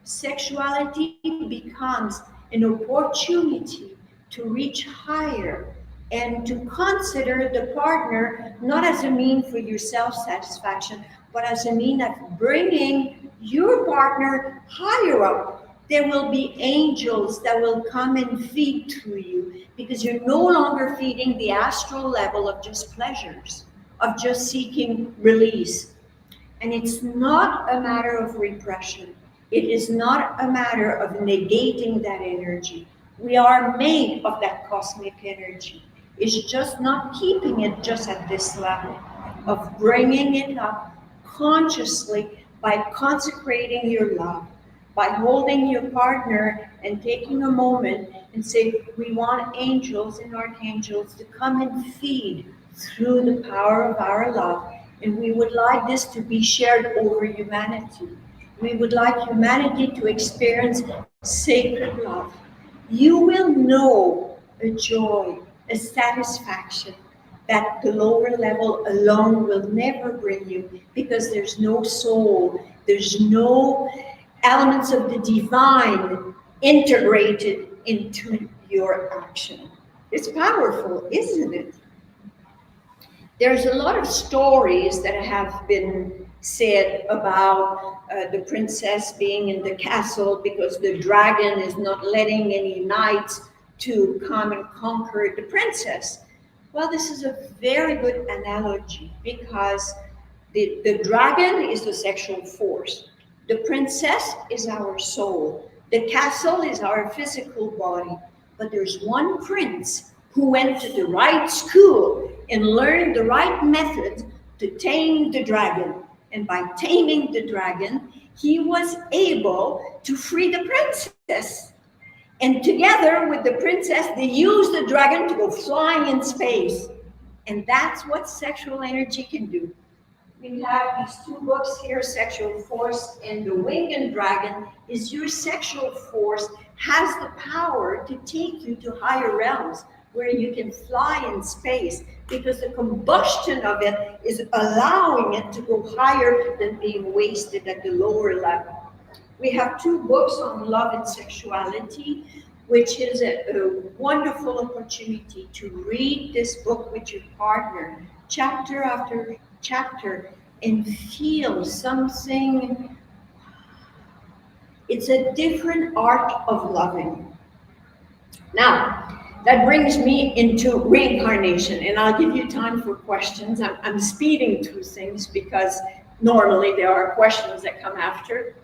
[SPEAKER 14] Sexuality becomes an opportunity to reach higher and to consider the partner not as a mean for your self-satisfaction, but as a mean of bringing your partner higher up. There will be angels that will come and feed through you because you're no longer feeding the astral level of just pleasures, of just seeking release. And it's not a matter of repression. It is not a matter of negating that energy. We are made of that cosmic energy. It's just not keeping it just at this level, of bringing it up consciously by consecrating your love, by holding your partner and taking a moment and say, we want angels and archangels to come and feed through the power of our love. And we would like this to be shared over humanity. We would like humanity to experience sacred love. You will know a joy, a satisfaction that the lower level alone will never bring you, because there's no soul, there's no elements of the divine integrated into your action. It's powerful, isn't it? There's a lot of stories that have been said about the princess being in the castle because the dragon is not letting any knights to come and conquer the princess. Well, this is a very good analogy, because the dragon is the sexual force. The princess is our soul. The castle is our physical body. But there's one prince who went to the right school and learned the right method to tame the dragon. And by taming the dragon, he was able to free the princess. And together with the princess, they used the dragon to go flying in space. And that's what sexual energy can do. We have these two books here, Sexual Force and The Winged Dragon. Is your sexual force has the power to take you to higher realms where you can fly in space, because the combustion of it is allowing it to go higher than being wasted at the lower level. We have two books on love and sexuality, which is a wonderful opportunity to read this book with your partner, chapter after chapter, and feel something. It's a different art of loving. Now, that brings me into reincarnation, and I'll give you time for questions. I'm speeding through things because normally there are questions that come after.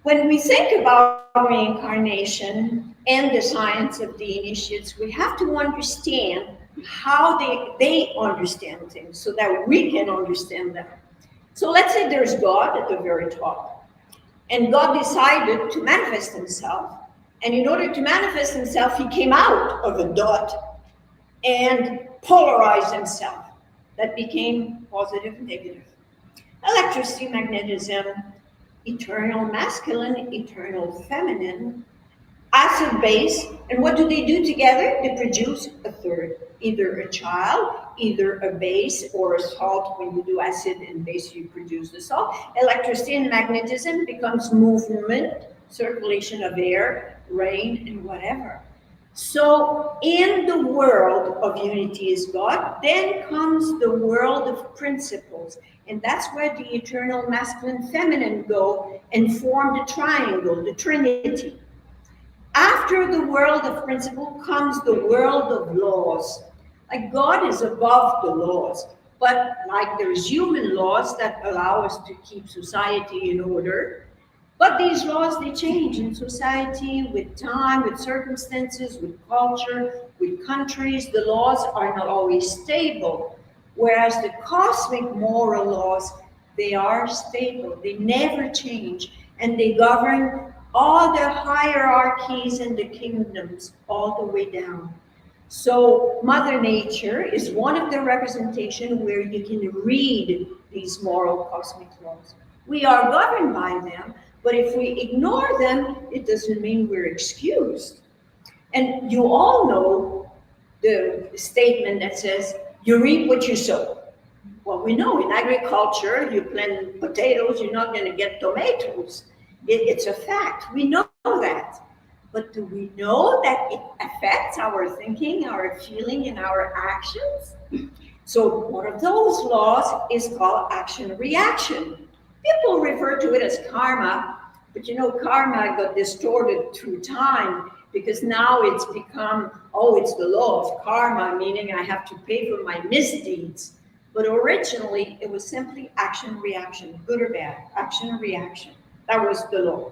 [SPEAKER 14] When we think about reincarnation and the science of the initiates, we have to understand how they understand things so that we can understand them. So let's say there's God at the very top, and God decided to manifest himself. And in order to manifest himself, he came out of a dot and polarized himself. That became positive and negative. Electricity, magnetism, eternal masculine, eternal feminine, acid base. And what do they do together? They produce a third, either a child, either a base, or a salt. When you do acid and base, you produce the salt. Electricity and magnetism becomes movement, circulation of air, rain, and whatever. So in the world of unity is God, then comes the world of principles. And that's where the eternal masculine feminine go and form the triangle, the Trinity. After the world of principle comes the world of laws. Like God is above the laws, but like there's human laws that allow us to keep society in order. But these laws, they change in society with time, with circumstances, with culture, with countries. The laws are not always stable. Whereas the cosmic moral laws, they are stable. They never change. And they govern all the hierarchies and the kingdoms all the way down. So Mother Nature is one of the representations where you can read these moral cosmic laws. We are governed by them, but if we ignore them, it doesn't mean we're excused. And you all know the statement that says, you reap what you sow. Well, we know in agriculture, you plant potatoes, you're not going to get tomatoes. It's a fact. We know that. But do we know that it affects our thinking, our feeling, and our actions? So one of those laws is called action-reaction. People refer to it as karma, but you know, karma got distorted through time because now it's become, oh, it's the law of karma, meaning I have to pay for my misdeeds. But originally, it was simply action-reaction, good or bad, action-reaction. That was the law.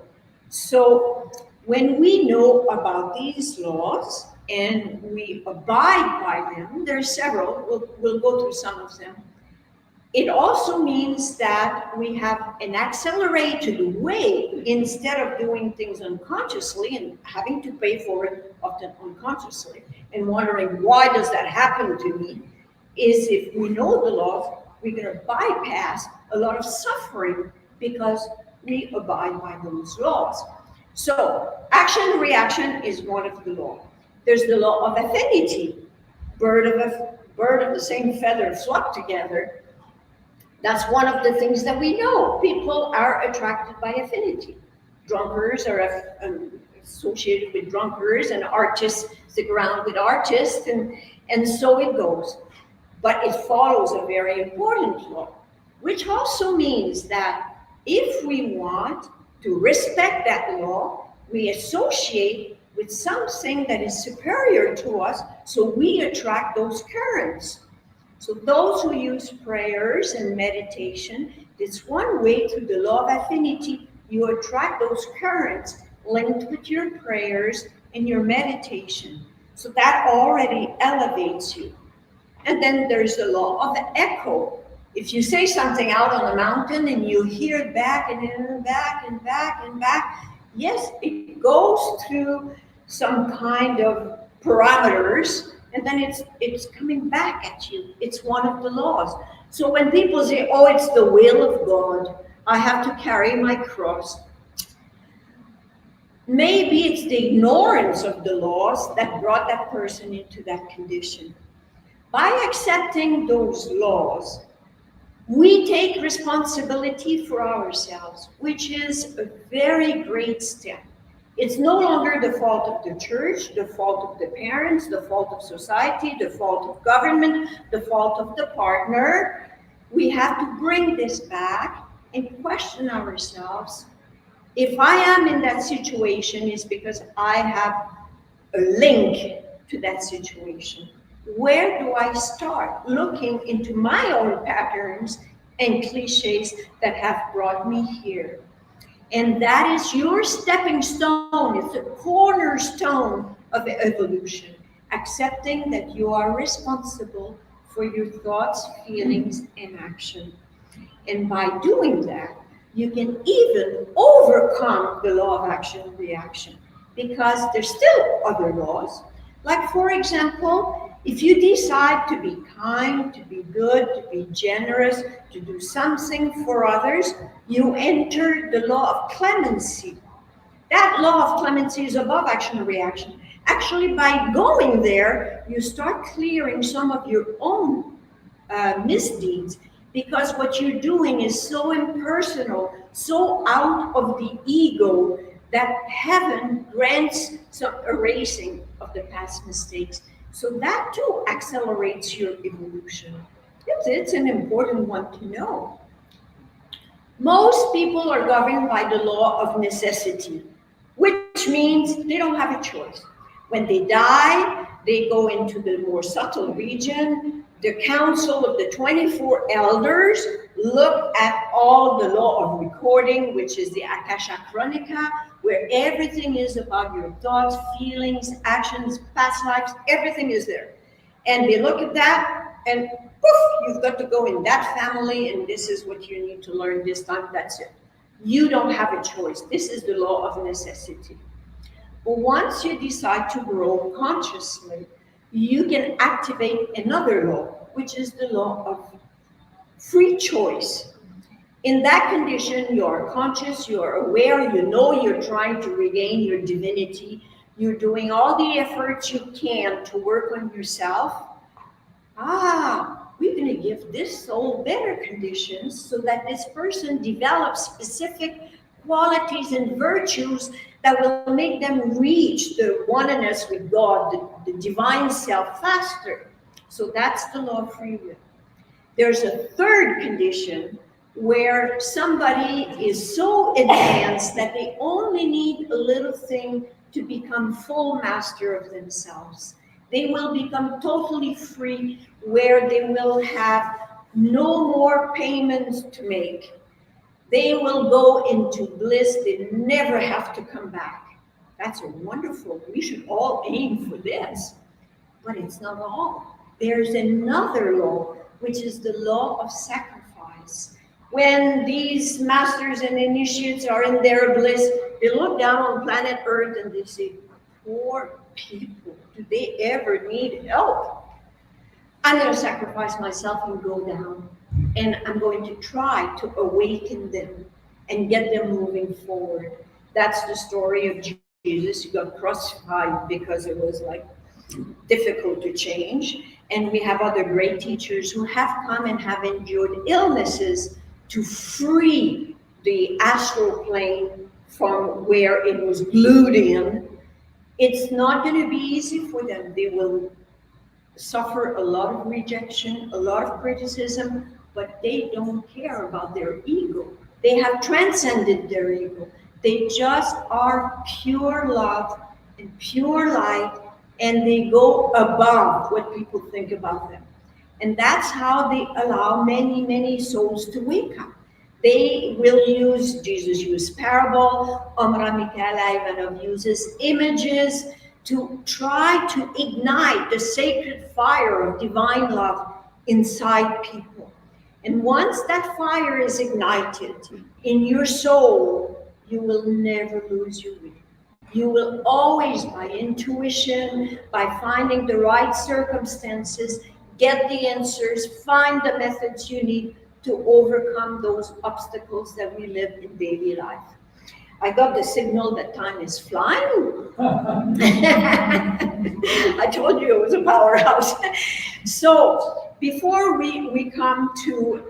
[SPEAKER 14] So when we know about these laws and we abide by them, there are several, we'll go through some of them. It also means that we have an accelerated way instead of doing things unconsciously and having to pay for it often unconsciously and wondering why does that happen to me, is if we know the laws, we're going to bypass a lot of suffering because we abide by those laws. So action reaction is one of the laws. There's the law of affinity. Bird of the same feather flock together. That's one of the things that we know. People are attracted by affinity. Drunkards are associated with drunkards, and artists stick around with artists, and so it goes. But it follows a very important law, which also means that if we want to respect that law, we associate with something that is superior to us, so we attract those currents. So those who use prayers and meditation, it's one way through the law of affinity, you attract those currents linked with your prayers and your meditation. So that already elevates you. And then there's the law of echo. If you say something out on the mountain and you hear it back and then back and back and back, yes, it goes through some kind of parameters, and then it's coming back at you. It's one of the laws. So when people say, oh, it's the will of God, I have to carry my cross, maybe it's the ignorance of the laws that brought that person into that condition. By accepting those laws, we take responsibility for ourselves, which is a very great step. It's no longer the fault of the church, the fault of the parents, the fault of society, the fault of government, the fault of the partner. We have to bring this back and question ourselves. If I am in that situation, it's because I have a link to that situation. Where do I start looking into my own patterns and cliches that have brought me here? And that is your stepping stone. It's a cornerstone of evolution, accepting that you are responsible for your thoughts, feelings, and action. And by doing that, you can even overcome the law of action and reaction, because there's still other laws. Like, for example, if you decide to be kind, to be good, to be generous, to do something for others, you enter the law of clemency. That law of clemency is above action and reaction. Actually, by going there, you start clearing some of your own misdeeds, because what you're doing is so impersonal, so out of the ego, that heaven grants some erasing of the past mistakes. So that too accelerates your evolution. It's an important one to know. Most people are governed by the law of necessity, which means they don't have a choice. When they die, they go into the more subtle region. The council of the 24 elders look at all the law of recording, which is the Akasha Chronica, where everything is about your thoughts, feelings, actions, past lives, everything is there. And they look at that and poof, you've got to go in that family, and this is what you need to learn this time, that's it. You don't have a choice. This is the law of necessity. But once you decide to grow consciously, you can activate another law, which is the law of free choice. In that condition, you are conscious, you are aware, you know you're trying to regain your divinity, you're doing all the efforts you can to work on yourself. We're going to give this soul better conditions so that this person develops specific qualities and virtues that will make them reach the oneness with God, the divine self faster. So that's the law of free will. There's a third condition where somebody is so advanced that they only need a little thing to become full master of themselves. They will become totally free, where they will have no more payments to make. They will go into bliss. They never have to come back. That's a wonderful, we should all aim for this. But it's not all. There's another law, which is the law of sacrifice. When these masters and initiates are in their bliss, they look down on planet Earth and they say, poor people, do they ever need help? I'm going to sacrifice myself and go down, and I'm going to try to awaken them and get them moving forward. That's the story of Jesus. He got crucified because it was like difficult to change. And we have other great teachers who have come and have endured illnesses to free the astral plane from where it was glued in. It's not going to be easy for them. They will suffer a lot of rejection, a lot of criticism, but they don't care about their ego. They have transcended their ego. They just are pure love and pure light, and they go above what people think about them. And that's how they allow many, many souls to wake up. They will use, Jesus used parable, Omra Mikhaila Ivanov uses images to try to ignite the sacred fire of divine love inside people. And once that fire is ignited in your soul, you will never lose your way. You will always, by intuition, by finding the right circumstances, get the answers, find the methods you need to overcome those obstacles that we live in daily life. I got the signal that time is flying. I told you it was a powerhouse. So before we come to,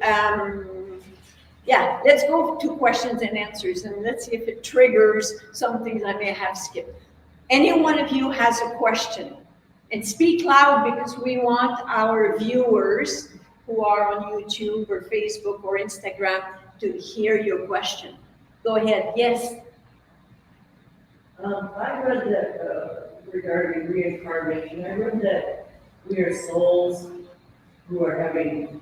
[SPEAKER 14] let's go to questions and answers, and let's see if it triggers some things I may have skipped. Any one of you has a question, and speak loud, because we want our viewers who are on YouTube or Facebook or Instagram to hear your question. Go ahead. Yes.
[SPEAKER 15] I read that regarding reincarnation. I read that we are souls who are having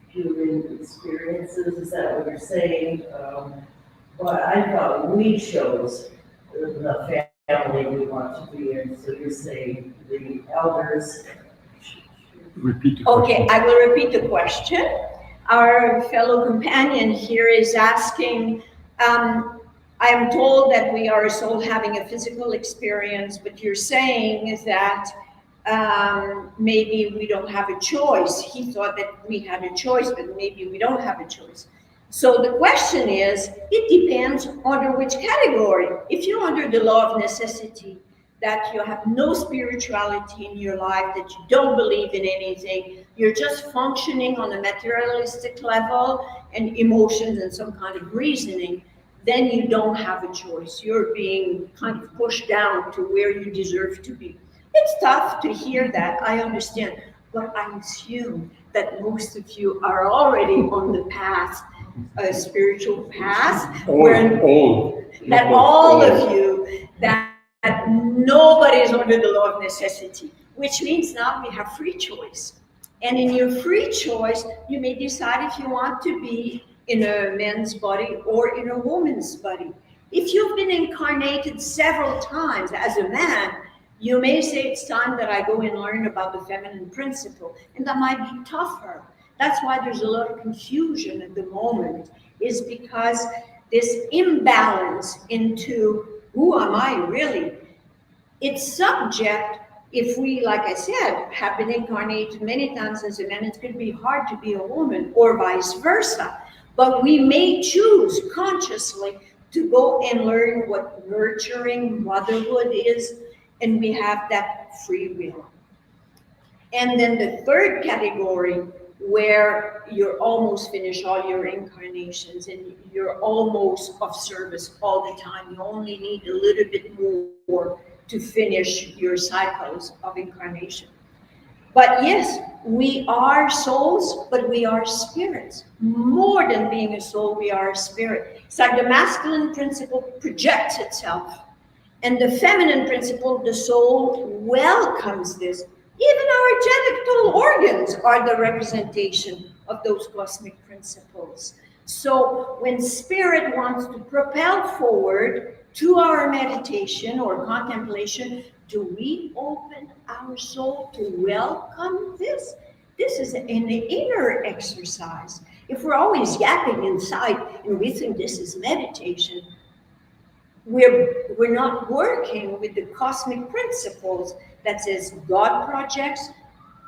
[SPEAKER 15] human experiences. Is that what you're saying? But I thought we chose the family we want to be in. So you're saying the elders.
[SPEAKER 11] Repeat the question.
[SPEAKER 14] Okay, I will repeat the question. Our fellow companion here is asking, I am told that we are a soul having a physical experience, but you're saying that maybe we don't have a choice. He thought that we had a choice, but maybe we don't have a choice. So the question is, it depends under which category. If you're under the law of necessity, that you have no spirituality in your life, that you don't believe in anything, you're just functioning on a materialistic level and emotions and some kind of reasoning, then you don't have a choice. You're being kind of pushed down to where you deserve to be. It's tough to hear that, I understand, but I assume that most of you are already on the path, a spiritual path, that all of you, that nobody's under the law of necessity, which means now we have free choice. And in your free choice, you may decide if you want to be in a man's body or in a woman's body. If you've been incarnated several times as a man, you may say it's time that I go and learn about the feminine principle, and that might be tougher. That's why there's a lot of confusion at the moment, is because this imbalance into who am I really? It's subject, if we, like I said, have been incarnated many times as a man, it's going to be hard to be a woman, or vice versa. But we may choose consciously to go and learn what nurturing motherhood is, and we have that free will. And then the third category, where you're almost finished all your incarnations and you're almost of service all the time. You only need a little bit more to finish your cycles of incarnation. But yes, we are souls, but we are spirits. More than being a soul, we are a spirit. It's like the masculine principle projects itself, and the feminine principle, the soul, welcomes this. Even our genital organs are the representation of those cosmic principles. So when spirit wants to propel forward to our meditation or contemplation, do we open our soul to welcome this? This is an inner exercise. If we're always yapping inside and we think this is meditation, we're not working with the cosmic principles that says God projects,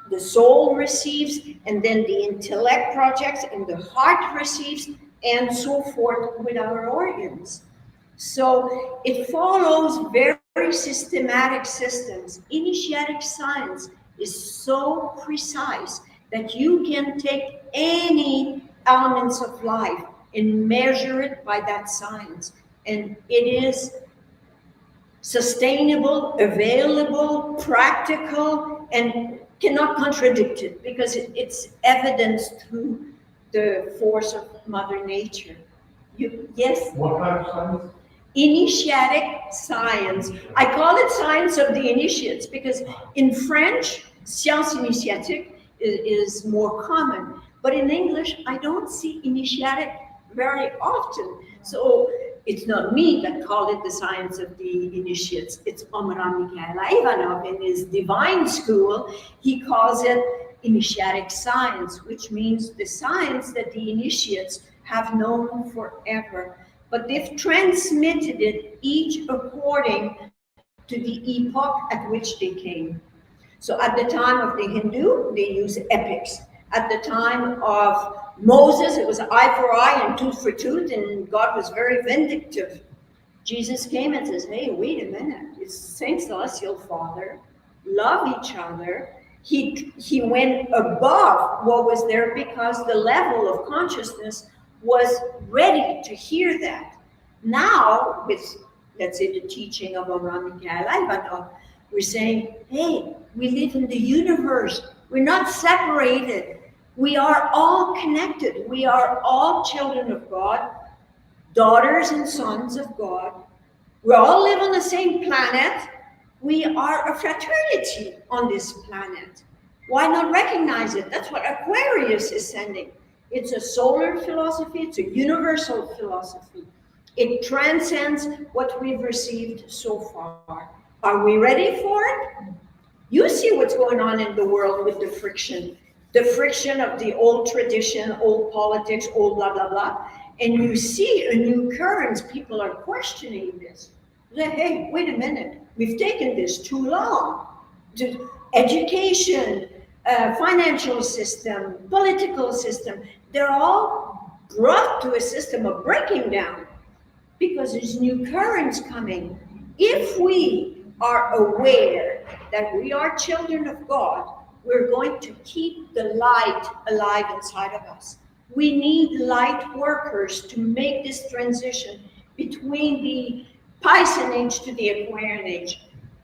[SPEAKER 14] the soul receives, and then the intellect projects, and the heart receives, and so forth with our organs. So it follows very systematic systems. Initiatic science is so precise that you can take any elements of life and measure it by that science. And it is sustainable, available, practical, and cannot contradict it because it's evidenced through the force of Mother Nature. Yes?
[SPEAKER 11] What kind of science?
[SPEAKER 14] Initiatic science. I call it science of the initiates because in French, science initiatique is more common. But in English, I don't see initiatic very often. So it's not me that call it the science of the initiates. It's Omar Mikhail Ivanov in his divine school. He calls it initiatic science, which means the science that the initiates have known forever. But they've transmitted it each according to the epoch at which they came. So at the time of the Hindu, they use epics. At the time of Moses, it was eye for eye and tooth for tooth, and God was very vindictive. Jesus came and says, hey, wait a minute, it's Saint Celestial Father, love each other. He went above what was there because the level of consciousness was ready to hear that. Now, with, let's say, the teaching of Abraham Mikhail Ivanov, we're saying, hey, we live in the universe. We're not separated. We are all connected. We are all children of God, daughters and sons of God. We all live on the same planet. We are a fraternity on this planet. Why not recognize it? That's what Aquarius is sending. It's a solar philosophy. It's a universal philosophy. It transcends what we've received so far. Are we ready for it? You see what's going on in the world with the friction of the old tradition, old politics, old blah, blah, blah. And you see a new current. People are questioning this. Like, hey, wait a minute. We've taken this too long. Education, financial system, political system, they're all brought to a system of breaking down because there's new currents coming. If we are aware that we are children of God, we're going to keep the light alive inside of us. We need light workers to make this transition between the Piscean age to the Aquarian age.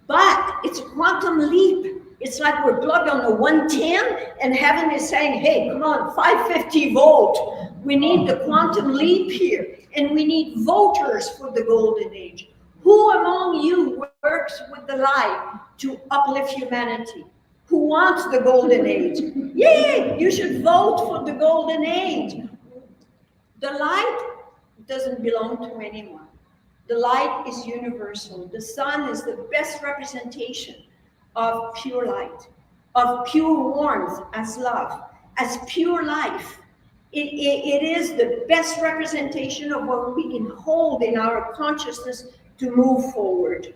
[SPEAKER 14] But it's a quantum leap. It's like we're plugged on a 110 and heaven is saying, hey, come on, 550 volt. We need the quantum leap here. And we need voters for the golden age. Who among you works with the light to uplift humanity? Who wants the golden age? Yay, you should vote for the golden age. The light doesn't belong to anyone. The light is universal. The sun is the best representation of pure light, of pure warmth as love, as pure life. It is the best representation of what we can hold in our consciousness to move forward.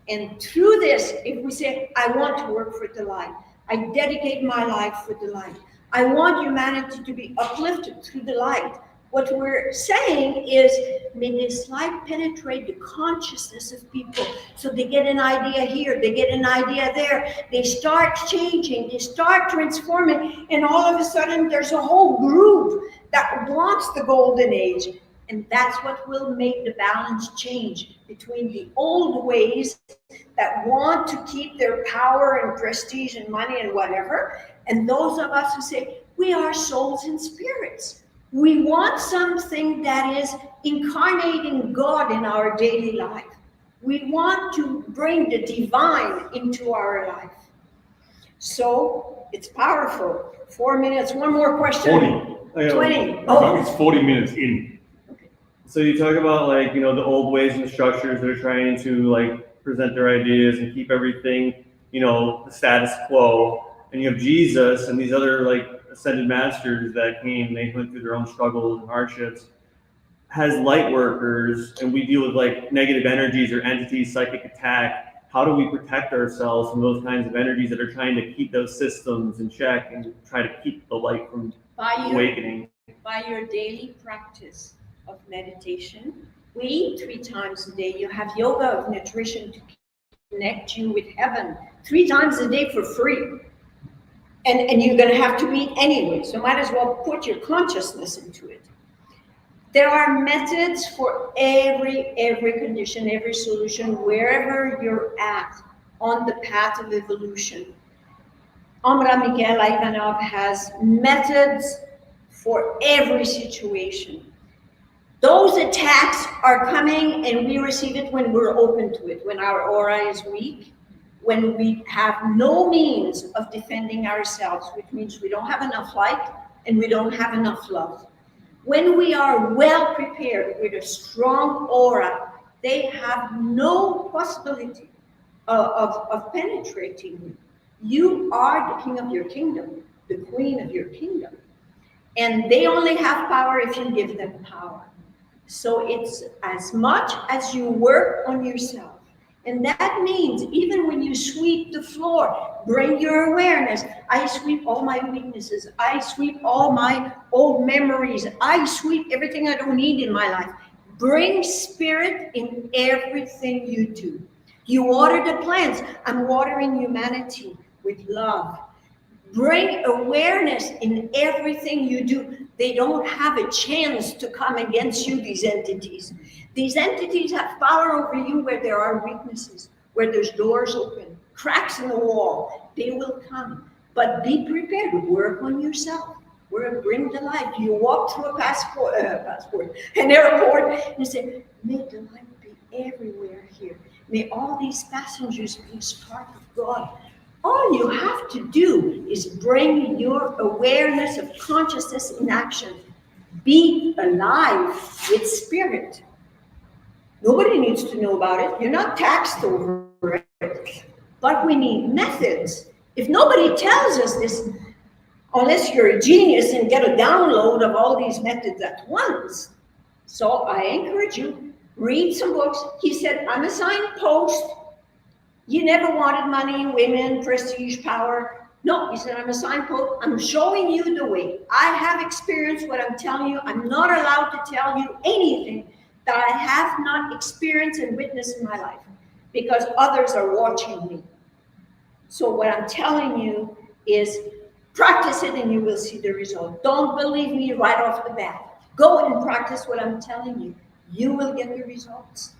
[SPEAKER 14] And through this, if we say, I want to work for the light, I dedicate my life for the light, I want humanity to be uplifted through the light, What we're saying is, may this light penetrate the consciousness of people so they get an idea here, they get an idea there, they start changing, they start transforming, and all of a sudden there's a whole group that wants the golden age. And that's what will make the balance change between the old ways that want to keep their power and prestige and money and whatever, and those of us who say, we are souls and spirits. We want something that is incarnating God in our daily life. We want to bring the divine into our life. So it's powerful. 4 minutes, one more question.
[SPEAKER 16] 40.
[SPEAKER 14] 20. Oh.
[SPEAKER 16] It's 40 minutes in. So you talk about like, you know, the old ways and structures that are trying to like present their ideas and keep everything, you know, the status quo. And you have Jesus and these other like ascended masters that came, they went through their own struggles and hardships. As light workers, and we deal with like negative energies or entities, psychic attack, how do we protect ourselves from those kinds of energies that are trying to keep those systems in check and try to keep the light from awakening?
[SPEAKER 14] By your daily practice of meditation. We eat 3 times a day. You have yoga of nutrition to connect you with heaven 3 times a day for free. And you're going to have to eat anyway, so might as well put your consciousness into it. There are methods for every condition, every solution, wherever you're at on the path of evolution. Shamangelic Ivanov has methods for every situation. Those attacks are coming and we receive it when we're open to it, when our aura is weak, when we have no means of defending ourselves, which means we don't have enough light and we don't have enough love. When we are well prepared with a strong aura, they have no possibility of penetrating you. You are the king of your kingdom, the queen of your kingdom. And they only have power if you give them power. So it's as much as you work on yourself. And that means even when you sweep the floor, bring your awareness. I sweep all my weaknesses. I sweep all my old memories. I sweep everything I don't need in my life. Bring spirit in everything you do. You water the plants. I'm watering humanity with love. Bring awareness in everything you do. They don't have a chance to come against you, these entities. These entities have power over you where there are weaknesses, where there's doors open, cracks in the wall. They will come. But be prepared. Work on yourself. Bring the light. You walk through an airport, and you say, may the light be everywhere here. May all these passengers be a spark of God. All you have to do is bring your awareness of consciousness in action. Be alive with spirit. Nobody needs to know about it. You're not taxed over it. But we need methods. If nobody tells us this, unless you're a genius and get a download of all these methods at once. So I encourage you, read some books. He said, I'm a signpost. You never wanted money, women, prestige, power. No, he said, I'm a signpost. I'm showing you the way. I have experienced what I'm telling you. I'm not allowed to tell you anything that I have not experienced and witnessed in my life because others are watching me. So what I'm telling you is practice it and you will see the result. Don't believe me right off the bat. Go and practice what I'm telling you. You will get the results.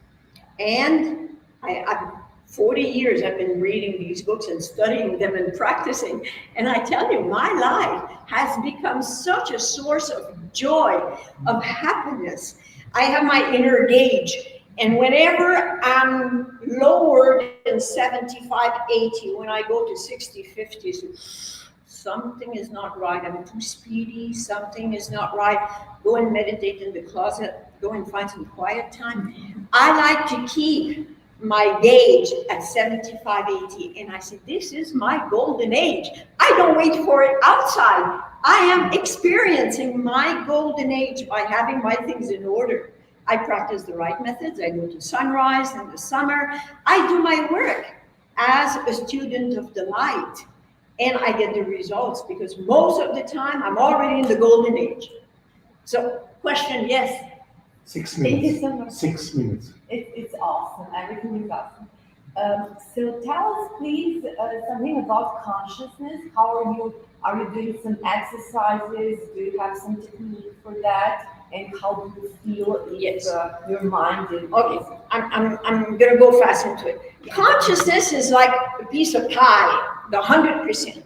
[SPEAKER 14] And I've 40 years I've been reading these books and studying them and practicing. And I tell you, my life has become such a source of joy, of happiness. I have my inner gauge. And whenever I'm lower than 75, 80, when I go to 60, 50s, something is not right. I'm too speedy. Something is not right. Go and meditate in the closet. Go and find some quiet time. I like to keep my gauge at 75, 80. And I said, this is my golden age. I don't wait for it outside. I am experiencing my golden age by having my things in order. I practice the right methods. I go to sunrise in the summer. I do my work as a student of the light. And I get the results because most of the time I'm already in the golden age. So, question, yes.
[SPEAKER 11] 6
[SPEAKER 10] Thank you
[SPEAKER 11] minutes.
[SPEAKER 10] so much.
[SPEAKER 11] 6 minutes.
[SPEAKER 9] It's awesome. Everything is awesome. So tell us, please, something about consciousness. How are you doing some exercises? Do you have some technique for that? And how do you feel if your mind is?
[SPEAKER 14] Okay, I'm gonna go fast into it. Consciousness is like a piece of pie, the 100%.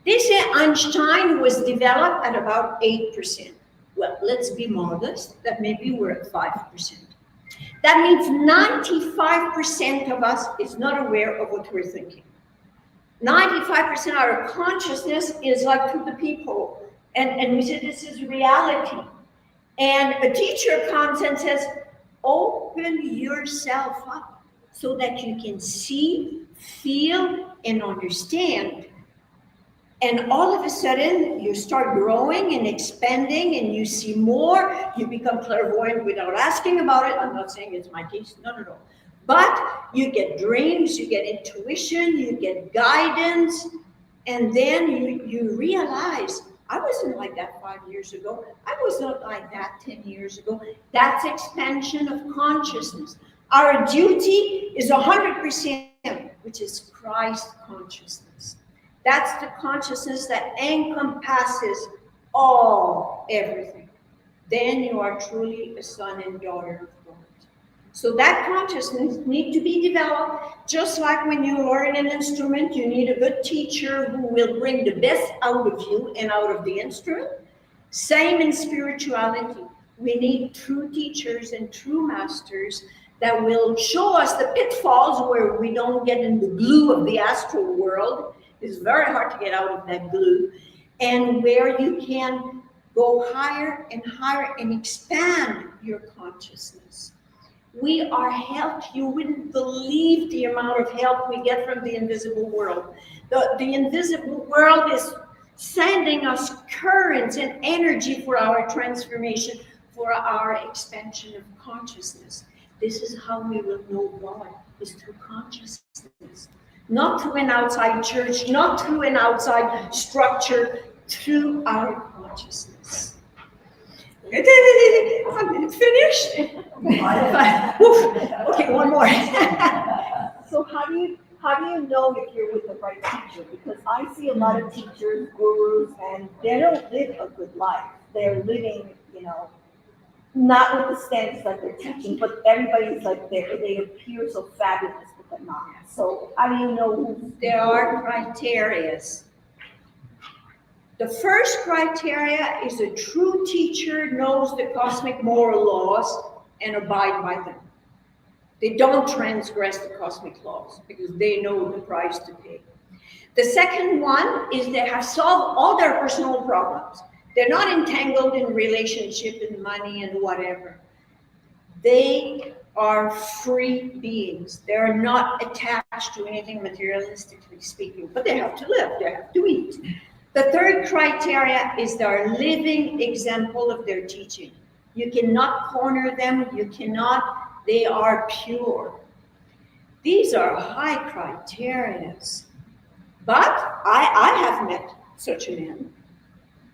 [SPEAKER 14] They say Einstein was developed at about 8%. Well, let's be modest, that maybe we're at 5%. That means 95% of us is not aware of what we're thinking. 95% of our consciousness is like to the people. And we say this is reality. And a teacher comes and says, open yourself up so that you can see, feel, and understand. And all of a sudden, you start growing and expanding, and you see more. You become clairvoyant without asking about it. I'm not saying it's my case, no. But you get dreams, you get intuition, you get guidance, and then you realize, I wasn't like that 5 years ago. I was not like that 10 years ago. That's expansion of consciousness. Our duty is 100%, which is Christ consciousness. That's the consciousness that encompasses everything. Then you are truly a son and daughter of God. So that consciousness needs to be developed, just like when you learn an instrument, you need a good teacher who will bring the best out of you and out of the instrument. Same in spirituality. We need true teachers and true masters that will show us the pitfalls where we don't get in the glue of the astral world. It's very hard to get out of that glue, and where you can go higher and higher and expand your consciousness. We are helped. You wouldn't believe the amount of help we get from the invisible world. The invisible world is sending us currents and energy for our transformation, for our expansion of consciousness. This is how we will know God, is through consciousness. Not through an outside church, not through an outside structure, through our consciousness. I'm finished. Okay, one more.
[SPEAKER 9] So how do you know if you're with the right teacher? Because I see a lot of teachers, gurus, and they don't live a good life. They're living, not with the standards that they're teaching, but everybody's like they appear so fabulous, but they're not. So how do you know who?
[SPEAKER 14] There are criteria. The first criteria is a true teacher knows the cosmic moral laws and abide by them. They don't transgress the cosmic laws because they know the price to pay. The second one is they have solved all their personal problems. They're not entangled in relationship and money and whatever. They are free beings. They're not attached to anything materialistically speaking, but they have to live, they have to eat. The third criteria is their living example of their teaching. You cannot corner them, they are pure. These are high criteria. But I have met such a man.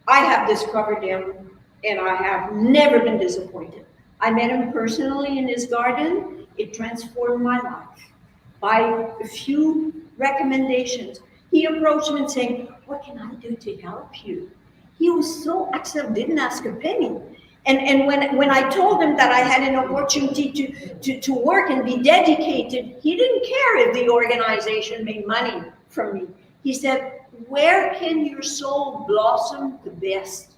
[SPEAKER 14] I have discovered him, and I have never been disappointed. I met him personally in his garden. It transformed my life by a few recommendations. He approached me and saying, what can I do to help you? He was so excellent, didn't ask a penny. And when I told him that I had an opportunity to work and be dedicated, he didn't care if the organization made money from me. He said, where can your soul blossom the best?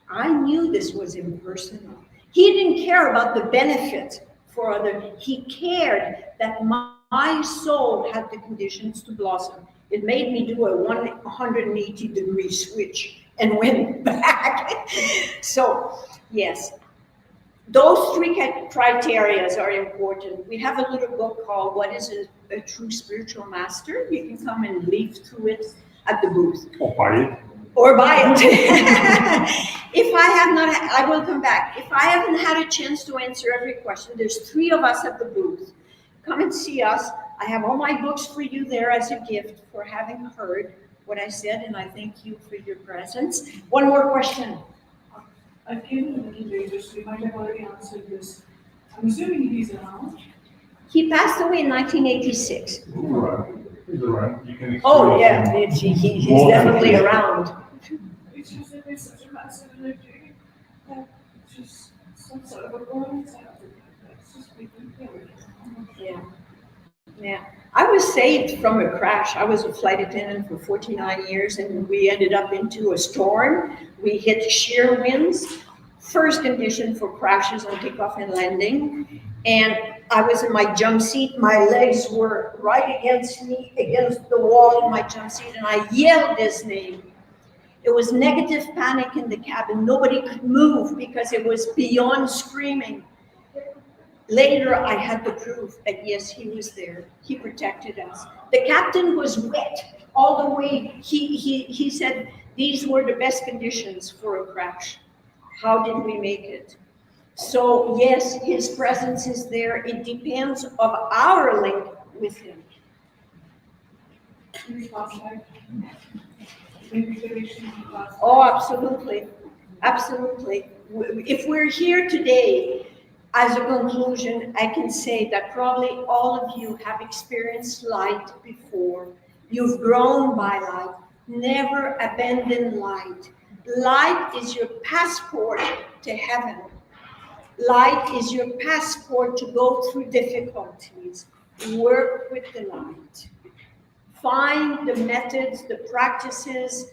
[SPEAKER 14] I knew this was impersonal. He didn't care about the benefits for others. He cared that my soul had the conditions to blossom. It made me do a 180-degree switch and went back. So, yes, those three criteria are important. We have a little book called What is a True Spiritual Master? You can come and leaf through it at the booth. Or buy it. If I have not, I will come back. If I haven't had a chance to answer every question, there's 3 of us at the booth. Come and see us. I have all my books for you there as a gift for having heard what I said, and I thank you for your presence. One more question.
[SPEAKER 17] I came a little later, so you might have already answered this. I'm assuming he's around.
[SPEAKER 14] He passed away in 1986.
[SPEAKER 11] He's around. You can
[SPEAKER 14] Oh,
[SPEAKER 11] experience
[SPEAKER 14] yeah,
[SPEAKER 11] him
[SPEAKER 14] he's
[SPEAKER 11] more than
[SPEAKER 14] definitely
[SPEAKER 11] you.
[SPEAKER 14] around.
[SPEAKER 17] It's just that there's such a massive energy that just some sort of a burning sound. That's just making me feel it.
[SPEAKER 14] Yeah. Yeah. I was saved from a crash. I was a flight attendant for 49 years, and we ended up into a storm. We hit shear winds. First condition for crashes on takeoff and landing. And I was in my jump seat. My legs were right against me, against the wall in my jump seat, and I yelled his name. It was negative panic in the cabin. Nobody could move because it was beyond screaming. Later, I had to prove that yes, he was there. He protected us. The captain was wet all the way. He said these were the best conditions for a crash. How did we make it? So yes, his presence is there. It depends of our link with him. Oh, absolutely. Absolutely. If we're here today, as a conclusion, I can say that probably all of you have experienced light before. You've grown by light. Never abandon light. Light is your passport to heaven. Light is your passport to go through difficulties. Work with the light. Find the methods, the practices.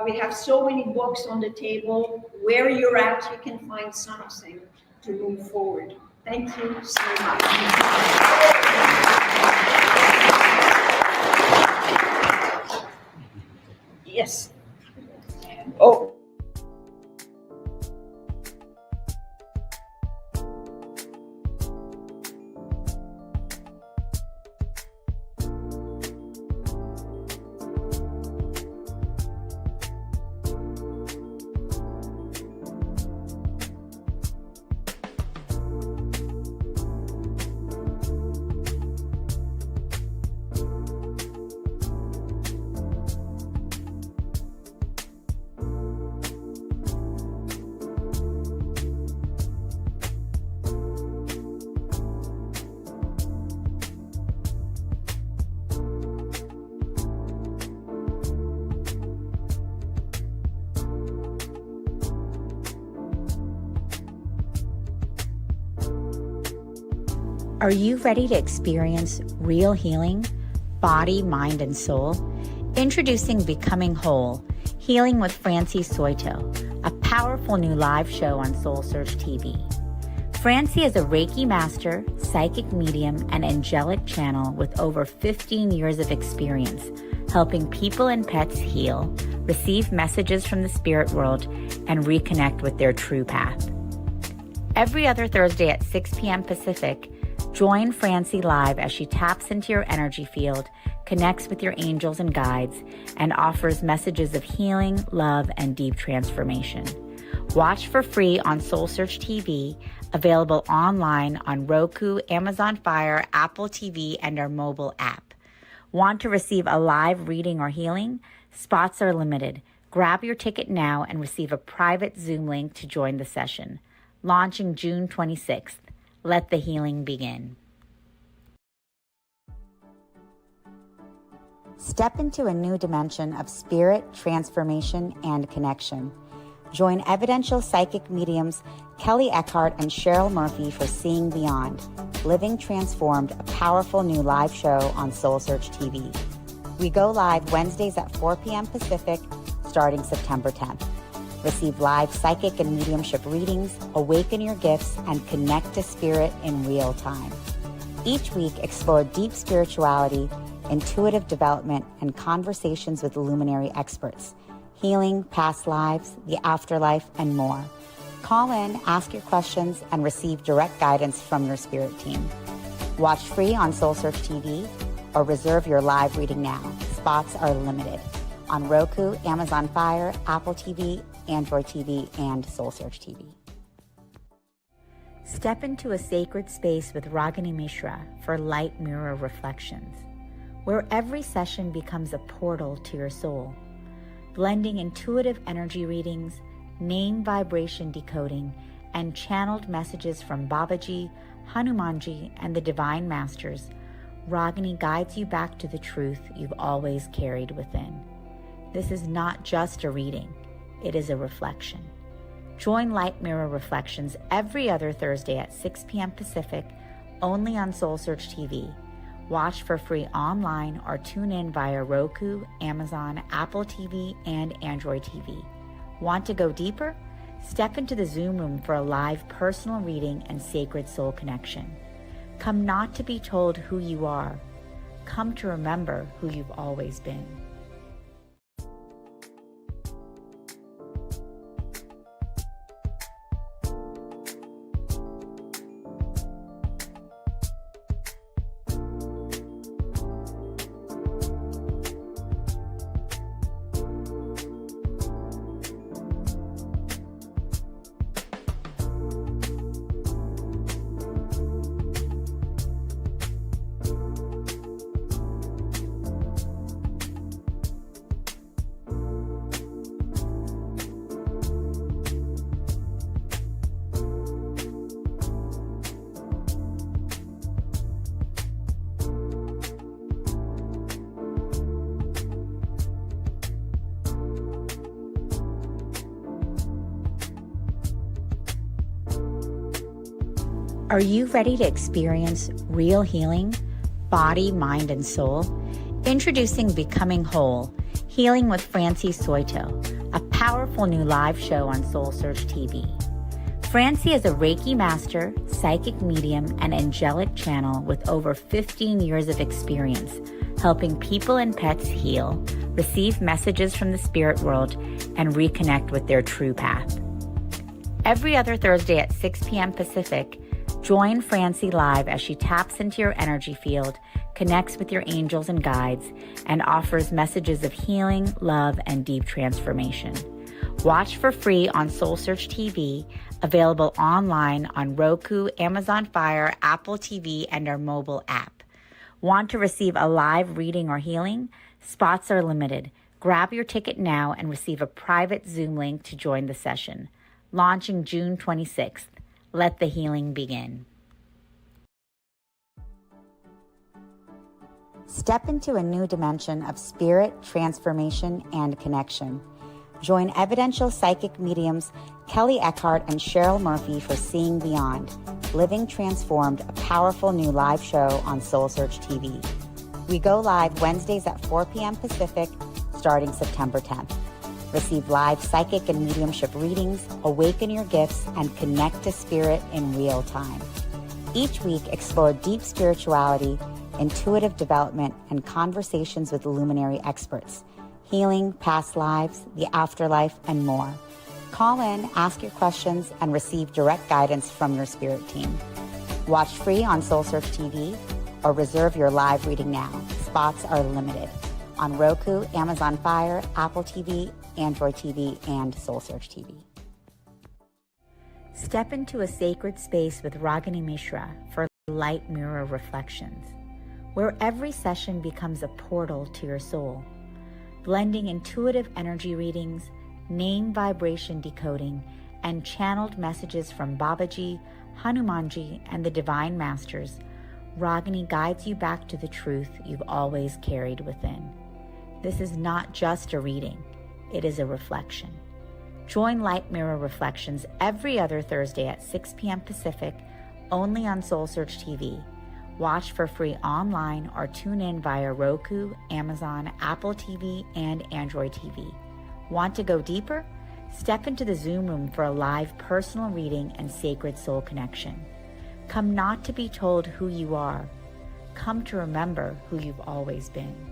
[SPEAKER 14] We have so many books on the table. Where you're at, you can find something to move forward. Thank you so much. Yes. Oh.
[SPEAKER 1] Are you ready to experience real healing, body, mind, and soul? Introducing Becoming Whole, Healing with Francie Soito, a powerful new live show on SoulSearch TV. Francie is a Reiki master, psychic medium, and angelic channel with over 15 years of experience helping people and pets heal, receive messages from the spirit world, and reconnect with their true path. Every other Thursday at 6 p.m. Pacific, join Francie live as she taps into your energy field, connects with your angels and guides, and offers messages of healing, love, and deep transformation. Watch for free on SoulSearch TV, available online on Roku, Amazon Fire, Apple TV, and our mobile app. Want to receive a live reading or healing? Spots are limited. Grab your ticket now and receive a private Zoom link to join the session. Launching June 26th. Let the healing begin. Step into a new dimension of spirit, transformation, and connection. Join evidential psychic mediums Kelly Eckhart and Cheryl Murphy for Seeing Beyond, Living Transformed, a powerful new live show on SoulSearch TV. We go live Wednesdays at 4 p.m. Pacific, starting September 10th. Receive live psychic and mediumship readings, awaken your gifts, and connect to spirit in real time. Each week, explore deep spirituality, intuitive development, and conversations with luminary experts, healing, past lives, the afterlife, and more. Call in, ask your questions, and receive direct guidance from your spirit team. Watch free on SoulSearch TV or reserve your live reading now. Spots are limited. On Roku, Amazon Fire, Apple TV, Android TV, and SoulSearch TV. Step into a sacred space with Ragini Mishra for Light Mirror Reflections, where every session becomes a portal to your soul, blending intuitive energy readings, name vibration decoding, and channeled messages from Babaji, Hanumanji, and the Divine Masters, Ragini guides you back to the truth you've always carried within. This is not just a reading, it is a reflection. Join Light Mirror Reflections every other Thursday at 6 p.m. Pacific, only on SoulSearch TV. Watch for free online or tune in via Roku, Amazon, Apple TV, and Android TV. Want to go deeper? Step into the Zoom room for a live personal reading and sacred soul connection. Come not to be told who you are. Come to remember who you've always been. Are you ready to experience real healing, body, mind, and soul? Introducing Becoming Whole, Healing with Francie Soito, a powerful new live show on SoulSearch TV. Francie is a Reiki master, psychic medium, and angelic channel with over 15 years of experience helping people and pets heal, receive messages from the spirit world, and reconnect with their true path. Every other Thursday at 6 p.m. Pacific, join Francie live as she taps into your energy field, connects with your angels and guides, and offers messages of healing, love, and deep transformation. Watch for free on SoulSearch TV, available online on Roku, Amazon Fire, Apple TV, and our mobile app. Want to receive a live reading or healing? Spots are limited. Grab your ticket now and receive a private Zoom link to join the session. Launching June 26th. Let the healing begin. Step into a new dimension of spirit, transformation, and connection. Join evidential psychic mediums Kelly Eckhart and Cheryl Murphy for Seeing Beyond, Living Transformed, a powerful new live show on SoulSearch TV. We go live Wednesdays at 4 p.m. Pacific, starting September 10th. Receive live psychic and mediumship readings, awaken your gifts, and connect to spirit in real time. Each week, explore deep spirituality, intuitive development, and conversations with luminary experts, healing, past lives, the afterlife, and more. Call in, ask your questions, and receive direct guidance from your spirit team. Watch free on SoulSearch TV or reserve your live reading now. Spots are limited. On Roku, Amazon Fire, Apple TV, Android TV, and SoulSearch TV. Step into a sacred space with Ragini Mishra for Light Mirror Reflections, where every session becomes a portal to your soul, blending intuitive energy readings, name vibration decoding, and channeled messages from Babaji, Hanumanji, and the Divine Masters. Ragini guides you back to the truth you've always carried within. This is not just a reading, it is a reflection. Join Light Mirror Reflections every other Thursday at 6 p.m. Pacific, only on SoulSearch TV. Watch for free online or tune in via Roku, Amazon, Apple TV, and Android TV. Want to go deeper? Step into the Zoom room for a live personal reading and sacred soul connection. Come not to be told who you are. Come to remember who you've always been.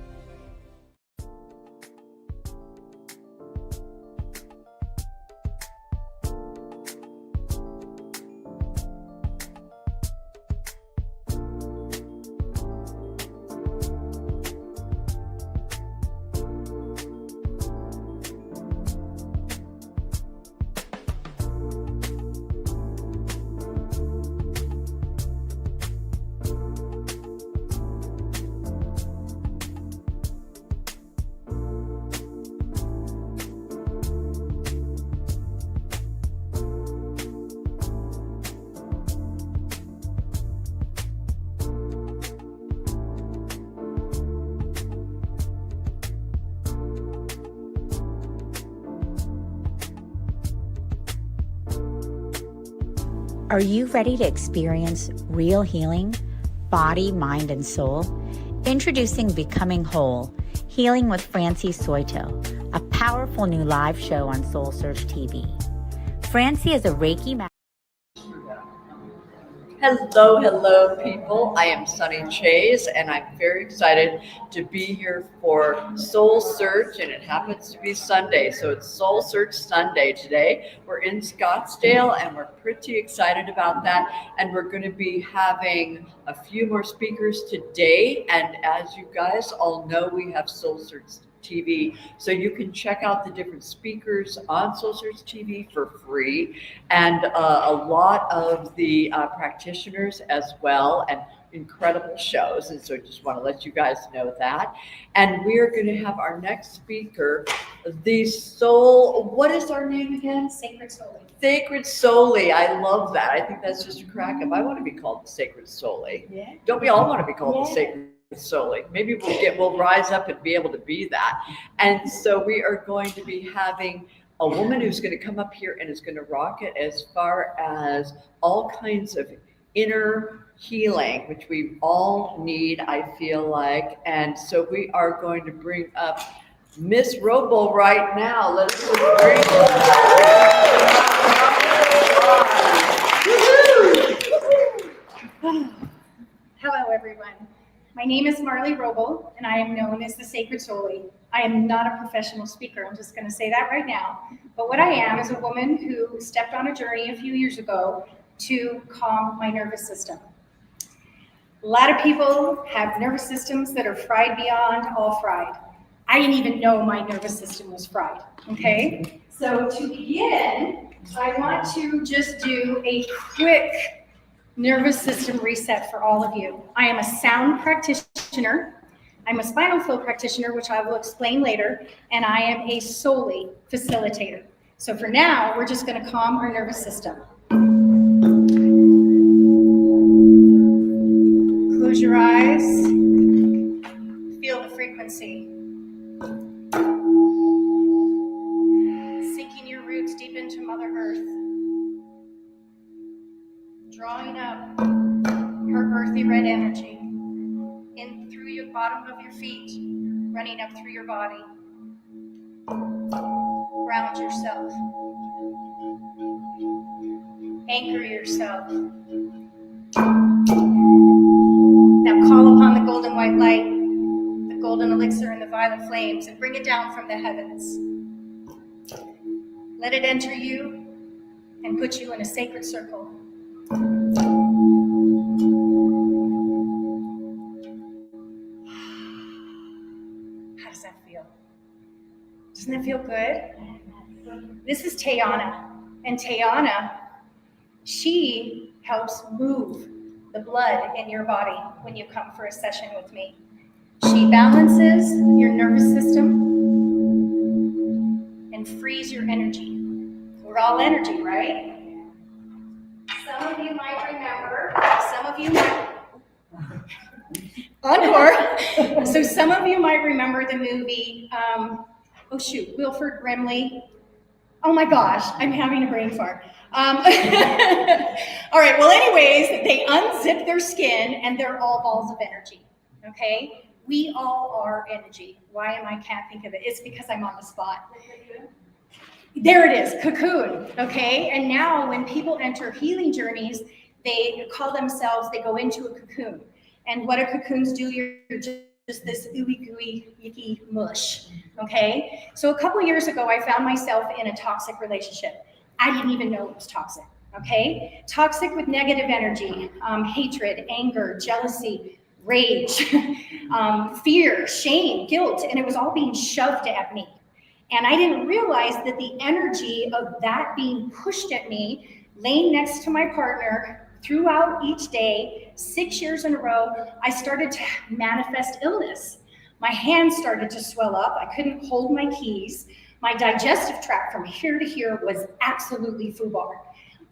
[SPEAKER 1] Are you ready to experience real healing, body, mind, and soul? Introducing Becoming Whole, Healing with Francie Soito, a powerful new live show on SoulSearch TV. Francie is a Reiki master.
[SPEAKER 2] Hello, people. I am Sunny Chase, and I'm very excited to be here for Soul Search, and it happens to be Sunday, so it's Soul Search Sunday today. We're in Scottsdale, and we're pretty excited about that, and we're going to be having a few more speakers today, and as you guys all know, we have Soul Search TV, so you can check out the different speakers on SoulSearch TV for free, and a lot of the practitioners as well, and incredible shows. And so I just want to let you guys know that. And we are going to have our next speaker, the soul. What is our name again?
[SPEAKER 6] Sacred Soul.
[SPEAKER 2] Sacred Soul-y. I love that. I think that's just a crack up. I want to be called the Sacred Soul-y.
[SPEAKER 6] Yeah.
[SPEAKER 2] Don't we all want to be called the Sacred Soul-y? Maybe we'll rise up and be able to be that. And so we are going to be having a woman who's going to come up here and is going to rock it as far as all kinds of inner healing, which we all need, I feel like. And so we are going to bring up Miss Robo right now. Let's just bring
[SPEAKER 18] Hello, everyone. My name is Marley Roble, and I am known as the Sacred Soul-y. I am not a professional speaker. I'm just going to say that right now. But what I am is a woman who stepped on a journey a few years ago to calm my nervous system. A lot of people have nervous systems that are fried beyond all fried. I didn't even know my nervous system was fried, okay? So to begin, I want to just do a quick nervous system reset for all of you. I am a sound practitioner. I'm a spinal flow practitioner, which I will explain later, and I am a Soul-y facilitator. So for now, we're just going to calm our nervous system. Close your eyes. Feel the frequency. Sinking your roots deep into Mother Earth. Drawing up her earthy red energy in through your bottom of your feet, running up through your body. Ground yourself. Anchor yourself. Now call upon the golden white light, the golden elixir and the violet flames, and bring it down from the heavens. Let it enter you and put you in a sacred circle. How does that feel? Doesn't that feel good? This is Tayana, and Tayana, she helps move the blood in your body when you come for a session with me. She balances your nervous system and frees your energy. We're all energy, right? Some of you might remember, some of you might, encore. So some of you might remember the movie, Wilford Brimley. Oh my gosh, I'm having a brain fart. All right, well anyways, they unzip their skin and they're all balls of energy, okay? We all are energy. Can't think of it. It's because I'm on the spot. There it is, cocoon, okay? And now when people enter healing journeys, they call themselves, they go into a cocoon. And what do cocoons do? You're just this ooey gooey, yicky mush, okay? So a couple years ago, I found myself in a toxic relationship. I didn't even know it was toxic, okay? Toxic with negative energy, hatred, anger, jealousy, rage, fear, shame, guilt, and it was all being shoved at me. And I didn't realize that the energy of that being pushed at me, laying next to my partner throughout each day, 6 years in a row, I started to manifest illness. My hands started to swell up. I couldn't hold my keys. My digestive tract from here to here was absolutely foobar.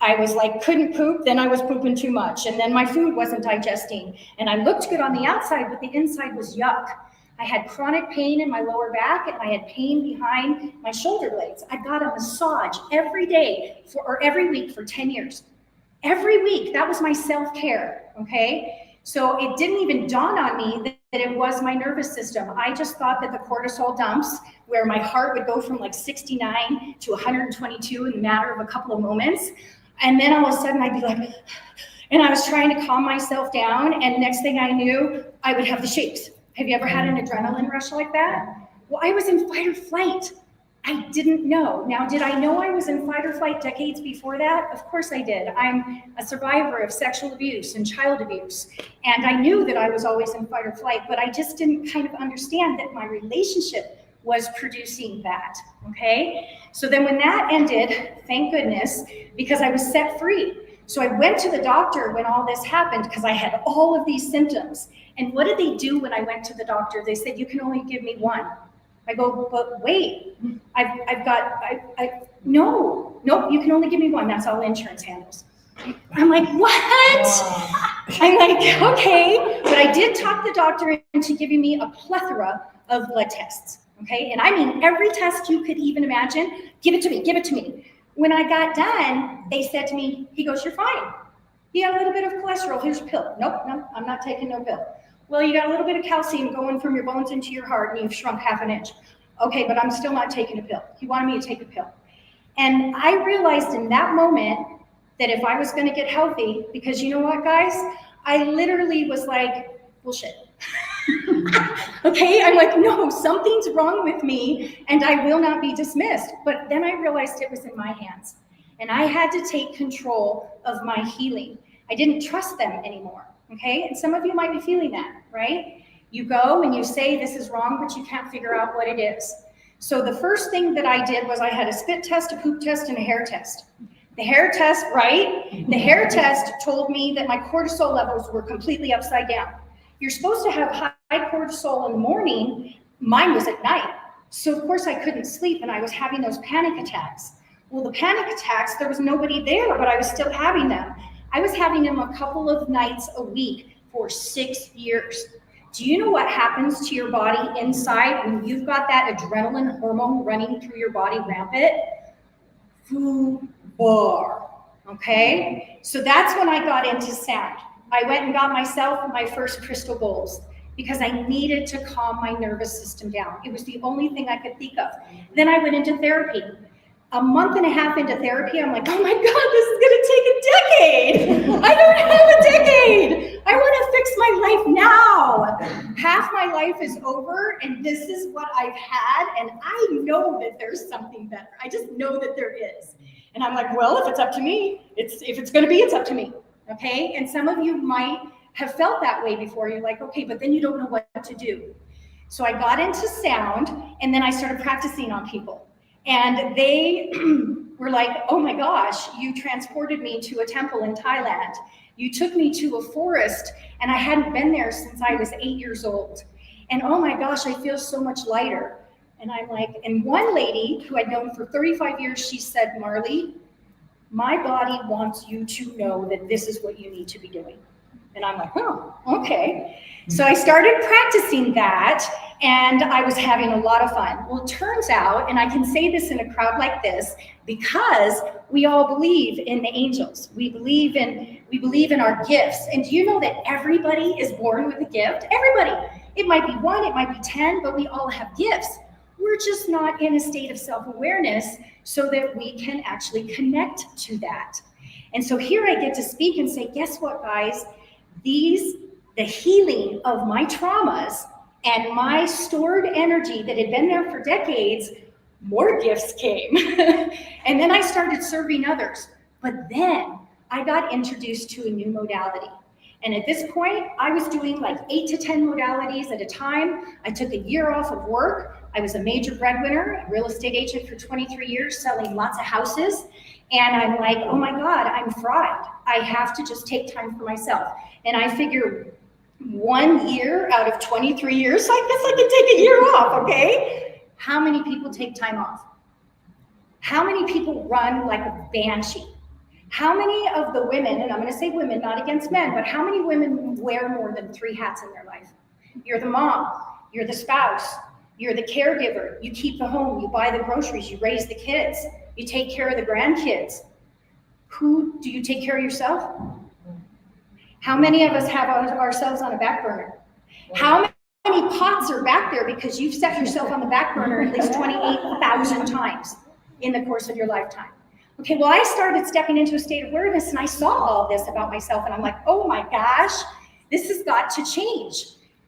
[SPEAKER 18] I was like, couldn't poop, then I was pooping too much, and then my food wasn't digesting. And I looked good on the outside, but the inside was yuck. I had chronic pain in my lower back, and I had pain behind my shoulder blades. I got a massage every day or every week for 10 years. Every week, that was my self-care, okay? So it didn't even dawn on me that it was my nervous system. I just thought that the cortisol dumps, where my heart would go from like 69 to 122 in a matter of a couple of moments, and then all of a sudden I'd be like, and I was trying to calm myself down, and next thing I knew, I would have the shakes. Have you ever had an adrenaline rush like that? Well, I was in fight or flight. I didn't know. Now, did I know I was in fight or flight decades before that? Of course I did. I'm a survivor of sexual abuse and child abuse. And I knew that I was always in fight or flight, but I just didn't kind of understand that my relationship was producing that, okay? So then when that ended, thank goodness, because I was set free. So I went to the doctor when all this happened because I had all of these symptoms. And what did they do when I went to the doctor? They said, you can only give me one. I go, but wait, no, you can only give me one. That's all insurance handles. I'm like, what? I'm like, okay. But I did talk the doctor into giving me a plethora of blood tests, okay? And I mean, every test you could even imagine, give it to me, give it to me. When I got done, they said to me, he goes, you're fine. You got a little bit of cholesterol, here's your pill. Nope, I'm not taking no pill. Well, you got a little bit of calcium going from your bones into your heart and you've shrunk half an inch. Okay, but I'm still not taking a pill. He wanted me to take a pill. And I realized in that moment that if I was going to get healthy, because you know what, guys? I literally was like, bullshit. Okay, I'm like, no, something's wrong with me and I will not be dismissed. But then I realized it was in my hands and I had to take control of my healing. I didn't trust them anymore. Okay, and some of you might be feeling that, right? You go and you say this is wrong, but you can't figure out what it is. So the first thing that I did was I had a spit test, a poop test, and a hair test. The hair test, right? The hair test told me that my cortisol levels were completely upside down. You're supposed to have high cortisol in the morning. Mine was at night. So of course I couldn't sleep and I was having those panic attacks. Well, the panic attacks, there was nobody there, but I was still having them. I was having them a couple of nights a week for 6 years. Do you know what happens to your body inside when you've got that adrenaline hormone running through your body rampant? Food bar, okay? So that's when I got into sound. I went and got myself my first crystal bowls because I needed to calm my nervous system down. It was the only thing I could think of. Then I went into therapy. A month and a half into therapy, I'm like, oh my God, this is gonna take a decade. I don't have a decade. I wanna fix my life now. Half my life is over and this is what I've had and I know that there's something better. I just know that there is. And I'm like, well, if it's up to me, if it's gonna be, it's up to me, okay? And some of you might have felt that way before. You're like, okay, but then you don't know what to do. So I got into sound and then I started practicing on people. And they were like, oh my gosh, you transported me to a temple in Thailand. You took me to a forest and I hadn't been there since I was 8 years old. And oh my gosh, I feel so much lighter. And I'm like, and one lady who I'd known for 35 years, she said, Marley, my body wants you to know that this is what you need to be doing. And I'm like, oh, okay. So I started practicing that and I was having a lot of fun. Well, it turns out, and I can say this in a crowd like this, because we all believe in the angels. We believe in our gifts. And do you know that everybody is born with a gift? Everybody. It might be 1, it might be 10, but we all have gifts. We're just not in a state of self-awareness so that we can actually connect to that. And so here I get to speak and say, guess what, guys? The healing of my traumas and my stored energy that had been there for decades, more gifts came. And then I started serving others. But then I got introduced to a new modality. And at this point, I was doing like 8 to 10 modalities at a time. I took a year off of work. I was a major breadwinner, a real estate agent for 23 years, selling lots of houses. And I'm like, oh my God, I'm fried. I have to just take time for myself. And I figure 1 year out of 23 years, I guess I can take a year off, okay? How many people take time off? How many people run like a banshee? How many of the women, and I'm gonna say women, not against men, but how many women wear more than 3 hats in their life? You're the mom, you're the spouse, you're the caregiver, you keep the home, you buy the groceries, you raise the kids, you take care of the grandkids. Who do you take care of yourself? How many of us have ourselves on a back burner? How many pots are back there because you've set yourself on the back burner at least 28,000 times in the course of your lifetime? Okay, well, I started stepping into a state of awareness and I saw all this about myself and I'm like, oh my gosh, this has got to change.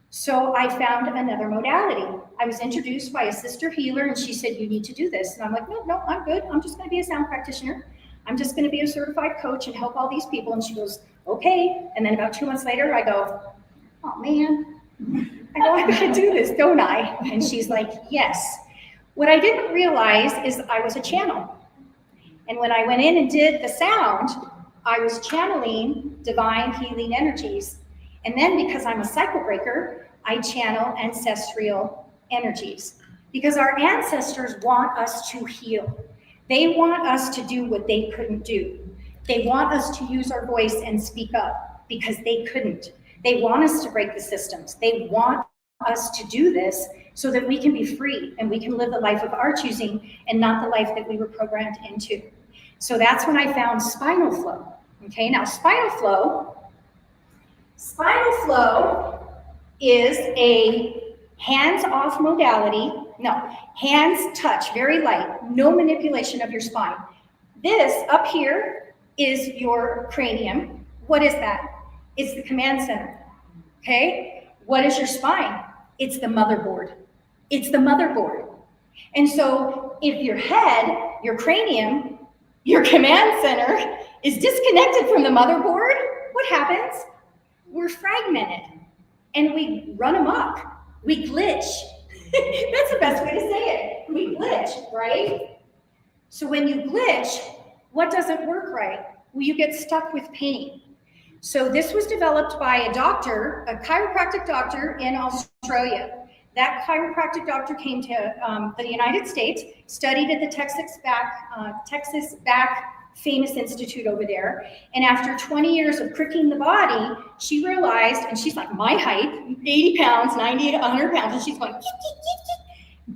[SPEAKER 18] So I found another modality. I was introduced by a sister healer and she said, you need to do this. And I'm like, no, I'm good. I'm just going to be a sound practitioner. I'm just going to be a certified coach and help all these people. And she goes, okay. And then about 2 months later, I go, oh man, I go, I should do this, don't I? And she's like, yes. What I didn't realize is I was a channel. And when I went in and did the sound, I was channeling divine healing energies. And then because I'm a cycle breaker, I channel ancestral energies. Because our ancestors want us to heal. They want us to do what they couldn't do. They want us to use our voice and speak up because they couldn't. They want us to break the systems. They want us to do this so that we can be free and we can live the life of our choosing and not the life that we were programmed into. So that's when I found spinal flow. Okay, now spinal flow is a hands-off modality. No, hands touch, very light, no manipulation of your spine. This up here is your cranium. What is that? It's the command center, okay? What is your spine? It's the motherboard. It's the motherboard. And so if your head, your cranium, your command center is disconnected from the motherboard, what happens? We're fragmented and we run amok. We glitch. That's the best way to say it. We glitch, right? So when you glitch, what doesn't work right? Well, you get stuck with pain. So this was developed by a doctor, a chiropractic doctor in Australia. That chiropractic doctor came to the United States, studied at the Texas back famous institute over there. And after 20 years of pricking the body, she realized, and she's like my height, 80 pounds, 90 to 100 pounds, and she's going,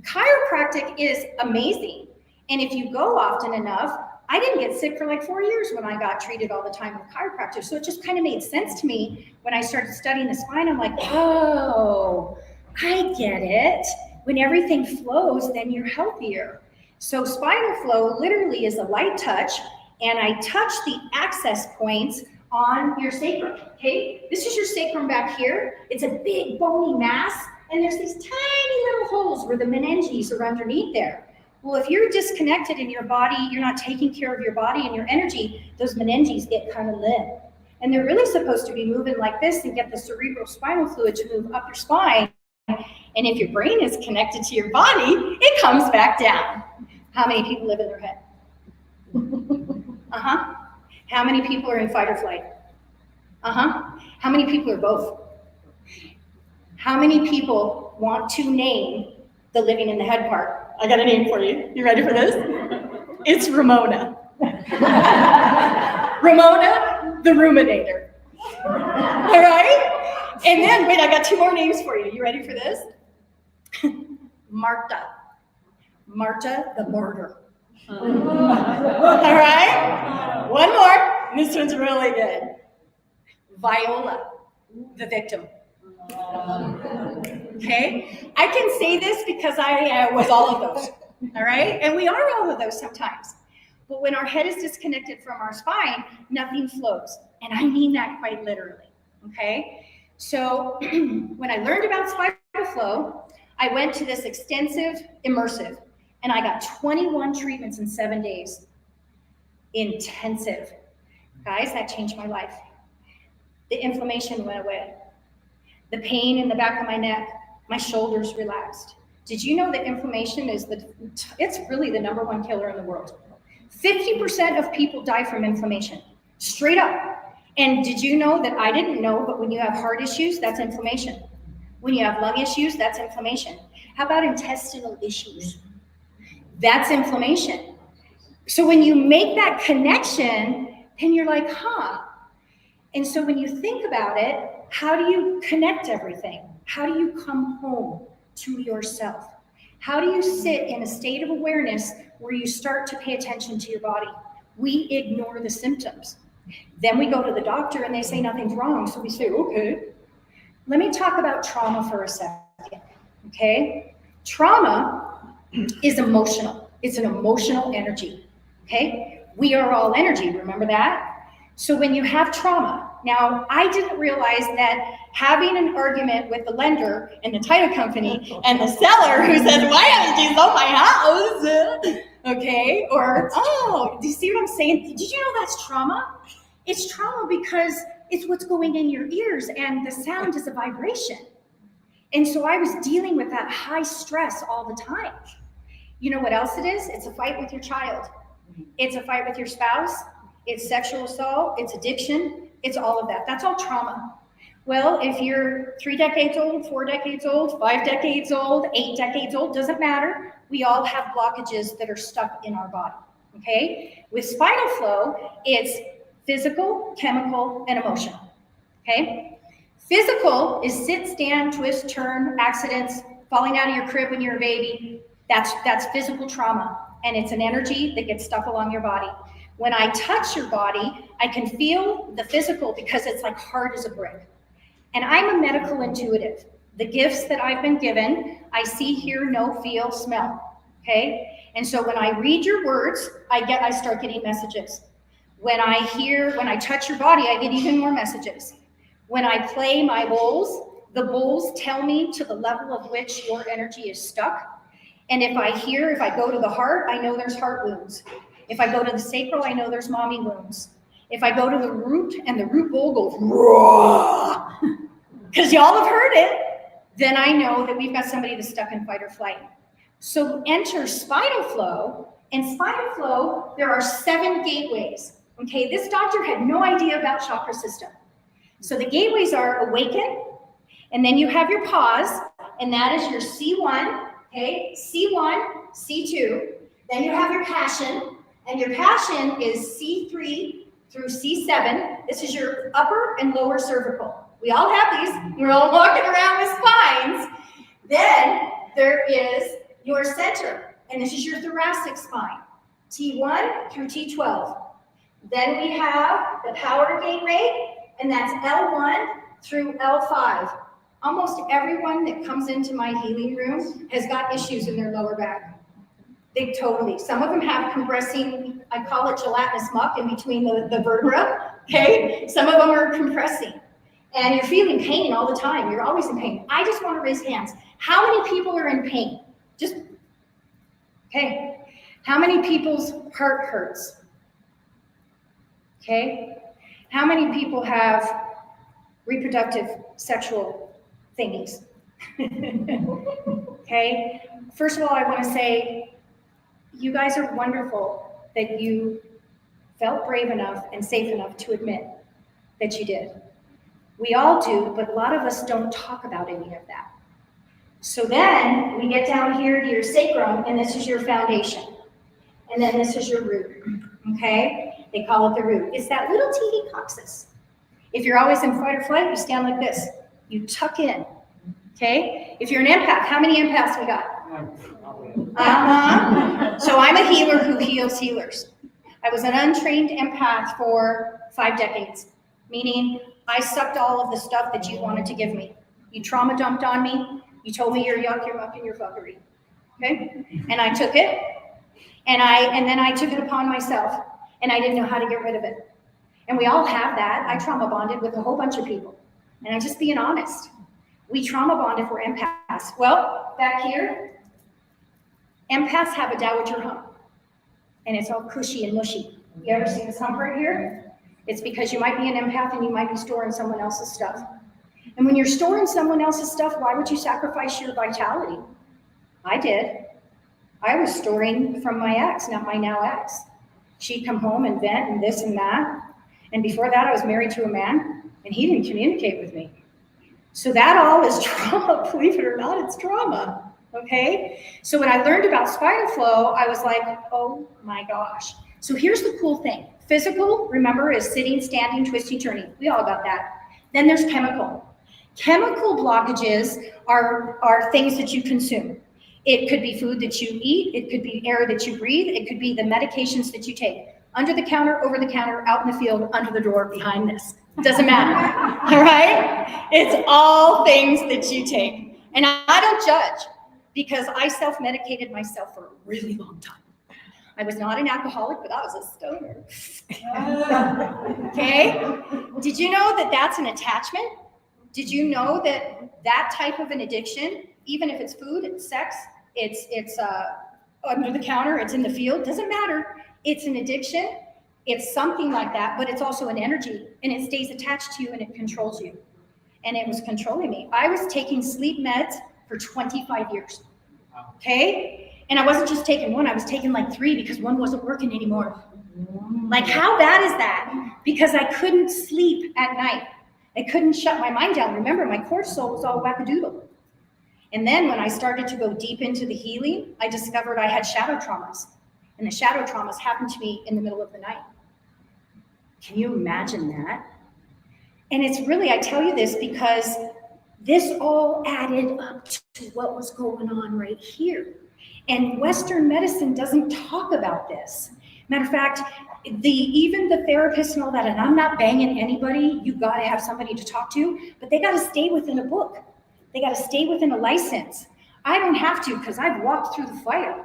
[SPEAKER 18] chiropractic is amazing. And if you go often enough, I didn't get sick for like 4 years when I got treated all the time with chiropractors. So it just kind of made sense to me when I started studying the spine. I'm like, oh, I get it. When everything flows, then you're healthier. So spinal flow literally is a light touch, and I touch the access points on your sacrum, okay? This is your sacrum back here. It's a big bony mass, and there's these tiny little holes where the meninges are underneath there. Well, if you're disconnected in your body, you're not taking care of your body and your energy, those meninges get kind of limp. And they're really supposed to be moving like this and get the cerebral spinal fluid to move up your spine. And if your brain is connected to your body, it comes back down. How many people live in their head? Uh-huh. How many people are in fight or flight? Uh-huh. How many people are both? How many people want to name the living in the head part? I got a name for you. You ready for this? It's Ramona. Ramona, the ruminator. All right? And then, wait, I got 2 more names for you. You ready for this? Marta. Marta, the martyr. All right? One more. This one's really good. Viola, the victim. Okay? I can say this because I was all of those. All right? And we are all of those sometimes. But when our head is disconnected from our spine, nothing flows. And I mean that quite literally. Okay? So when I learned about spinal flow, I went to this extensive immersive, and I got 21 treatments in 7 days. Intensive. Guys, that changed my life. The inflammation went away. The pain in the back of my neck, my shoulders relaxed. Did you know that inflammation is it's really the #1 killer in the world? 50% of people die from inflammation, straight up. And did you know that I didn't know, but when you have heart issues, that's inflammation. When you have lung issues, that's inflammation. How about intestinal issues? That's inflammation. So when you make that connection, then you're like, huh. And so when you think about it, how do you connect everything? How do you come home to yourself? How do you sit in a state of awareness where you start to pay attention to your body? We ignore the symptoms. Then we go to the doctor and they say nothing's wrong. So we say, okay. Let me talk about trauma for a second, okay? Trauma is emotional. It's an emotional energy, okay? We are all energy, remember that? So when you have trauma, now I didn't realize that having an argument with the lender and the title company and the seller who says, why haven't you sold my house? Okay, or, oh, do you see what I'm saying? Did you know that's trauma? It's trauma because it's what's going in your ears and the sound is a vibration. And so I was dealing with that high stress all the time. You know what else it is? It's a fight with your child. It's a fight with your spouse. It's sexual assault. It's addiction. It's all of that. That's all trauma. Well, if you're 3 decades old, 4 decades old, 5 decades old, 8 decades old, doesn't matter. We all have blockages that are stuck in our body, okay? With spinal flow, it's physical, chemical, and emotional, okay? Physical is sit, stand, twist, turn, accidents, falling out of your crib when you're a baby. That's physical trauma, and it's an energy that gets stuck along your body. When I touch your body, I can feel the physical because it's like hard as a brick. And I'm a medical intuitive. The gifts that I've been given, I see, hear, know, feel, smell, okay? And so when I read your words, I start getting messages. When I touch your body, I get even more messages. When I play my bowls, the bowls tell me to the level of which your energy is stuck. And if I go to the heart, I know there's heart wounds. If I go to the sacral, I know there's mommy wounds. If I go to the root and the root bowl goes, raw, because y'all have heard it, then I know that we've got somebody that's stuck in fight or flight. So enter spinal flow. In spinal flow, there are 7 gateways. Okay, this doctor had no idea about chakra system. So the gateways are awaken, and then you have your pause, and that is your C1, okay, C1, C2. Then you have your passion, and your passion is C3 through C7. This is your upper and lower cervical. We all have these. We're all walking around with spines. Then there is your center, and this is your thoracic spine, T1 through T12. Then we have the power gateway, and that's L1 through L5. Almost everyone that comes into my healing room has got issues in their lower back. They totally. Some of them have compressing, I call it gelatinous muck in between the vertebra, okay? Some of them are compressing. And you're feeling pain all the time. You're always in pain. I just want to raise hands. How many people are in pain? Just, okay. How many people's heart hurts? Okay. How many people have reproductive sexual thingies? Okay. First of all, I want to say, you guys are wonderful that you felt brave enough and safe enough to admit that you did. We all do, but a lot of us don't talk about any of that. So then we get down here to your sacrum, and this is your foundation. And then this is your root, okay? They call it the root. It's that little teeny coccyx. If you're always in fight or flight, you stand like this. You tuck in, okay? If you're an empath, how many empaths we got? So I'm a healer who heals healers. I was an untrained empath for 5 decades, meaning I sucked all of the stuff that you wanted to give me. You trauma dumped on me. You told me you're yuck, you're muck, and you're fuckery. Okay? And I took it, and then I took it upon myself, and I didn't know how to get rid of it. And we all have that. I trauma bonded with a whole bunch of people. And I'm just being honest. We trauma bond if we're empaths. Well, back here, empaths have a dowager hump. And it's all cushy and mushy. You ever see this hump right here? It's because you might be an empath and you might be storing someone else's stuff. And when you're storing someone else's stuff, why would you sacrifice your vitality? I did. I was storing from my ex, not my now ex. She'd come home and vent and this and that. And before that, I was married to a man, and he didn't communicate with me. So that all is trauma. Believe it or not, it's trauma. Okay? So when I learned about spinal flow, I was like, oh my gosh. So here's the cool thing. Physical, remember, is sitting, standing, twisting, turning. We all got that. Then there's chemical. Chemical blockages are things that you consume. It could be food that you eat. It could be air that you breathe. It could be the medications that you take. Under the counter, over the counter, out in the field, under the door, behind this. Doesn't matter, all right? It's all things that you take. And I don't judge because I self-medicated myself for a really long time. I was not an alcoholic, but I was a stoner. Okay? Did you know that that's an attachment? Did you know that that type of an addiction, even if it's food, it's sex, it's under the counter, it's in the field, doesn't matter. It's an addiction. It's something like that, but it's also an energy, and it stays attached to you and it controls you. And it was controlling me. I was taking sleep meds for 25 years. Okay? And I wasn't just taking one, I was taking like 3 because one wasn't working anymore. Like, how bad is that? Because I couldn't sleep at night. I couldn't shut my mind down. Remember, my cortisol was all wackadoodle. And then when I started to go deep into the healing, I discovered I had shadow traumas. And the shadow traumas happened to me in the middle of the night. Can you imagine that? And it's really, I tell you this because this all added up to what was going on right here. And Western medicine doesn't talk about this. Matter of fact, even the therapists and all that, and I'm not banging anybody, you gotta have somebody to talk to, but they gotta stay within a book. They gotta stay within a license. I don't have to because I've walked through the fire.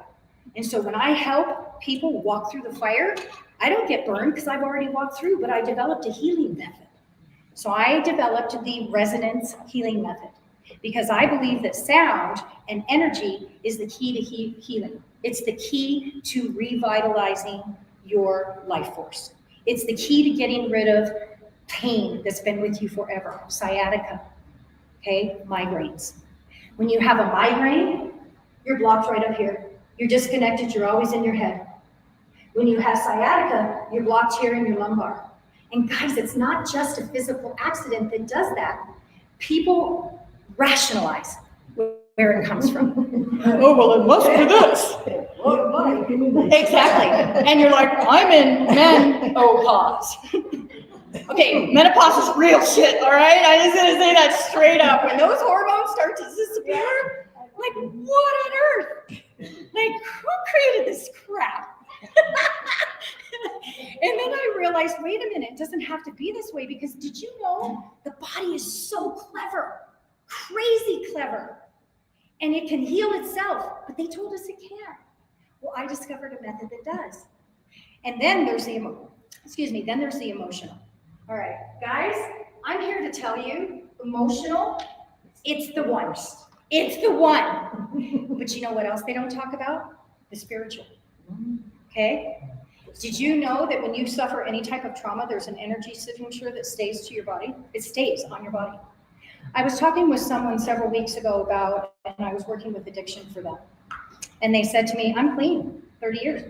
[SPEAKER 18] And so when I help people walk through the fire, I don't get burned because I've already walked through, but I developed a healing method. So I developed the resonance healing method because I believe that sound and energy is the key to healing. It's the key to revitalizing your life force. It's the key to getting rid of pain that's been with you forever, sciatica, okay, migraines. When you have a migraine, you're blocked right up here. You're disconnected, you're always in your head. When you have sciatica, you're blocked here in your lumbar. And guys, it's not just a physical accident that does that. People rationalize where it comes from. Oh, well, it must be this. Exactly. And you're like, I'm in menopause. Okay, menopause is real shit, all right? I'm just gonna say that straight up. When those hormones start to disappear, like, what on earth? Like, who created this crap? And then I realized, wait a minute, it doesn't have to be this way because did you know the body is so clever, crazy clever, and it can heal itself, but they told us it can't. Well, I discovered a method that does. And then there's the emotional. All right, guys, I'm here to tell you, emotional, it's the one. It's the one. But you know what else they don't talk about? The spiritual. Okay? Did you know that when you suffer any type of trauma, there's an energy signature that stays to your body? It stays on your body. I was talking with someone several weeks ago about, and I was working with addiction for them. And they said to me, I'm clean, 30 years.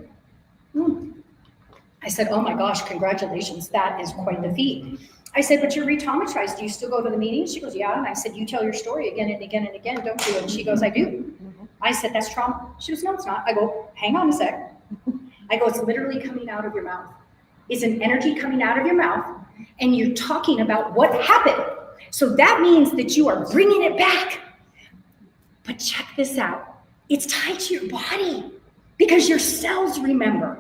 [SPEAKER 18] I said, oh my gosh, congratulations. That is quite the feat. I said, but you're re-traumatized. Do you still go to the meetings? She goes, yeah. And I said, you tell your story again and again and again, don't you? And she goes, I do. I said, that's trauma. She goes, no, it's not. I go, hang on a sec. I go, it's literally coming out of your mouth. It's an energy coming out of your mouth, and you're talking about what happened. So that means that you are bringing it back. But check this out. It's tied to your body because your cells remember.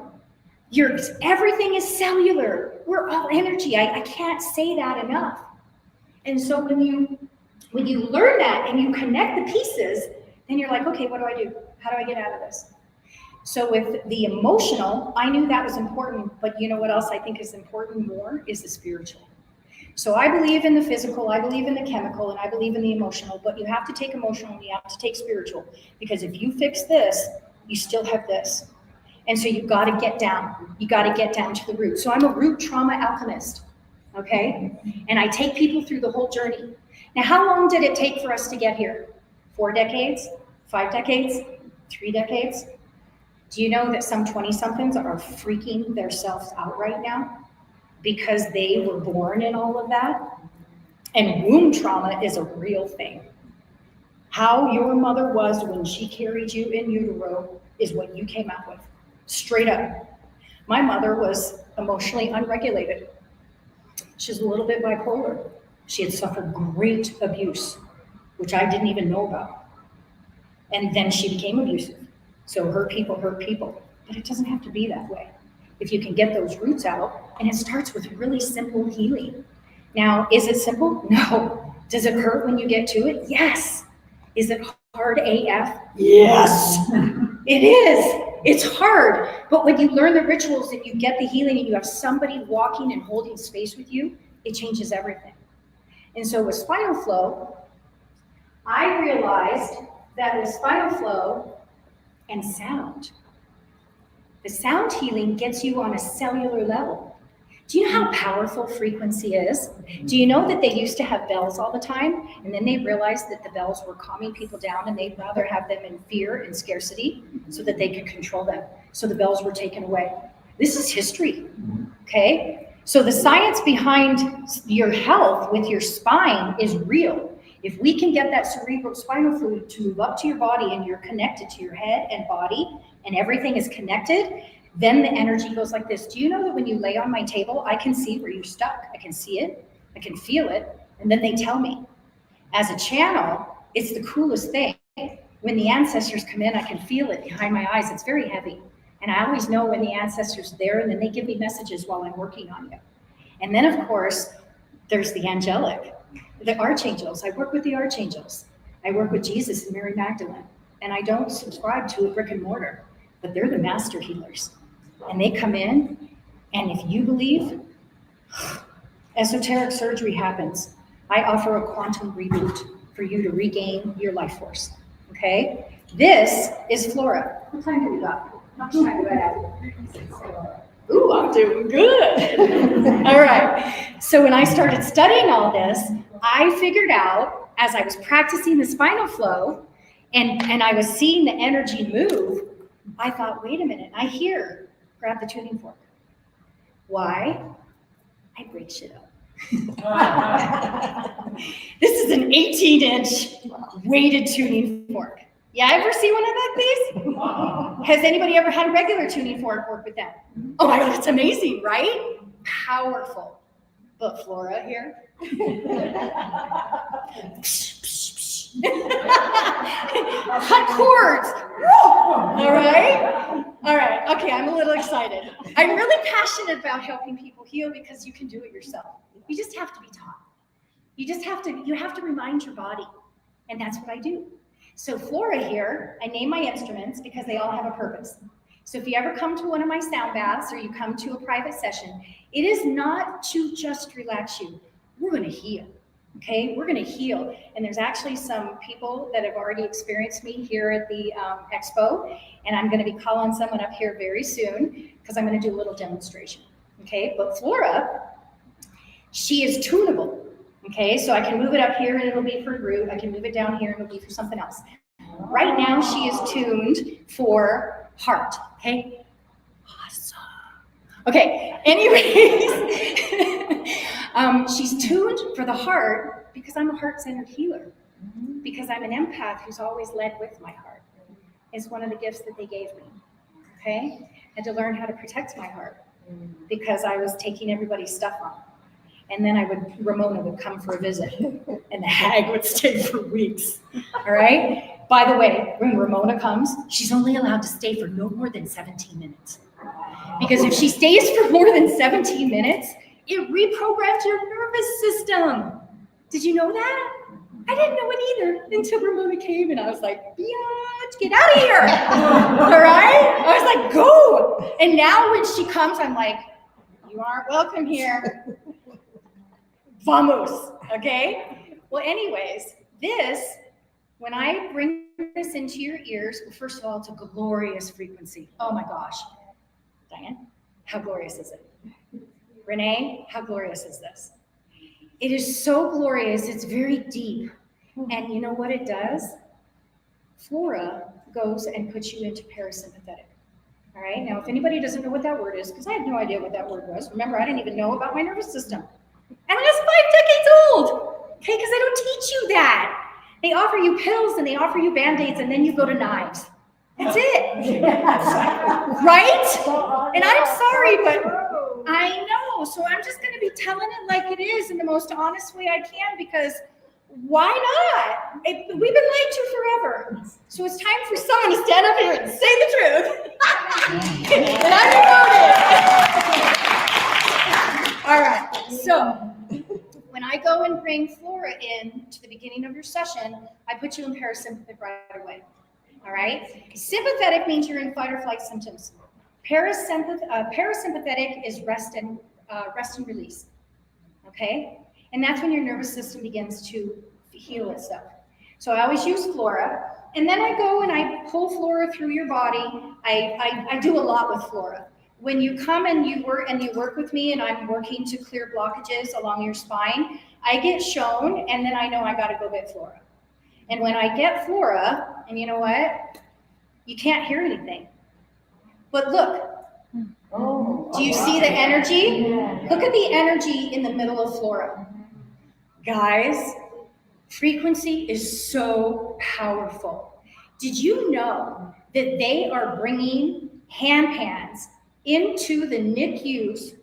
[SPEAKER 18] Everything is cellular. We're all energy. I can't say that enough. And so when you learn that and you connect the pieces, then you're like, okay, what do I do? How do I get out of this? So with the emotional, I knew that was important, but you know what else I think is important more is the spiritual. So I believe in the physical, I believe in the chemical, and I believe in the emotional, but you have to take emotional and you have to take spiritual, because if you fix this, you still have this. And so you've got to get down. You got to get down to the root. So I'm a root trauma alchemist, okay? And I take people through the whole journey. Now, how long did it take for us to get here? 4 decades? 5 decades? 3 decades? Do you know that some 20-somethings are freaking themselves out right now because they were born in all of that? And womb trauma is a real thing. How your mother was when she carried you in utero is what you came out with, straight up. My mother was emotionally unregulated. She's a little bit bipolar. She had suffered great abuse, which I didn't even know about. And then she became abusive. So hurt people, but it doesn't have to be that way. if you can get those roots out. And it starts with really simple healing. Now, is it simple? No. Does it hurt when you get to it? Yes. Is it hard AF? Yes. It is. It's hard. But when you learn the rituals and you get the healing and you have somebody walking and holding space with you, it changes everything. And so with spinal flow, I realized that with spinal flow and sound, the sound healing gets you on a cellular level. Do you know how powerful frequency is? Do you know that they used to have bells all the time, and then they realized that the bells were calming people down, and they'd rather have them in fear and scarcity so that they could control them. So the bells were taken away. This is history, okay? So the science behind your health with your spine is real. If we can get that cerebral spinal fluid to move up to your body and you're connected to your head and body and everything is connected, then the energy goes like this. Do you know that when you lay on my table, I can see where you're stuck? I can see it, I can feel it, and then they tell me. As a channel, it's the coolest thing. When the ancestors come in, I can feel it behind my eyes. It's very heavy. And I always know when the ancestors are there, and then they give me messages while I'm working on you. And then, of course, there's the angelic, the archangels. I work with the archangels. I work with Jesus and Mary Magdalene. And I don't subscribe to a brick and mortar, but they're the master healers. And they come in, and if you believe, esoteric surgery happens. I offer a quantum reboot for you to regain your life force, okay? This is Flora. What time do we got? How much time do I have? Ooh, I'm doing good. All right. So when I started studying all this, I figured out, as I was practicing the spinal flow, and I was seeing the energy move, I thought, wait a minute, I hear, grab the tuning fork. Why? I break shit up. This is an 18-inch weighted tuning fork. Yeah, ever see one of these? Has anybody ever had a regular tuning fork work with them? Oh my God, it's amazing, right? Powerful. But Flora here. Cut cords. All right. All right. Okay, I'm a little excited. I'm really passionate about helping people heal because you can do it yourself. You just have to be taught. You have to remind your body. And that's what I do. So Flora here, I name my instruments because they all have a purpose. So if you ever come to one of my sound baths or you come to a private session, it is not to just relax you. We're going to heal. Okay, we're going to heal. And there's actually some people that have already experienced me here at the expo. And I'm going to be calling someone up here very soon because I'm going to do a little demonstration. Okay, but Flora, she is tunable. Okay, so I can move it up here and it'll be for root. I can move it down here and it'll be for something else. Right now, she is tuned for heart. Okay, awesome. Okay, anyways. She's tuned for the heart because I'm a heart-centered healer, because I'm an empath who's always led with my heart. It's one of the gifts that they gave me, okay? I had to learn how to protect my heart because I was taking everybody's stuff on. And then Ramona would come for a visit and the hag would stay for weeks, all right? By the way, when Ramona comes, she's only allowed to stay for no more than 17 minutes. Because if she stays for more than 17 minutes, it reprograms your nervous system. Did you know that? I didn't know it either until Ramona came and I was like, biatch, get out of here. All right? I was like, go. And now when she comes, I'm like, you aren't welcome here. Vamos, okay? Well, anyways, when I bring this into your ears, well, first of all, it's a glorious frequency. Oh my gosh. Diane, how glorious is it? Renee, how glorious is this? It is so glorious, it's very deep. And you know what it does? Flora goes and puts you into parasympathetic. All right, now if anybody doesn't know what that word is, because I had no idea what that word was. Remember, I didn't even know about my nervous system. And I was 5 decades old, okay, because they don't teach you that. They offer you pills and they offer you Band-Aids and then you go to knives. That's it. Right? And I'm sorry, but I know. So I'm just going to be telling it like it is in the most honest way I can because why not? We've been lied to forever. So it's time for someone to stand up here and say the truth. And I'm promoted. All right, so when I go and bring flora in to the beginning of your session, I put you in parasympathetic right away. All right? Sympathetic means you're in fight or flight symptoms. Parasympathetic is rest and release. Okay? And that's when your nervous system begins to heal itself. So I always use flora, and then I go and I pull flora through your body. I do a lot with flora. When you come and you work with me, and I'm working to clear blockages along your spine, I get shown, and then I know I got to go get flora. And when I get flora, and you know what? You can't hear anything. But look, do you see the energy? Look at the energy in the middle of flora. Guys, frequency is so powerful. Did you know that they are bringing hand pans into the NICUs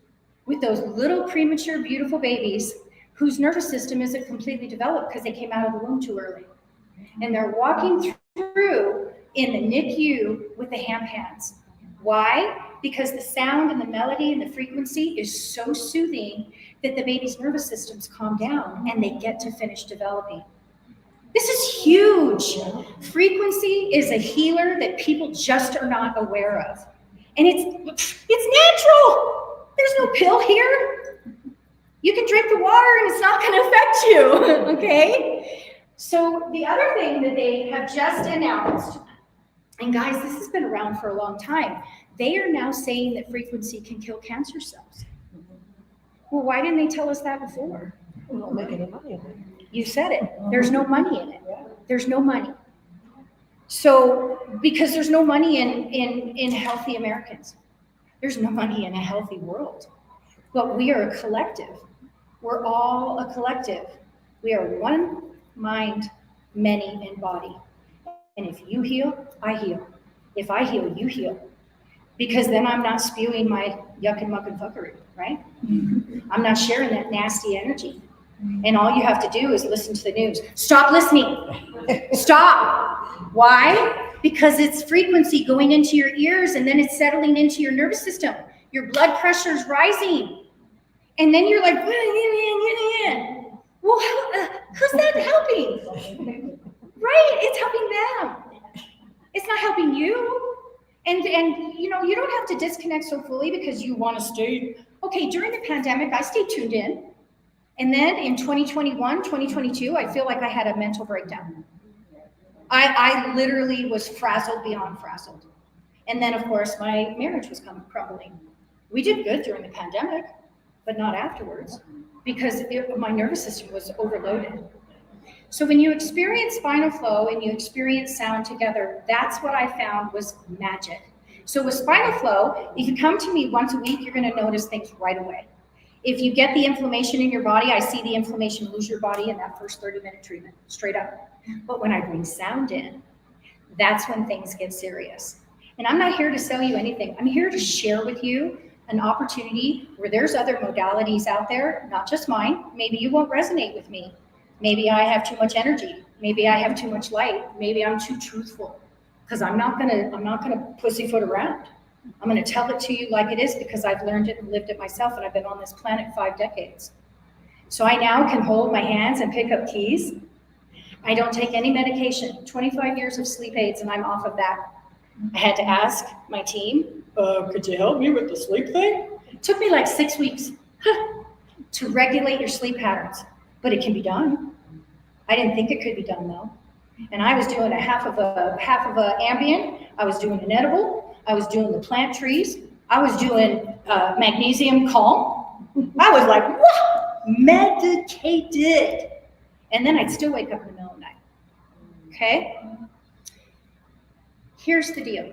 [SPEAKER 18] with those little premature, beautiful babies whose nervous system isn't completely developed because they came out of the womb too early? And they're walking through in the NICU with the hand pans. Why? Because the sound and the melody and the frequency is so soothing that the baby's nervous systems calm down and they get to finish developing. This is huge. Frequency is a healer that people just are not aware of. And it's natural. There's no pill here. You can drink the water and it's not going to affect you, okay? So the other thing that they have just announced, and guys, this has been around for a long time, they are now saying that frequency can kill cancer cells. Well, why didn't they tell us that before?
[SPEAKER 5] We don't make any money in it.
[SPEAKER 18] You said it. There's no money in it. There's no money. So, because there's no money in healthy Americans. There's no money in a healthy world. But we are a collective. We're all a collective. We are one mind, many in body. And if you heal, I heal. If I heal, you heal. Because then I'm not spewing my yuck and muck and fuckery, right? I'm not sharing that nasty energy. And all you have to do is listen to the news. Stop listening. Stop. Why? Because it's frequency going into your ears and then it's settling into your nervous system. Your blood pressure is rising. And then you're like, well, who's that helping? Right? It's helping them. It's not helping you. And you know, you don't have to disconnect so fully because you want to stay. Okay, during the pandemic, I stayed tuned in. And then in 2021, 2022, I feel like I had a mental breakdown. I literally was frazzled beyond frazzled. And then, of course, my marriage was crumbling. We did good during the pandemic, but not afterwards, because my nervous system was overloaded. So when you experience spinal flow and you experience sound together, that's what I found was magic. So with spinal flow, if you come to me once a week, you're going to notice things right away. If you get the inflammation in your body, I see the inflammation lose your body in that first 30-minute treatment, straight up. But when I bring sound in, that's when things get serious. And I'm not here to sell you anything. I'm here to share with you an opportunity where there's other modalities out there, not just mine. Maybe you won't resonate with me. Maybe I have too much energy. Maybe I have too much light. Maybe I'm too truthful. Because I'm not gonna pussyfoot around. I'm going to tell it to you like it is because I've learned it and lived it myself, and I've been on this planet 5 decades. So I now can hold my hands and pick up keys. I don't take any medication. 25 years of sleep aids, and I'm off of that. I had to ask my team, could you help me with the sleep thing? It took me like 6 weeks to regulate your sleep patterns, but it can be done. I didn't think it could be done though. And I was doing a half of a Ambien. I was doing an edible. I was doing the plant trees. I was doing magnesium calm. I was like, what? Medicated. And then I'd still wake up in the middle of the night. Okay? Here's the deal.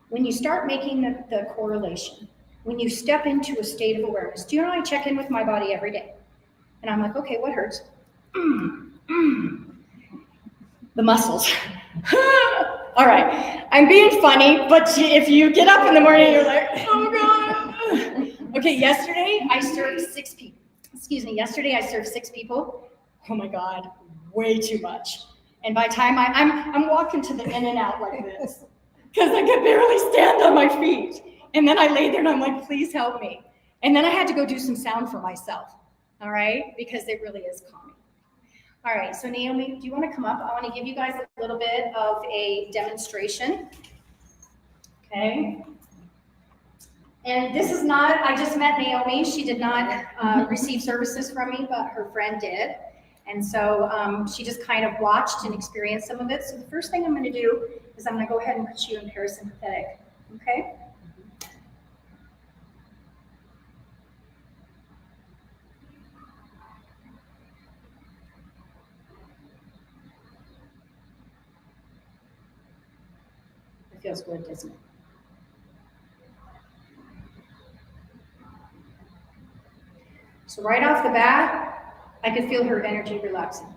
[SPEAKER 18] When you start making the correlation, when you step into a state of awareness, do you know I check in with my body every day? And I'm like, okay, what hurts? The muscles. All right, I'm being funny, but if you get up in the morning, you're like, oh God. Okay, yesterday I served 6 people. Yesterday I served 6 people. Oh my God, way too much. And by the time I'm walking to the in and out like this. because I could barely stand on my feet. And then I laid there and I'm like, please help me. And then I had to go do some sound for myself, all right? Because it really is calming. All right, so Naomi, do you want to come up? I want to give you guys a little bit of a demonstration. Okay. And this is not, I just met Naomi. She did not receive services from me, but her friend did. And so she just kind of watched and experienced some of it. So the first thing I'm going to do is I'm going to go ahead and put you in parasympathetic. Okay? It feels good, doesn't it? So right off the bat, I could feel her energy relaxing.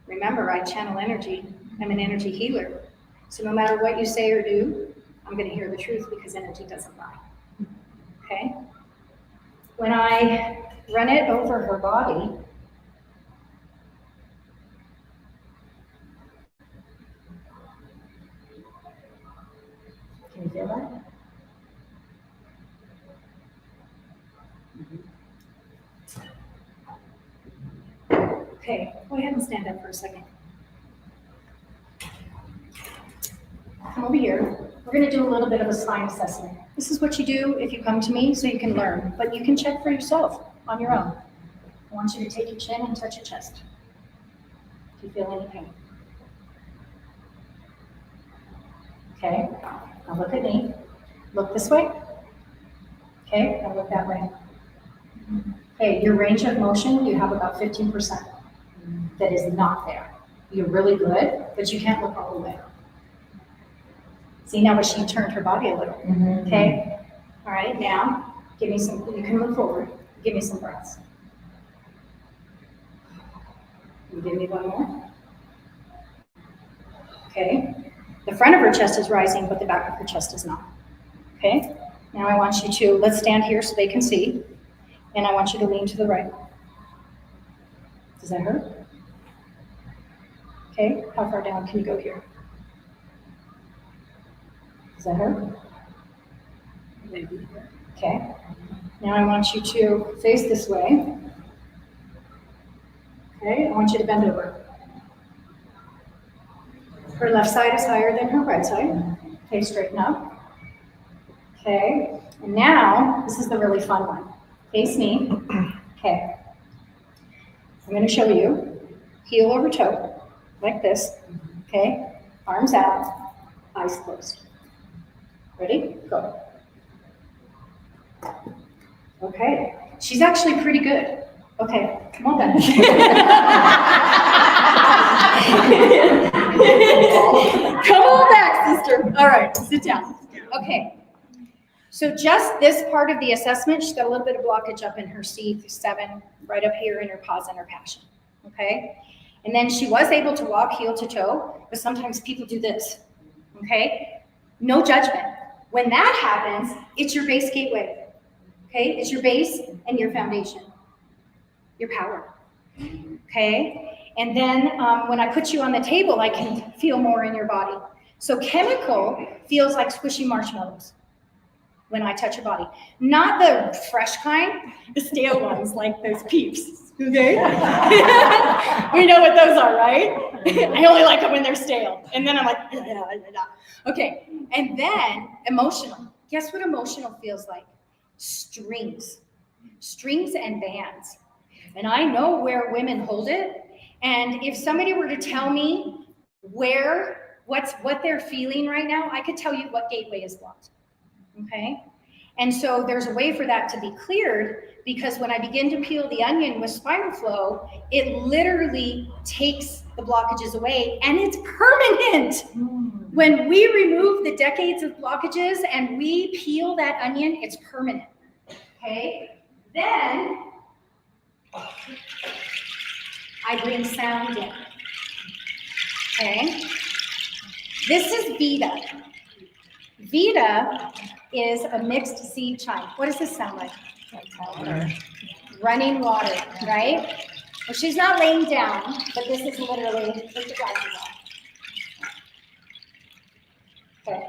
[SPEAKER 18] Remember, I channel energy. I'm an energy healer. So no matter what you say or do, I'm going to hear the truth because energy doesn't lie. Okay? When I run it over her body, can you feel that? Okay, go ahead and stand up for a second. Come over here. We're going to do a little bit of a spine assessment. This is what you do if you come to me so you can learn, but you can check for yourself on your own. I want you to take your chin and touch your chest. Do you feel any pain? Okay, now look at me. Look this way. Okay, now look that way. Okay, your range of motion, you have about 15% that is not there. You're really good, but you can't look all the way. See, now she turned her body a little. Okay, all right, now give me some, you can move forward. Give me some breaths. Can you give me one more? Okay, the front of her chest is rising, but the back of her chest is not. Okay, now I want you to, let's stand here so they can see, and I want you to lean to the right. Does that hurt? Okay, how far down can you go here? Does that hurt? Maybe. Okay, now I want you to face this way. Okay, I want you to bend over. Her left side is higher than her right side. Okay, straighten up. Okay, and now, this is the really fun one. Face me. Okay. I'm going to show you heel over toe, like this. Okay, arms out, eyes closed. Ready? Go. Okay, she's actually pretty good. Okay, come on then. Come on back, sister. All right, sit down. Okay. So just this part of the assessment, she's got a little bit of blockage up in her C7, right up here in her pause and her passion, okay? And then she was able to walk heel to toe, but sometimes people do this, okay? No judgment. When that happens, it's your base gateway, okay? It's your base and your foundation, your power, okay? And then when I put you on the table, I can feel more in your body. So chemical feels like squishy marshmallows when I touch your body. Not the fresh kind, the stale ones, like those Peeps, okay? We know what those are, right? I only like them when they're stale. And then I'm like, okay. And then emotional. Guess what emotional feels like? Strings. Strings and bands. And I know where women hold it. And if somebody were to tell me what they're feeling right now, I could tell you what gateway is blocked. Okay, and so there's a way for that to be cleared, because when I begin to peel the onion with spinal flow, it literally takes the blockages away, and it's permanent. When we remove the decades of blockages and we peel that onion, it's permanent. Okay, then I bring sound in. Okay, this is Vita. Vita is a mixed seed chime. What does this sound like? Water. Running water, right? Well, she's not laying down, but this is literally, take the glasses off. Okay.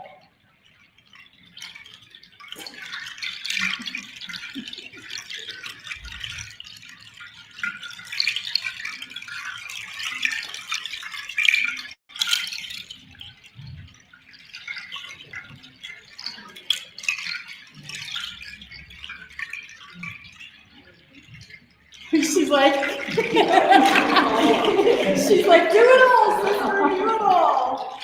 [SPEAKER 18] She's like, she's like, do it all, sister, do it all.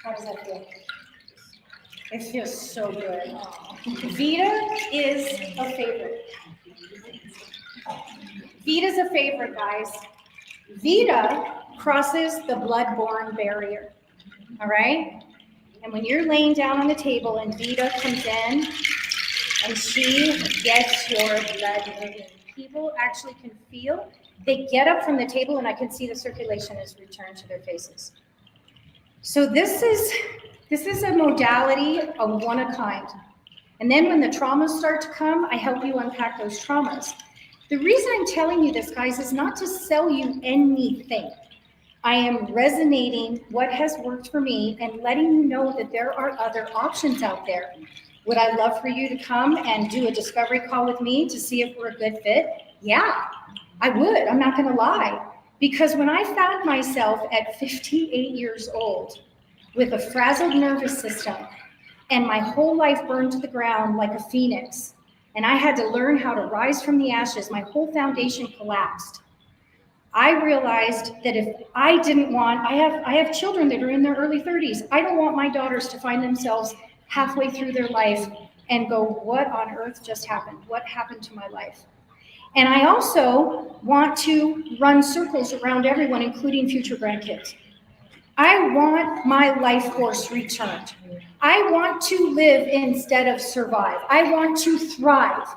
[SPEAKER 18] How does that feel? It feels so good. Vita is a favorite. Vita's a favorite, guys. Vita crosses the blood-borne barrier, all right? And when you're laying down on the table and Vita comes in and she gets your blood moving, people actually can feel, they get up from the table and I can see the circulation is returned to their faces. So this is a modality of one of a kind. And then when the traumas start to come, I help you unpack those traumas. The reason I'm telling you this, guys, is not to sell you anything. I am resonating what has worked for me and letting you know that there are other options out there. Would I love for you to come and do a discovery call with me to see if we're a good fit? Yeah, I would. I'm not going to lie. Because when I found myself at 58 years old with a frazzled nervous system and my whole life burned to the ground like a phoenix, and I had to learn how to rise from the ashes, my whole foundation collapsed. I realized that if I didn't want, I have children that are in their early 30s. I don't want my daughters to find themselves halfway through their life and go, what on earth just happened? What happened to my life? And I also want to run circles around everyone, including future grandkids. I want my life force returned. I want to live instead of survive. I want to thrive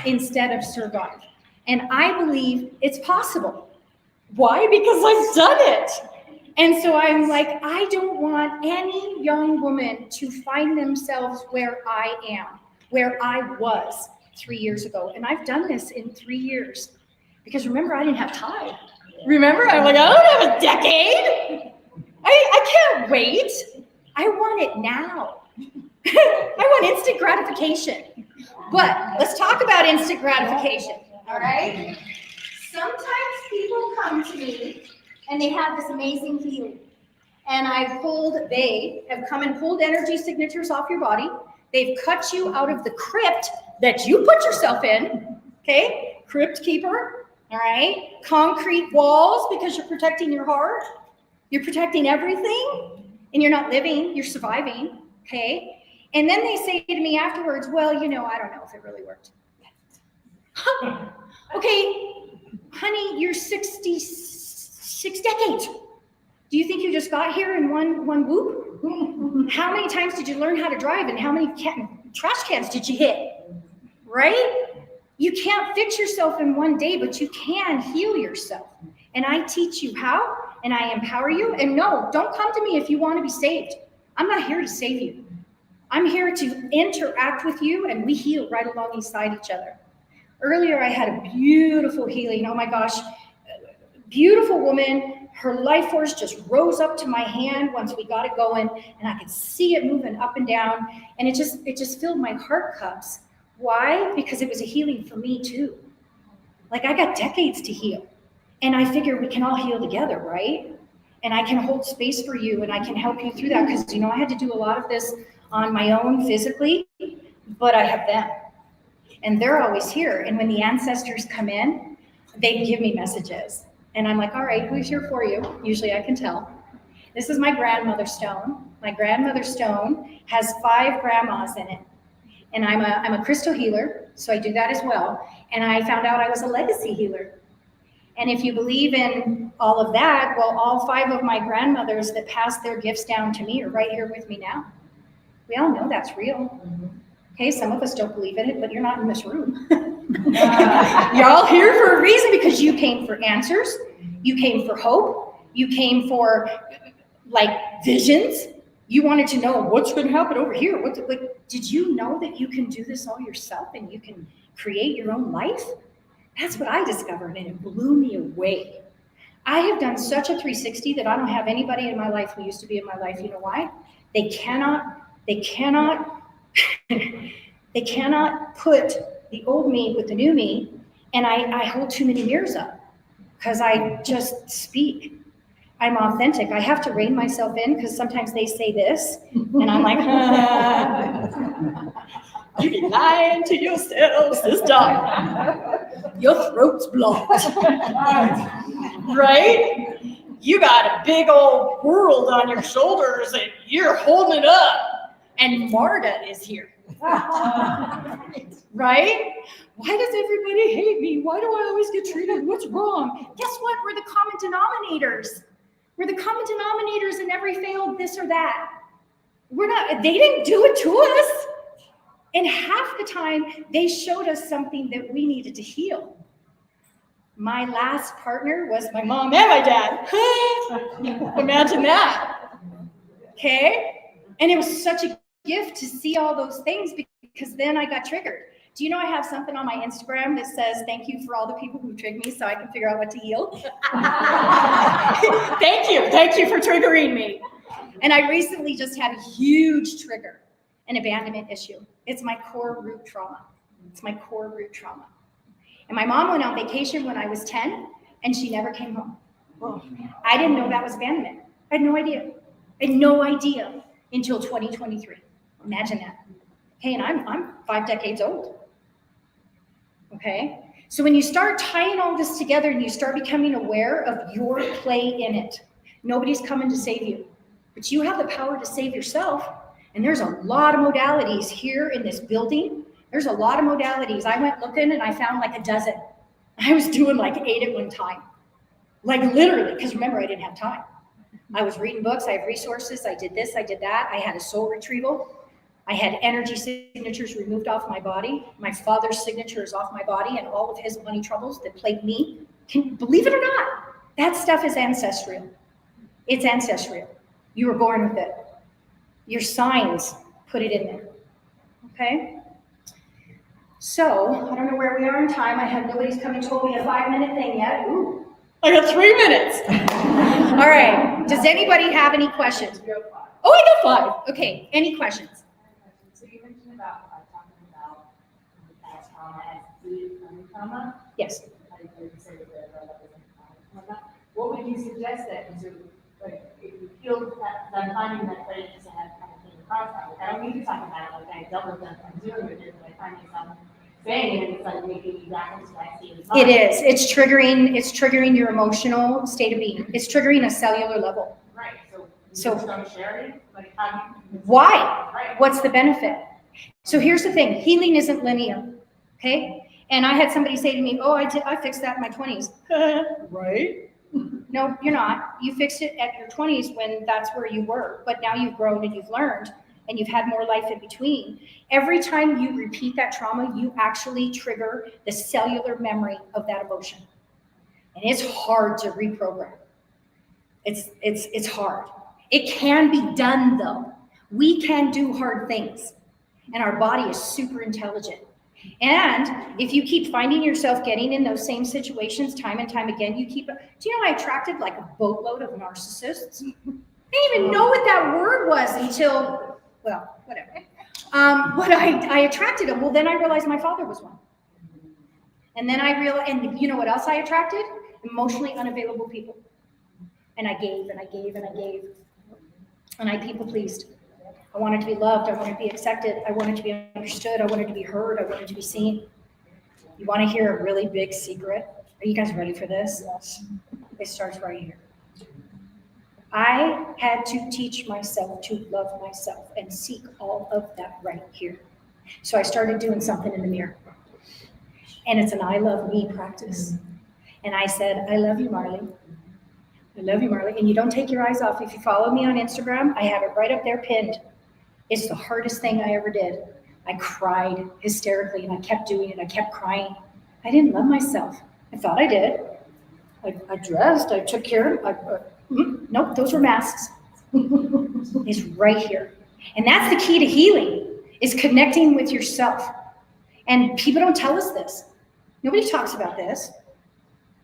[SPEAKER 18] instead of survive. And I believe it's possible. Why? Because I've done it. And so I'm like, I don't want any young woman to find themselves where I am, where I was 3 years ago. And I've done this in 3 years. Because remember, I didn't have time. Remember, I'm like, I don't have a decade. I can't wait. I want it now. I want instant gratification. But let's talk about instant gratification, all right? Sometimes people come to me and they have this amazing healing. And they have come and pulled energy signatures off your body. They've cut you out of the crypt that you put yourself in, okay? Crypt keeper, all right? Concrete walls because you're protecting your heart. You're protecting everything, and you're not living, you're surviving, okay? And then they say to me afterwards, well, I don't know if it really worked. Okay, honey, you're 66 decades. Do you think you just got here in one whoop? How many times did you learn how to drive, and how many trash cans did you hit, right? You can't fix yourself in one day, but you can heal yourself. And I teach you how, and I empower you. And no, don't come to me if you want to be saved. I'm not here to save you. I'm here to interact with you, and we heal right alongside each other. Earlier, I had a beautiful healing. Oh my gosh, beautiful woman. Her life force just rose up to my hand once we got it going, and I could see it moving up and down. And it just filled my heart cups. Why? Because it was a healing for me too. Like, I got decades to heal. And I figure we can all heal together, right? And I can hold space for you, and I can help you through that, because I had to do a lot of this on my own physically, but I have them. And they're always here. And when the ancestors come in, they give me messages. And I'm like, all right, who's here for you? Usually I can tell. This is my grandmother stone. My grandmother stone has 5 grandmas in it. And I'm a crystal healer, so I do that as well. And I found out I was a legacy healer. And if you believe in all of that, well, all 5 of my grandmothers that passed their gifts down to me are right here with me now. We all know that's real. Okay, some of us don't believe in it, but you're not in this room. You're all here for a reason, because you came for answers. You came for hope. You came for visions. You wanted to know what's going to happen over here. Did you know that you can do this all yourself, and you can create your own life? That's what I discovered, and it blew me away. I have done such a 360 that I don't have anybody in my life who used to be in my life. You know why? They cannot they cannot put the old me with the new me, and I hold too many mirrors up because I just speak. I'm authentic. I have to rein myself in because sometimes they say this, and I'm like, you be lying to yourself, sister. Your throat's blocked. Right? You got a big old world on your shoulders and you're holding it up. And Marta is here. Right? Why does everybody hate me? Why do I always get treated? What's wrong? Guess what? We're the common denominators. We're the common denominators in every failed this or that. They didn't do it to us. And half the time, they showed us something that we needed to heal. My last partner was my mom and my dad. Imagine that. Okay? And it was such a gift to see all those things because then I got triggered. Do you know I have something on my Instagram that says, thank you for all the people who triggered me so I can figure out what to heal? Thank you for triggering me. And I recently just had a huge trigger, an abandonment issue. It's my core root trauma. And my mom went on vacation when I was 10 and she never came home. I didn't know that was abandonment. I had no idea until 2023. Imagine that. Okay, and I'm 5 decades old. Okay? So when you start tying all this together and you start becoming aware of your play in it, nobody's coming to save you, but you have the power to save yourself. And there's a lot of modalities here in this building. There's a lot of modalities. I went looking and I found like a dozen. I was doing like 8 at one time. Like literally, because remember, I didn't have time. I was reading books, I have resources, I did this, I did that. I had a soul retrieval. I had energy signatures removed off my body. My father's signature is off my body and all of his money troubles that plagued me. Believe it or not, that stuff is ancestral. It's ancestral. You were born with it. Your signs put it in there. Okay? So, I don't know where we are in time. Nobody's come and told me a 5-minute thing yet. Ooh, I got 3 minutes. All right. Does anybody have any questions? Oh, I got 5. Okay. Any questions?
[SPEAKER 19] So you mentioned about talking about past trauma as deep trauma.
[SPEAKER 18] Yes.
[SPEAKER 19] What would you suggest that if you feel that I'm finding that place to have kind of came across that? I don't mean to talk about it, I double done on Zoom with it, but I find myself saying it, and it's like making me back into my state of mind.
[SPEAKER 18] It is. It's triggering your emotional state of being. It's triggering a cellular level.
[SPEAKER 19] Right. So start sharing? Like
[SPEAKER 18] why?
[SPEAKER 19] Right.
[SPEAKER 18] What's the benefit? So here's the thing. Healing isn't linear. Okay? And I had somebody say to me, oh, I fixed that in my 20s. Right? No, you're not. You fixed it at your 20s when that's where you were. But now you've grown and you've learned and you've had more life in between. Every time you repeat that trauma, you actually trigger the cellular memory of that emotion. And it's hard to reprogram. It's hard. It can be done though. We can do hard things. And our body is super intelligent. And if you keep finding yourself getting in those same situations time and time again, do you know I attracted like a boatload of narcissists? I didn't even know what that word was until, well, whatever. But I attracted them. Well, then I realized my father was one. And then I realized, and you know what else I attracted? Emotionally unavailable people. And I gave and I gave and I gave. And I people pleased. I wanted to be loved. I wanted to be accepted. I wanted to be understood. I wanted to be heard. I wanted to be seen. You want to hear a really big secret? Are you guys ready for this? It starts right here. I had to teach myself to love myself and seek all of that right here. So I started doing something in the mirror. And it's an I love me practice. And I said, I love you, Marley. I love you, Marley. And you don't take your eyes off. If you follow me on Instagram, I have it right up there pinned. It's the hardest thing I ever did. I cried hysterically and I kept doing it. I kept crying. I didn't love myself. I thought I did. I dressed, I took care of nope, those were masks. It's right here. And that's the key to healing, is connecting with yourself. And people don't tell us this. Nobody talks about this.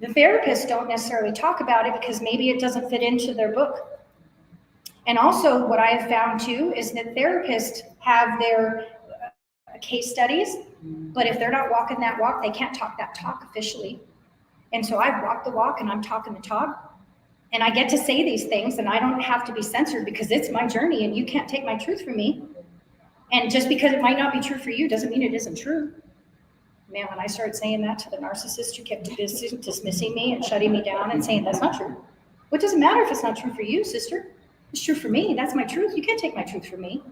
[SPEAKER 18] The therapists don't necessarily talk about it because maybe it doesn't fit into their book. And also what I have found too is that therapists have their case studies, but if they're not walking that walk, they can't talk that talk officially. And so I've walked the walk and I'm talking the talk, and I get to say these things and I don't have to be censored because it's my journey and you can't take my truth from me. And just because it might not be true for you doesn't mean it isn't true. Man, when I started saying that to the narcissist who kept dismissing me and shutting me down and saying that's not true. What does it matter if it's not true for you, sister? It's true for me. That's my truth. You can't take my truth from me.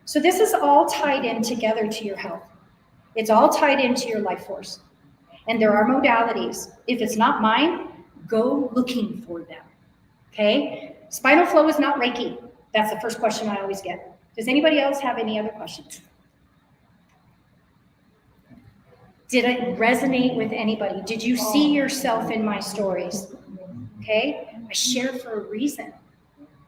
[SPEAKER 18] So this is all tied in together to your health. It's all tied into your life force. And there are modalities. If it's not mine, go looking for them. Okay? Spinal flow is not Reiki. That's the first question I always get. Does anybody else have any other questions? Did it resonate with anybody? Did you see yourself in my stories? Okay? I share for a reason.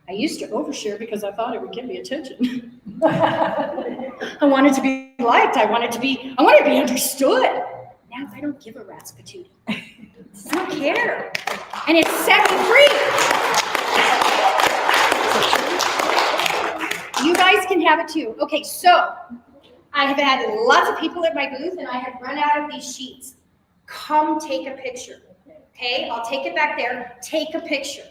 [SPEAKER 18] I used to overshare because I thought it would give me attention. I wanted to be liked. I wanted to be understood. Now I don't give a rat's patootie. I don't care. And it set me free. You guys can have it too. Okay, so I have had lots of people at my booth and I have run out of these sheets. Come take a picture. Okay, I'll take it back there. Take a picture.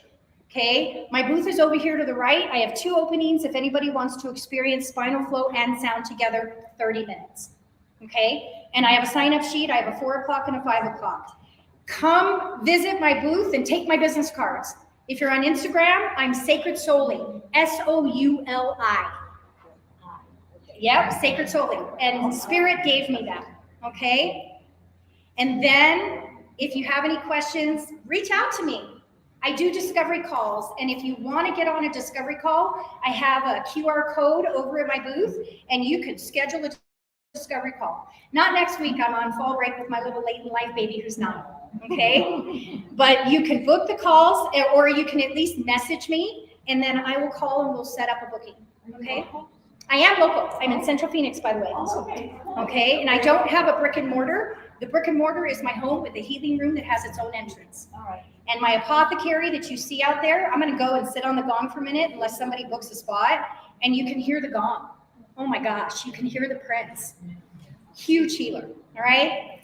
[SPEAKER 18] Okay, my booth is over here to the right. I have 2 openings if anybody wants to experience spinal flow and sound together, 30 minutes. Okay, and I have a sign-up sheet. I have a 4 o'clock and a 5 o'clock. Come visit my booth and take my business cards. If you're on Instagram, I'm Sacred Souli, S-O-U-L-I. Yep, Sacred Souli. And Spirit gave me that, okay? And then if you have any questions, reach out to me. I do discovery calls, and if you want to get on a discovery call, I have a QR code over at my booth, and you can schedule a discovery call. Not next week, I'm on fall break with my little late in life baby who's 9, okay? But you can book the calls, or you can at least message me, and then I will call and we'll set up a booking, okay? I am local. I'm in Central Phoenix, by the way. Okay, and I don't have a brick and mortar. The brick and mortar is my home with a healing room that has its own entrance. All right. And my apothecary that you see out there, I'm going to go and sit on the gong for a minute unless somebody books a spot, and you can hear the gong. Oh my gosh, you can hear the prince. Huge healer. All right.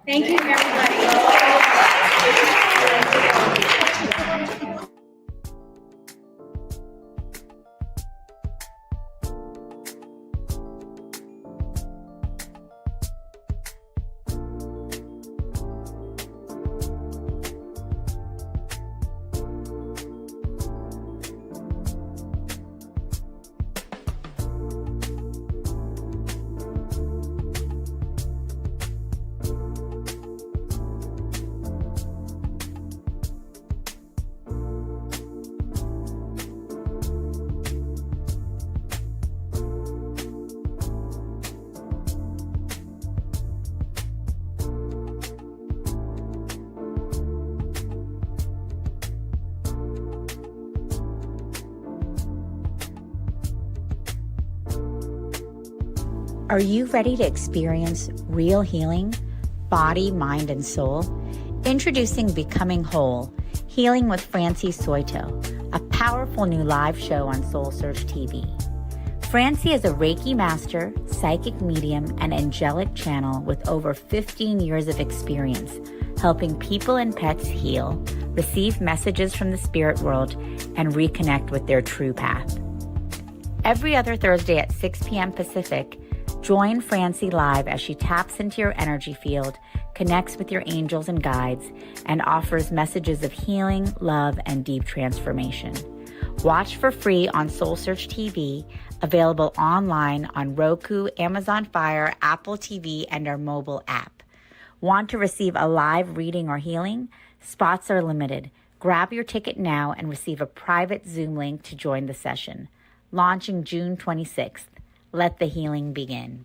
[SPEAKER 18] Thank you, everybody.
[SPEAKER 1] Are you ready to experience real healing, body, mind, and soul? Introducing Becoming Whole, Healing with Francie Soito, a powerful new live show on SoulSearch TV. Francie is a Reiki master, psychic medium, and angelic channel with over 15 years of experience helping people and pets heal, receive messages from the spirit world, and reconnect with their true path. Every other Thursday at 6 p.m. Pacific, join Francie live as she taps into your energy field, connects with your angels and guides, and offers messages of healing, love, and deep transformation. Watch for free on SoulSearch TV, available online on Roku, Amazon Fire, Apple TV, and our mobile app. Want to receive a live reading or healing? Spots are limited. Grab your ticket now and receive a private Zoom link to join the session. Launching June 26th. Let the healing begin.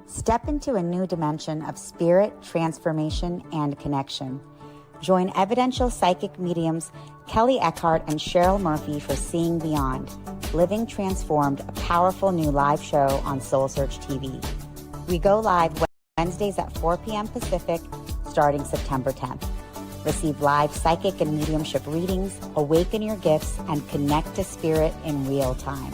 [SPEAKER 1] Step into a new dimension of spirit, transformation, and connection. Join evidential psychic mediums Kelly Eckhart and Cheryl Murphy for Seeing Beyond, Living Transformed, a powerful new live show on SoulSearch TV. We go live Wednesdays at 4 p.m. Pacific, starting September 10th. Receive live psychic and mediumship readings, awaken your gifts, and connect to spirit in real time.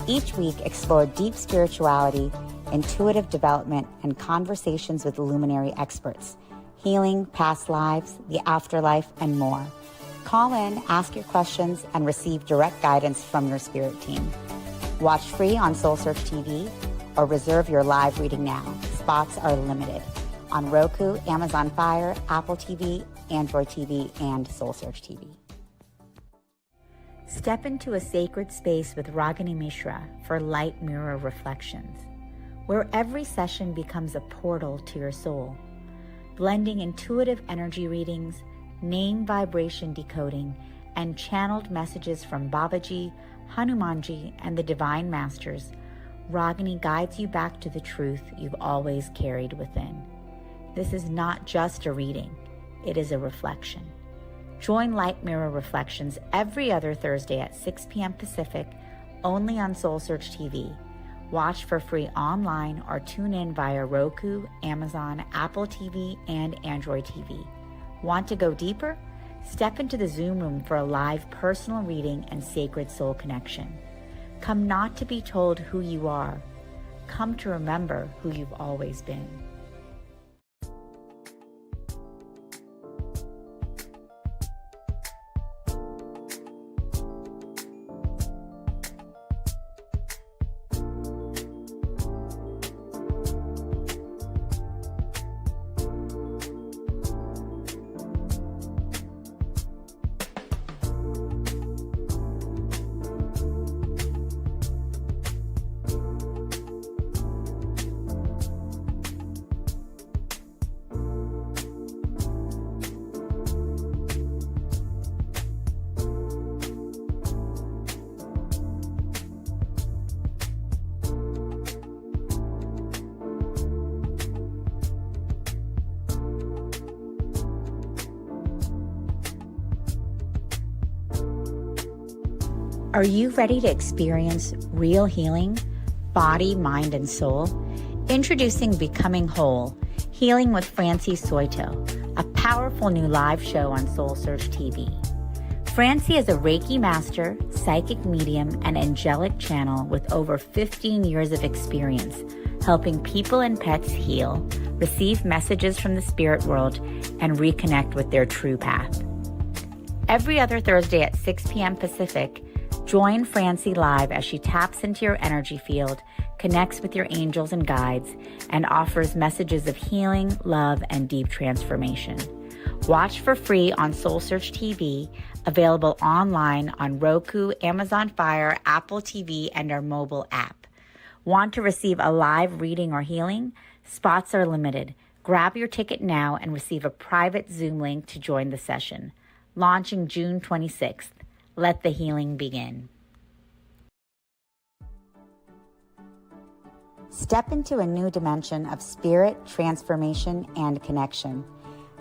[SPEAKER 1] Each week, explore deep spirituality, intuitive development, and conversations with luminary experts, healing, past lives, the afterlife, and more. Call in, ask your questions, and receive direct guidance from your spirit team. Watch free on SoulSearch TV or reserve your live reading now. Spots are limited on Roku, Amazon Fire, Apple TV, Android TV, and SoulSearch TV. Step into a sacred space with Ragini Mishra for light mirror reflections, where every session becomes a portal to your soul, blending intuitive energy readings, name vibration decoding, and channeled messages from Babaji, Hanumanji, and the Divine Masters. Ragini guides you back to the truth you've always carried within. This is not just a reading, it is a reflection. Join Light Mirror Reflections every other Thursday at 6 p.m. Pacific, only on SoulSearch TV. Watch for free online or tune in via Roku, Amazon, Apple TV, and Android TV. Want to go deeper? Step into the Zoom room for a live personal reading and sacred soul connection. Come not to be told who you are. Come to remember who you've always been. Are you ready to experience real healing, body, mind, and soul? Introducing Becoming Whole, Healing with Francie Soito, a powerful new live show on SoulSearch TV. Francie is a Reiki master, psychic medium, and angelic channel with over 15 years of experience helping people and pets heal, receive messages from the spirit world, and reconnect with their true path. Every other Thursday at 6 p.m. Pacific, join Francie live as she taps into your energy field, connects with your angels and guides, and offers messages of healing, love, and deep transformation. Watch for free on SoulSearch TV, available online on Roku, Amazon Fire, Apple TV, and our mobile app. Want to receive a live reading or healing? Spots are limited. Grab your ticket now and receive a private Zoom link to join the session. Launching June 26th. Let the healing begin. Step into a new dimension of spirit, transformation, and connection.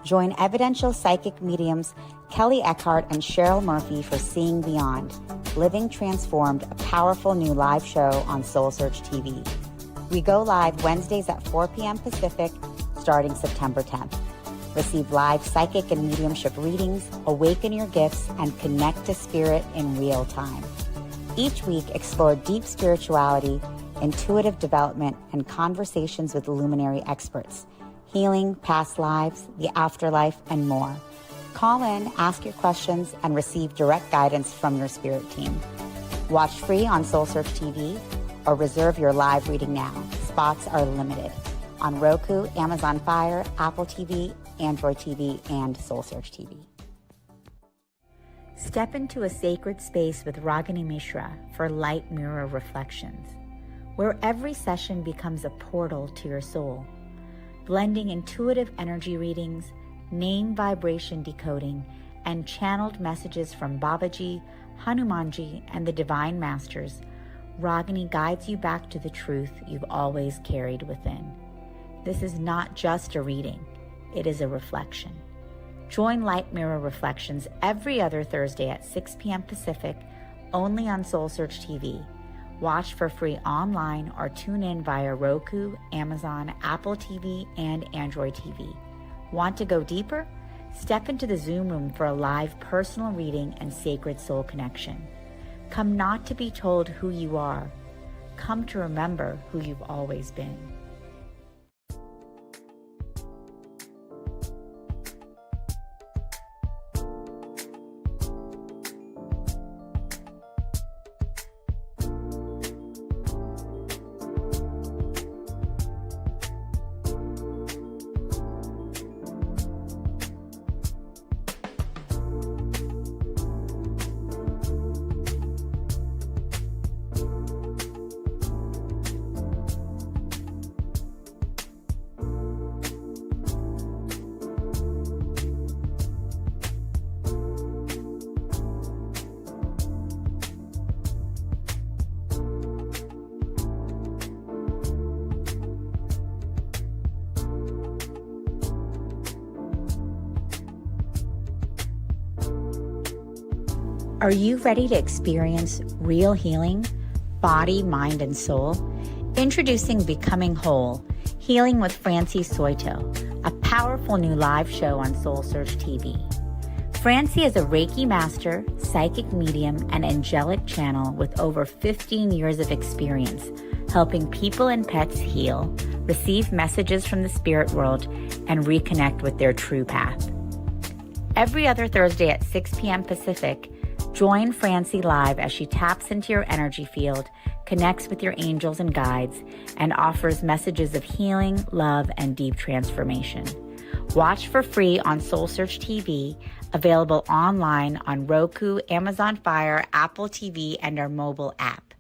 [SPEAKER 1] Join evidential psychic mediums Kelly Eckhart and Cheryl Murphy for Seeing Beyond, Living Transformed, a powerful new live show on SoulSearch TV. We go live Wednesdays at 4 p.m. Pacific, starting September 10th. Receive live psychic and mediumship readings, awaken your gifts, and connect to spirit in real time. Each week, explore deep spirituality, intuitive development, and conversations with luminary experts, healing, past lives, the afterlife, and more. Call in, ask your questions, and receive direct guidance from your spirit team. Watch free on SoulSearch TV or reserve your live reading now. Spots are limited on Roku, Amazon Fire, Apple TV, Android TV, and SoulSearch TV. Step into a sacred space with Ragini Mishra for light mirror reflections, where every session becomes a portal to your soul, blending intuitive energy readings, name vibration decoding, and channeled messages from Babaji, Hanumanji, and the Divine Masters. Ragini guides you back to the truth you've always carried within. This is not just a reading, it is a reflection. Join Light Mirror Reflections every other Thursday at 6 p.m. Pacific, only on SoulSearch TV. Watch for free online or tune in via Roku, Amazon, Apple TV, and Android TV. Want to go deeper? Step into the Zoom room for a live personal reading and sacred soul connection. Come not to be told who you are. Come to remember who you've always been. Are you ready to experience real healing, body, mind, and soul? Introducing Becoming Whole, Healing with Francie Soito, a powerful new live show on SoulSearch TV. Francie is a Reiki master, psychic medium, and angelic channel with over 15 years of experience helping people and pets heal, receive messages from the spirit world, and reconnect with their true path. Every other Thursday at 6 p.m. Pacific, join Francie live as she taps into your energy field, connects with your angels and guides, and offers messages of healing, love, and deep transformation. Watch for free on SoulSearch TV, available online on Roku, Amazon Fire, Apple TV, and our mobile app.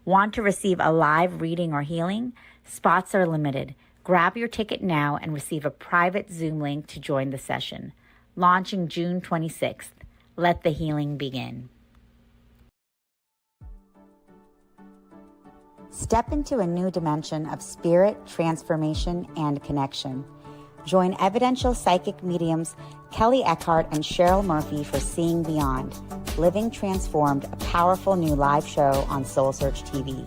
[SPEAKER 1] Want to receive a live reading or healing? Spots are limited. Grab your ticket now and receive a private Zoom link to join the session. Launching June 26th. Let the healing begin. Step into a new dimension of spirit, transformation, and connection. Join evidential psychic mediums Kelly Eckhart and Cheryl Murphy for Seeing Beyond, Living Transformed, a powerful new live show on SoulSearch TV.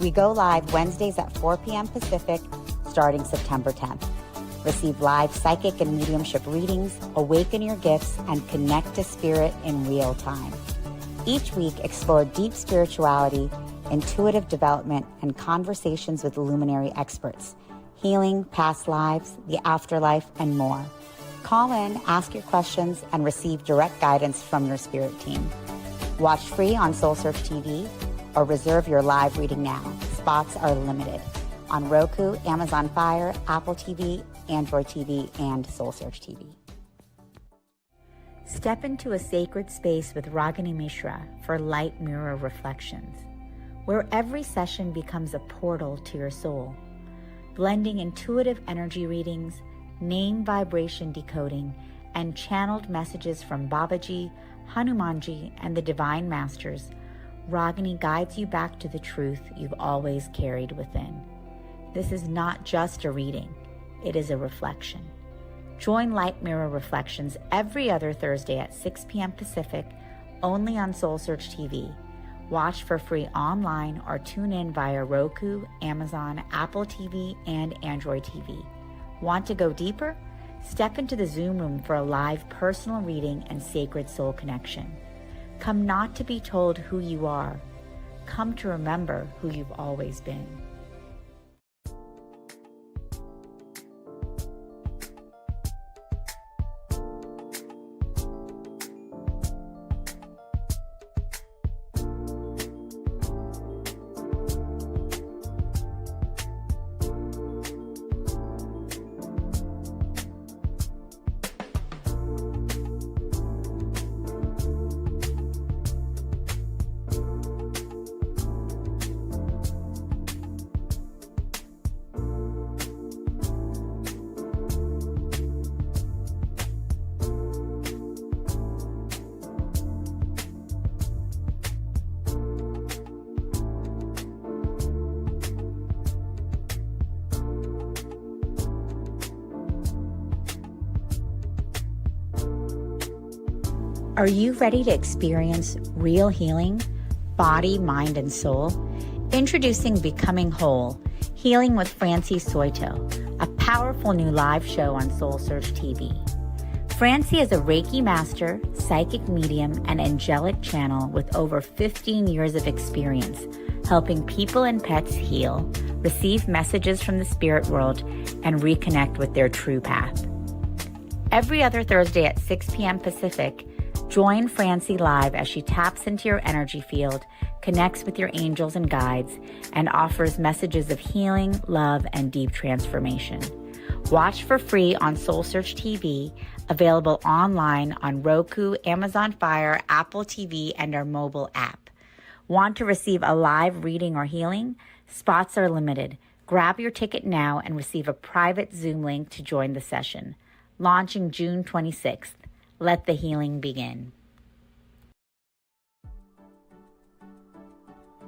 [SPEAKER 1] We go live Wednesdays at 4 p.m. Pacific, starting September 10th. Receive live psychic and mediumship readings, awaken your gifts, and connect to spirit in real time. Each week, explore deep spirituality, intuitive development, and conversations with luminary experts, healing, past lives, the afterlife, and more. Call in, ask your questions, and receive direct guidance from your spirit team. Watch free on SoulSearch TV or reserve your live reading now. Spots are limited on Roku, Amazon Fire, Apple TV, Android TV, and SoulSearch TV. Step into a sacred space with Ragini Mishra for light mirror reflections, where every session becomes a portal to your soul, blending intuitive energy readings, name vibration decoding, and channeled messages from Babaji, Hanumanji, and the Divine Masters. Ragini guides you back to the truth you've always carried within. This is not just a reading. It is a reflection. Join Light Mirror Reflections every other Thursday at 6 p.m. Pacific, only on SoulSearch TV. Watch for free online or tune in via Roku, Amazon, Apple TV, and Android TV. Want to go deeper? Step into the Zoom room for a live personal reading and sacred soul connection. Come not to be told who you are. Come to remember who you've always been. Are you ready to experience real healing, body, mind, and soul? Introducing Becoming Whole, Healing with Francie Soito, a powerful new live show on SoulSearch TV. Francie is a Reiki master, psychic medium, and angelic channel with over 15 years of experience helping people and pets heal, receive messages from the spirit world, and reconnect with their true path. Every other Thursday at 6 p.m. Pacific, join Francie live as she taps into your energy field, connects with your angels and guides, and offers messages of healing, love, and deep transformation. Watch for free on SoulSearch TV, available online on Roku, Amazon Fire, Apple TV, and our mobile app. Want to receive a live reading or healing? Spots are limited. Grab your ticket now and receive a private Zoom link to join the session. Launching June 26th. Let the healing begin.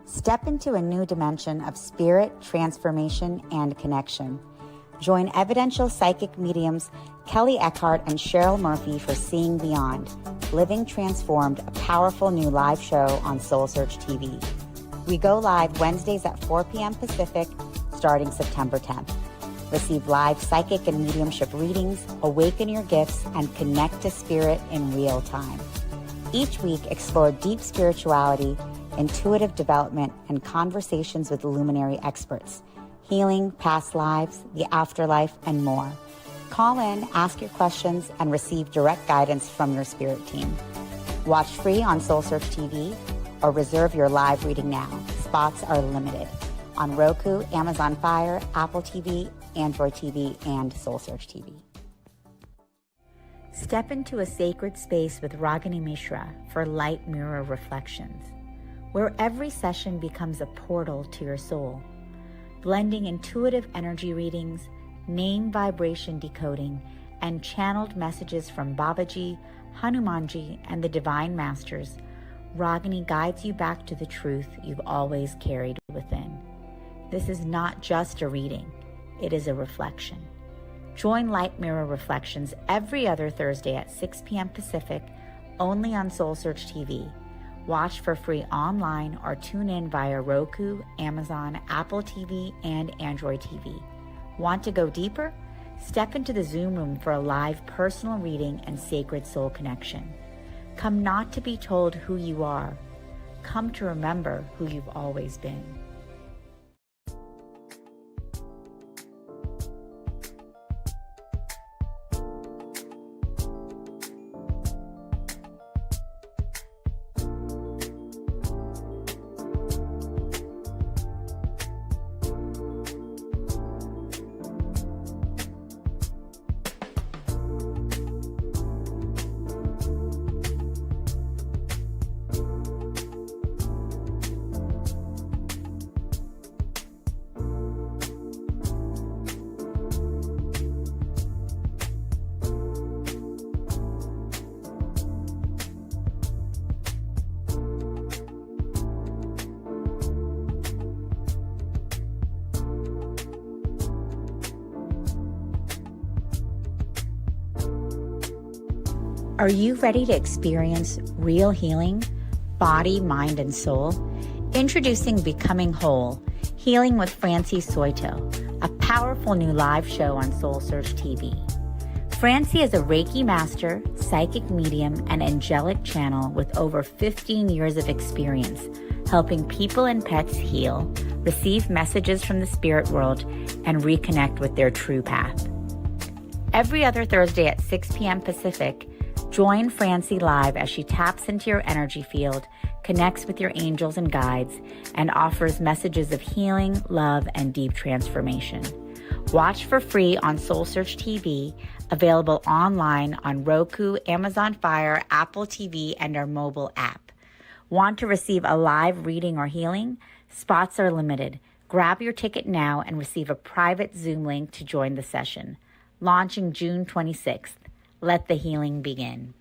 [SPEAKER 1] Step into a new dimension of spirit, transformation, and connection. Join evidential psychic mediums Kelly Eckhart and Cheryl Murphy for Seeing Beyond, Living Transformed, a powerful new live show on SoulSearch TV. We go live Wednesdays at 4 p.m. Pacific, starting September 10th. Receive live psychic and mediumship readings, awaken your gifts, and connect to spirit in real time. Each week, explore deep spirituality, intuitive development, and conversations with luminary experts, healing, past lives, the afterlife, and more. Call in, ask your questions, and receive direct guidance from your spirit team. Watch free on SoulSearch TV or reserve your live reading now. Spots are limited on Roku, Amazon Fire, Apple TV, Android TV, and SoulSearch TV. Step into a sacred space with Ragini Mishra for Light Mirror Reflections, where every session becomes a portal to your soul, blending intuitive energy readings, name vibration decoding, and channeled messages from Babaji, Hanumanji, and the Divine Masters. Ragini guides you back to the truth you've always carried within. This is not just a reading, it is a reflection. Join Light Mirror Reflections every other Thursday at 6 p.m. Pacific, only on SoulSearch TV. Watch for free online or tune in via Roku, Amazon, Apple TV, and Android TV. Want to go deeper? Step into the Zoom room for a live personal reading and sacred soul connection. Come not to be told who you are. Come to remember who you've always been. Are you ready to experience real healing, body, mind, and soul? Introducing Becoming Whole, Healing with Francie Soito, a powerful new live show on SoulSearch TV. Francie is a Reiki master, psychic medium, and angelic channel with over 15 years of experience helping people and pets heal, receive messages from the spirit world, and reconnect with their true path. Every other Thursday at 6 p.m. Pacific, join Francie live as she taps into your energy field, connects with your angels and guides, and offers messages of healing, love, and deep transformation. Watch for free on SoulSearch TV, available online on Roku, Amazon Fire, Apple TV, and our mobile app. Want to receive a live reading or healing? Spots are limited. Grab your ticket now and receive a private Zoom link to join the session. Launching June 26th. Let the healing begin.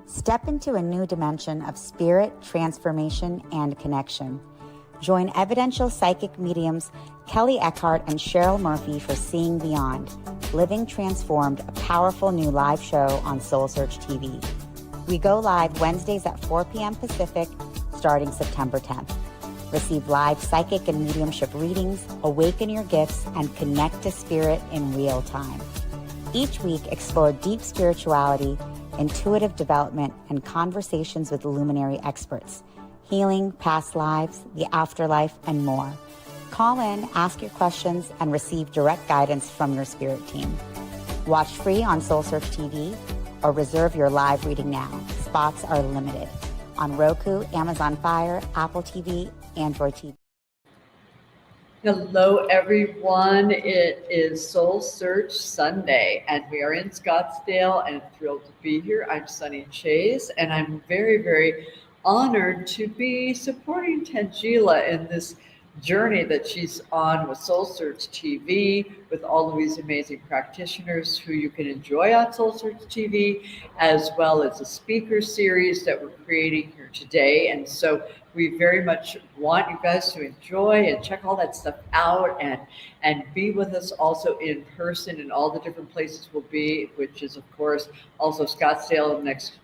[SPEAKER 1] Step into a new dimension of spirit, transformation, and connection. Join evidential psychic mediums Kelly Eckhart and Cheryl Murphy for Seeing Beyond, Living Transformed, a powerful new live show on SoulSearch TV. We go live Wednesdays at 4 p.m. Pacific, starting September 10th. Receive live psychic and mediumship readings, awaken your gifts, and connect to spirit in real time. Each week, explore deep spirituality, intuitive development, and conversations with luminary experts, healing, past lives, the afterlife, and more. Call in, ask your questions, and receive direct guidance from your spirit team. Watch free on SoulSearch TV or reserve your live reading now. Spots are limited. On Roku, Amazon Fire, Apple TV, Android TV.
[SPEAKER 2] Hello, everyone. It is Soul Search Sunday, and we are in Scottsdale, and thrilled to be here. I'm Sunny Chase, and I'm very, very honored to be supporting Tangela in this journey that she's on with Soul Search TV, with all of these amazing practitioners who you can enjoy on Soul Search TV, as well as a speaker series that we're creating here today. And so we very much want you guys to enjoy and check all that stuff out, and be with us also in person in all the different places we'll be, which is, of course, also Scottsdale next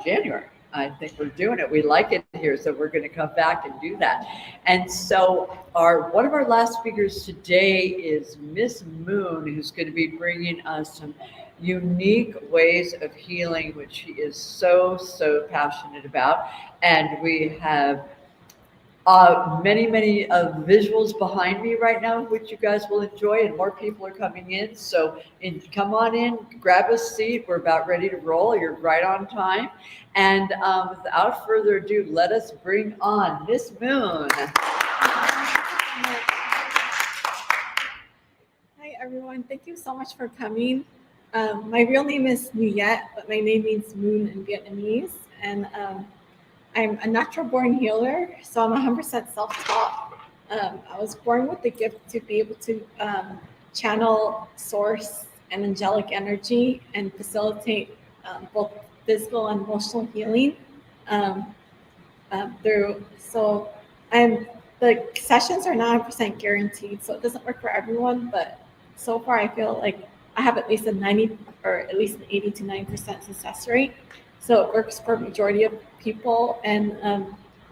[SPEAKER 2] January. I think we're doing it. We like it here, so we're going to come back and do that. And so one of our last speakers today is Miss Moon, who's going to be bringing us some unique ways of healing, which she is so, so passionate about. And we have many visuals behind me right now, which you guys will enjoy, and more people are coming in. So come on in, grab a seat. We're about ready to roll. You're right on time. And without further ado, let us bring on Miss Moon.
[SPEAKER 20] Hi, everyone. Thank you so much for coming. My real name is Nguyet, but my name means moon in Vietnamese. And I'm a natural born healer, so I'm 100% self-taught. I was born with the gift to be able to channel, source, and angelic energy and facilitate both physical and emotional healing the sessions are not 100% guaranteed, so it doesn't work for everyone, but so far I feel like I have at least a 90 or at least an 80 to 90% success rate. So it works for a majority of people, and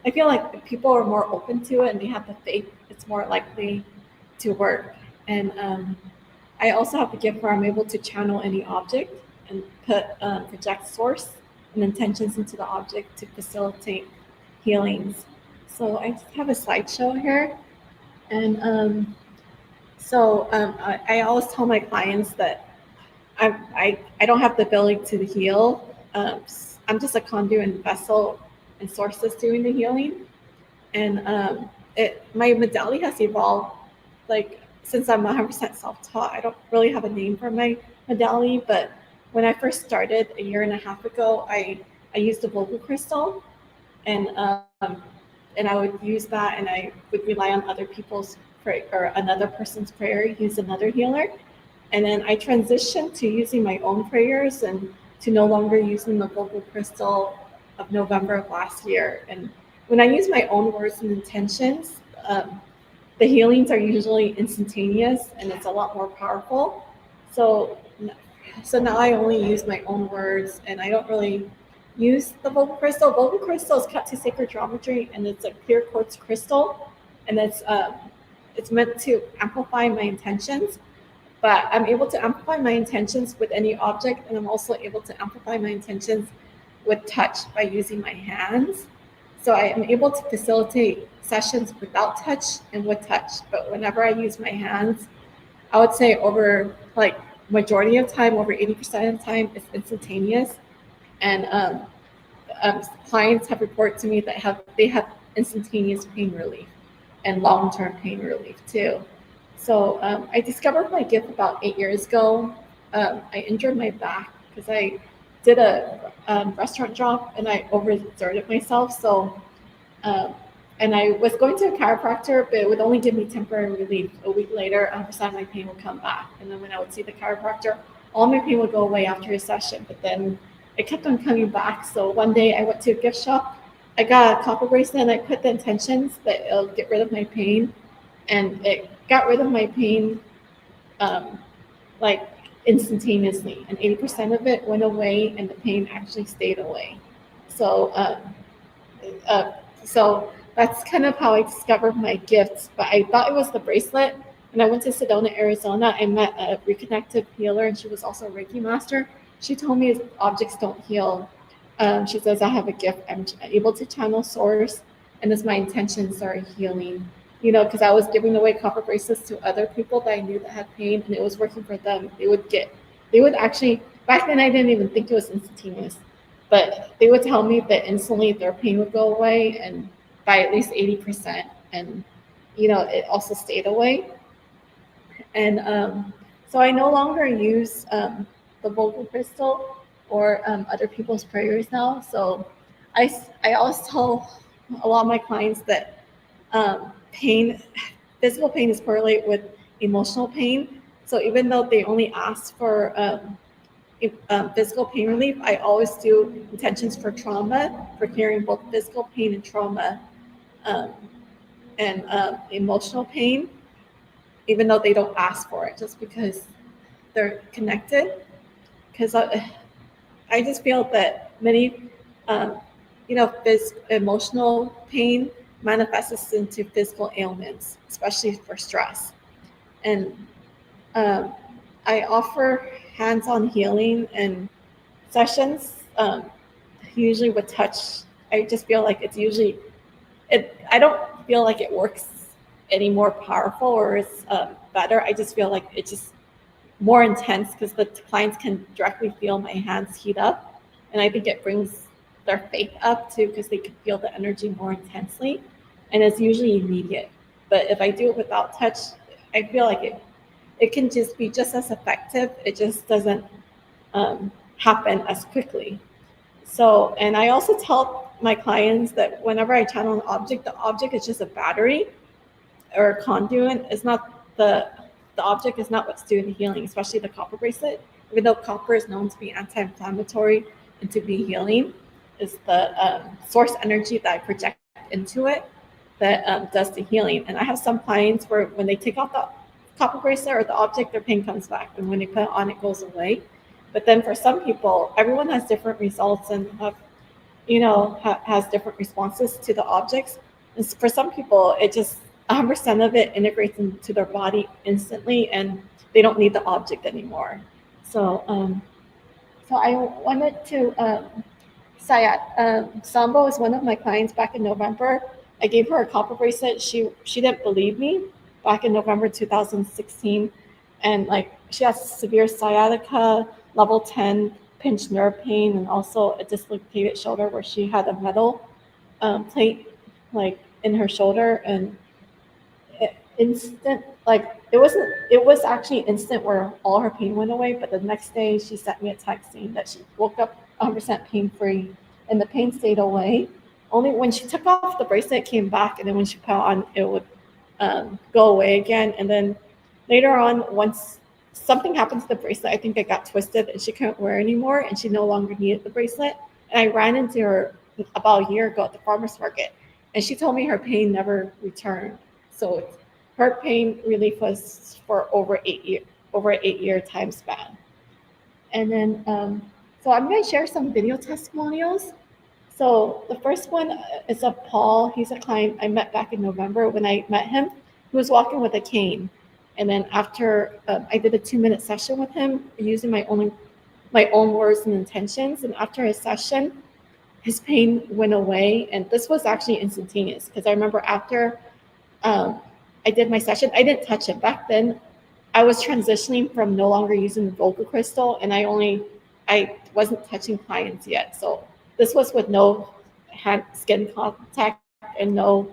[SPEAKER 20] I feel like if people are more open to it and they have the faith, it's more likely to work. And I also have the gift where I'm able to channel any object and project source and intentions into the object to facilitate healings. So I just have a slideshow here, and I always tell my clients that I don't have the ability to heal. I'm just a conduit and vessel, and source is doing the healing. And my modality has evolved. Like, since I'm 100% self-taught, I don't really have a name for my modality. But when I first started a year and a half ago, I used a vocal crystal, and I would use that, and I would rely on other people's prayer or another person's prayer, use another healer. And then I transitioned to using my own prayers and to no longer using the vocal crystal of November of last year. And when I use my own words and intentions, the healings are usually instantaneous, and it's a lot more powerful. So now I only use my own words, and I don't really use the vocal crystal. Vocal crystal is cut to sacred geometry, and it's a clear quartz crystal, and it's meant to amplify my intentions. But I'm able to amplify my intentions with any object, and I'm also able to amplify my intentions with touch by using my hands. So I am able to facilitate sessions without touch and with touch. But whenever I use my hands, I would say over like majority of time, over 80% of the time, it's instantaneous. And clients have reported to me that they have instantaneous pain relief and long-term pain relief too. So I discovered my gift about 8 years ago. I injured my back because I did a restaurant job and I overexerted myself. So, and I was going to a chiropractor, but it would only give me temporary relief. A week later, 100% of my pain would come back. And then when I would see the chiropractor, all my pain would go away after a session, but then it kept on coming back. So one day I went to a gift shop, I got a copper bracelet, and I put the intentions that it'll get rid of my pain. And it got rid of my pain like instantaneously, and 80% of it went away, and the pain actually stayed away. So, so that's kind of how I discovered my gifts. But I thought it was the bracelet. When I went to Sedona, Arizona, I met a reconnective healer, and she was also a Reiki master. She told me objects don't heal. She says I have a gift. I'm able to channel source, and it's my intentions are healing. You know, because I was giving away copper bracelets to other people that I knew that had pain, and it was working for them. They would actually, back then I didn't even think it was instantaneous, but they would tell me that instantly their pain would go away, and by at least 80%, and you know, it also stayed away. And so I no longer use the vocal crystal or other people's prayers now. So I always tell a lot of my clients that physical pain is correlated with emotional pain. So even though they only ask for physical pain relief, I always do intentions for trauma, for clearing both physical pain and trauma, and emotional pain, even though they don't ask for it, just because they're connected. Because I just feel that many, emotional pain manifests into physical ailments, especially for stress. And I offer hands-on healing and sessions, usually with touch. I just feel like it's usually, I don't feel like it works any more powerful or is better. I just feel like it's just more intense because the clients can directly feel my hands heat up. And I think it brings their faith up too, because they can feel the energy more intensely. And it's usually immediate. But if I do it without touch, I feel like it can just be just as effective. It just doesn't happen as quickly. So, and I also tell my clients that whenever I channel an object, the object is just a battery or a conduit. It's not the object is not what's doing the healing, especially the copper bracelet. Even though copper is known to be anti-inflammatory and to be healing, is the source energy that I project into it that does the healing. And I have some clients where when they take off the copper bracelet or the object, their pain comes back, and when they put it on, it goes away. But then for some people, everyone has different results and has different responses to the objects. And for some people, it just 100% of it integrates into their body instantly, and they don't need the object anymore. So, so I wanted to Sayat. Sambo is one of my clients back in November. I gave her a copper bracelet. She didn't believe me back in November 2016, and like she has severe sciatica, level 10 pinched nerve pain, and also a dislocated shoulder where she had a metal plate like in her shoulder, and instant, like it was actually instant where all her pain went away. But the next day she sent me a text saying that she woke up 100% pain free and the pain stayed away. Only when she took off the bracelet it came back, and then when she put on it would go away again. And then later on, once something happened to the bracelet, I think it got twisted and she couldn't wear it anymore, and she no longer needed the bracelet. And I ran into her about a year ago at the farmer's market, and she told me her pain never returned. So her pain relief was for over 8 year time span. And then, so I'm going to share some video testimonials. So the first one is of Paul. He's a client I met back in November. When I met him, he was walking with a cane. And then after I did a 2-minute session with him using my own words and intentions. And after his session, his pain went away. And this was actually instantaneous, because I remember after I did my session, I didn't touch it. Back then, I was transitioning from no longer using the vocal crystal, and I wasn't touching clients yet. So this was with no skin contact and no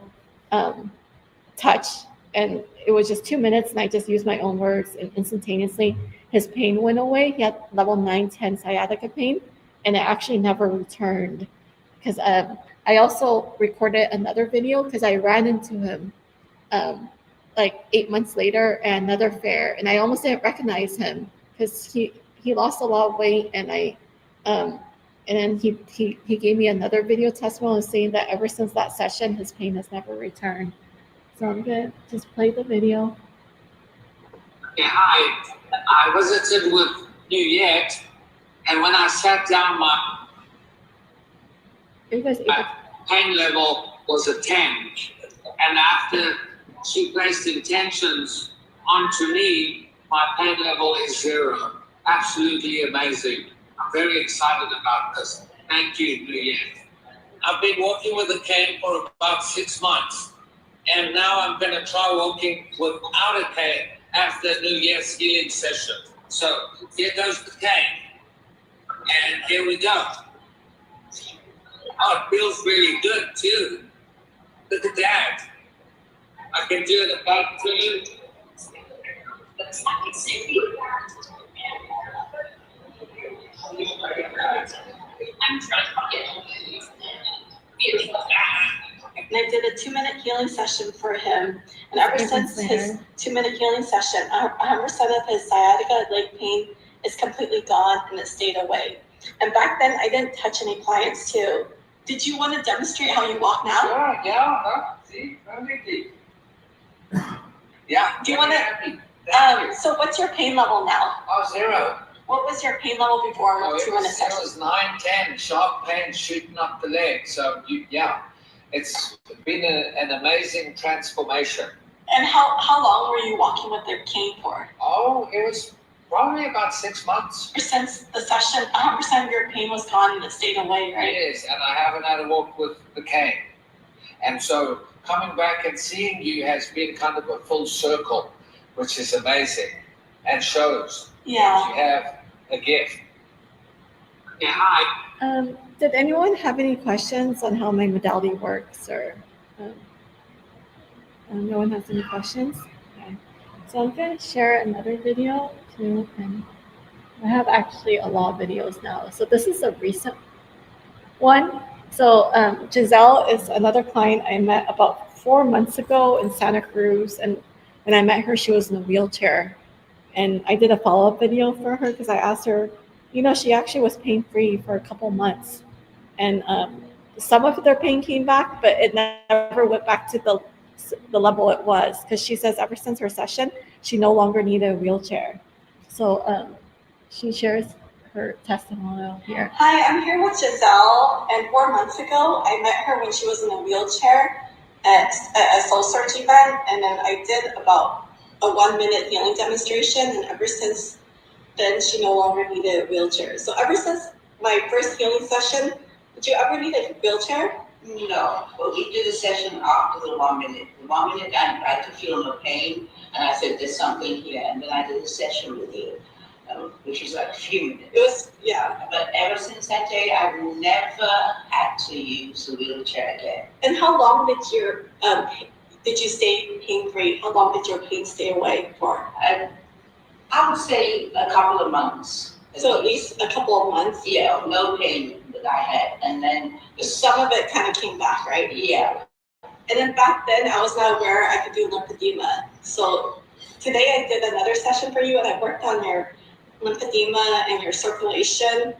[SPEAKER 20] touch. And it was just 2 minutes, and I just used my own words, and instantaneously his pain went away. He had level 9-10 sciatica pain, and it actually never returned. Because I also recorded another video because I ran into him like 8 months later at another fair, and I almost didn't recognize him because he lost a lot of weight, and and then he gave me another video testimony saying that ever since that session his pain has never returned. So I'm gonna just play the video.
[SPEAKER 21] Okay, hi. I visited with New York, and when I sat down, pain level was a 10. And after she placed intentions onto me, my pain level is 0. Absolutely amazing. I'm very excited about this. Thank you, Juliet. I've been walking with a cane for about 6 months. And now I'm going to try walking without a cane after New Year's healing session. So here goes the cane. And here we go. Oh, it feels really good too. Look at that. I can do it about 2.
[SPEAKER 3] And I did a 2-minute healing session for him. And ever since his 2-minute healing session, 100% of his sciatica leg pain is completely gone and it stayed away. And back then, I didn't touch any clients too. Did you want to demonstrate how you walk now?
[SPEAKER 21] Yeah. See, perfectly. Yeah.
[SPEAKER 3] Do you want to? So what's your pain level now?
[SPEAKER 21] Oh, 0.
[SPEAKER 3] What was your pain level before
[SPEAKER 21] Oh,
[SPEAKER 3] 2-minute session?
[SPEAKER 21] It was 9, 10, sharp pain shooting up the leg. So it's been an amazing transformation.
[SPEAKER 3] And how long were you walking with your cane for?
[SPEAKER 21] Oh, it was probably about 6 months.
[SPEAKER 3] Since the session, 100% of your pain was gone and it stayed away, right?
[SPEAKER 21] Yes, and I haven't had a walk with the cane. And so coming back and seeing you has been kind of a full circle, which is amazing and shows you have a gift. Yeah, hi.
[SPEAKER 20] Did anyone have any questions on how my modality works, or no one has any questions? Okay. So I'm going to share another video too, and I have actually a lot of videos now. So this is a recent one. So Giselle is another client I met about 4 months ago in Santa Cruz, and when I met her, she was in a wheelchair, and I did a follow-up video for her because I asked her, she actually was pain-free for a couple months, and some of their pain came back, but it never went back to the level it was, because she says ever since her session, she no longer needed a wheelchair. So she shares her testimonial here.
[SPEAKER 3] Hi, I'm here with Giselle, and 4 months ago, I met her when she was in a wheelchair at a SoulSearch event, and then I did about a 1-minute healing demonstration, and ever since then, she no longer needed a wheelchair. So ever since my first healing session, did you ever need a wheelchair?
[SPEAKER 22] No, but we did a session after the 1 minute. The 1 minute, I could feel no pain, and I said, there's something here, and then I did a session with you, which was like a few minutes.
[SPEAKER 3] It was,
[SPEAKER 22] But ever since that day, I've never had to use a wheelchair again.
[SPEAKER 3] And how long did you stay pain-free? How long did your pain stay away for?
[SPEAKER 22] I would say a couple of months.
[SPEAKER 3] So at least a couple of months?
[SPEAKER 22] Yeah, no pain that I had. And then
[SPEAKER 3] some of it kind of came back, right?
[SPEAKER 22] Yeah.
[SPEAKER 3] And then back then, I was not aware I could do lymphedema. So today I did another session for you, and I worked on your lymphedema and your circulation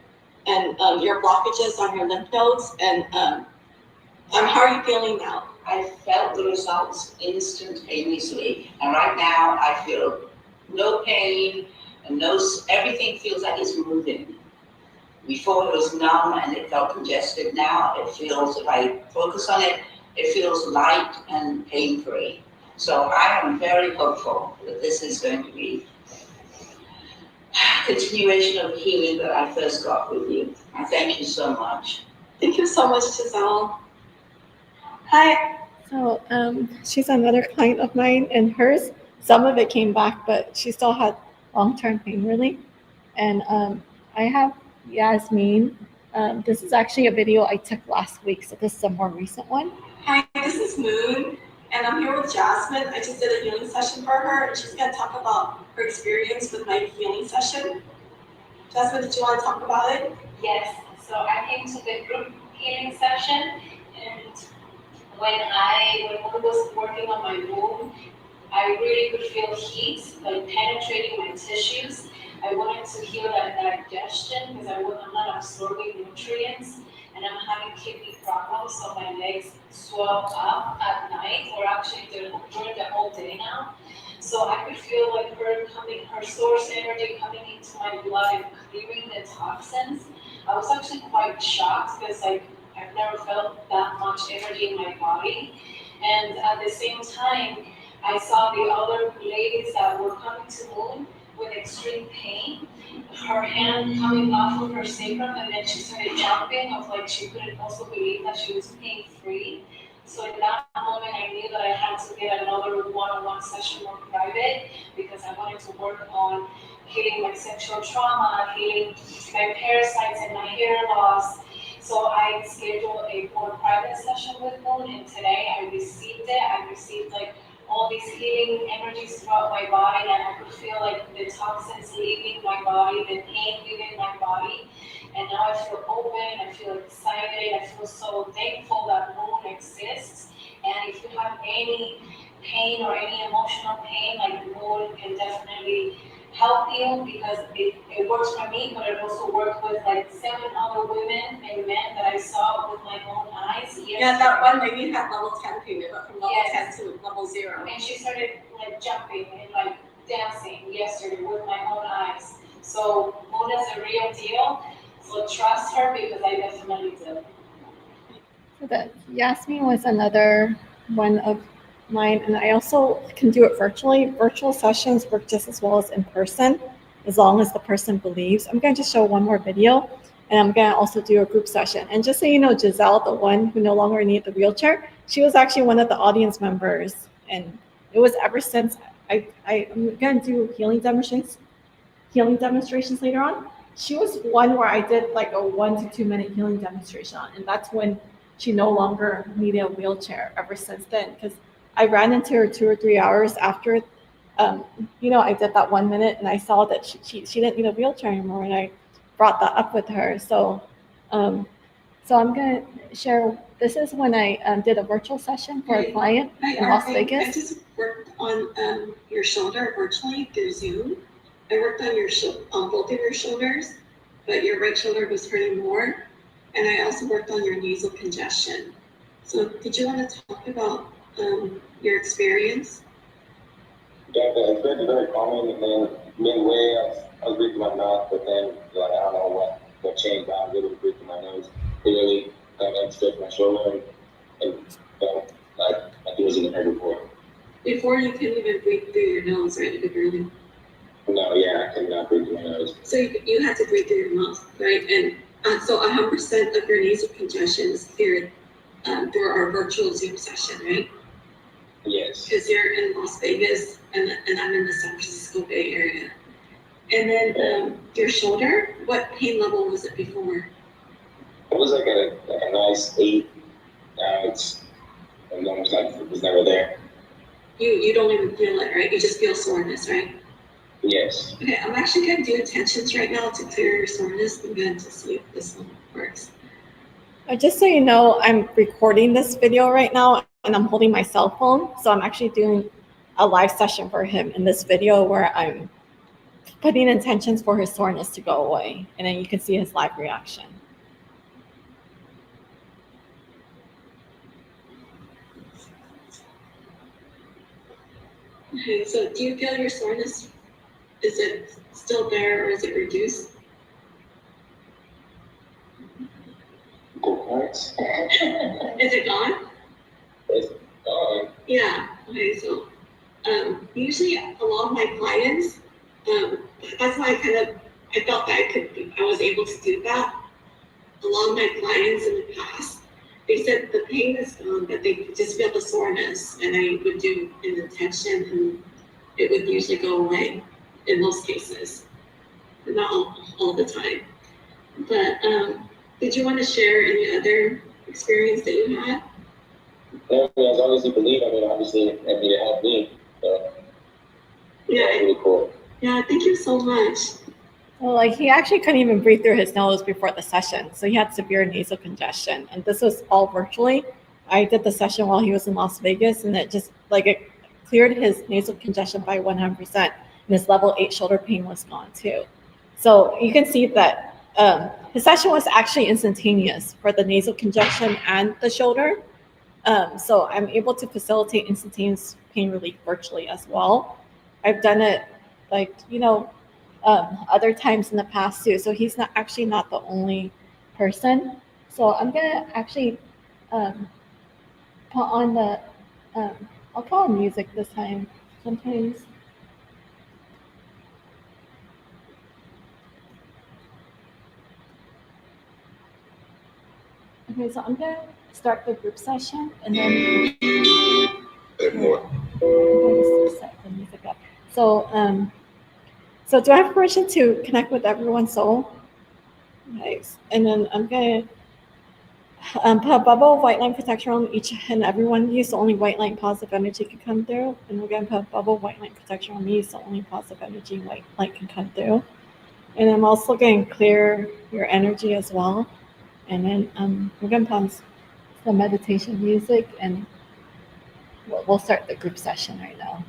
[SPEAKER 3] and your blockages on your lymph nodes. And how are you feeling now?
[SPEAKER 22] I felt the results instantaneously. And right now I feel no pain, and everything feels like it's moving. Before it was numb and it felt congested. Now it feels, if I focus on it, it feels light and pain-free. So I am very hopeful that this is going to be a continuation of the healing that I first got with you. I thank you so much.
[SPEAKER 3] Thank you so much, Giselle. Hi.
[SPEAKER 20] So she's another client of mine, and hers, some of it came back, but she still had long-term pain relief. And I have Yasmin. This is actually a video I took last week, so this is a more recent one.
[SPEAKER 3] Hi, this is Moon, and I'm here with Jasmine. I just did a healing session for her, and she's going to talk about her experience with my healing session. Jasmine, did you want to talk about it?
[SPEAKER 23] Yes. So I came to the group healing session, and when Moon was working on my womb, I really could feel heat, like penetrating my tissues. I wanted to heal that digestion because I'm not absorbing nutrients, and I'm having kidney problems, so my legs swell up at night, or actually during the whole day now. So I could feel like her source energy coming into my blood and clearing the toxins. I was actually quite shocked because I I've never felt that much energy in my body. And at the same time, I saw the other ladies that were coming to Moon with extreme pain, her hand coming off of her sacrum, and then she started jumping of like she couldn't also believe that she was pain free. So in that moment, I knew that I had to get another one-on-one session more private because I wanted to work on healing my sexual trauma, healing my parasites and my hair loss. So I scheduled a more private session with Moon, and today I received it. I received like all these healing energies throughout my body, and I could feel like the toxins leaving my body, the pain leaving my body. And now I feel open, I feel excited, I feel so thankful that Moon exists. And if you have any pain or any emotional pain, like Moon can definitely help you because it works for me, but it also worked with like 7 other women and men that I saw with my own eyes.
[SPEAKER 3] Yeah, that one lady had level 10 pain, but from level 10 to level 0.
[SPEAKER 23] And she started like jumping and like dancing yesterday with my own eyes. So Moon is a real deal. So trust her because I definitely do.
[SPEAKER 20] So that Yasmin was another one of mine, and I also can do it virtually. Virtual sessions work just as well as in person, as long as the person believes. I'm going to show one more video, and I'm going to also do a group session. And just so you know, Giselle, the one who no longer needed the wheelchair, she was actually one of the audience members, and it was ever since I'm going to do healing demonstrations later on. She was one where I did like a 1 to 2 minute healing demonstration on, and that's when she no longer needed a wheelchair ever since then, because I ran into her 2 or 3 hours after, I did that 1 minute, and I saw that she didn't need a wheelchair anymore, and I brought that up with her. So I'm gonna share. This is when I did a virtual session for a client in Las Vegas.
[SPEAKER 3] I just worked on your shoulder virtually through Zoom. I worked on both of your shoulders, but your right shoulder was hurting more, and I also worked on your nasal congestion. So did you want to talk about your experience?
[SPEAKER 4] Yeah, it's been very common, and then midway I was breathing my mouth, but then like I don't know what changed. I was able to breathe through my nose clearly, kind of stretch my shoulder, and like it wasn't even hurt before.
[SPEAKER 3] Before you couldn't even breathe through your nose, right? At the beginning.
[SPEAKER 4] No, yeah, I could not breathe through my nose.
[SPEAKER 3] So you had to breathe through your mouth, right? And so 100% of your nasal congestion is cleared through our virtual Zoom session, right?
[SPEAKER 4] Yes.
[SPEAKER 3] Because you're in Las Vegas and I'm in the San Francisco Bay Area. And then your shoulder, what pain level was it before?
[SPEAKER 4] It was like a nice 8. Now it's almost like it was never there.
[SPEAKER 3] You don't even feel it, right? You just feel soreness, right?
[SPEAKER 4] Yes.
[SPEAKER 3] Okay, I'm actually going to do intentions right now to clear your soreness. I'm going to see if this one works.
[SPEAKER 20] Just so you know, I'm recording this video right now, and I'm holding my cell phone. So I'm actually doing a live session for him in this video where I'm putting intentions for his soreness to go away. And then you can see his live reaction.
[SPEAKER 3] Okay, so do you feel your soreness? Is it still there or is it reduced?
[SPEAKER 4] Is
[SPEAKER 3] it gone?
[SPEAKER 4] It's gone.
[SPEAKER 3] Yeah. Okay, so usually a lot of my clients, that's why I felt that I was able to do that. A lot of my clients in the past, they said the pain is gone, but they just feel the soreness, and I would do an intention, and it would usually go away in most cases, but not all the time. But did you want to share any other experience that you had?
[SPEAKER 4] Yeah, as long as you believe, obviously, it helped me. So,
[SPEAKER 3] yeah,
[SPEAKER 4] really cool.
[SPEAKER 3] Yeah, thank you so much.
[SPEAKER 20] Well, like he actually couldn't even breathe through his nose before the session. So he had severe nasal congestion, and this was all virtually. I did the session while he was in Las Vegas, and it cleared his nasal congestion by 100%, and his level 8 shoulder pain was gone too. So you can see that his session was actually instantaneous for the nasal congestion and the shoulder. So I'm able to facilitate instantaneous pain relief virtually as well. I've done it other times in the past too. So he's not the only person. So I'm gonna actually put on the, I'll put on music this time. Sometimes. Okay, so I'm gonna start the group session and then I'm gonna just set the music up. So, so do I have permission to connect with everyone's soul? Nice. And then I'm gonna put a bubble of white light protection on each and every one of you, so only white light positive energy can come through. And we're gonna put a bubble of white light protection on me, so only positive energy and white light can come through. And I'm also going to clear your energy as well. And then we're going to put on some meditation music, and we'll start the group session right now.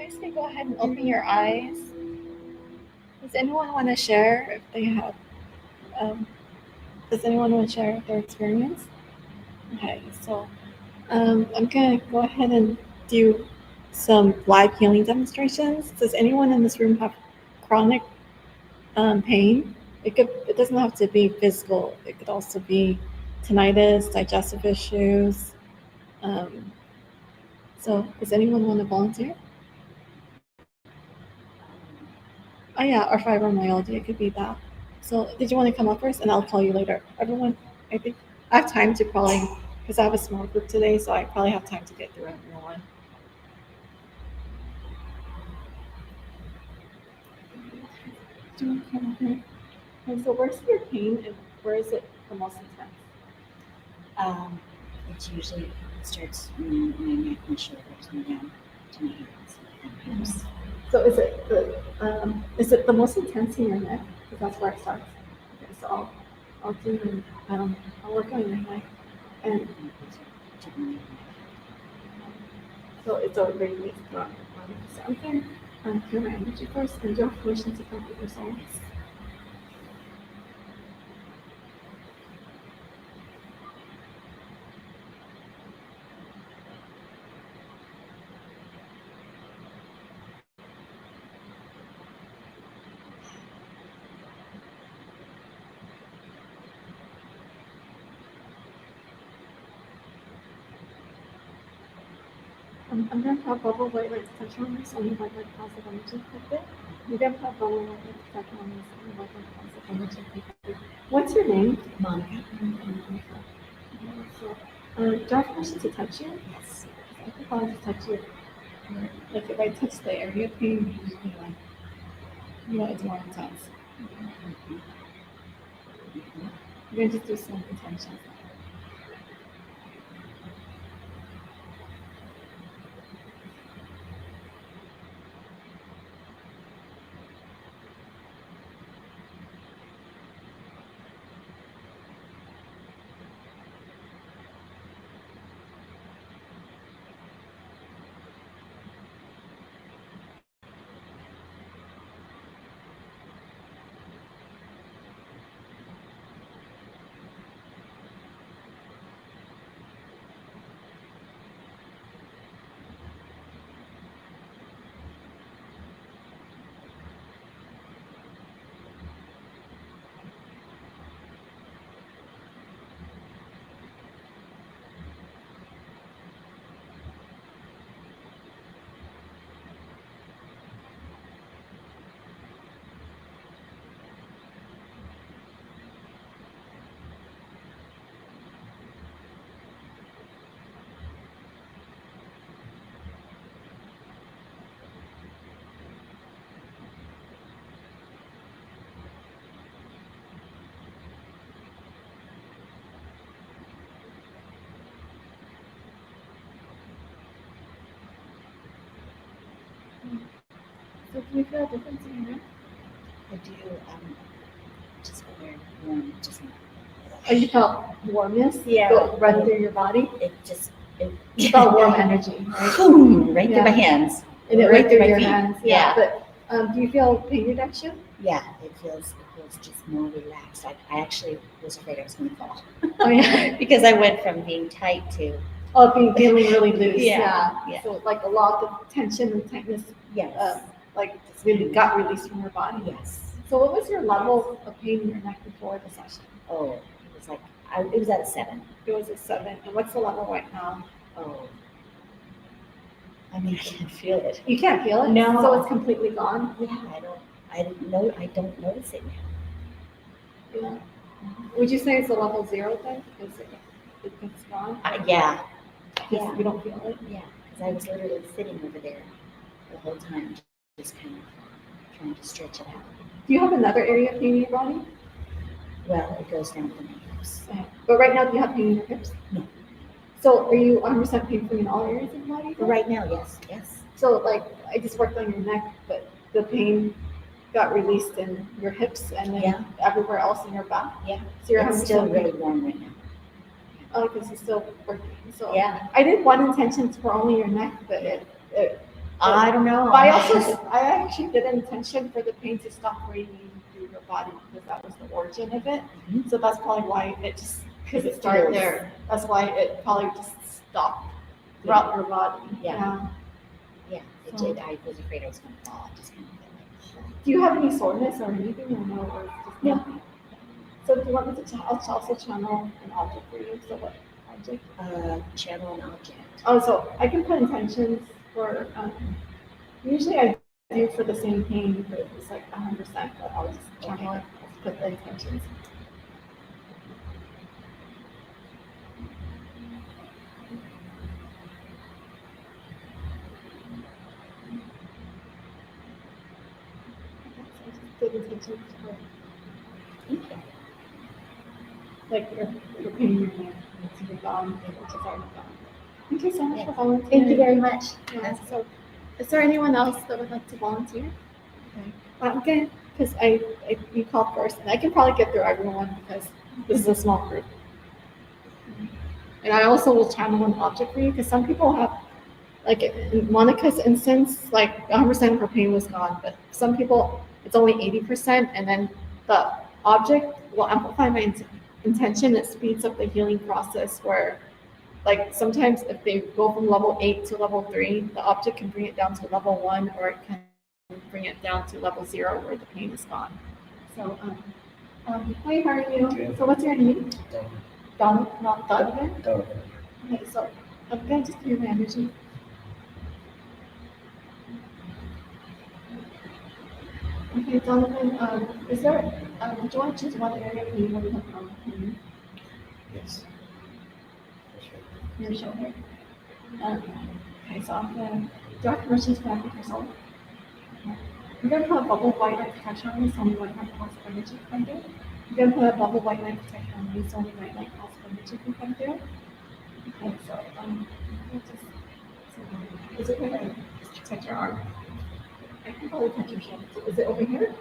[SPEAKER 20] guys can go ahead and open your eyes. Does anyone want to share if they have, does anyone want to share their experience? Okay, so I'm gonna go ahead and do some live healing demonstrations. Does anyone in this room have chronic pain? It doesn't have to be physical. It could also be tinnitus, digestive issues. So does anyone want to volunteer? Oh yeah, or fibromyalgia, it could be that. So did you want to come up first? And I'll call you later. Everyone, I think I have time to probably, because I have a small group today, so I probably have time to get through everyone. Do you want to come up here? And so where's your pain and where is it the most intense?
[SPEAKER 7] It's usually starts in my neck, my shoulders, and down to my hands and hips.
[SPEAKER 20] So is it the most intense in your neck? Because that's where it starts. Okay, so I'll do I'll work on your neck, and so it's a radius throughout your body. So I'm gonna feel my energy first, and do you have permission to come with your soul? I'm going to have bubble white light touch on this and white light positive energy like it. You're going to have bubble white light touch on this and white light positive energy like it. What's your name?
[SPEAKER 7] Monica.
[SPEAKER 20] So, do I have permission to touch you?
[SPEAKER 7] Yes.
[SPEAKER 20] I think I'll just touch you. Like if I touch the area of pain, it's more intense. You're going to just do some intention. So do you feel a difference in your neck?
[SPEAKER 7] I do, just very warm, just.
[SPEAKER 20] Oh, you felt warmness?
[SPEAKER 7] Yeah.
[SPEAKER 20] Go run through your body?
[SPEAKER 7] You
[SPEAKER 20] felt warm energy, right?
[SPEAKER 7] Boom, right through my hands.
[SPEAKER 20] And it went through your
[SPEAKER 7] feet.
[SPEAKER 20] hands.
[SPEAKER 7] Yeah.
[SPEAKER 20] But do you feel pain reduction?
[SPEAKER 7] Yeah, it feels just more relaxed. I actually was afraid I was going to fall.
[SPEAKER 20] Oh yeah.
[SPEAKER 7] Because I went from being tight to
[SPEAKER 20] Feeling really loose.
[SPEAKER 7] Yeah.
[SPEAKER 20] So like a lot of tension and tightness.
[SPEAKER 7] Yes.
[SPEAKER 20] Like really got released from your body.
[SPEAKER 7] Yes.
[SPEAKER 20] So what was your level of pain in your neck before the session?
[SPEAKER 7] Oh, it was like it was at a 7.
[SPEAKER 20] It was a 7. And what's the level right now?
[SPEAKER 7] Oh. I mean, I can't feel it.
[SPEAKER 20] You can't feel it?
[SPEAKER 7] No.
[SPEAKER 20] So it's completely gone?
[SPEAKER 7] Yeah, I don't notice it now.
[SPEAKER 20] Yeah. Would you say it's a level 0 then? Because it's gone?
[SPEAKER 7] Yeah.
[SPEAKER 20] Yeah. You don't feel it?
[SPEAKER 7] Yeah, because I was literally sitting over there the whole time, just kind of trying to stretch it out.
[SPEAKER 20] Do you have another area of pain in your body?
[SPEAKER 7] Well, it goes down to my hips.
[SPEAKER 20] But right now, do you have pain in your hips?
[SPEAKER 7] No.
[SPEAKER 20] So are you 100% pain-free in all areas of the body?
[SPEAKER 7] Right now, yes.
[SPEAKER 20] So like, I just worked on your neck, but the pain got released in your hips and then everywhere else in your back?
[SPEAKER 7] Yeah.
[SPEAKER 20] So you're
[SPEAKER 7] it's still really warm right now.
[SPEAKER 20] Oh, because it's still working. So
[SPEAKER 7] yeah.
[SPEAKER 20] I did one intention for only your neck, but
[SPEAKER 7] I don't know.
[SPEAKER 20] I actually did an intention for the pain to stop radiating through your body because that was the origin of it. So that's probably why it just, because it started there, that's why it probably just stopped throughout your body.
[SPEAKER 7] Yeah. Yeah, it
[SPEAKER 20] So-
[SPEAKER 7] did. I was afraid I was gonna fall. I just kind of felt like,
[SPEAKER 20] Do you have any soreness or anything or no? Or it's just
[SPEAKER 7] No.
[SPEAKER 20] nothing? So do you want me to also channel an object for you? So what object?
[SPEAKER 7] channel an object.
[SPEAKER 20] Oh, so I can put intentions for, usually I do for the same pain, but it's like 100%, but I'll just channel it, I'll put the intentions. Okay, so I just did intentions for, like your pain in your neck, it's your gone, which is already gone. Thank you so much for volunteering.
[SPEAKER 7] Thank you very much.
[SPEAKER 20] Yeah, so is there anyone else that would like to volunteer? Okay. Okay, because you called first, and I can probably get through everyone because this is a small group. And I also will channel an object for you because some people have, like in Monica's instance, like 100% of her pain was gone, but some people it's only 80%, and then the object will amplify my intention. It speeds up the healing process where, like sometimes if they go from level 8 to level 3, the object can bring it down to level 1, or it can bring it down to level 0 where the pain is gone. So, hi, how are you?
[SPEAKER 8] Okay.
[SPEAKER 20] So what's your name? Don, not Donovan?
[SPEAKER 8] Donovan.
[SPEAKER 20] Okay, so I'm going to just clear my energy. Okay, Donovan, is there, do you want to choose one area of pain where you have chronic pain?
[SPEAKER 8] Yes.
[SPEAKER 20] Your shoulder. Okay, so I'm going to, do you have permission to connect with yourself? I'm going to put a bubble white light protection on you so only white light positive energy can come through. I'm going to put a bubble white light protection on you so only white light positive energy can come through. Okay, so is it okay? Just touch your arm. I can probably touch your shoulder. Is it over here?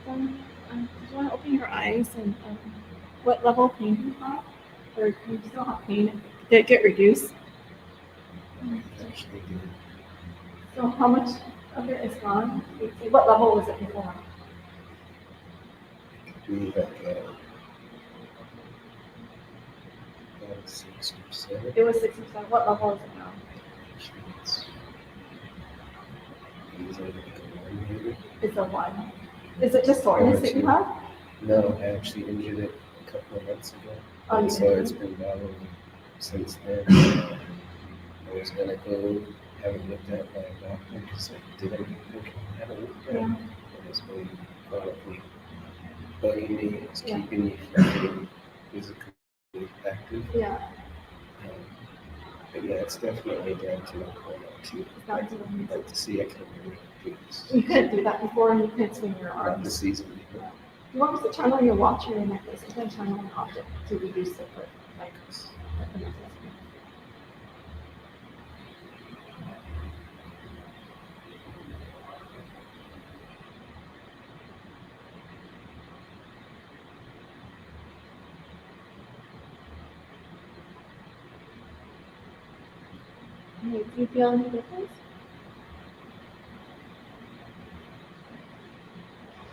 [SPEAKER 20] Do you want to open your eyes and what level of pain do you have? Or do you still have pain? Did it get reduced?
[SPEAKER 8] Actually, good.
[SPEAKER 20] So how much of it is gone? What level was it before?
[SPEAKER 8] Do like about 6 or 7.
[SPEAKER 20] It was 6%. What level is it now?
[SPEAKER 8] It's like a 1 maybe.
[SPEAKER 20] It's a 1. Is it just soreness that you have?
[SPEAKER 8] No, I actually injured it a couple of months ago.
[SPEAKER 20] Oh,
[SPEAKER 8] And
[SPEAKER 20] you
[SPEAKER 8] so
[SPEAKER 20] did?
[SPEAKER 8] it's been bothering me since then. I was gonna go have it looked at by a doctor because I didn't have it looked at.
[SPEAKER 20] Yeah.
[SPEAKER 8] It was really chronically bugging me. It's
[SPEAKER 20] Yeah.
[SPEAKER 8] keeping me from getting physically active.
[SPEAKER 20] Yeah.
[SPEAKER 8] But yeah, it's definitely down to a corner too.
[SPEAKER 20] It's not doing
[SPEAKER 8] Like to see I can really do this.
[SPEAKER 20] You couldn't do that before, and you couldn't swing your
[SPEAKER 8] Not
[SPEAKER 20] arms.
[SPEAKER 8] the season.
[SPEAKER 20] You want us to channel your watch or your necklace? You can channel an object to reduce the foot, like the necklace. Okay, do you feel any difference?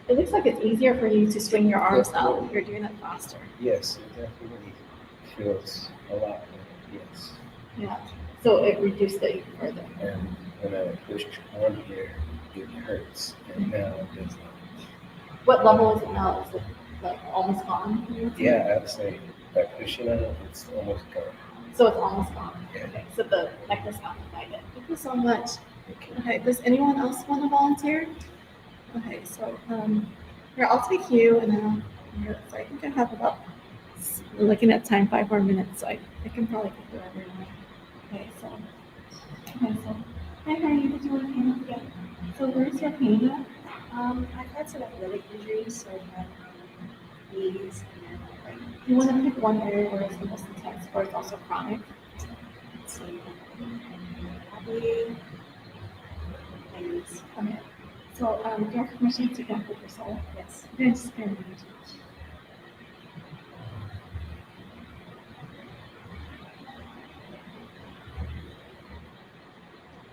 [SPEAKER 20] It looks like it's easier for you to swing your arms out. You're doing it faster.
[SPEAKER 8] Yes, it definitely feels a lot better. Yes.
[SPEAKER 20] Yeah. So it reduced it even further.
[SPEAKER 8] And when I push one here, it hurts, and now it doesn't.
[SPEAKER 20] What level is it now? Is it like almost gone?
[SPEAKER 8] Yeah, I'd say by pushing on it, it's almost gone.
[SPEAKER 20] So it's almost gone.
[SPEAKER 8] Yeah.
[SPEAKER 20] Okay. So the necklace amplified it. Thank you so much. Okay. Does anyone else want to volunteer? Okay. So here, I'll take you, and then so I think I have about, we're looking at time, 5 more minutes, so I can probably get through everyone. Okay. So hi, how are you? Did you want to hang up again? So where's your pain at?
[SPEAKER 7] I've had some athletic injuries, so I've had knees and
[SPEAKER 20] You want to pick one area where it's the most intense, or it's also chronic?
[SPEAKER 7] so probably my knees.
[SPEAKER 20] Okay. So do you have permission to connect with yourself?
[SPEAKER 7] Yes.
[SPEAKER 20] Okay, just give me.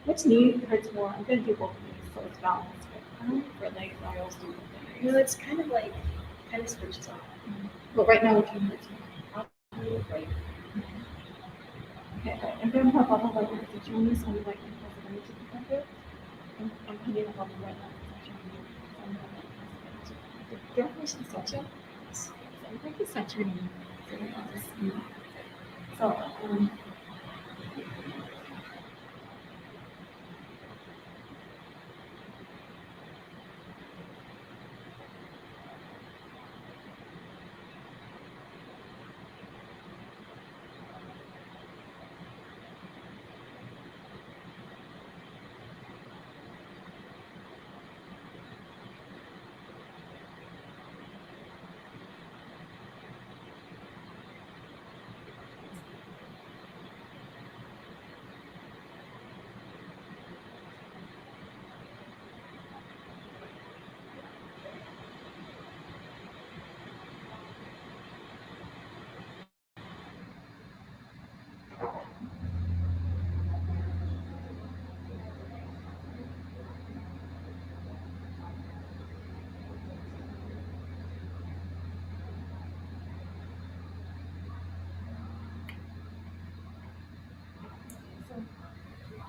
[SPEAKER 20] Which knee hurts more? I'm going to do both knees, so it's balanced. For legs, I always do both knees.
[SPEAKER 7] No, it's kind of switches off.
[SPEAKER 20] But right now, which one hurts more?
[SPEAKER 7] Right.
[SPEAKER 20] Okay, I'm going to put a bubble right next to you on this one, like in case of any to pick up it. I'm putting a bubble right next to you. Do you have permission to touch it? So I'm going to touch your knee. So,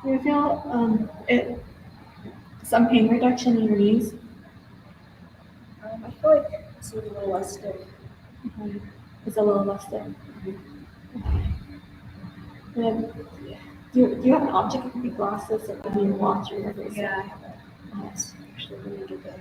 [SPEAKER 20] do you feel some pain reduction in your knees?
[SPEAKER 7] I feel like it's a little less stiff.
[SPEAKER 20] It's a little less stiff. And do you have an object? It could be glasses, it could be a watch or whatever.
[SPEAKER 7] Yeah, I have that. That's actually really good.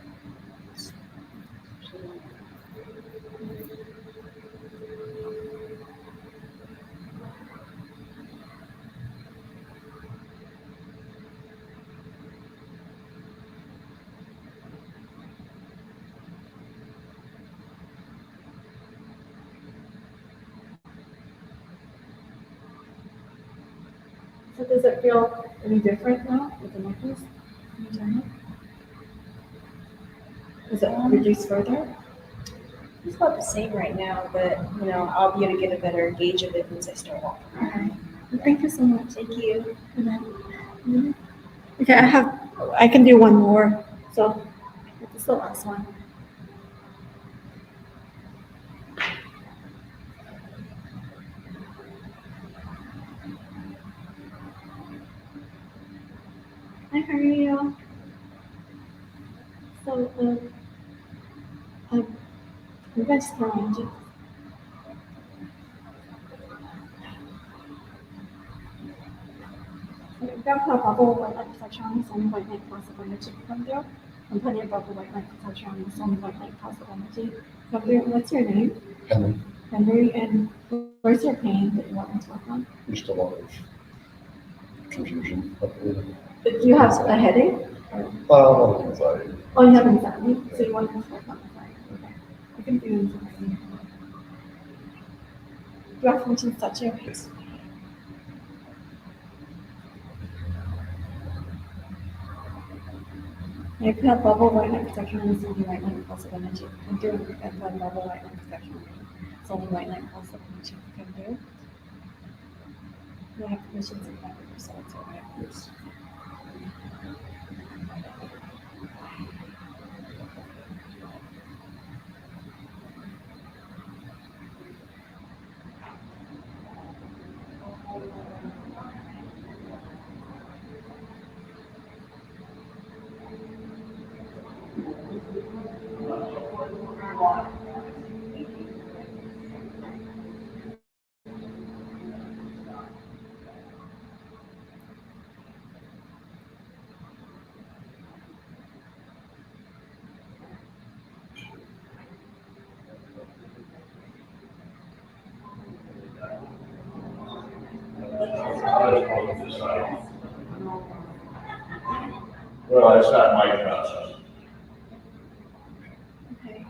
[SPEAKER 20] So does it feel any different now with the necklace? Can you turn it? Does it reduce further?
[SPEAKER 7] It's about the same right now, but I'll be able to get a better gauge of it once I start walking.
[SPEAKER 20] All right. Well, thank you so much.
[SPEAKER 7] Thank you.
[SPEAKER 20] Okay, I can do one more. So this is the last one. Hi, how are you? So, you guys can arrange it. We've got a bubble white light protection on this only white light positive energy to come through. I'm putting a bubble white light protection on this only white light positive energy to come through. What's your name?
[SPEAKER 11] Henry,
[SPEAKER 20] Henry, and where's your pain that you want me to work on?
[SPEAKER 11] just a lot of confusion.
[SPEAKER 20] Do you have a headache?
[SPEAKER 11] A lot of anxiety.
[SPEAKER 20] Oh, you have anxiety? So you want me to work on anxiety? Okay. I can do anxiety. Do you have permission to touch your face? I put a bubble white light protection on this only white light positive energy. I'm doing a bubble white light protection on it's only white light positive energy. Can do. You have permission to connect with yourself, so right?
[SPEAKER 11] Yes.
[SPEAKER 12] Well, it's not my process.
[SPEAKER 20] Okay.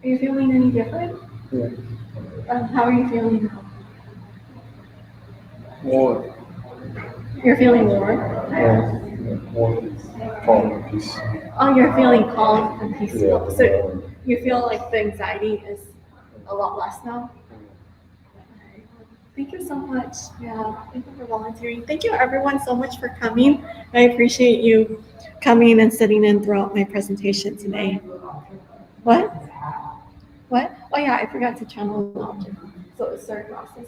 [SPEAKER 20] Are you feeling any different?
[SPEAKER 12] Yeah.
[SPEAKER 20] How are you feeling now?
[SPEAKER 12] More.
[SPEAKER 20] You're feeling more?
[SPEAKER 12] More calm and peace.
[SPEAKER 20] Oh, you're feeling calm and peaceful.
[SPEAKER 12] Yeah,
[SPEAKER 20] So you feel like the anxiety is a lot less now? Okay. Thank you so much. Yeah, thank you for volunteering. Thank you everyone so much for coming. I appreciate you coming and sitting in throughout my presentation today. What? What? Oh yeah, I forgot to channel an object. So it's third process.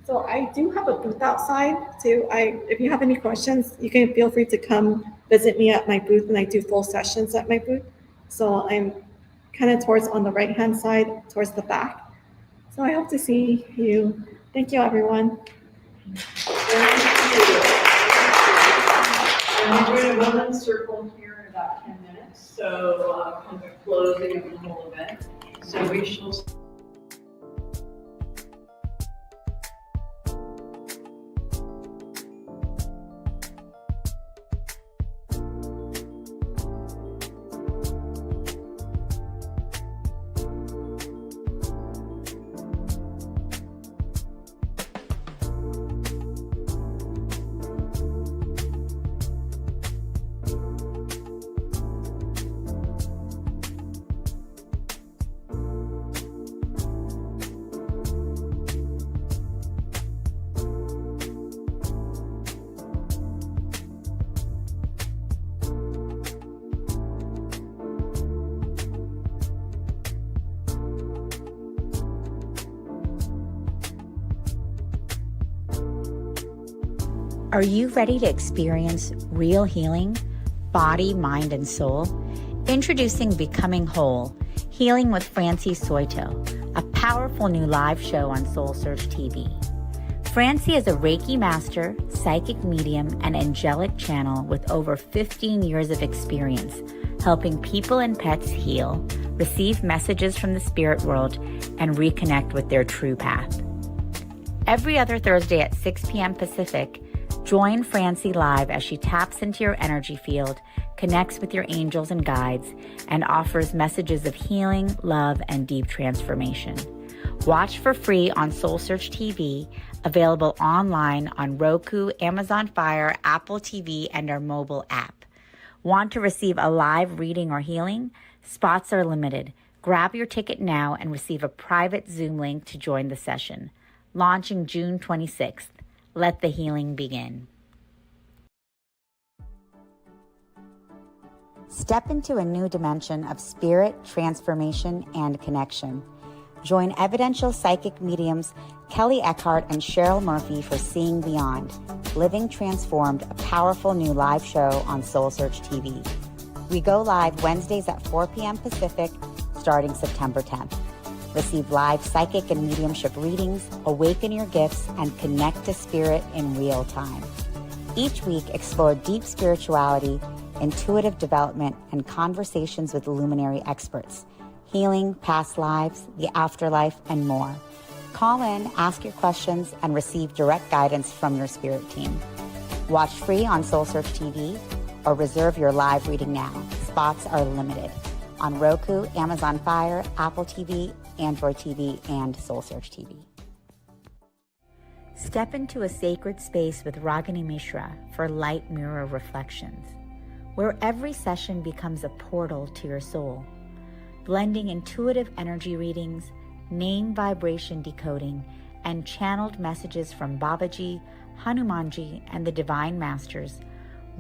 [SPEAKER 20] So I do have a booth outside too. If you have any questions, you can feel free to come visit me at my booth, and I do full sessions at my booth. So I'm kind of towards on the right-hand side, towards the back. So I hope to see you. Thank you, everyone.
[SPEAKER 2] And we're going to run in a circle here in about 10 minutes. So come to closing of the whole event. So we shall.
[SPEAKER 1] Are you ready to experience real healing, body, mind, and soul? Introducing Becoming Whole, Healing with Francie Soito, a powerful new live show on SoulSearch TV. Francie is a Reiki master, psychic medium, and angelic channel with over 15 years of experience helping people and pets heal, receive messages from the spirit world, and reconnect with their true path. Every other Thursday at 6 p.m. Pacific, join Francie live as she taps into your energy field, connects with your angels and guides, and offers messages of healing, love, and deep transformation. Watch for free on SoulSearch TV, available online on Roku, Amazon Fire, Apple TV, and our mobile app. Want to receive a live reading or healing? Spots are limited. Grab your ticket now and receive a private Zoom link to join the session. Launching June 26th. Let the healing begin. Step into a new dimension of spirit, transformation, and connection. Join evidential psychic mediums Kelly Eckhart and Cheryl Murphy for Seeing Beyond, Living Transformed, a powerful new live show on SoulSearch TV. We go live Wednesdays at 4 p.m. Pacific, starting September 10th. Receive live psychic and mediumship readings, awaken your gifts, and connect to spirit in real time. Each week, explore deep spirituality, intuitive development, and conversations with luminary experts, healing, past lives, the afterlife, and more. Call in, ask your questions, and receive direct guidance from your spirit team. Watch free on SoulSearch TV or reserve your live reading now. Spots are limited on Roku, Amazon Fire, Apple TV, Android TV, and SoulSearch TV. Step into a sacred space with Ragini Mishra for light mirror reflections, where every session becomes a portal to your soul, blending intuitive energy readings, name vibration decoding, and channeled messages from Babaji, Hanumanji, and the Divine Masters.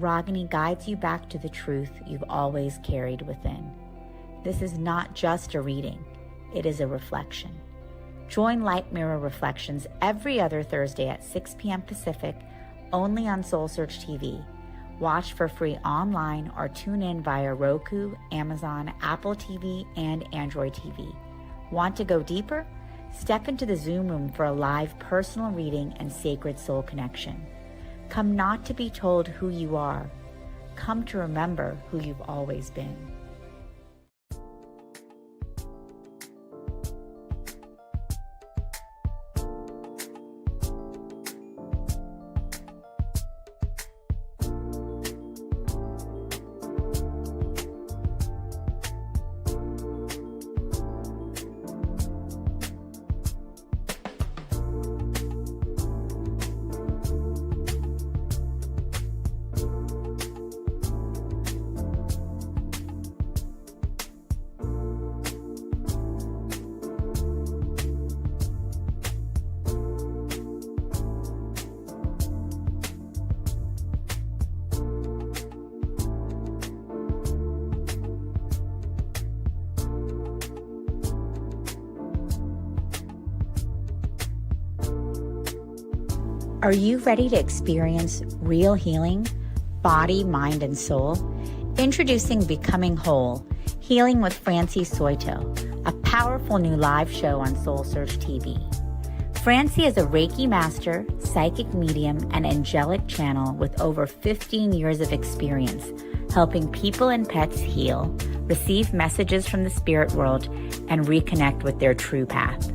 [SPEAKER 1] Ragini guides you back to the truth you've always carried within. This is not just a reading, it is a reflection. Join Light Mirror Reflections every other Thursday at 6 p.m. Pacific, only on SoulSearch TV. Watch for free online or tune in via Roku, Amazon, Apple TV, and Android TV. Want to go deeper? Step into the Zoom room for a live personal reading and sacred soul connection. Come not to be told who you are. Come to remember who you've always been. Are you ready to experience real healing, body, mind, and soul? Introducing Becoming Whole, Healing with Francie Soito, a powerful new live show on SoulSearch TV. Francie is a Reiki master, psychic medium, and angelic channel with over 15 years of experience helping people and pets heal, receive messages from the spirit world, and reconnect with their true path.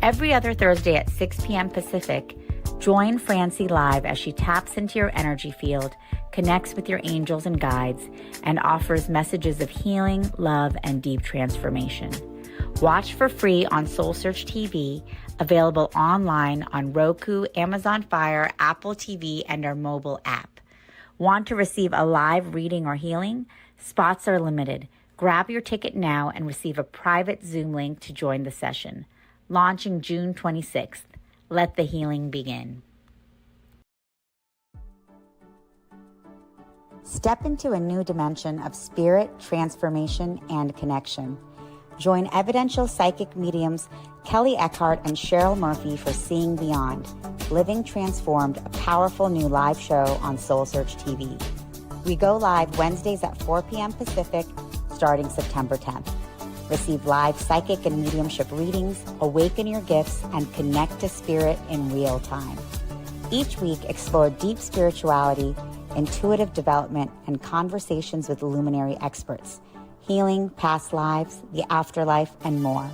[SPEAKER 1] Every other Thursday at 6 p.m. Pacific, join Francie live as she taps into your energy field, connects with your angels and guides, and offers messages of healing, love, and deep transformation. Watch for free on SoulSearch TV, available online on Roku, Amazon Fire, Apple TV, and our mobile app. Want to receive a live reading or healing? Spots are limited. Grab your ticket now and receive a private Zoom link to join the session. Launching June 26th. Let the healing begin. Step into a new dimension of spirit, transformation, and connection. Join evidential psychic mediums Kelly Eckhart and Cheryl Murphy for Seeing Beyond, Living Transformed, a powerful new live show on SoulSearch TV. We go live Wednesdays at 4 p.m. Pacific, starting September 10th. Receive live psychic and mediumship readings, awaken your gifts, and connect to spirit in real time. Each week, explore deep spirituality, intuitive development, and conversations with luminary experts, healing, past lives, the afterlife, and more.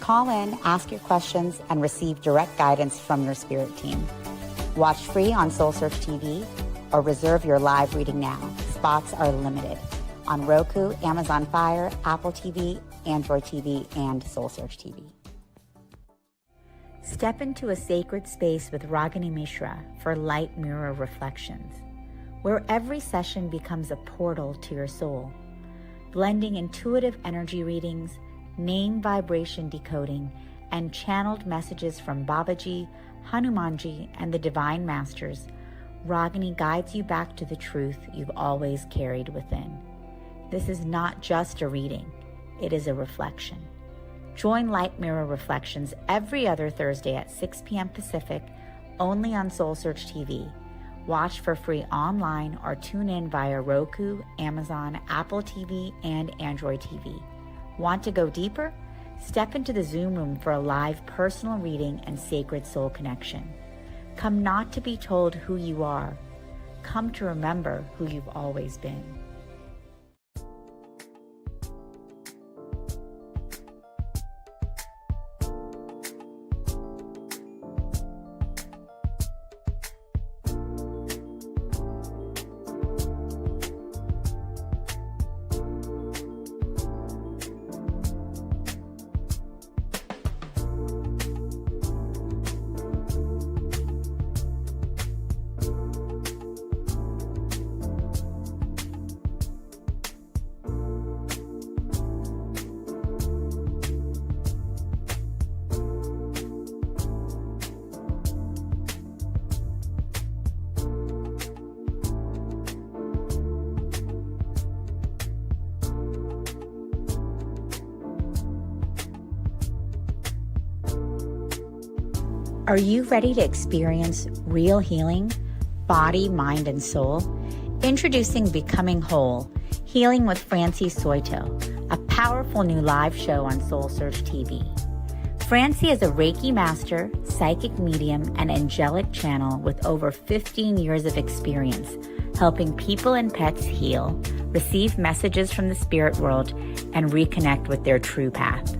[SPEAKER 1] Call in, ask your questions, and receive direct guidance from your spirit team. Watch free on SoulSearch TV or reserve your live reading now. Spots are limited on Roku, Amazon Fire, Apple TV, Android TV, and SoulSearch TV. Step into a sacred space with Ragini Mishra for Light Mirror Reflections, where every session becomes a portal to your soul, blending intuitive energy readings, name vibration decoding, and channeled messages from Babaji, Hanumanji, and the Divine Masters. Ragini guides you back to the truth you've always carried within. This is not just a reading. It is a reflection. Join Light Mirror Reflections every other Thursday at 6 p.m. Pacific, only on SoulSearch TV. Watch for free online or tune in via Roku, Amazon, Apple TV, and Android TV. Want to go deeper? Step into the Zoom room for a live personal reading and sacred soul connection. Come not to be told who you are. Come to remember who you've always been. Are you ready to experience real healing, body, mind, and soul? Introducing Becoming Whole, Healing with Francie Soito, a powerful new live show on SoulSearch TV. Francie is a Reiki master, psychic medium, and angelic channel with over 15 years of experience helping people and pets heal, receive messages from the spirit world, and reconnect with their true path.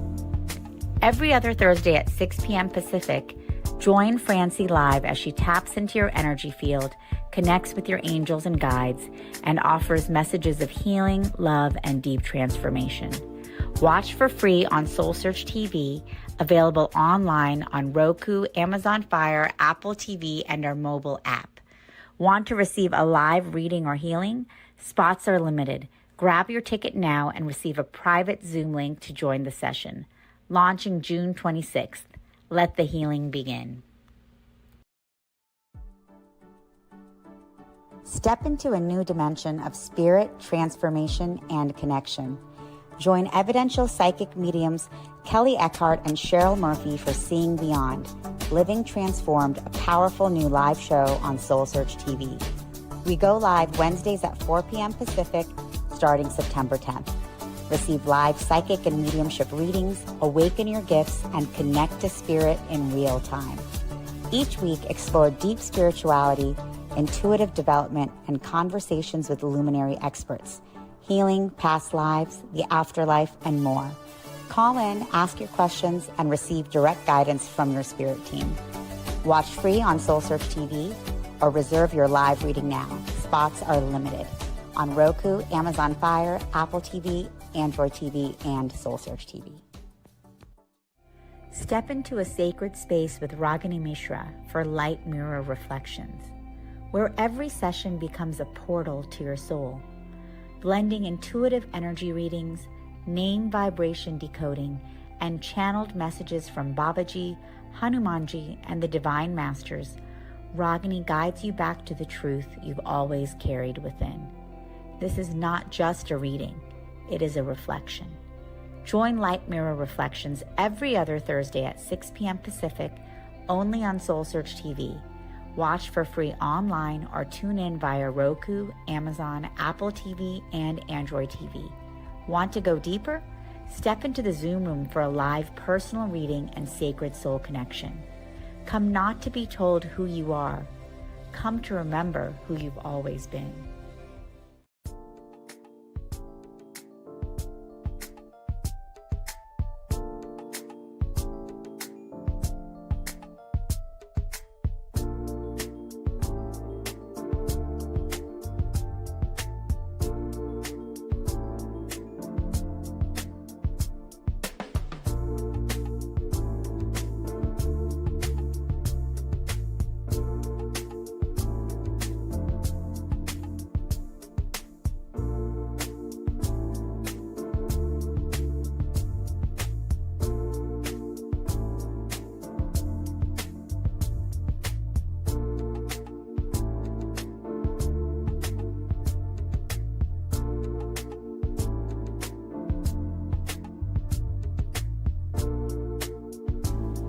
[SPEAKER 1] Every other Thursday at 6 p.m. Pacific, join Francie live as she taps into your energy field, connects with your angels and guides, and offers messages of healing, love, and deep transformation. Watch for free on SoulSearch TV, available online on Roku, Amazon Fire, Apple TV, and our mobile app. Want to receive a live reading or healing? Spots are limited. Grab your ticket now and receive a private Zoom link to join the session. Launching June 26th. Let the healing begin. Step into a new dimension of spirit, transformation, and connection. Join evidential psychic mediums Kelly Eckhart and Cheryl Murphy for Seeing Beyond, Living Transformed, a powerful new live show on SoulSearch TV. We go live Wednesdays at 4 p.m. Pacific, starting September 10th. Receive live psychic and mediumship readings, awaken your gifts, and connect to spirit in real time. Each week, explore deep spirituality, intuitive development, and conversations with luminary experts, healing, past lives, the afterlife, and more. Call in, ask your questions, and receive direct guidance from your spirit team. Watch free on SoulSearch TV or reserve your live reading now. Spots are limited on Roku, Amazon Fire, Apple TV, Android TV, and SoulSearch TV. Step into a sacred space with Ragini Mishra for Light Mirror Reflections, where every session becomes a portal to your soul, blending intuitive energy readings, name vibration decoding, and channeled messages from Babaji, Hanumanji, and the Divine Masters. Ragini guides you back to the truth you've always carried within. This is not just a reading, it is a reflection. Join Light Mirror Reflections every other Thursday at 6 p.m. Pacific, only on SoulSearch TV. Watch for free online or tune in via Roku, Amazon, Apple TV, and Android TV. Want to go deeper? Step into the Zoom room for a live personal reading and sacred soul connection. Come not to be told who you are. Come to remember who you've always been.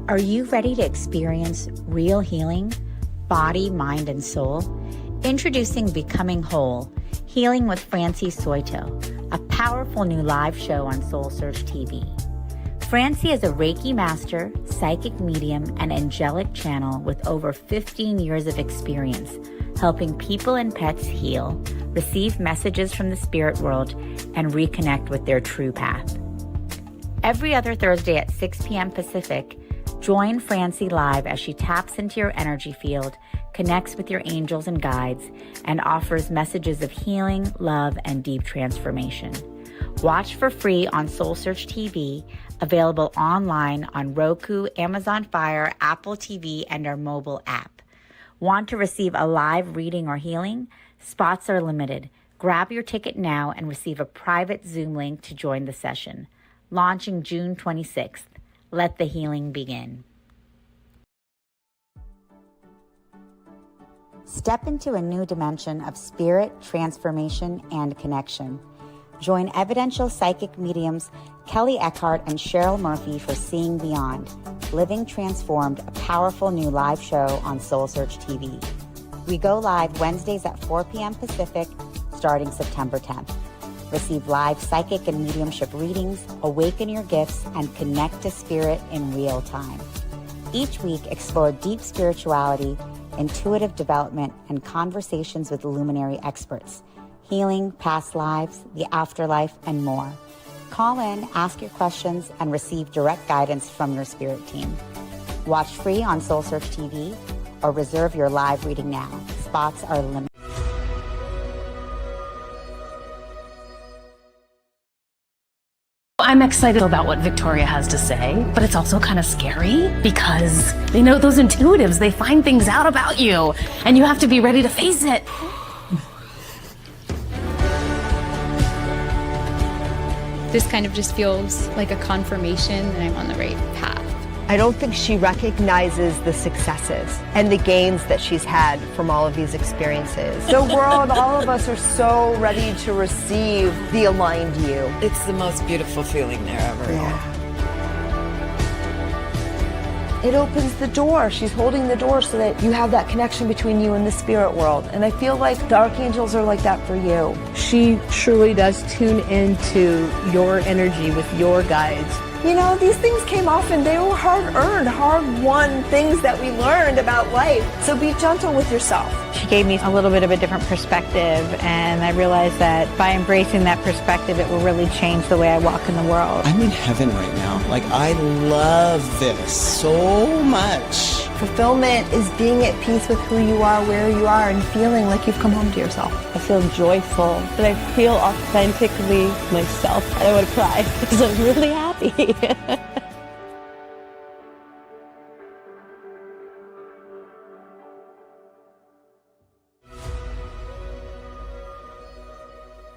[SPEAKER 1] Are you ready to experience real healing, body, mind, and soul? Introducing Becoming Whole, Healing with Francie Soito, a powerful new live show on SoulSearch TV. Francie is a Reiki master, psychic medium, and angelic channel with over 15 years of experience helping people and pets heal, receive messages from the spirit world, and reconnect with their true path. Every other Thursday at 6 p.m. Pacific, join Francie live as she taps into your energy field, connects with your angels and guides, and offers messages of healing, love, and deep transformation. Watch for free on SoulSearch TV, available online on Roku, Amazon Fire, Apple TV, and our mobile app. Want to receive a live reading or healing? Spots are limited. Grab your ticket now and receive a private Zoom link to join the session. Launching June 26th. Let the healing begin. Step into a new dimension of spirit, transformation, and connection. Join evidential psychic mediums Kelly Eckhart and Cheryl Murphy for Seeing Beyond, Living Transformed, a powerful new live show on SoulSearch TV. We go live Wednesdays at 4 p.m. Pacific, starting September 10th. Receive live psychic and mediumship readings, awaken your gifts, and connect to spirit in real time. Each week, explore deep spirituality, intuitive development, and conversations with luminary experts, healing, past lives, the afterlife, and more. Call in, ask your questions, and receive direct guidance from your spirit team. Watch free on SoulSearch TV or reserve your live reading now. Spots are limited.
[SPEAKER 13] I'm excited about what Victoria has to say, but it's also kind of scary because they know those intuitives, they find things out about you, and you have to be ready to face it.
[SPEAKER 15] This kind of just feels like a confirmation that I'm on the right path.
[SPEAKER 16] I don't think she recognizes the successes and the gains that she's had from all of these experiences. The world, all of us are so ready to receive the aligned you.
[SPEAKER 24] It's the most beautiful feeling there ever.
[SPEAKER 16] Yeah. It opens the door. She's holding the door so that you have that connection between you and the spirit world. And I feel like the archangels are like that for you.
[SPEAKER 25] She truly does tune into your energy with your guides.
[SPEAKER 16] You know, these things came off and they were hard-earned, hard-won things that we learned about life. So be gentle with yourself.
[SPEAKER 26] She gave me a little bit of a different perspective, and I realized that by embracing that perspective, it will really change the way I walk in the world.
[SPEAKER 27] I'm in heaven right now. Like, I love this so much.
[SPEAKER 16] Fulfillment is being at peace with who you are, where you are, and feeling like you've come home to yourself.
[SPEAKER 25] I feel joyful, that I feel authentically myself. I want to cry because I'm really happy.